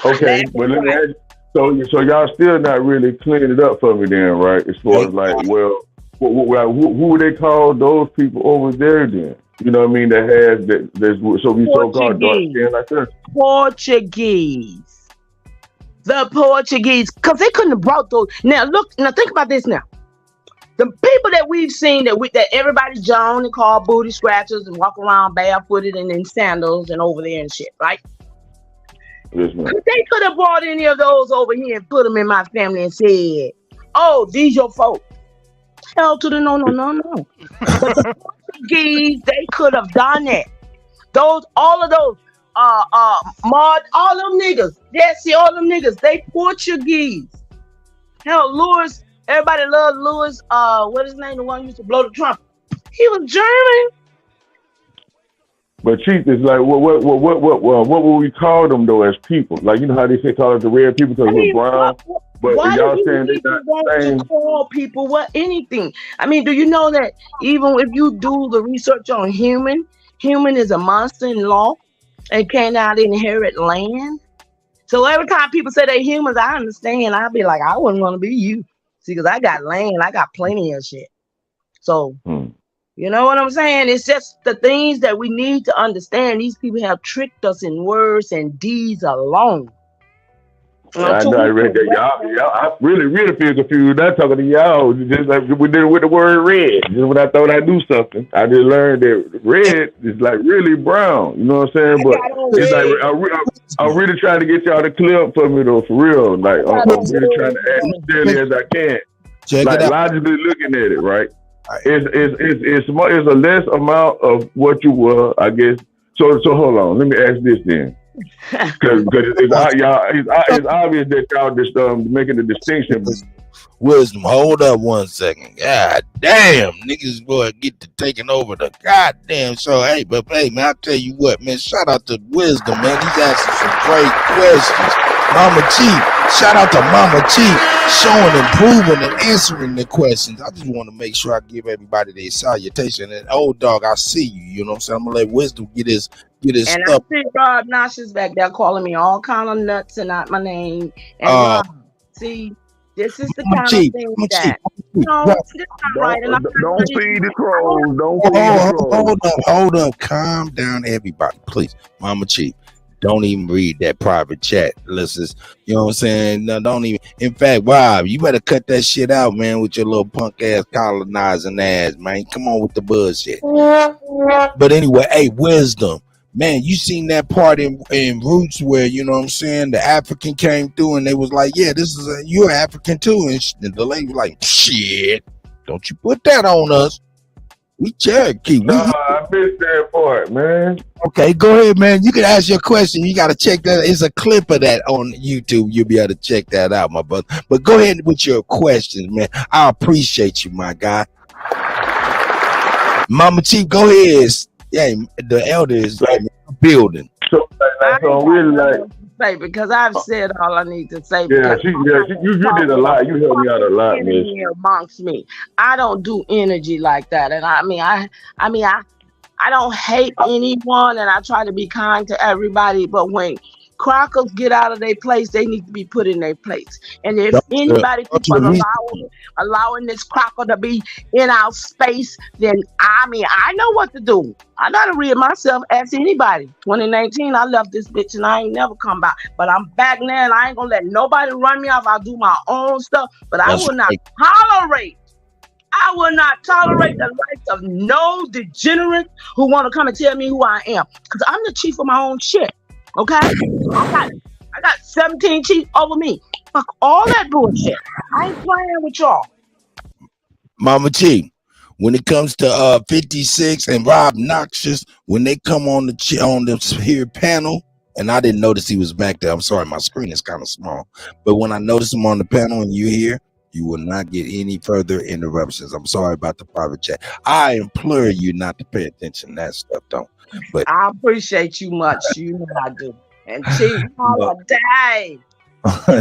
Okay, but let me ask you, so y'all still not really cleaning it up for me then, right? As far as like, well, who would they call those people over there then? You know what I mean? That has that. So we so-called dark skin like that. Portuguese. The Portuguese, because they couldn't have brought those. Now look, now think about this now. The people that we've seen that everybody John and call booty scratchers and walk around barefooted and in sandals and over there and shit, right? Yes, ma'am. They could have brought any of those over here and put them in my family and said, "Oh, these your folk." Hell to the no. But the Portuguese, they could have done that. All of those, all them niggas. Yeah, see, all them niggas, they Portuguese. Hell, Louis, everybody loved Louis. What is his name? The one who used to blow the trumpet. He was German. But Chief is like, what would we call them though as people? Like, you know how they say call us the red people because we're brown. But why y'all do saying you they not want the same? to call people what anything? I mean, do you know that even if you do the research on human is a monster in law and cannot inherit land? So every time people say they're humans, I understand. I'll be like, I wouldn't want to be you. See, because I got land, I got plenty of shit. So, you know what I'm saying? It's just the things that we need to understand. These people have tricked us in words and deeds alone. I know I read that. Y'all, I really feel confused. I'm talking to y'all, just like we did with the word red. Just when I thought I knew something, I just learned that red is like really brown. You know what I'm saying? But it's like I'm really trying to get y'all to clear up for me though, for real. Like I'm really trying to act as clearly as I can. Like logically looking at it, right? It's a less amount of what you were, I guess. So hold on. Let me ask this then. Because it's obvious that y'all just making the distinction. Wisdom, hold up 1 second. God damn, niggas boy get to taking over the goddamn show. Hey, man, I'll tell you what, man. Shout out to Wisdom, man. He's asking some great questions. Mama Chief, shout out to Mama Chief, showing, improving, and answering the questions. I just want to make sure I give everybody their salutation. And old dog, I see you. You know what I'm saying? I'm gonna let Wisdom get his and stuff. I see Rob Nosh's back there calling me all kind of nuts and not my name. And Rob, see, this is the kind of thing that it's not right. And don't feed the crows. Don't feed the crows. Hold up. Calm down, everybody, please. Mama Chief, don't even read that private chat. Listen, you know what I'm saying? No, don't even. In fact, Rob, you better cut that shit out, man, with your little punk ass colonizing ass, man. Come on with the bullshit. But anyway, hey, Wisdom. Man, you seen that part in Roots where, you know what I'm saying, the African came through and they was like, yeah, you're African too. And the lady was like, shit, don't you put that on us. We Cherokee. I missed that part, man. Okay, go ahead, man. You can ask your question. You got to check that. It's a clip of that on YouTube. You'll be able to check that out, my brother. But go ahead with your questions, man. I appreciate you, my guy. Mama Chief, go ahead. Yeah, the elder is like building. So really say because I've said all I need to say. Yeah, you did a lot. You helped me out a lot, man. Amongst me, I don't do energy like that, and I don't hate anyone, and I try to be kind to everybody. But when crackers get out of their place, they need to be put in their place. And if anybody keeps allowing this cracker to be in our space, then I know what to do. I gotta read myself. Ask anybody. 2019, I left this bitch and I ain't never come back. But I'm back now, and I ain't gonna let nobody run me off. I'll do my own stuff. But I will not tolerate the likes of no degenerate who want to come and tell me who I am. Because I'm the chief of my own shit. Okay? I got 17 chiefs over me. Fuck all that bullshit. I ain't playing with y'all. Mama Chief, when it comes to 56 and Rob Noxious, when they come on the here panel, and I didn't notice he was back there. I'm sorry, my screen is kind of small. But when I noticed him on the panel and you here, you will not get any further interruptions. I'm sorry about the private chat. I implore you not to pay attention to that stuff, don't. But I appreciate you much. You know I do. And Chief Holiday.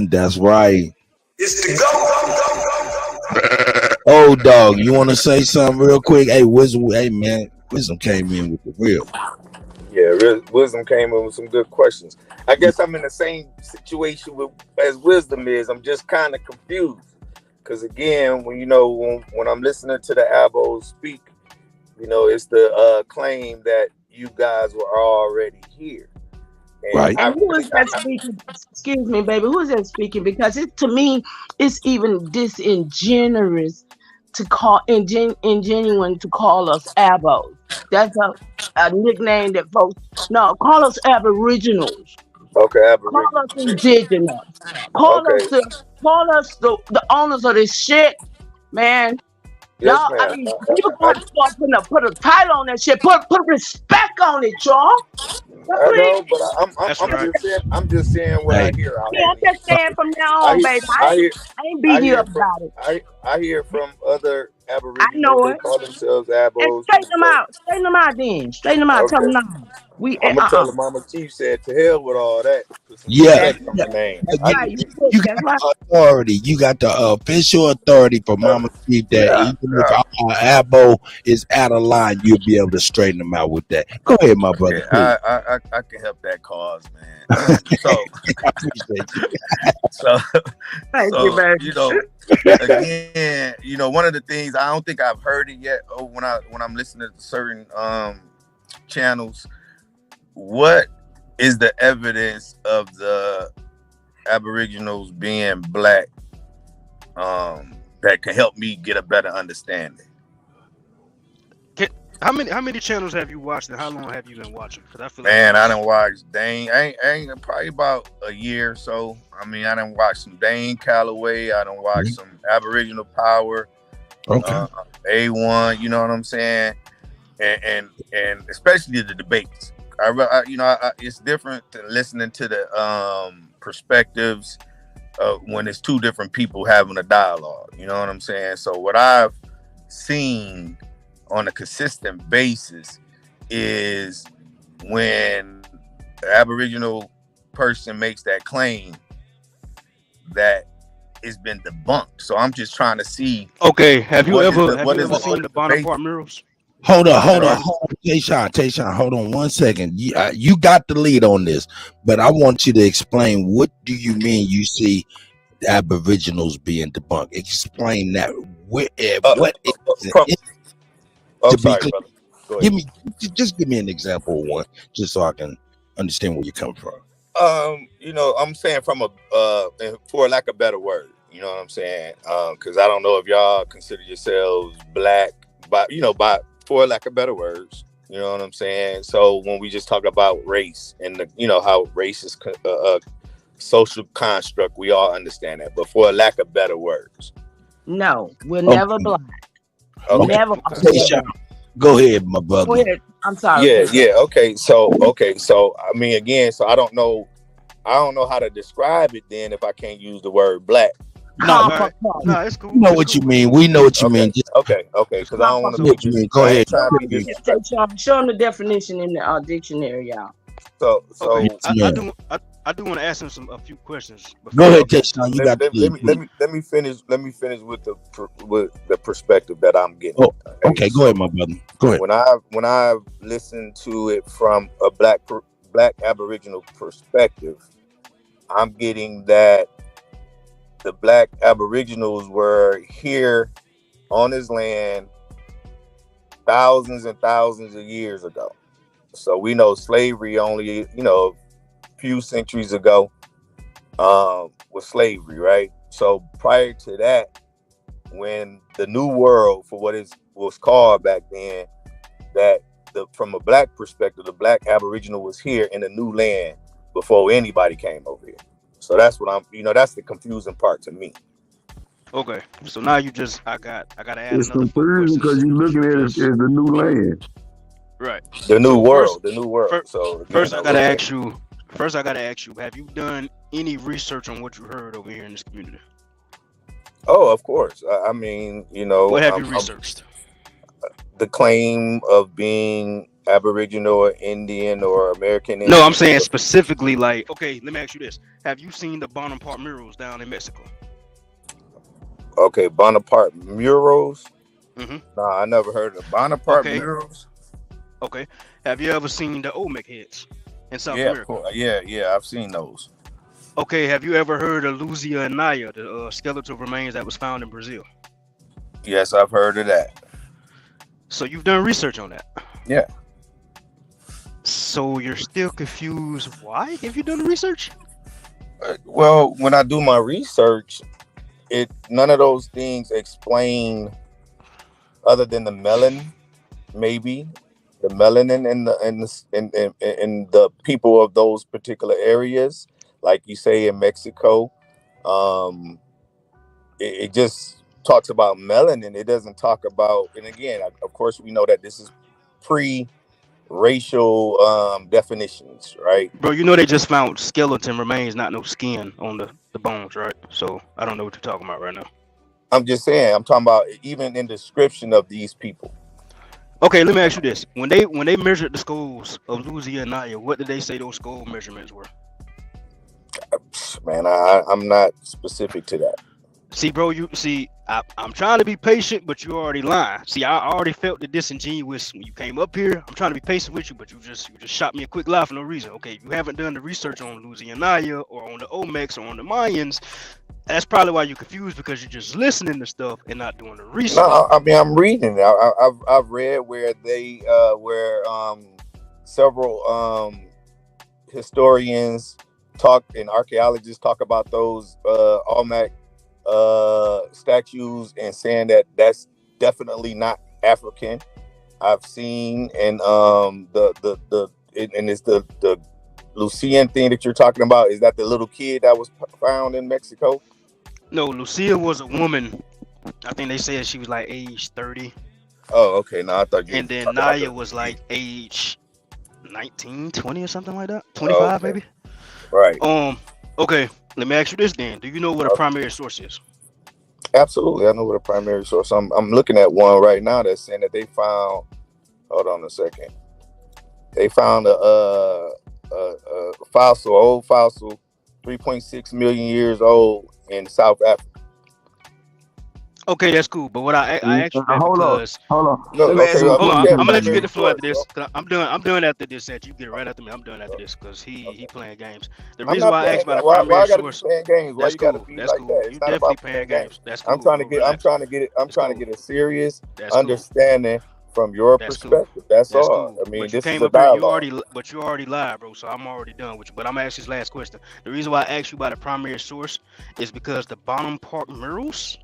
that's right. It's the go. Oh, dog, you want to say something real quick? Hey, Wisdom. Hey, man, Wisdom came in with the real. Yeah, Wisdom came in with some good questions. I guess I'm in the same situation as Wisdom is. I'm just kind of confused. Because again, when I'm listening to the Abos speak, it's the claim that you guys were already here. And right. And who is that speaking? Excuse me, baby. Who is that speaking? Because to me, it's even disingenuous to call ingenuine to call us Abos. That's a nickname that folks call us Aboriginals. Okay, Call us indigenous. Call us the owners of this shit, man. Yes, Y'all, ma'am. I mean, people got to start put a title on that shit. Put respect on it, y'all. I know, but I'm just saying what I hear out Yeah, I'm just saying from now on, baby. I ain't beating you up about it. I hear from other Aboriginals. I know They it. call themselves And Abos. straighten them out. Straighten them out then. Straighten them out. Tell them no. I'm gonna tell them Mama Chief said to hell with all that. Yeah. Name. You got the authority. You got the official authority for Mama Chief that even if Abo is out of line, you'll be able to straighten them out with that. Go ahead, my brother. I can help that cause, man. So I appreciate you. Thank you, baby. Again, one of the things I don't think I've heard it yet. When I'm listening to certain channels, what is the evidence of the Aboriginals being black that can help me get a better understanding? How many channels have you watched and how long have you been watching? Because I feel Man, I done watched Dane. I ain't probably about a year or so. I mean, I done watched some Dane Calloway. I done watched some Aboriginal Power. Okay. A1. You know what I'm saying? And especially the debates. It's different than listening to the perspectives when it's two different people having a dialogue. You know what I'm saying? So what I've seen on a consistent basis is when the Aboriginal person makes that claim that it's been debunked. So I'm just trying to see. Okay, have you ever seen the Bonaparte murals? Hold on. Tayshawn, hold on 1 second. You got the lead on this, but I want you to explain, what do you mean you see Aboriginals being debunked? Explain that. What is it? To be clear, give me an example of one, just so I can understand where you're coming from. I'm saying from for lack of a better word, you know what I'm saying? Because I don't know if y'all consider yourselves black, for lack of better words, you know what I'm saying? So when we just talk about race and how race is a social construct, we all understand that. But for lack of better words, no, we're never black. Okay. Never. Go ahead, my brother. Go ahead. I'm sorry. Yeah. Okay. So I mean, again, so I don't know how to describe it then if I can't use the word black. No, it's cool. We know what you mean. We know what you mean. Okay. Because I don't want to what you mean. Go ahead. Show them the definition in the dictionary, y'all. So I do want to ask him a few questions. Go ahead, Tayshawn. You got let me finish with the perspective that I'm getting. Oh, okay, go ahead, my brother. Go ahead. When I listened to it from a black Aboriginal perspective, I'm getting that the black Aboriginals were here on this land thousands and thousands of years ago. So we know slavery only, a few centuries ago was slavery, right? So prior to that, when the New World, for what it was called back then, that from a black perspective, the black Aboriginal was here in a new land before anybody came over here. So that's what that's the confusing part to me. Okay, so now you just I gotta add It's another 4 confusing questions. because you're looking at it as the new land. Right. The new So world, the new world. So first again, I gotta ask you. First, I gotta ask you: have you done any research on what you heard over here in this community? oh, of course. I mean, you know, What have you researched? the claim of being Aboriginal or Indian or American No, Indian. I'm saying specifically, like, okay, let me ask you this: have you seen the Bonaparte murals down in Mexico? Okay, Bonaparte murals. Mm-hmm. Nah, I never heard of Bonaparte Okay. murals. Okay. Have you ever seen the Olmec heads in South Yeah, of America? course. Yeah, I've seen those. Okay. Have you ever heard of Luzia and Naya, the skeletal remains that was found in Brazil? Yes, I've heard of that. So you've done research on that. Yeah. So you're still confused. Why have you done the research? Well, when I do my research, none of those things explain, other than the melanin, maybe the melanin in the people of those particular areas, like you say in Mexico. It just talks about melanin. It doesn't talk about, and again, of course, we know that this is pre-racial definitions, right? Bro, you know they just found skeleton remains, not no skin on the bones, right? So I don't know what you're talking about right now. I'm just saying, I'm talking about even in description of these people. Okay, let me ask you this: when they measured the skulls of Luzia and Naya, what did they say those skull measurements were? Man, I'm not specific to that. See, bro, I'm trying to be patient, but you already lying. See, I already felt the disingenuous when you came up here. I'm trying to be patient with you, but you just shot me a quick lie for no reason. Okay, you haven't done the research on Luzia and Naya or on the Olmecs or on the Mayans. That's probably why you're confused, because you're just listening to stuff and not doing the research. No, I mean, I'm reading it. I've read where they several historians talk and archaeologists talk about those Olmec statues and saying that that's definitely not African. I've seen, and it's the Lucian thing that you're talking about. Is that the little kid that was found in Mexico? No, Lucia was a woman. I think they said she was like age 30. Oh, okay. No, I thought you. And then Naya was like age 19, 20 or something like that. 25 maybe. Right. Okay. Let me ask you this then. Do you know what a primary source is? Absolutely, I know what a primary source. I'm looking at one right now that's saying that they found. Hold on a second. They found a fossil, old fossil, 3.6 million years old in South Africa. Okay, that's cool. But what I asked you that because hold on. I'm gonna let you get the floor after this. I'm done after this. That you get it right after me. I'm done after this because he playing games. The reason why I asked about the primary source. Playing games? That's cool. That's cool. You definitely playing games. That's cool. I'm trying to get a serious understanding from your perspective. That's all. I mean, this is a dialogue. You already lied, bro. So I'm already done with you. But I'm gonna ask this last question. The reason why I asked you about the primary source is because the Bonaparte murals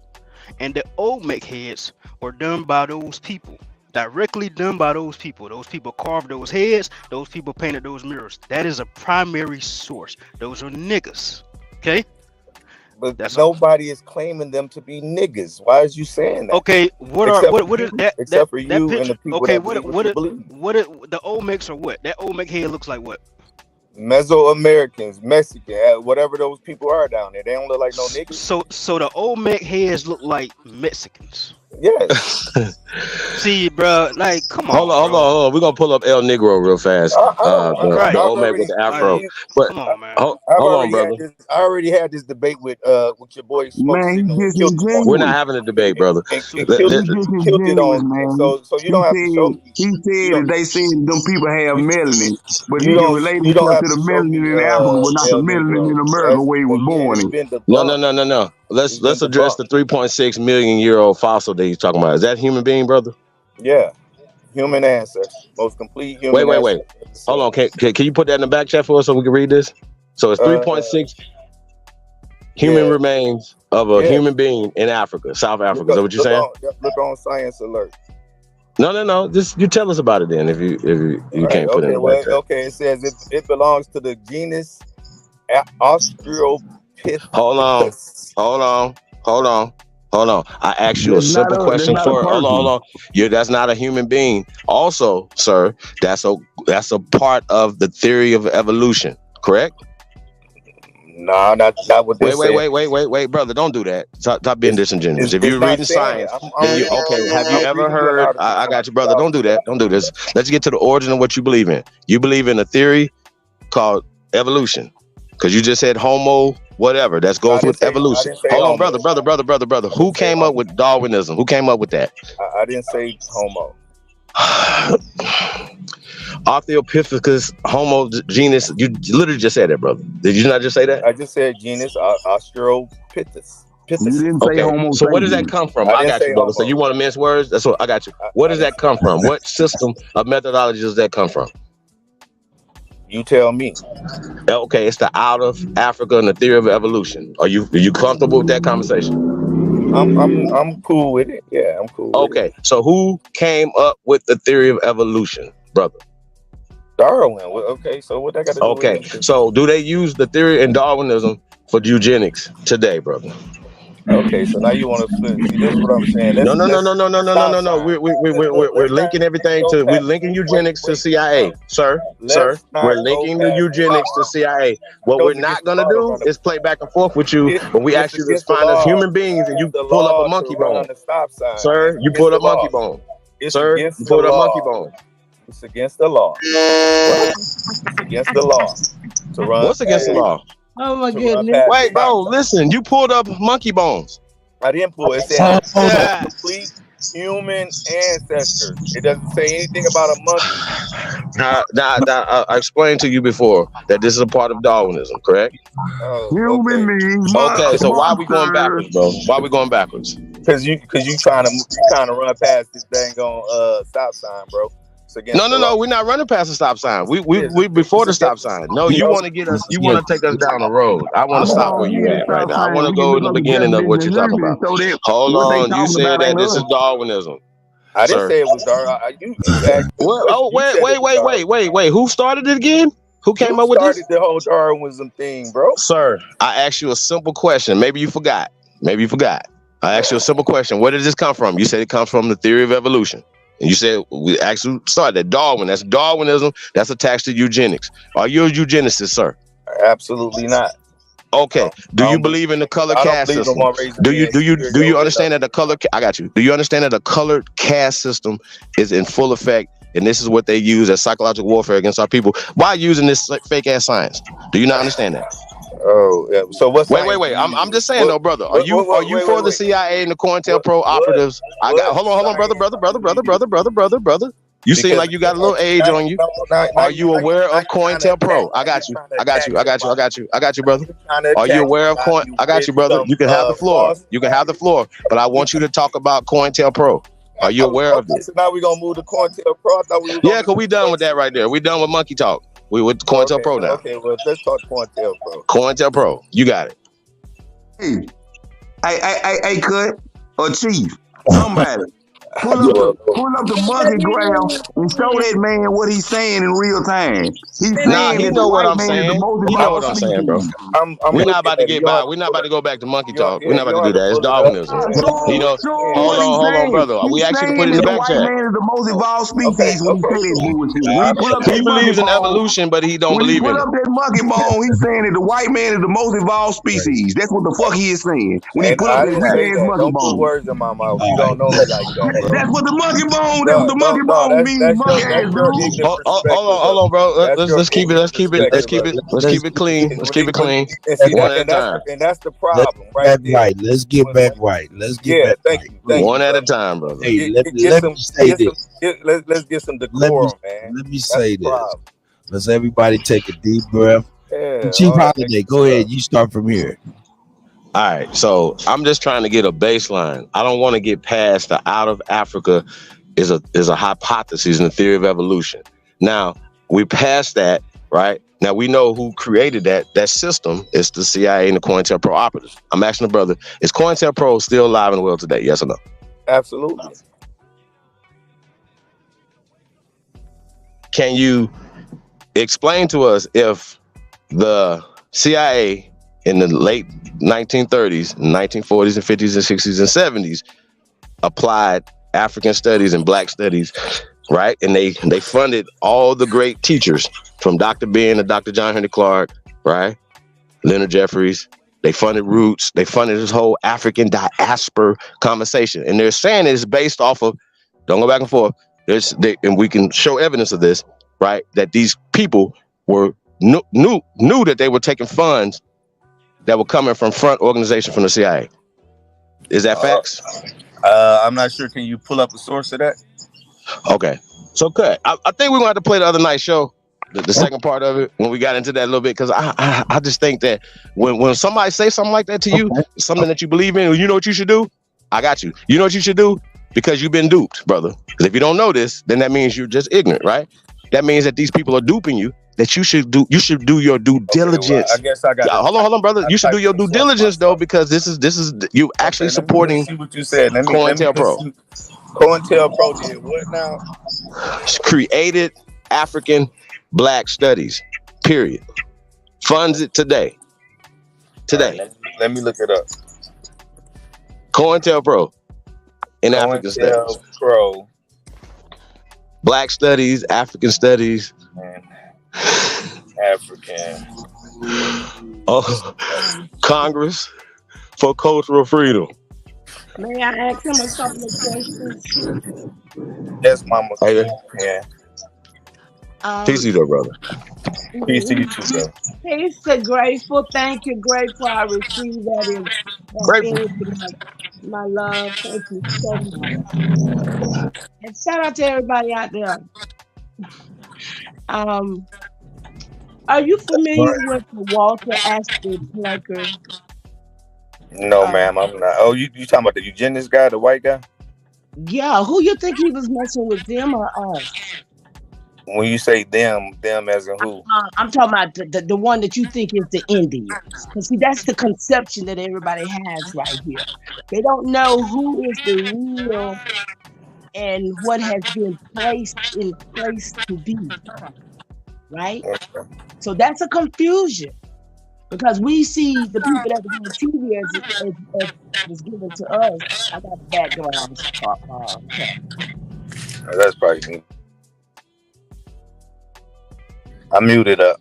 and the Olmec heads were done by those people, directly done by those people. Those people carved those heads. Those people painted those mirrors. That is a primary source. Those are niggas. Okay. But nobody is claiming them to be niggas. Why is you saying that? Okay, what is that? Except for you and the people okay, that believe what you believe. The Olmecs are what? That Olmec head looks like what? Mesoamericans, Mexican, whatever those people are down there. They don't look like no niggas. So the Olmec heads look like Mexicans. Yes. See, bro, like, come on. Hold on. We're gonna pull up El Negro real fast. The Olmec with the Afro. But come on, man. Hold on, brother. I already had this debate with your boy Smoke. We're not having a debate, brother. Killed it on, man. So you don't have to show me. He said that they said them people have melanin, but you he don't- related you to don't have the to show melanin me, in Africa, but not the El melanin in Negro. America where he was born in. No. Let's address the 3.6 million year old fossil that he's talking about. Is that a human being, brother? Yeah, human ancestor, most complete human. Wait. Hold on. Can you put that in the back chat for us so we can read this? So it's 3.6 human remains of a human being in Africa, South Africa. Is that what you're saying? Look on Science Alert. No. Just you tell us about it then. If you can't put it in the back chat. Okay. It says it belongs to the genus Australopithecus. Hold on. Hold on. I asked you a simple question for hold on. That's not a human being. Also, sir, that's a part of the theory of evolution, correct? Nah, not what this said. Wait, brother, don't do that. Stop being disingenuous. If you're not reading saying science, it. then you have you ever heard? I got you, brother. Don't do that. Don't do this. Let's get to the origin of what you believe in. You believe in a theory called evolution, because you just said homo, whatever. That goes with evolution. Hold on, brother. Who came up with Darwinism? Who came up with that? I didn't say homo. Australopithecus homo genus. You literally just said that, brother. Did you not just say that? I just said genus Australopithecus. You didn't say Okay, homo. so where does that come from? I got you, brother. So you want to mince words? That's what I got you. Where does that come from? What system of methodology does that come from? You tell me. Okay, it's the out of Africa and the theory of evolution. Are you comfortable with that conversation? I'm cool with it. Yeah, I'm cool with it. Okay, so who came up with the theory of evolution, brother? Darwin. Okay, so what that got to do with Okay, so do they use the theory in Darwinism for eugenics today, brother? Okay, so now you want to see this is what I'm saying. No. We're linking everything to eugenics to CIA, sir. We're linking the eugenics to CIA. What we're not gonna do is play back and forth with you when we ask you to find us human beings and you pull up a monkey bone, sir. You pulled up monkey bone, sir. You pulled up monkey bone. It's against the law. It's against the law to run. What's against the law? Oh my goodness. Wait, bro, listen. You pulled up monkey bones. I didn't pull it. It said complete human ancestors. It doesn't say anything about a monkey. I explained to you before that this is a part of Darwinism, correct? Human means okay. So why are we going backwards, bro? Why are we going backwards? Because you trying to run past this dang on stop sign, bro. No, we're not running past the stop sign. We before the stop sign. No, you want to get us. You want to take us down the road. I want to stop where you at right now. I want to go in the beginning of what you're talking about. Hold on, you said that this is Darwinism. I didn't say it was Darwin. Wait. Who started it again? Who came up with this? Started the whole Darwinism thing, bro. Sir, I asked you a simple question. Maybe you forgot. I asked you a simple question. Where did this come from? You said it comes from the theory of evolution. And you said we actually started at Darwin. That's Darwinism. That's attached to eugenics. Are you a eugenicist, sir? Absolutely not. Okay. Do you believe in the color caste system? Do you understand that the color? I got you. Do you understand that the colored caste system is in full effect, and this is what they use as psychological warfare against our people? Why using this fake ass science? Do you not understand that? Oh, yeah. So what's wait. I'm just saying though, brother. Are you for the CIA and the COINTELPRO operatives? I got hold on, brother. You seem like you got a little age on you. Are you aware of COINTELPRO? I got you, brother. Are you aware of Coin? I got you, brother. You can have the floor. But I want you to talk about COINTELPRO. Are you aware of this? So now we're gonna move to COINTELPRO. Yeah, because we done with that right there. We done with monkey talk. We with COINTELPRO now. Okay, well let's talk COINTELPRO. COINTELPRO, you got it. Hey, Kut or Chief, somebody pull up the monkey gram and show that man what he's saying in real time. He's saying he know what I'm saying. He know what I'm saying, bro. We're not about to get by. We're not about to go back to monkey talk. We're not about to do that. It's Darwinism. You know. Hold on, brother. We actually put it in the back chat. White man is the most evolved species when he say that bullshit. He believes in evolution, but he don't believe in it. When he put up that monkey bone, he's saying that the white man is the most evolved species. That's what the fuck he is saying. When he put up that weak ass monkey bone. Don't put words in my mouth. You don't know me like that, bro. That's what the monkey bone. That's what the monkey bone means. Hold on, bro. Let's keep it clean. Let's keep it clean. One at a time. And that's the problem, Let's get back right. Thank you. One at a time, brother. Hey, let me say this. Let's get some decorum, man. Let me say this. Let's everybody take a deep breath. Chief Holiday, go ahead. You start from here. All right, so I'm just trying to get a baseline. I don't want to get past the out of Africa is a hypothesis in the theory of evolution. Now, we passed that, right? Now, we know who created that system. It's the CIA and the COINTELPRO operatives. I'm asking the brother, is COINTELPRO still alive in the world today? Yes or no? Absolutely. Can you explain to us if the CIA in the late 1930s, 1940s, and 50s, and 60s, and 70s applied African studies and Black studies, right? And they funded all the great teachers from Dr. Ben to Dr. John Henry Clark, right? Leonard Jeffries. They funded Roots. They funded this whole African diaspora conversation. And they're saying it's based off of, don't go back and forth, and we can show evidence of this, right? That these people were knew that they were taking funds that were coming from front organization from the CIA. Is that facts? I'm not sure. Can you pull up a source of that? Okay. So cut. I think we're gonna have to play the other night show, the second part of it, when we got into that a little bit, because I just think that when somebody say something like that to you, something that you believe in, you know what you should do? I got you. You know what you should do? Because you've been duped, brother. Because if you don't know this, then that means you're just ignorant, right? That means that these people are duping you, that you should do your due diligence. Well, I guess I got hold on, brother. You should do your due diligence though, because this is you actually supporting see what you said. COINTELPRO. COINTELPRO did what now? Created African Black Studies, period. Funds it today. Right, let me look it up. COINTELPRO in African Studies. COINTELPRO. Black Studies, African Studies. African. Oh, Congress for Cultural Freedom. May I ask him a couple of questions? Yes, Mama. Hey, yeah. Peace to you, though, brother. Peace to you too, bro. Peace to Grateful. Thank you, Grateful. I received that in my love. Thank you so much. And shout out to everybody out there. Are you familiar with the Walter Astor Plecker? No, ma'am, I'm not. Oh, you talking about the eugenics guy, the white guy? Yeah, who you think he was messing with, them or us? When you say them as in who? I'm talking about the one that you think is the Indians. Because see, that's the conception that everybody has right here. They don't know who is the real and what has been placed in place to be. Right? Okay. So that's a confusion. Because we see the people that were on TV as was given to us. I got the background. That's probably me. I muted up.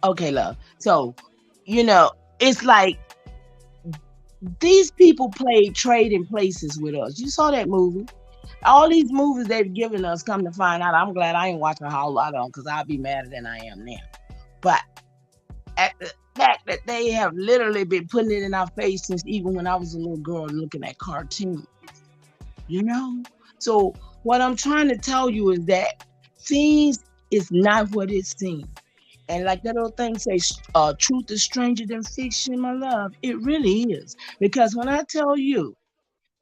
Okay, love. So, it's like these people played Trading Places with us. You saw that movie. All these movies they've given us, come to find out, I'm glad I ain't watching a whole lot of them because I'll be madder than I am now. But at the fact that they have literally been putting it in our face since even when I was a little girl looking at cartoons, So what I'm trying to tell you is that things is not what it seems. And like that old thing says, truth is stranger than fiction, my love. It really is. Because when I tell you,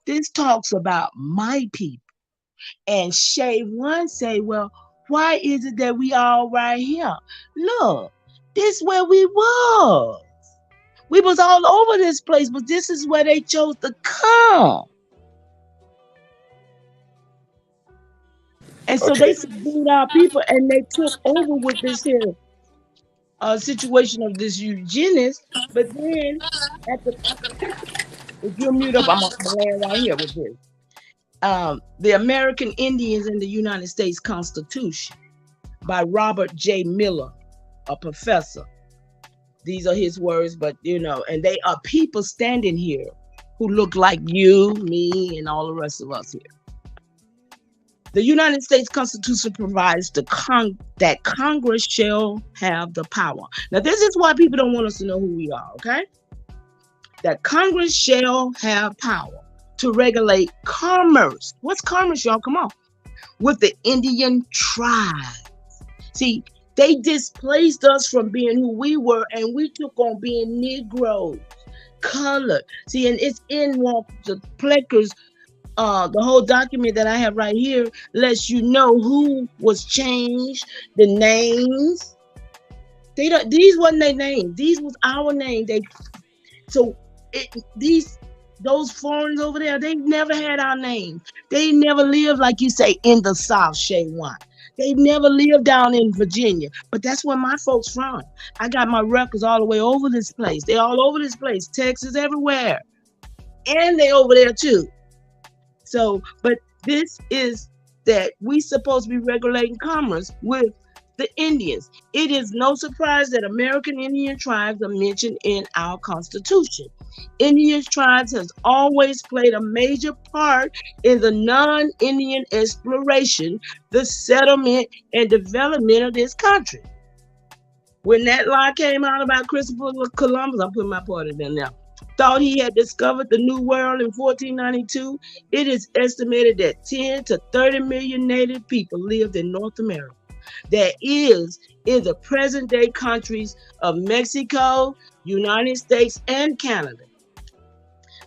this talks about my people. And Shave One say, well, why is it that we all right here? Look, this where we was. We was all over this place, but this is where they chose to come. And so they subdued our people and they took over with this here situation of this eugenics. But then, if you mute up, I'm going to land right here with this. The American Indians in the United States Constitution by Robert J. Miller, a professor. These are his words, but and they are people standing here who look like you, me, and all the rest of us here. The United States Constitution provides that Congress shall have the power. Now, this is why people don't want us to know who we are, okay? That Congress shall have power to regulate commerce. What's commerce, y'all? Come on. With the Indian tribes. See, they displaced us from being who we were, and we took on being Negroes, colored. See, and it's in Walter Plecker's the whole document that I have right here lets you know who was changed, the names. These wasn't their names. These was our name. Those foreigners over there, they never had our name. They never lived, like you say, in the South, Shay One. They never lived down in Virginia, but that's where my folks from. I got my records all the way over this place. They all over this place, Texas, everywhere, and they over there too. So, but this is that we supposed to be regulating commerce with the Indians. It is no surprise that American Indian tribes are mentioned in our Constitution. Indian tribes has always played a major part in the non-Indian exploration, the settlement, and development of this country. When that lie came out about Christopher Columbus, I'm putting my part in there now, thought he had discovered the New World in 1492, it is estimated that 10 to 30 million native people lived in North America. That is in the present day countries of Mexico, United States, and Canada.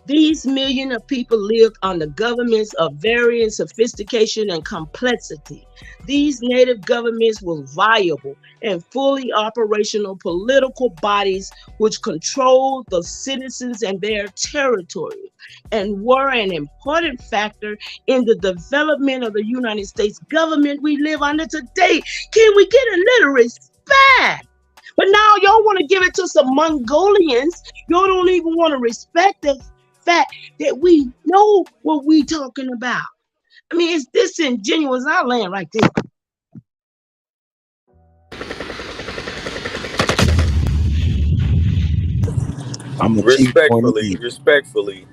These millions of people lived under governments of varying sophistication and complexity. These native governments were viable and fully operational political bodies which controlled the citizens and their territory and were an important factor in the development of the United States government we live under today. Can we get a little respect? But now y'all want to give it to some Mongolians. Y'all don't even want to respect the fact that we know what we talking about. I mean, it's disingenuous. I'll land right there. Respectfully.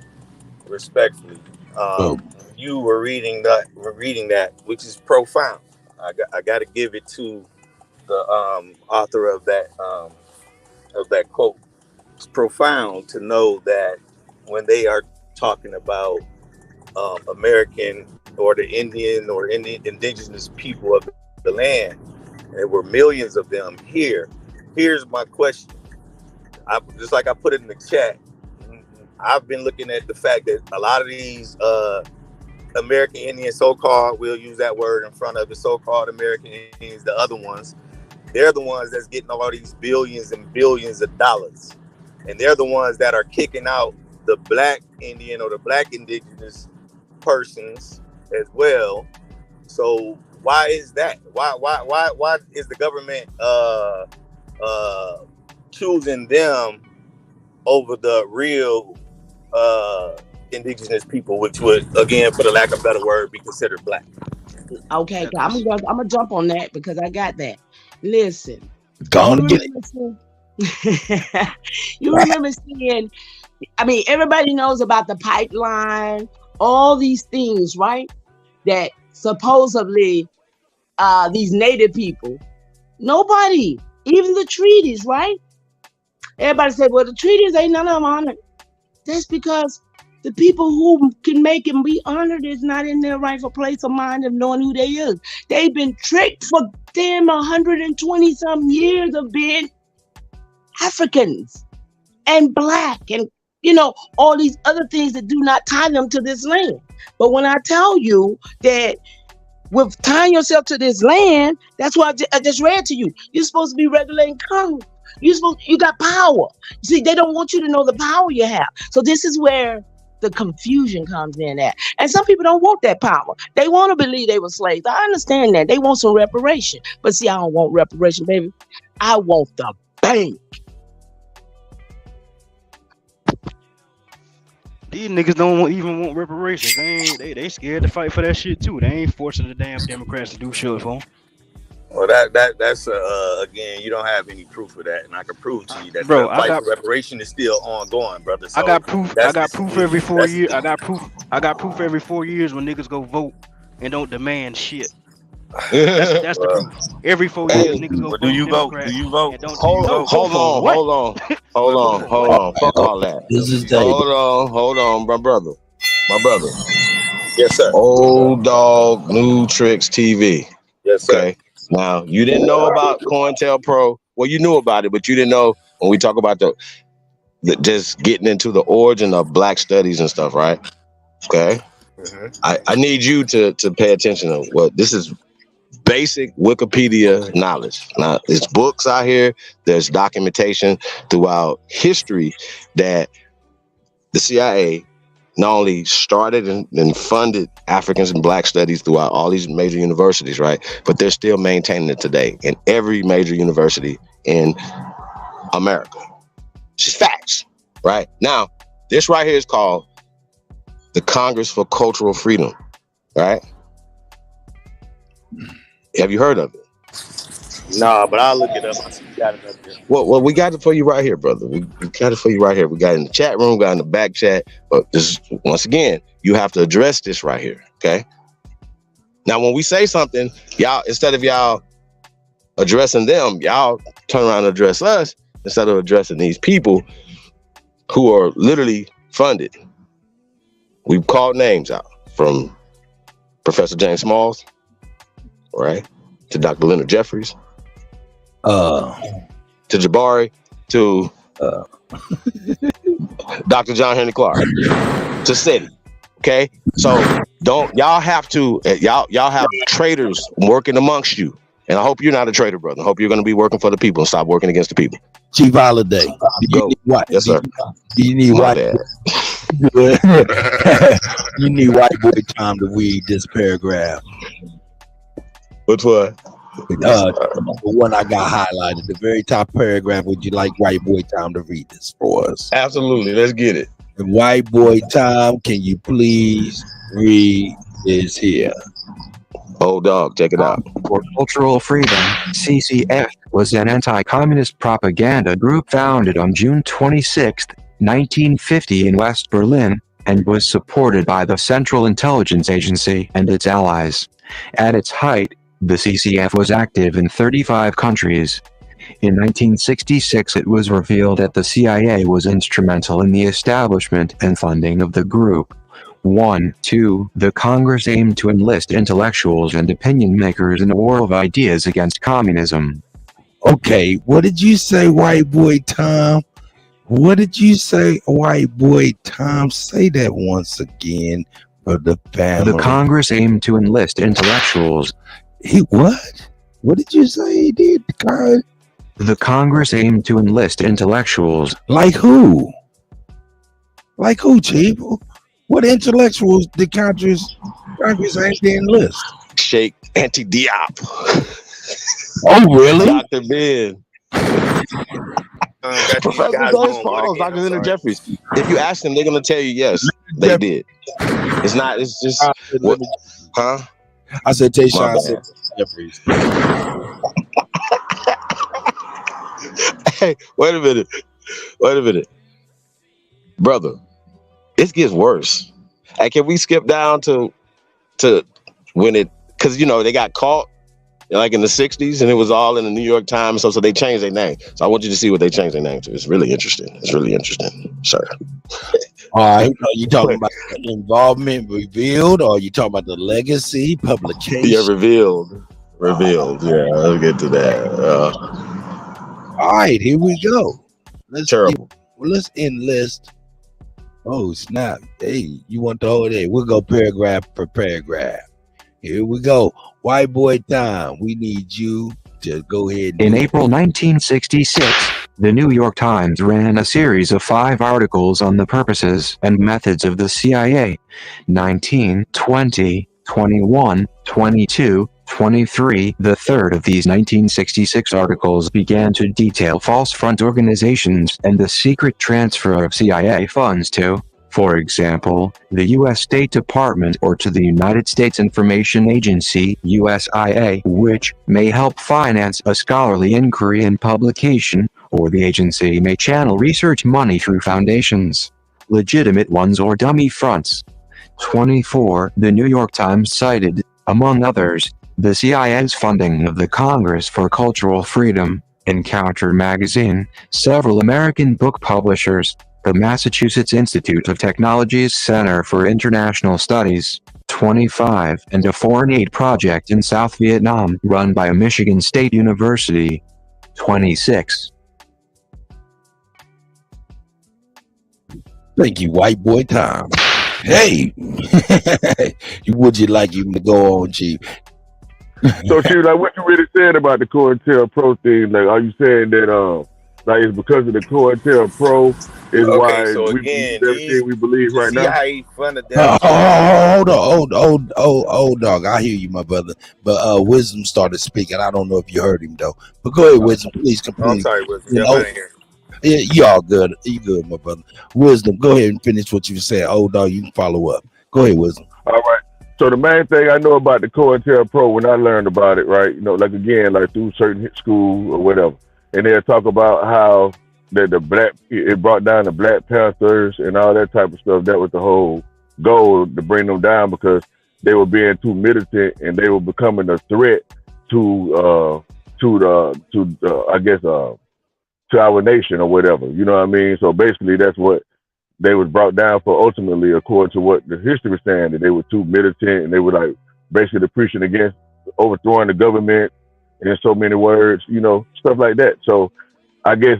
You were reading that, which is profound. I got to give it to the author of that quote. It's profound to know that when they are talking about American or the Indian or indigenous people of the land, there were millions of them here. Here's my question. Just like I put it in the chat, I've been looking at the fact that a lot of these American Indians, so-called, we'll use that word in front of the so-called American Indians, the other ones, they're the ones that's getting all these billions and billions of dollars. And they're the ones that are kicking out the black Indian or the black indigenous persons as well. So why is that? Why is the government choosing them over the real indigenous people, which would, again, for the lack of a better word, be considered black? Okay, I'm gonna jump on that because I got that. Listen, go on and get it. You remember seeing? I mean, everybody knows about the pipeline, all these things, right? That supposedly these native people, nobody, even the treaties, right? Everybody said, well, the treaties ain't none of them honored. That's because the people who can make them be honored is not in their rightful place of mind of knowing who they is. They've been tricked for damn 120 some years of being Africans and black and, you know, all these other things that do not tie them to this land. But when I tell you that with tying yourself to this land, that's why I just read to you. You're supposed to be regulating commerce. You got power. See, they don't want you to know the power you have. So this is where the confusion comes in at. And some people don't want that power. They want to believe they were slaves. I understand that. They want some reparation. But see, I don't want reparation, baby. I want the bank. These niggas don't even want reparations. They scared to fight for that shit too. They ain't forcing the damn Democrats to do shit for them. Well, that's again, you don't have any proof of that, and I can prove to you that the fight for reparation is still ongoing, brother. So I got proof. I got proof every 4 years. I got proof every 4 years when niggas go vote and don't demand shit. That's the proof. Every 4 years, niggas go vote. Do you vote? Do you vote? Hold on. Fuck all that. This is Hold on, my brother. Yes, sir. Old dog, new tricks TV. Yes, sir. Okay. Now, you didn't know about COINTELPRO. Well, you knew about it, but you didn't know when we talk about the just getting into the origin of black studies and stuff, right? Okay. Mm-hmm. I need you to pay attention to what this is. Basic Wikipedia knowledge. Now, there's books out here. There's documentation throughout history that the CIA not only started and funded Africans and Black studies throughout all these major universities, right? But they're still maintaining it today in every major university in America. It's just facts, right? Now, this right here is called the Congress for Cultural Freedom, right? Have you heard of it? Nah, but I'll look it up. I see you got it up there. Well, we got it for you right here, brother. We got it for you right here. We got it in the chat room, got it in the back chat. But this, once again, you have to address this right here, okay? Now, when we say something, y'all, instead of y'all addressing them, y'all turn around and address us instead of addressing these people who are literally funded. We've called names out from Professor James Smalls, right, to Dr. Leonard Jeffries, to Jabari, to Dr. John Henry Clark, to SETI. Okay, so y'all have traitors working amongst you, and I hope you're not a traitor, brother. I hope you're going to be working for the people and stop working against the people. Chief Holiday, go. Yes, sir. Do you need white? You need white boy time to read this paragraph. Which one? The one I got highlighted, the very top paragraph. Would you like white boy time to read this for us? Absolutely. Let's get it. And white boy time, can you please read this here? Oh, dog, check it out. For Cultural Freedom, CCF was an anti-communist propaganda group founded on June 26, 1950 in West Berlin, and was supported by the Central Intelligence Agency and its allies. At its height, the CCF was active in 35 countries. In 1966, it was revealed that the CIA was instrumental in the establishment and funding of the group. 2. The Congress aimed to enlist intellectuals and opinion makers in a war of ideas against communism. Okay, what did you say, white boy Tom? What did you say, white boy Tom? Say that once again for the family. The Congress aimed to enlist intellectuals. What? What did you say he did? The Congress aimed to enlist intellectuals. Like who? Like who, Chief? What intellectuals did Congress aim to enlist? Sheikh Anti-Diop. Oh, really? Dr. Ben. Professor James Smalls, Dr. Leonard Jeffries. If you ask them, they're going to tell you yes, they did. It's not, it's just, what, huh? I said, Tayshaun said Jeffries. Hey, wait a minute. Brother, it gets worse. Hey, can we skip down to when it, because, you know, they got caught like in the 60s and it was all in the New York Times. So they changed their name. So I want you to see what they changed their name to. It's really interesting. Sir. All right. Are you talking about the involvement revealed, or are you talking about the legacy publication? Yeah, revealed. Yeah, I'll get to that. All right, here we go. Terrible. Let's enlist. Oh, snap. Hey, you want the whole day? We'll go paragraph per paragraph. Here we go. White boy time. We need you to go ahead. In April 1966, the New York Times ran a series of 5 articles on the purposes and methods of the CIA. 19, 20, 21, 22, 23. The third of these 1966 articles began to detail false front organizations and the secret transfer of CIA funds to, for example, the U.S. State Department or to the United States Information Agency, USIA, which may help finance a scholarly inquiry and publication, or the agency may channel research money through foundations, legitimate ones or dummy fronts. 24. The New York Times cited, among others, the CIA's funding of the Congress for Cultural Freedom, Encounter magazine, several American book publishers, the Massachusetts Institute of Technology's Center for International Studies, 25, and a foreign aid project in South Vietnam run by a Michigan State University, 26. Thank you, white boy Tom. Hey, would you like him to go on, Chief? So, Chief, like, what you really saying about the COINTELPRO thing? Like, are you saying that Like it's because of the COINTELPRO is Okay, why so we again, believe everything we believe the right now. CIA funded them. Hold, dog. I hear you, my brother. But Wisdom started speaking. I don't know if you heard him though. But go ahead, Wisdom. Please Oh, I'm complete. sorry, Wisdom. You Jump know, in here. yeah, you all good. You good, my brother. Wisdom, go ahead and finish what you said. Old dog, you can follow up. Go ahead, Wisdom. All right. So the main thing I know about the COINTELPRO when I learned about it, right? You know, like again, like through certain hit school or whatever, and they'll talk about how it brought down the Black Panthers and all that type of stuff. That was the whole goal, to bring them down because they were being too militant and they were becoming a threat to our nation or whatever. You know what I mean? So basically, that's what they was brought down for. Ultimately, according to what the history was saying, that they were too militant and they were like basically preaching against overthrowing the government in so many words, you know, stuff like that. So I guess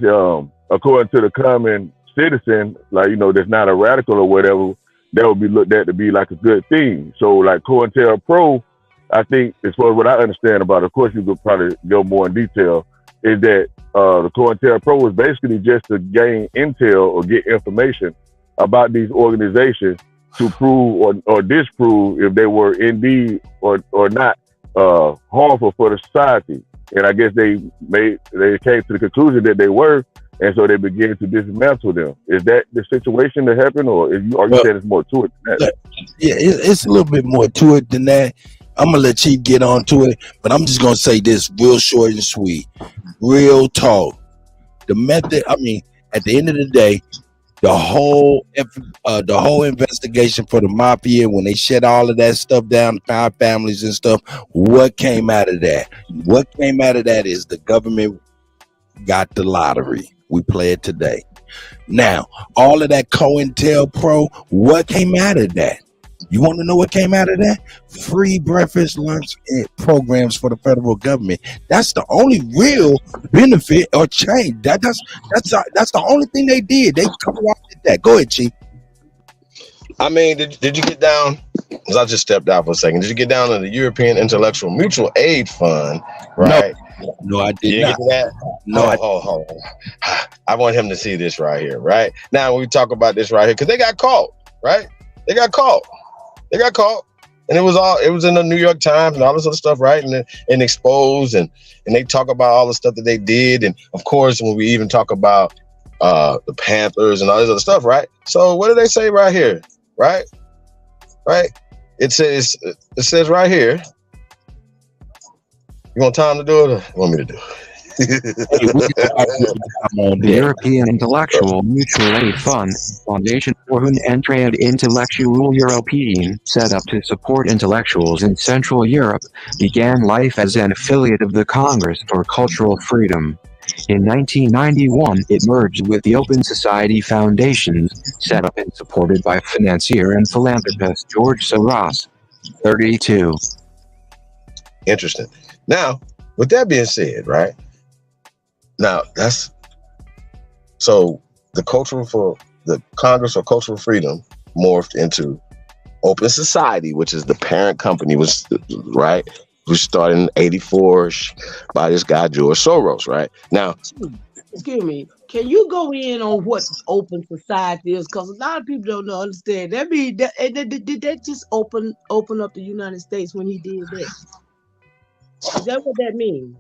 according to the common citizen, like, you know, that's not a radical or whatever, that would be looked at to be like a good thing. So like COINTELPRO, I think, as far as what I understand about it, of course you could probably go more in detail, is that the COINTELPRO was basically just to gain intel or get information about these organizations to prove or disprove if they were indeed or not harmful for the society. And I guess they came to the conclusion that they were, and so they began to dismantle them. Is that the situation that happened, or are you saying it's more to it than that? Yeah, it's a little bit more to it than that. I'm gonna let Chief get on to it, but I'm just gonna say this real short and sweet, real talk. The method, I mean, at the end of the day, the whole investigation for the mafia, when they shut all of that stuff down, found families and stuff, what came out of that? What came out of that is the government got the lottery. We play it today. Now, all of that COINTELPRO, what came out of that? You want to know what came out of that? Free breakfast, lunch, and programs for the federal government. That's the only real benefit or change. That's the only thing they did. They come along with that. Go ahead, Chief. I mean, did you get down? Because I just stepped out for a second. Did you get down to the European Intellectual Mutual Aid Fund? Right. No, I did you not. Get to that? No, I want him to see this right here. Right now, we talk about this right here because they got caught. Right? They got caught. And it was in the New York Times and all this other stuff, right? And exposed and they talk about all the stuff that they did. And of course, when we even talk about the Panthers and all this other stuff, right? So what do they say right here? Right? It says right here. You want time to do it or you want me to do it? The European Intellectual Mutual Aid Fund, Foundation for une Entraide Intellectuelle Européenne, set up to support intellectuals in Central Europe, began life as an affiliate of the Congress for Cultural Freedom. In 1991, it merged with the Open Society Foundations, set up and supported by financier and philanthropist George Soros. 32. Interesting. Now, with that being said, right? Now so the Congress for Cultural Freedom morphed into Open Society, which is the parent company, which started in '84 by this guy George Soros, right? Now, excuse me, can you go in on what Open Society is? Because a lot of people don't understand. That mean did that just open up the United States when he did that? Is that what that means?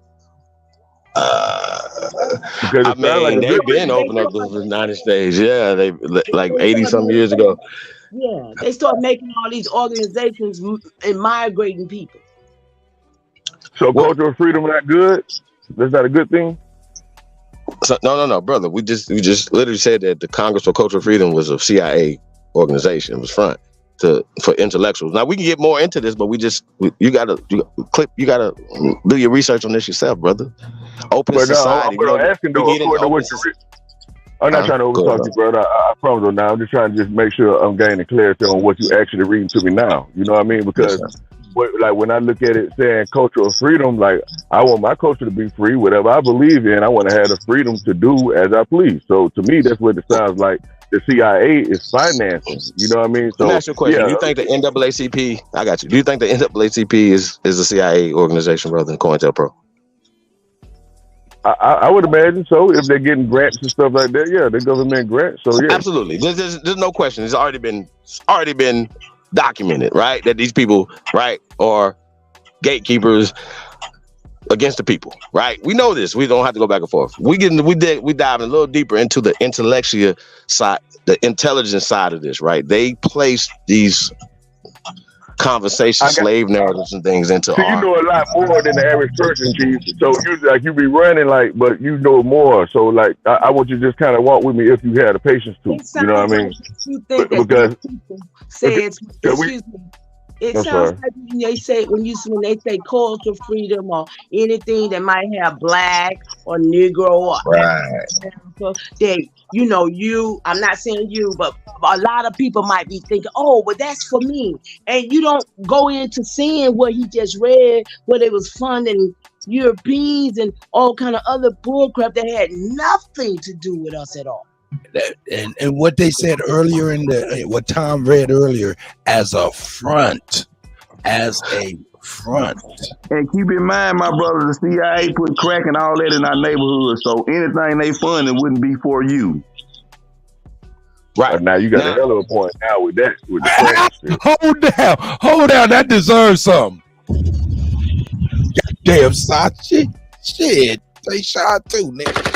I mean, they've been open up to the United States. Yeah, they like 80-some years ago. Yeah, they start making all these organizations and migrating people. So cultural freedom not good? That's not a good thing? So, no, brother. We just literally said that the Congress for Cultural Freedom was a CIA organization. It was front for intellectuals. Now we can get more into this, but you gotta do your research on this yourself, brother. Open Society. I'm asking though, according to what you I'm not trying to overtalk you, brother. I promise you now. I'm just trying to just make sure I'm gaining clarity on what you actually reading to me now. You know what I mean? Because when I look at it saying cultural freedom, like I want my culture to be free, whatever I believe in, I want to have the freedom to do as I please. So to me, that's what it sounds like. The CIA is financing. You know what I mean? So let me ask you a question. Do you think the NAACP? I got you. Do you think the NAACP is a CIA organization rather than COINTELPRO? I would imagine so. If they're getting grants and stuff like that, yeah, the government grants. So yeah, Absolutely. There's no question. It's already been documented, right? That these people, right, are gatekeepers against the people, right? We know this. We don't have to go back and forth. We dive a little deeper into the intellectual side, the intelligence side of this, right? They place these conversations, slave narratives, and things into so you our. know a lot more than the average person, Chief. So you be running but you know more. So I want you to just kind of walk with me if you have the patience to. You know what I mean? You think Because people say it's, excuse me. It sounds like when they say cultural freedom or anything that might have black or Negro or that I'm not saying you, but a lot of people might be thinking, oh, but that's for me. And you don't go into seeing what he just read, where they was funding Europeans and all kind of other bullcrap that had nothing to do with us at all. And what they said earlier what Tom read earlier as a front. And keep in mind, my brother, the CIA put crack and all that in our neighborhood, so anything they funding wouldn't be for you. Right. Now you got a hell of a point now with that. With the hold down. That deserves something. Goddamn, Sachi. Shit. They shot too, nigga.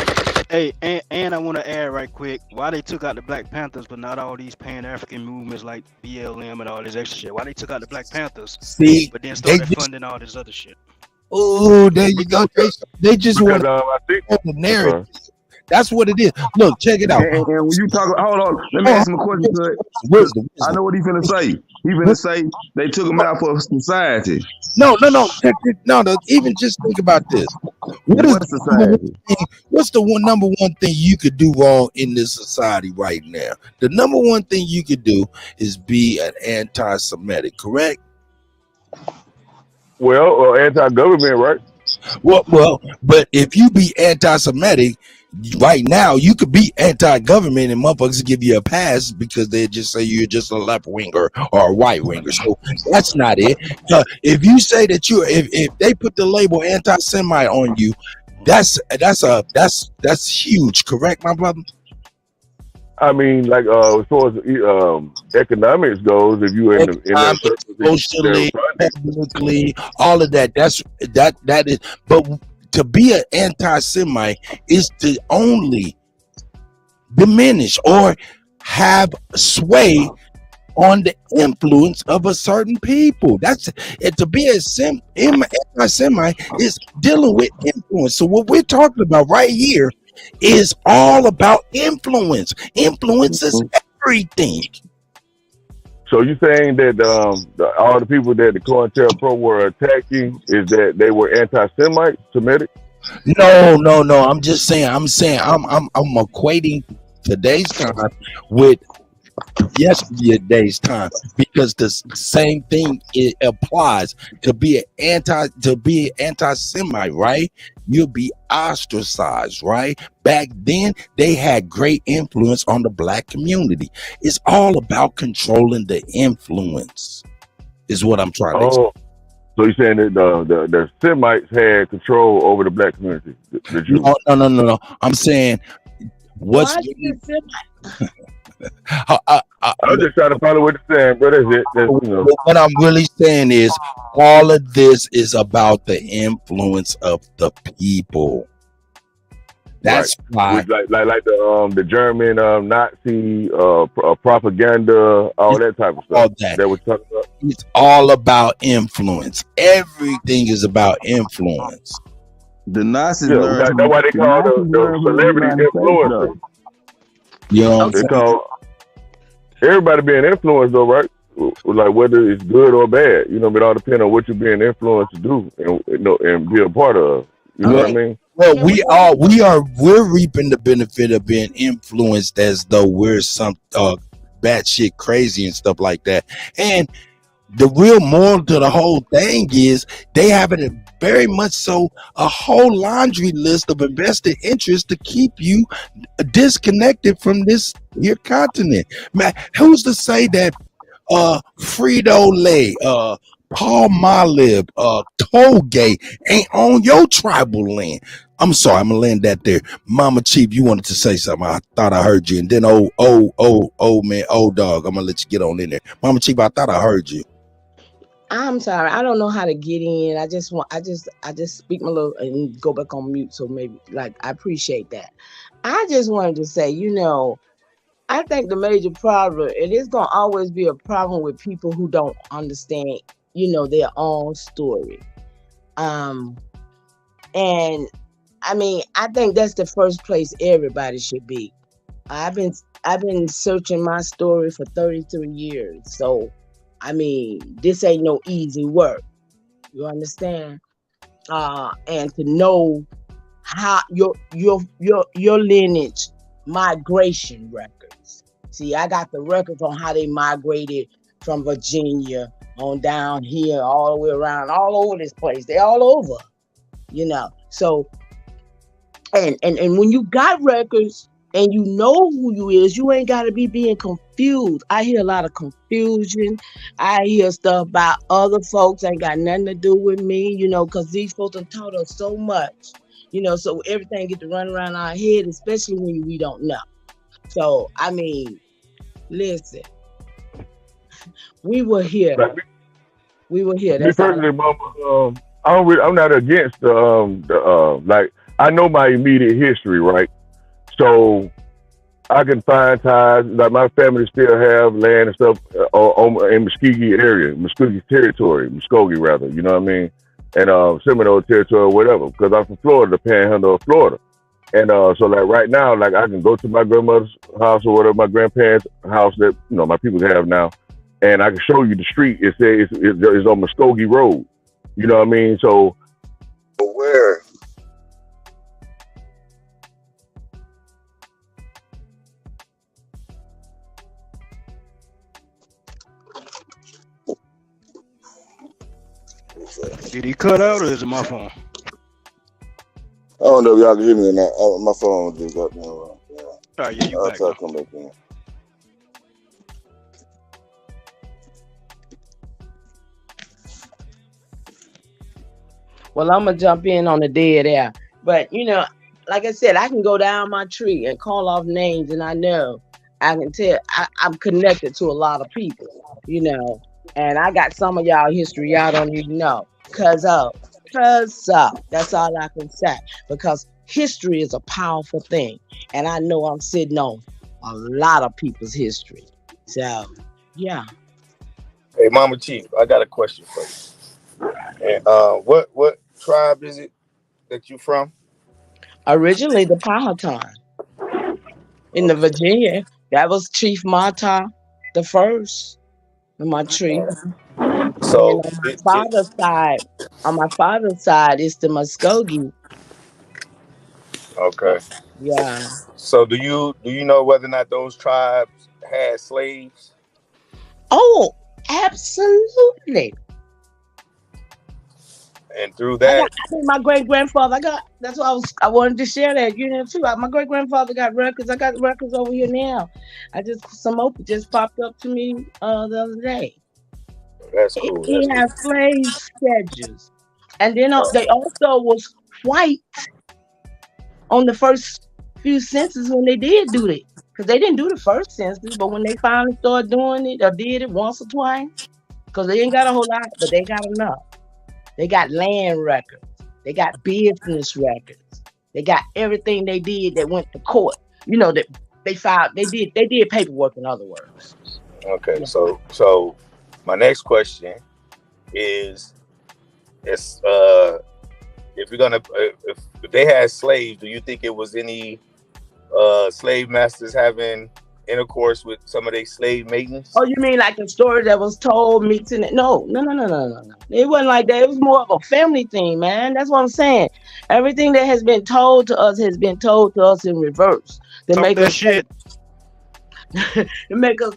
Hey, and I want to add right quick, why they took out the Black Panthers, but not all these Pan-African movements like BLM and all this extra shit. Why they took out the Black Panthers, but then started funding all this other shit? Oh, there you go. They just want the narrative. That's what it is. Look, check it out. And when you talk, hold on, let me ask him a question. Wisdom. I know what he finna say. He finna say they took him out for society. No. Even just think about this. What's the number one thing you could do wrong in this society right now? The number one thing you could do is be an anti-Semitic, correct? Well, or anti-government, right? Well, but if you be anti-Semitic right now, you could be anti-government and motherfuckers give you a pass because they just say you're just a left winger or a right winger. So that's not it. If you say that if they put the label anti-Semite on you, that's huge, correct, my brother? I mean, as far as economics goes, if you in socially, politically, all of that, that is. But to be an anti-Semite is to only diminish or have sway on the influence of a certain people. That's it. To be anti-Semite is dealing with influence. So what we're talking about right here is all about influence. Influence is everything. So you saying that all the people that the COINTELPRO were attacking is that they were anti-Semitic, Semitic? No. I'm just saying. I'm equating today's time with yesterday's time because the same thing it applies. To be an anti-Semite, right? You'll be ostracized, right? Back then, they had great influence on the black community. It's all about controlling the influence, is what I'm trying to explain. So you're saying that the Semites had control over the black community? The Jews? No. I'm saying what's I'm just trying to follow what you're saying, but that's it. What I'm really saying is all of this is about the influence of the people. That's why, like the German Nazi propaganda, all that type of stuff. All that we're talking about. It's all about influence. Everything is about influence. The Nazis. That's why they call the celebrity influencers. You know, they call everybody being influenced, though, right? Like whether it's good or bad, but all depends on what you're being influenced to do and be a part of. You know what I mean? Well, we're reaping the benefit of being influenced as though we're some batshit crazy and stuff like that. And the real moral to the whole thing is they have it very much so a whole laundry list of invested interests to keep you disconnected from this your continent. Man, who's to say that Frito-Lay, Palmolive, Colgate ain't on your tribal land? I'm sorry, I'm gonna land that there. Mama Chief, you wanted to say something. I thought I heard you. And then old man, old dog, I'm gonna let you get on in there. Mama Chief, I thought I heard you. I'm sorry, I don't know how to get in. I just speak my little and go back on mute. So maybe I appreciate that. I just wanted to say, I think the major problem, and it's gonna always be a problem with people who don't understand, their own story. And I mean, I think that's the first place everybody should be. I've been searching my story for 33 years. So, I mean, this ain't no easy work. You understand? And to know how your lineage migration records. See, I got the records on how they migrated from Virginia on down here, all the way around, all over this place. They're all over, So, and when you got records and you know who you is, you ain't got to be being confused. I hear a lot of confusion. I hear stuff about other folks ain't got nothing to do with me, because these folks have taught us so much, so everything get to run around our head, especially when we don't know. So, I mean, listen, we were here. We were here. Me personally, Mama, I'm not against like, I know my immediate history, right? So I can find ties. Like, my family still have land and stuff in Muskogee area, Muskogee territory, Muskogee rather. You know what I mean? And Seminole territory, or whatever. Because I'm from Florida, the Panhandle of Florida. And so, like, right now, like, I can go to my grandmother's house or whatever, my grandparents' house that my people have now, and I can show you the street. It says it's on Muskogee Road. You know what I mean? So where? Did he cut out or is it my phone? I don't know if y'all can hear me or not. My phone just got me. All right, yeah, you I'll back try now. to come back in. Well, I'm gonna jump in on the dead air, but like I said, I can go down my tree and call off names, and I know I can tell I'm connected to a lot of people, and I got some of y'all history y'all don't even know, cause that's all I can say, because history is a powerful thing, and I know I'm sitting on a lot of people's history. So, yeah. Hey, Mama Chief, I got a question for you. And what tribe is it that you from? Originally, the Powhatan in the Virginia, that was Chief Mata the first in my tree. So On my father's side, it's the Muskogee. okay. Yeah. So do you know whether or not those tribes had slaves? Oh, absolutely. And through that, I think my great grandfather. That's what I wanted to share that too. My great grandfather got records. I got records over here now. Some open just popped up to me the other day. That's cool. He has slave schedules, and then they also was white on the first few census when they did do it, because they didn't do the first census, but when they finally started doing it or did it once or twice, because they ain't got a whole lot, but they got enough. They got land records. They got business records. They got everything they did that went to court. That they filed. They did paperwork, in other words. Okay, so my next question is, if you're gonna if they had slaves, do you think it was any slave masters having intercourse with some of their slave maidens? Oh, you mean like the story that was told mixing it? No. It wasn't like that. It was more of a family thing, man. That's what I'm saying. Everything that has been told to us has been told to us in reverse. To make us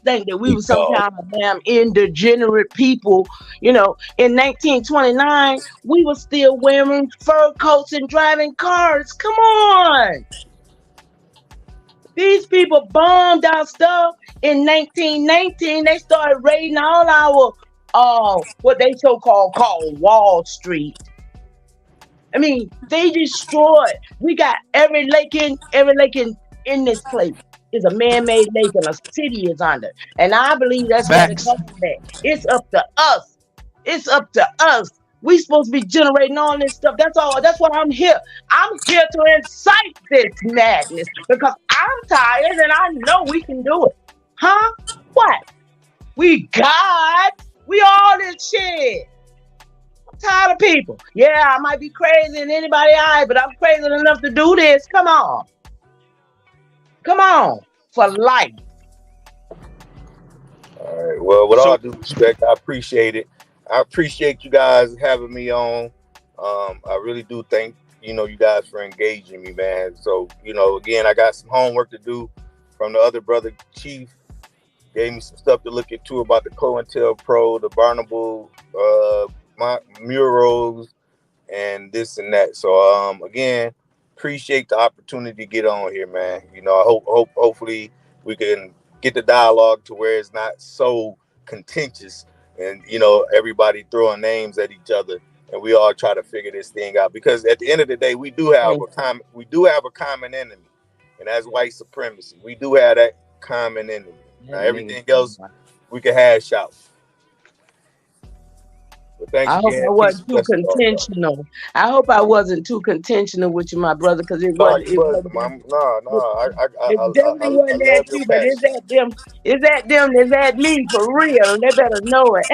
think that we were some kind of damn indegenerate people. In 1929, we were still wearing fur coats and driving cars. Come on. These people bombed our stuff in 1919. They started raiding all our what they called Wall Street. I mean, they destroyed. We got every lake in this place is a man-made lake and a city is under. And I believe that's where the Facts. government. It's up to us. It's up to us. We supposed to be generating all this stuff. That's all. That's why I'm here. I'm here to incite this madness because I'm tired and I know we can do it. Huh? What? We God. We all this shit. I'm tired of people. Yeah, I might be crazy in anybody's eye, but I'm crazy enough to do this. Come on. Come on. For life. All right. Well, with all due respect, I appreciate it. I appreciate you guys having me on. I really do thank you guys for engaging me, man. So again, I got some homework to do from the other brother Chief. Gave me some stuff to look into about the COINTELPRO, the Barnable murals, and this and that. So again, appreciate the opportunity to get on here, man. I hopefully we can get the dialogue to where it's not so contentious and everybody throwing names at each other, and we all try to figure this thing out, because at the end of the day we do have a common enemy, and that's white supremacy. We do have that common enemy. Now everything else we can hash out. I hope I wasn't too contentional. I hope I wasn't too contentional with you, my brother, because it wasn't. It definitely wasn't that you, but is that them? Is that me for real? They better know it.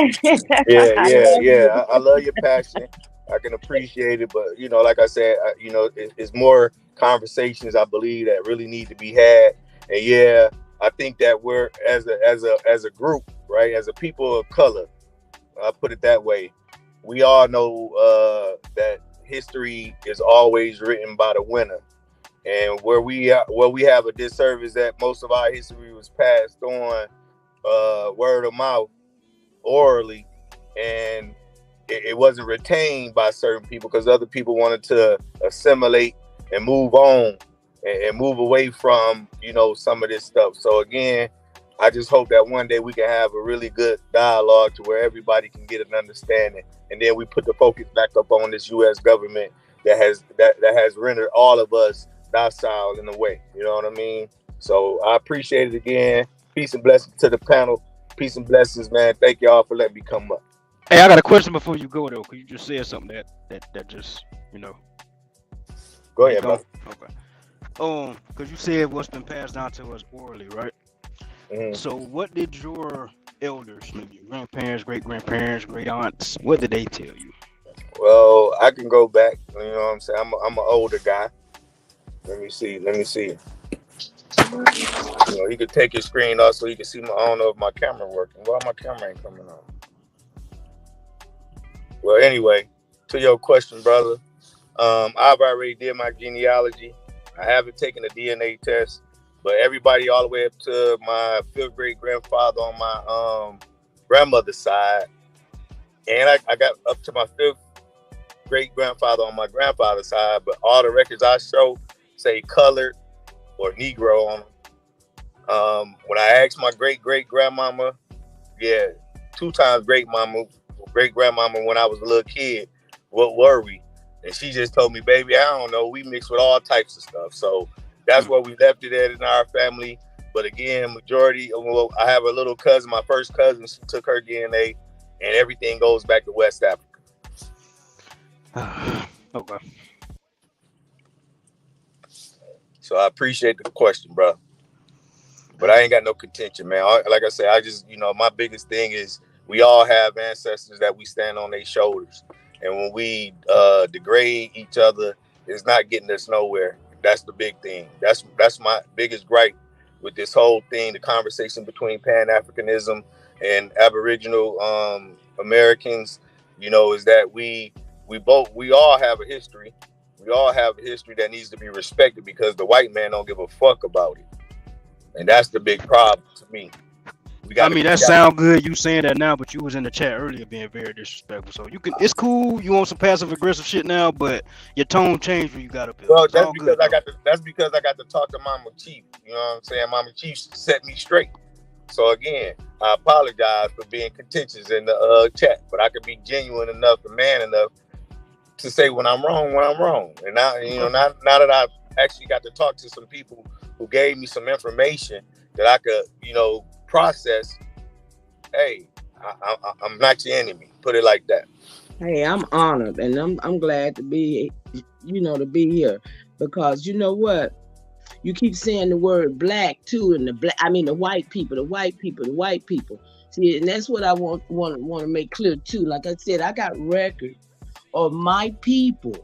Yeah. I love your passion. I can appreciate it, but like I said, it's more conversations I believe that really need to be had. And yeah, I think that we're as a group, right, as a people of color, I'll put it that way. We all know that history is always written by the winner, and where we have a disservice that most of our history was passed on word of mouth, orally, and it wasn't retained by certain people because other people wanted to assimilate and move on and move away from some of this stuff. So again, I just hope that one day we can have a really good dialogue to where everybody can get an understanding, and then we put the focus back up on this U.S. government that has rendered all of us docile in a way. You know what I mean? So I appreciate it again. Peace and blessings to the panel. Peace and blessings, man. Thank y'all for letting me come up. Hey, I got a question before you go though, because you just said something that just Go ahead, bro. Okay. Because you said what's been passed down to us orally, right? So what did your elders, maybe your grandparents, great-grandparents, great aunts, what did they tell you? Well, I can go back. You know what I'm saying? I'm an older guy. Let me see. He could take his screen off so you can see I don't know if my camera working. Why my camera ain't coming on? Well, anyway, to your question, brother, I've already did my genealogy. I haven't taken a DNA test. But everybody all the way up to my 5th great grandfather on my grandmother's side, and I got up to my 5th great grandfather on my grandfather's side. But all the records I show say colored or Negro on them. When I asked my great grandmama, 2 times great grandmama when I was a little kid, what were we? And she just told me, baby, I don't know. We mixed with all types of stuff. So that's where we left it at in our family. But again, majority, I have a little cousin, my first cousin, she took her DNA, and everything goes back to West Africa. Okay. So I appreciate the question, bro. But I ain't got no contention, man. Like I said, I just, my biggest thing is we all have ancestors that we stand on their shoulders. And when we degrade each other, it's not getting us nowhere. That's the big thing. That's my biggest gripe with this whole thing, the conversation between Pan-Africanism and Aboriginal Americans, is that we all have a history. We all have a history that needs to be respected because the white man don't give a fuck about it. And that's the big problem to me. That sound good you saying that now, but you was in the chat earlier being very disrespectful. So it's cool. You want some passive aggressive shit now, but your tone changed when you got up here. Well, that's because I got to talk to Mama Chief. You know what I'm saying? Mama Chief set me straight. So again, I apologize for being contentious in the chat, but I could be genuine enough and man enough to say when I'm wrong. And now, now that I've actually got to talk to some people who gave me some information that I could, process. Hey, I'm not your enemy. Put it like that. Hey, I'm honored, and I'm glad to be, to be here, because you know what? You keep saying the word black too, and the white people. See, and that's what I want to make clear too. Like I said, I got records of my people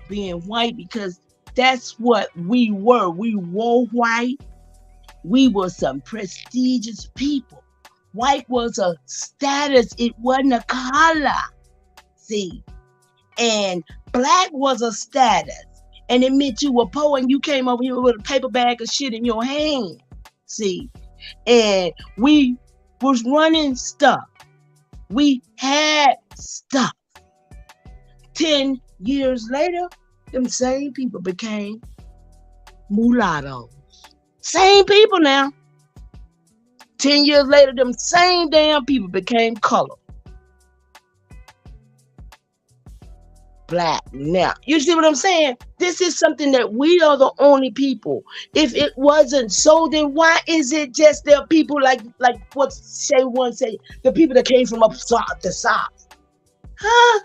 being white, because that's what we were. We were white. We were some prestigious people. White was a status. It wasn't a color. See, and black was a status, and it meant you were poor, and you came over here with a paper bag of shit in your hand. See, and we was running stuff. We had stuff. 10 years later, them same people became mulattoes. Same people now. 10 years later, them same damn people became colored. Black now. You see what I'm saying? This is something that we are the only people. If it wasn't so, then why is it just there are people like what Shay once said, the people that came from up the south? Huh?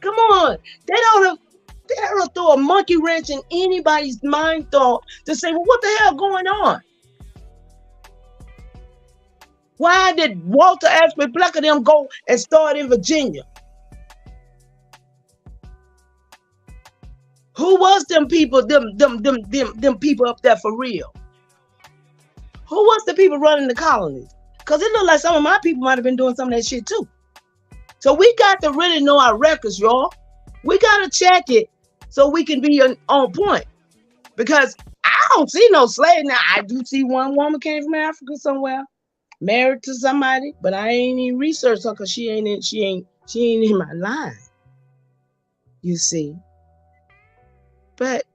Come on. They don't throw a monkey wrench in anybody's mind thought to say, well, what the hell going on? Why did Walter Ashby Black of them go and start in Virginia? Who was them people, them people up there for real? Who was the people running the colonies? Because it looked like some of my people might have been doing some of that shit too. So we got to really know our records, y'all. We got to check it so we can be on point. Because I don't see no slave now. I do see one woman came from Africa somewhere, married to somebody, but I ain't even researched her because she ain't in my line. You see. But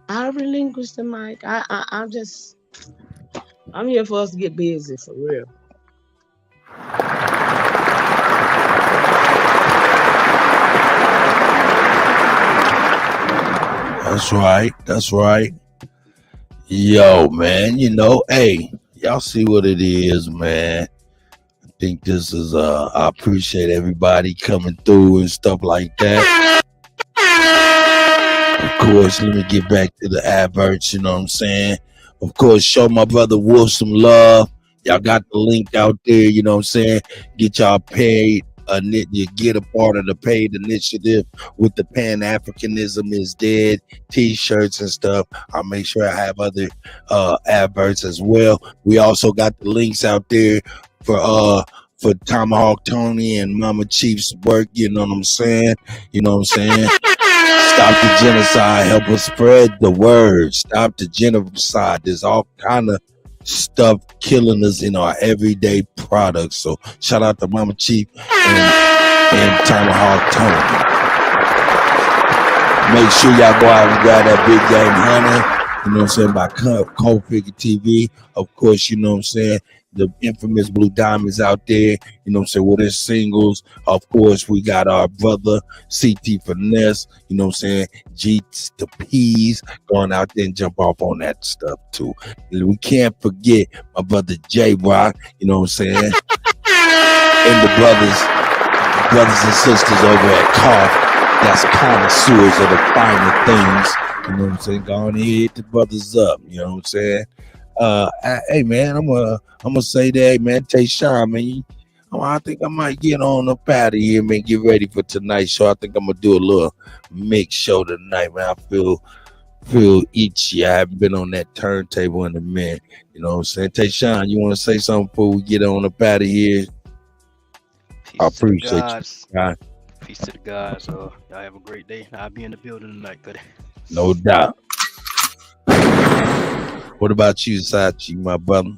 I relinquished the mic. I'm here for us to get busy for real. That's right. Yo, man, hey, y'all see what it is, man. I think this is I appreciate everybody coming through and stuff like that. Of course, let me get back to the adverts, you know what I'm saying? Of course, show my brother Wolf some love. Y'all got the link out there, you know what I'm saying? Get y'all paid. You get a part of the paid initiative with the Pan-Africanism is Dead t-shirts and stuff. I'll make sure I have other adverts as well. We also got the links out there for Tomahawk Tony and Mama Chief's work, you know what I'm saying? Stop the genocide, help us spread the word. Stop the genocide. There's all kind of stuff killing us in our everyday products. So shout out to Mama Chief and Tomahawk Tony. Make sure y'all go out and grab that Big Game Hunter, you know what I'm saying, by Cold Figure TV. Of course, you know what I'm saying, the infamous Blue Diamonds out there, you know what I'm saying, with his singles. Of course, we got our brother CT Finesse, you know what I'm saying, G the P's going out there and jump off on that stuff too. We can't forget my brother J Rock, you know what I'm saying, and the brothers and sisters over at Cough, that's connoisseurs of the finer things, you know what I'm saying. Go on and hit the brothers up, you know what I'm saying. Hey man, I'm gonna say that, man. Tayshawn, man, I think I might get on up out of here, man. Get ready for tonight's show. I think I'm gonna do a little mix show tonight, man. I feel itchy. I haven't been on that turntable in a minute. You know what I'm saying? Tayshawn, you want to say something before we get on up out of here? I appreciate you, guys. Peace to the guys. Y'all have a great day. I'll be in the building tonight, Kutty. No doubt. What about you, Sachi, my brother?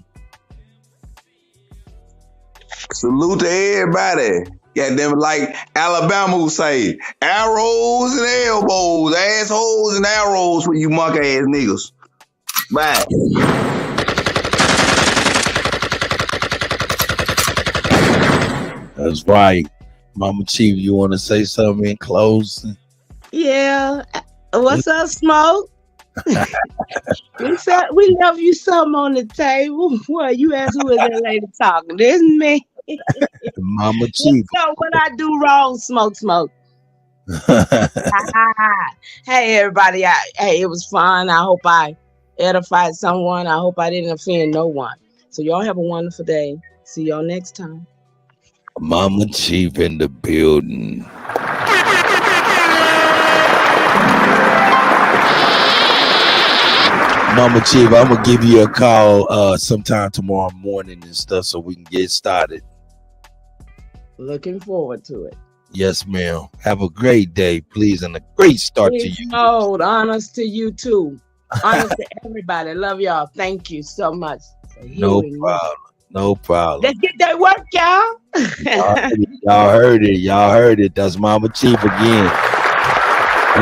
Salute to everybody. Goddamn, like Alabama will say, arrows and elbows, assholes and arrows for you monkey ass niggas. Bye. That's right. Mama Chief, you want to say something in closing? Yeah. What's up, Smoke? we left you something on the table. What you asked who is that lady talking? This is me. Mama Chief. So what I do wrong, Smoke. Hey everybody. Hey, it was fun. I hope I edified someone. I hope I didn't offend no one. So y'all have a wonderful day. See y'all next time. Mama Chief in the building. Mama Chief, I'm gonna give you a call sometime tomorrow morning and stuff so we can get started. Looking forward to it. Yes, ma'am. Have a great day, please, and a great start to you. Honors to you too. Honors to everybody. Love y'all. Thank you so much. No problem. No problem. Let's get that work, y'all. Y'all heard it. Y'all heard it. That's Mama Chief again.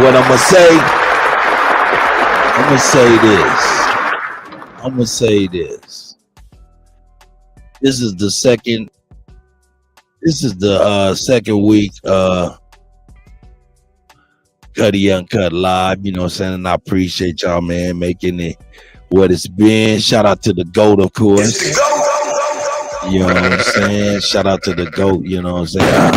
What I'm gonna say this. This is the second week Kutty UnKutt live, you know what I'm saying? And I appreciate y'all, man, making it what it's been. Shout out to the GOAT, of course. You know what I'm saying? Shout out to the GOAT, you know what I'm saying?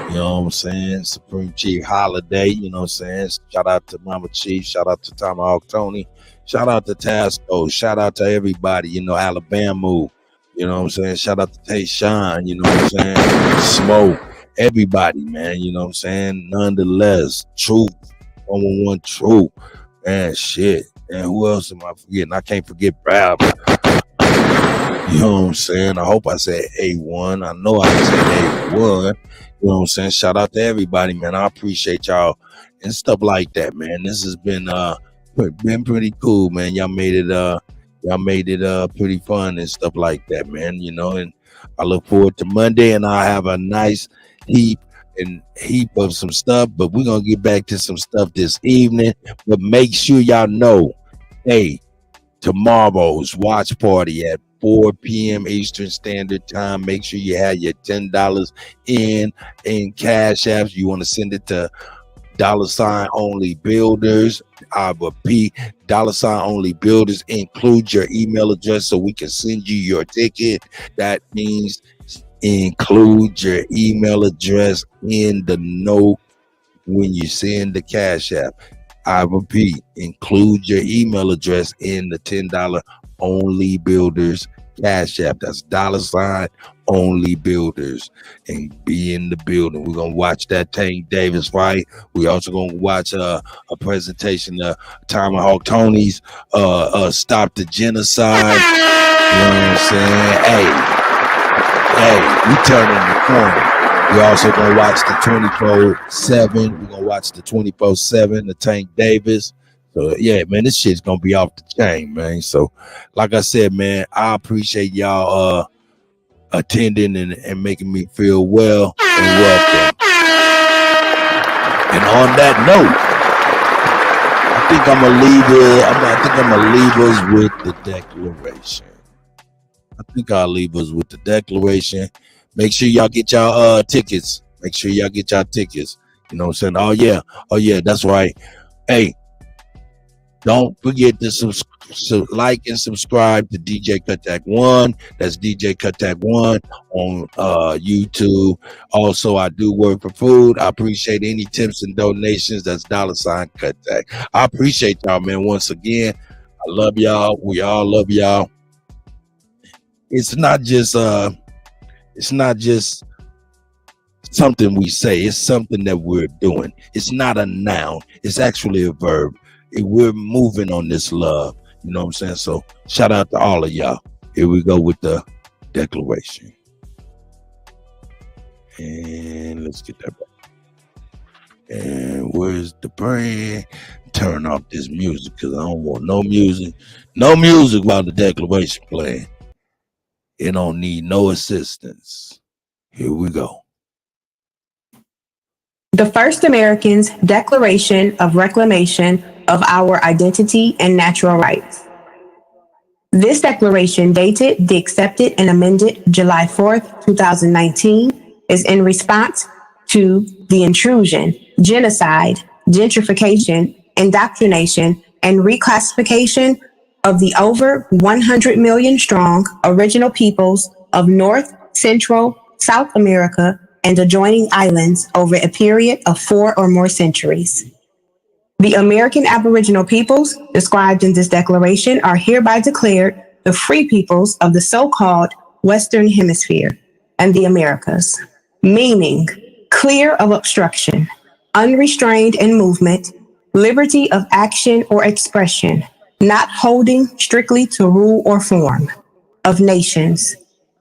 You know what I'm saying? Supreme Chief Holiday, you know what I'm saying? Shout out to Mama Chief. Shout out to Tomahawk Tony. Shout out to Tasco. Shout out to everybody, you know, Alabama. You know what I'm saying? Shout out to Tayshawn, you know what I'm saying? Smoke. Everybody, man, you know what I'm saying? Nonetheless, Truth. 111 Truth. Man, shit. And who else am I forgetting? I can't forget Brad. You know what I'm saying? I hope I said A1. I know I said A1. You know what I'm saying? Shout out to everybody, man. I appreciate y'all and stuff like that, man. This has been pretty cool, man. Y'all made it pretty fun and stuff like that, man. You know, and I look forward to Monday, and I'll have a nice heap of some stuff. But we're gonna get back to some stuff this evening. But make sure y'all know, hey, tomorrow's watch party at 4 p.m. Eastern Standard Time. Make sure you have your $10 in Cash Apps. You want to send it to $only builders. I repeat, $only builders. Include your email address so we can send you your ticket. That means include your email address in the note when you send the Cash App. I repeat, include your email address in the $10 only builders Cash App. That's $only builders, and be in the building. We're gonna watch that Tank Davis fight. We also gonna watch a presentation of Tomahawk Tony's Stop the Genocide. You know what I'm saying? Hey, we turning the corner. We also gonna watch the 24/7. We're gonna watch the 24/7, the Tank Davis. So yeah, man, this shit's gonna be off the chain, man. So, like I said, man, I appreciate y'all attending and making me feel well and welcome. And on that note, I think I'm gonna leave us with the declaration. I think I'll leave us with the declaration. Make sure y'all get y'all tickets. Make sure y'all get y'all tickets. You know what I'm saying? Oh yeah, that's right. Hey, don't forget to like and subscribe to DJ Kuttak 1. That's DJ Kuttak 1 on YouTube. Also, I do work for food. I appreciate any tips and donations. That's $Kuttak. I appreciate y'all, man. Once again, I love y'all. We all love y'all. It's not just something we say. It's something that we're doing. It's not a noun. It's actually a verb. We're moving on this love. You know what I'm saying? So shout out to all of y'all. Here we go with the declaration. And let's get that back. And where's the brand? Turn off this music because I don't want no music. No music while the declaration playing. It don't need no assistance. Here we go. The First Americans' Declaration of Reclamation of Our Identity and Natural Rights. This declaration, dated the accepted and amended July 4th, 2019, is in response to the intrusion, genocide, gentrification, indoctrination, and reclassification of the over 100 million strong original peoples of North, Central, South America, and adjoining islands over a period of 4 or more centuries. The American Aboriginal peoples described in this declaration are hereby declared the free peoples of the so-called Western Hemisphere and the Americas, meaning clear of obstruction, unrestrained in movement, liberty of action or expression, not holding strictly to rule or form, of nations,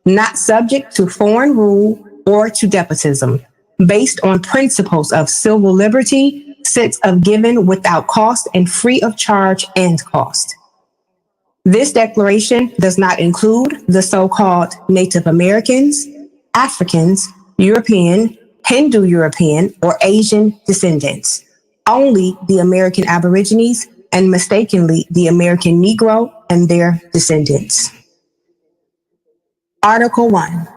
not subject to foreign rule or to despotism, based on principles of civil liberty, sense of giving without cost and free of charge and cost. This declaration does not include the so-called Native Americans, Africans, European, Hindu European, or Asian descendants, only the American Aborigines and mistakenly the American Negro and their descendants. Article 1.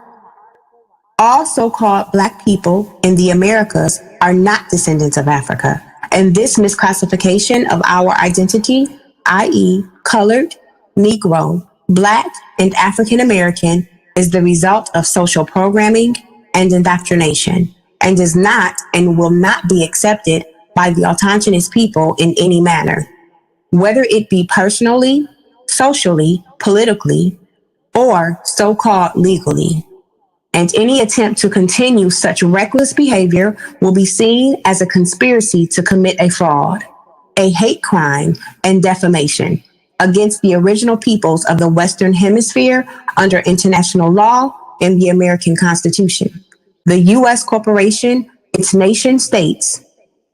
All so-called Black people in the Americas are not descendants of Africa, and this misclassification of our identity, i.e. colored, Negro, Black, and African American, is the result of social programming and indoctrination, and is not and will not be accepted by the autochthonous people in any manner, whether it be personally, socially, politically, or so-called legally. And any attempt to continue such reckless behavior will be seen as a conspiracy to commit a fraud, a hate crime, and defamation against the original peoples of the Western Hemisphere under international law and the American Constitution. The U.S. corporation, its nation states,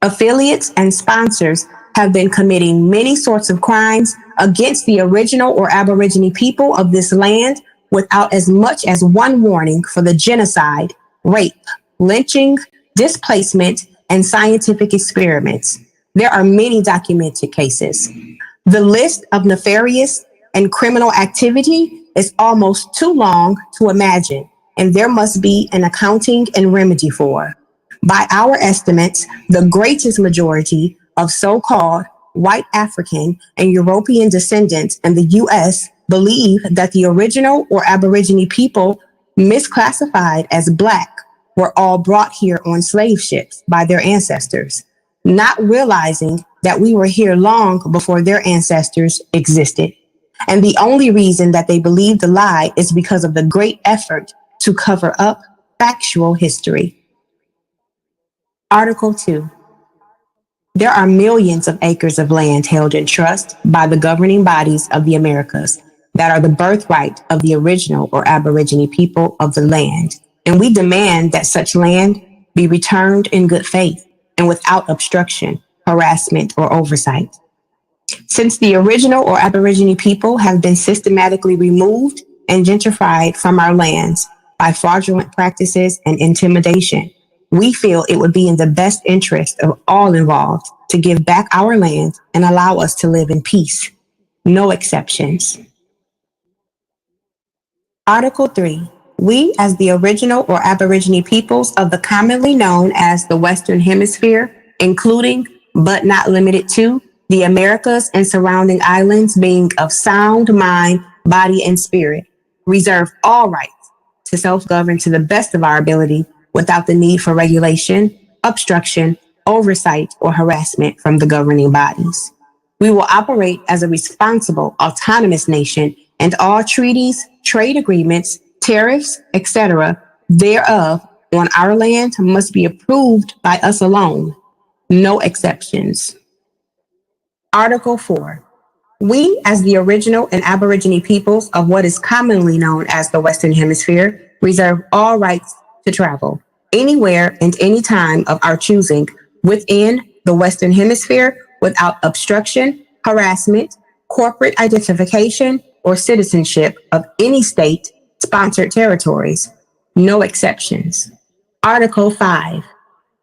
affiliates, and sponsors have been committing many sorts of crimes against the original or Aborigine people of this land without as much as one warning for the genocide, rape, lynching, displacement, and scientific experiments. There are many documented cases. The list of nefarious and criminal activity is almost too long to imagine, and there must be an accounting and remedy for. By our estimates, the greatest majority of so-called white African and European descendants in the U.S. believe that the original or Aborigine people misclassified as Black were all brought here on slave ships by their ancestors, not realizing that we were here long before their ancestors existed. And the only reason that they believe the lie is because of the great effort to cover up factual history. Article 2. There are millions of acres of land held in trust by the governing bodies of the Americas that are the birthright of the original or Aborigine people of the land, and we demand that such land be returned in good faith and without obstruction, harassment, or oversight. Since the original or Aborigine people have been systematically removed and gentrified from our lands by fraudulent practices and intimidation, we feel it would be in the best interest of all involved to give back our land and allow us to live in peace. No exceptions. Article 3. We, as the original or Aborigine peoples of the commonly known as the Western Hemisphere, including, but not limited to, the Americas and surrounding islands being of sound mind, body, and spirit, reserve all rights to self-govern to the best of our ability without the need for regulation, obstruction, oversight, or harassment from the governing bodies. We will operate as a responsible, autonomous nation, and all treaties, trade agreements, tariffs, etc., thereof on our land must be approved by us alone. No exceptions. Article 4. We, as the original and Aborigine peoples of what is commonly known as the Western Hemisphere, reserve all rights to travel anywhere and any time of our choosing within the Western Hemisphere without obstruction, harassment, corporate identification, or citizenship of any state-sponsored territories. No exceptions. Article 5.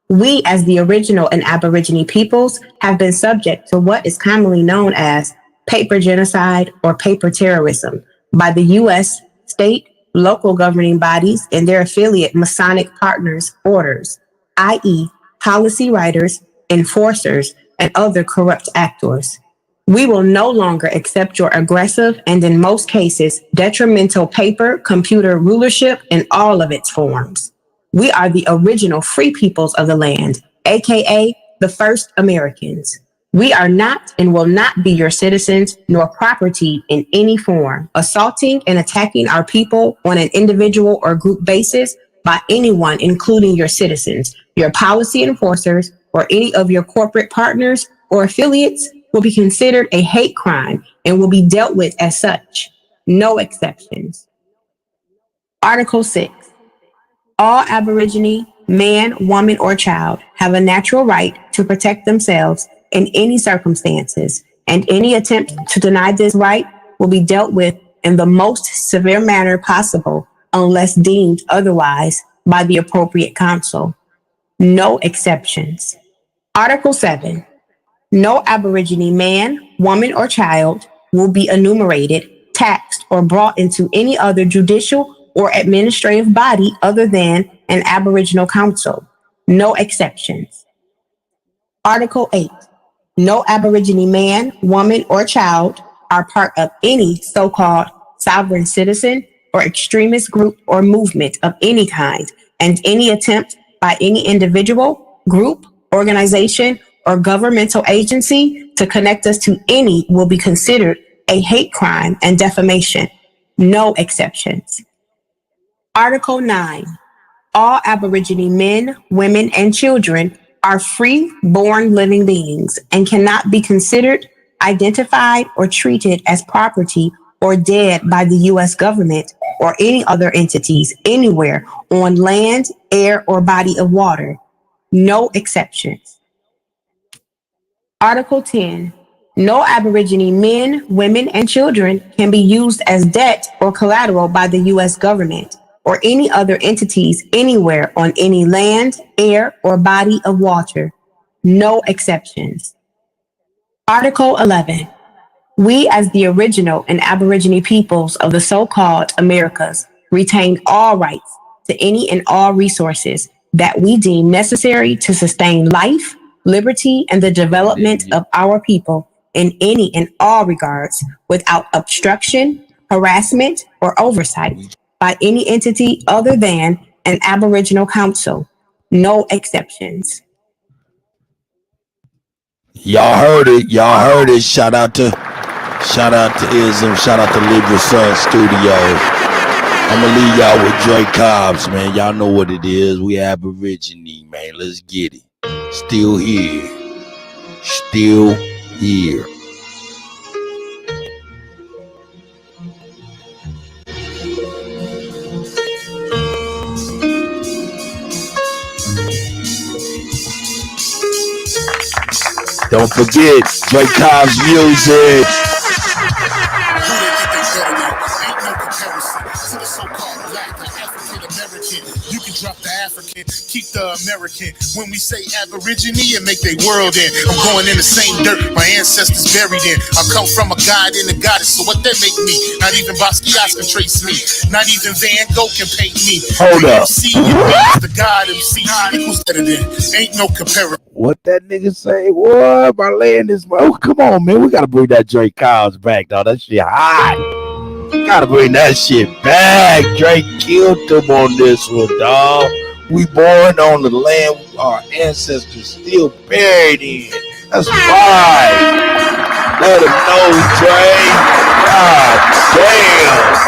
We, as the original and Aborigine peoples, have been subject to what is commonly known as paper genocide or paper terrorism by the U.S. state, local governing bodies, and their affiliate Masonic partners' orders, i.e., policy writers, enforcers, and other corrupt actors. We will no longer accept your aggressive and, in most cases, detrimental paper, computer rulership in all of its forms. We are the original free peoples of the land, aka the first Americans. We are not and will not be your citizens nor property in any form. Assaulting and attacking our people on an individual or group basis by anyone, including your citizens, your policy enforcers, or any of your corporate partners or affiliates, will be considered a hate crime and will be dealt with as such. No exceptions. Article 6. All Aborigine, man, woman, or child have a natural right to protect themselves in any circumstances, and any attempt to deny this right will be dealt with in the most severe manner possible unless deemed otherwise by the appropriate counsel. No exceptions. Article 7. No Aborigine man, woman, or child will be enumerated, taxed, or brought into any other judicial or administrative body other than an Aboriginal council. No exceptions. Article 8. No Aborigine man, woman, or child are part of any so-called sovereign citizen or extremist group or movement of any kind, and any attempt by any individual, group, organization, or governmental agency to connect us to any will be considered a hate crime and defamation. No exceptions. Article 9. All Aborigine men, women, and children are free, born living beings and cannot be considered, identified, or treated as property or dead by the U.S. government or any other entities anywhere on land, air, or body of water. No exceptions. Article 10. No Aborigine men, women, and children can be used as debt or collateral by the U.S. government or any other entities anywhere on any land, air, or body of water. No exceptions. Article 11. We, as the original and Aborigine peoples of the so-called Americas, retain all rights to any and all resources that we deem necessary to sustain life, liberty, and the development of our people in any and all regards without obstruction, harassment, or oversight by any entity other than an Aboriginal council. No exceptions. Y'all heard it. Y'all heard it. Shout out to Ism. Shout out to Libra Sun Studios. I'm gonna leave y'all with Dre Cobbs, man. Y'all know what it is. We Aborigine, man. Let's get it. Still here. Still here. Don't forget, Dre Cobbs music. You can drop the African, keep the American. When we say Aborigine and make their world in, I'm going in the same dirt my ancestors buried in. I come from a god and a goddess, so what that make me? Not even Basquiat can trace me. Not even Van Gogh can paint me. Hold up. MC, the God MC equals better than. Ain't no comparison. What that nigga say? What? My land is. Oh, come on, man. We gotta bring that Dre Cobbs back, dog. That shit hot. Gotta bring that shit back. Drake killed them on this one, dog. We born on the land our ancestors still buried in. That's right. Let them know, Dre. God damn.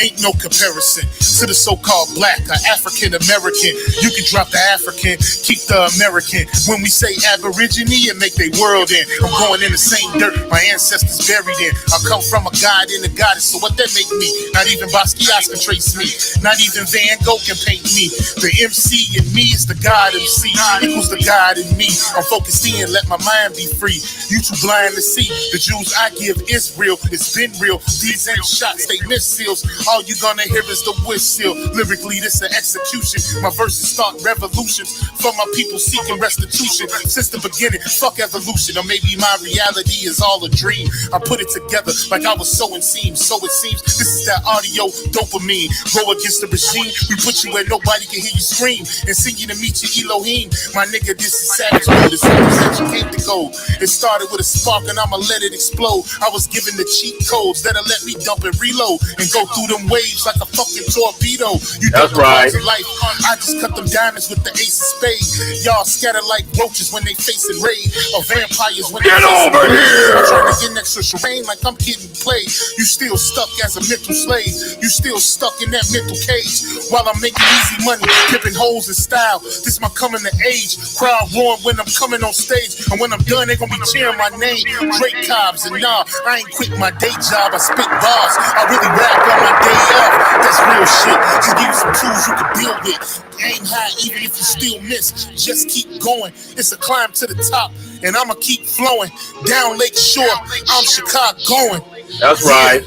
Ain't no comparison to the so-called black or African American. You can drop the African, keep the American. When we say Aborigine and make their world in, I'm going in the same dirt my ancestors buried in. I come from a god and a goddess, so what that make me? Not even Basquiat can trace me. Not even Van Gogh can paint me. The MC in me is the God MC equals the God in me. I'm focused in, let my mind be free. You too blind to see. The Jews I give is real. It's been real. These ain't shots, they missiles. All you gonna hear is the whistle. Lyrically, this an execution. My verses start revolutions for my people seeking restitution. Since the beginning, fuck evolution. Or maybe my reality is all a dream. I put it together like I was sewing seams. So it seems this is that audio dopamine. Go against the regime. We put you where nobody can hear you scream. And sing you to meet your Elohim. My nigga, this is savage mode. It's that you came to go. It started with a spark and I'ma let it explode. I was given the cheat codes that'll let me dump and reload and go through them waves like a fucking torpedo. You That's right. Life. I just cut them diamonds with the ace of spades. Y'all scatter like roaches when they facing raid, or vampires when they get over here. I'm trying to get next to terrain like I'm getting played. You still stuck as a mental slave. You still stuck in that mental cage while I'm making easy money, dipping holes in style. This my coming to age. Crowd roaring when I'm coming on stage, and when I'm done, they gonna be cheering my name. Drake Cobbs, and nah, I ain't quit my day job. I spit bars. I really rap on my day off. That's real shit. Just give you some tools you can build with. Aim high even if you still miss. Just keep going. It's a climb to the top, and I'ma keep flowing down Lake Shore. I'm Chicago going. That's right.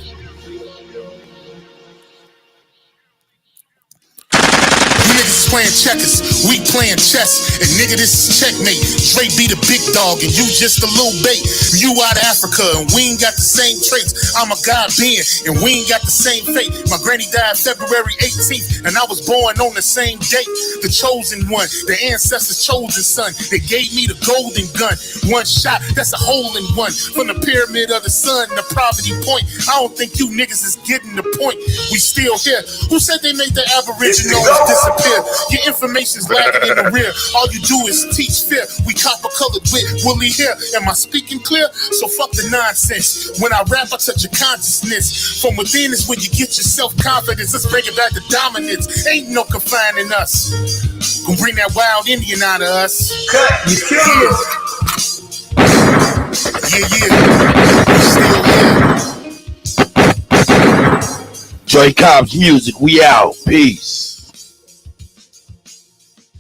Niggas playing checkers, we playing chess, and nigga, this is checkmate. Dre be the big dog, and you just a little bait. You out of Africa, and we ain't got the same traits. I'm a God being, and we ain't got the same fate. My granny died February 18th, and I was born on the same date. The chosen one, the ancestors' chosen son. They gave me the golden gun. One shot, that's a hole in one. From the pyramid of the sun, the poverty point. I don't think you niggas is getting the point. We still here. Who said they made the Aboriginals disappear? Your information's lagging in the rear. All you do is teach fear. We copper colored with woolly hair. Am I speaking clear? So fuck the nonsense. When I rap, I touch your consciousness. From within is when you get your self-confidence. Let's bring it back to dominance. Ain't no confining us. Gonna bring that wild Indian out of us. Cut, you killing us. Yeah, we still here. Dre Cobb's music, we out. Peace.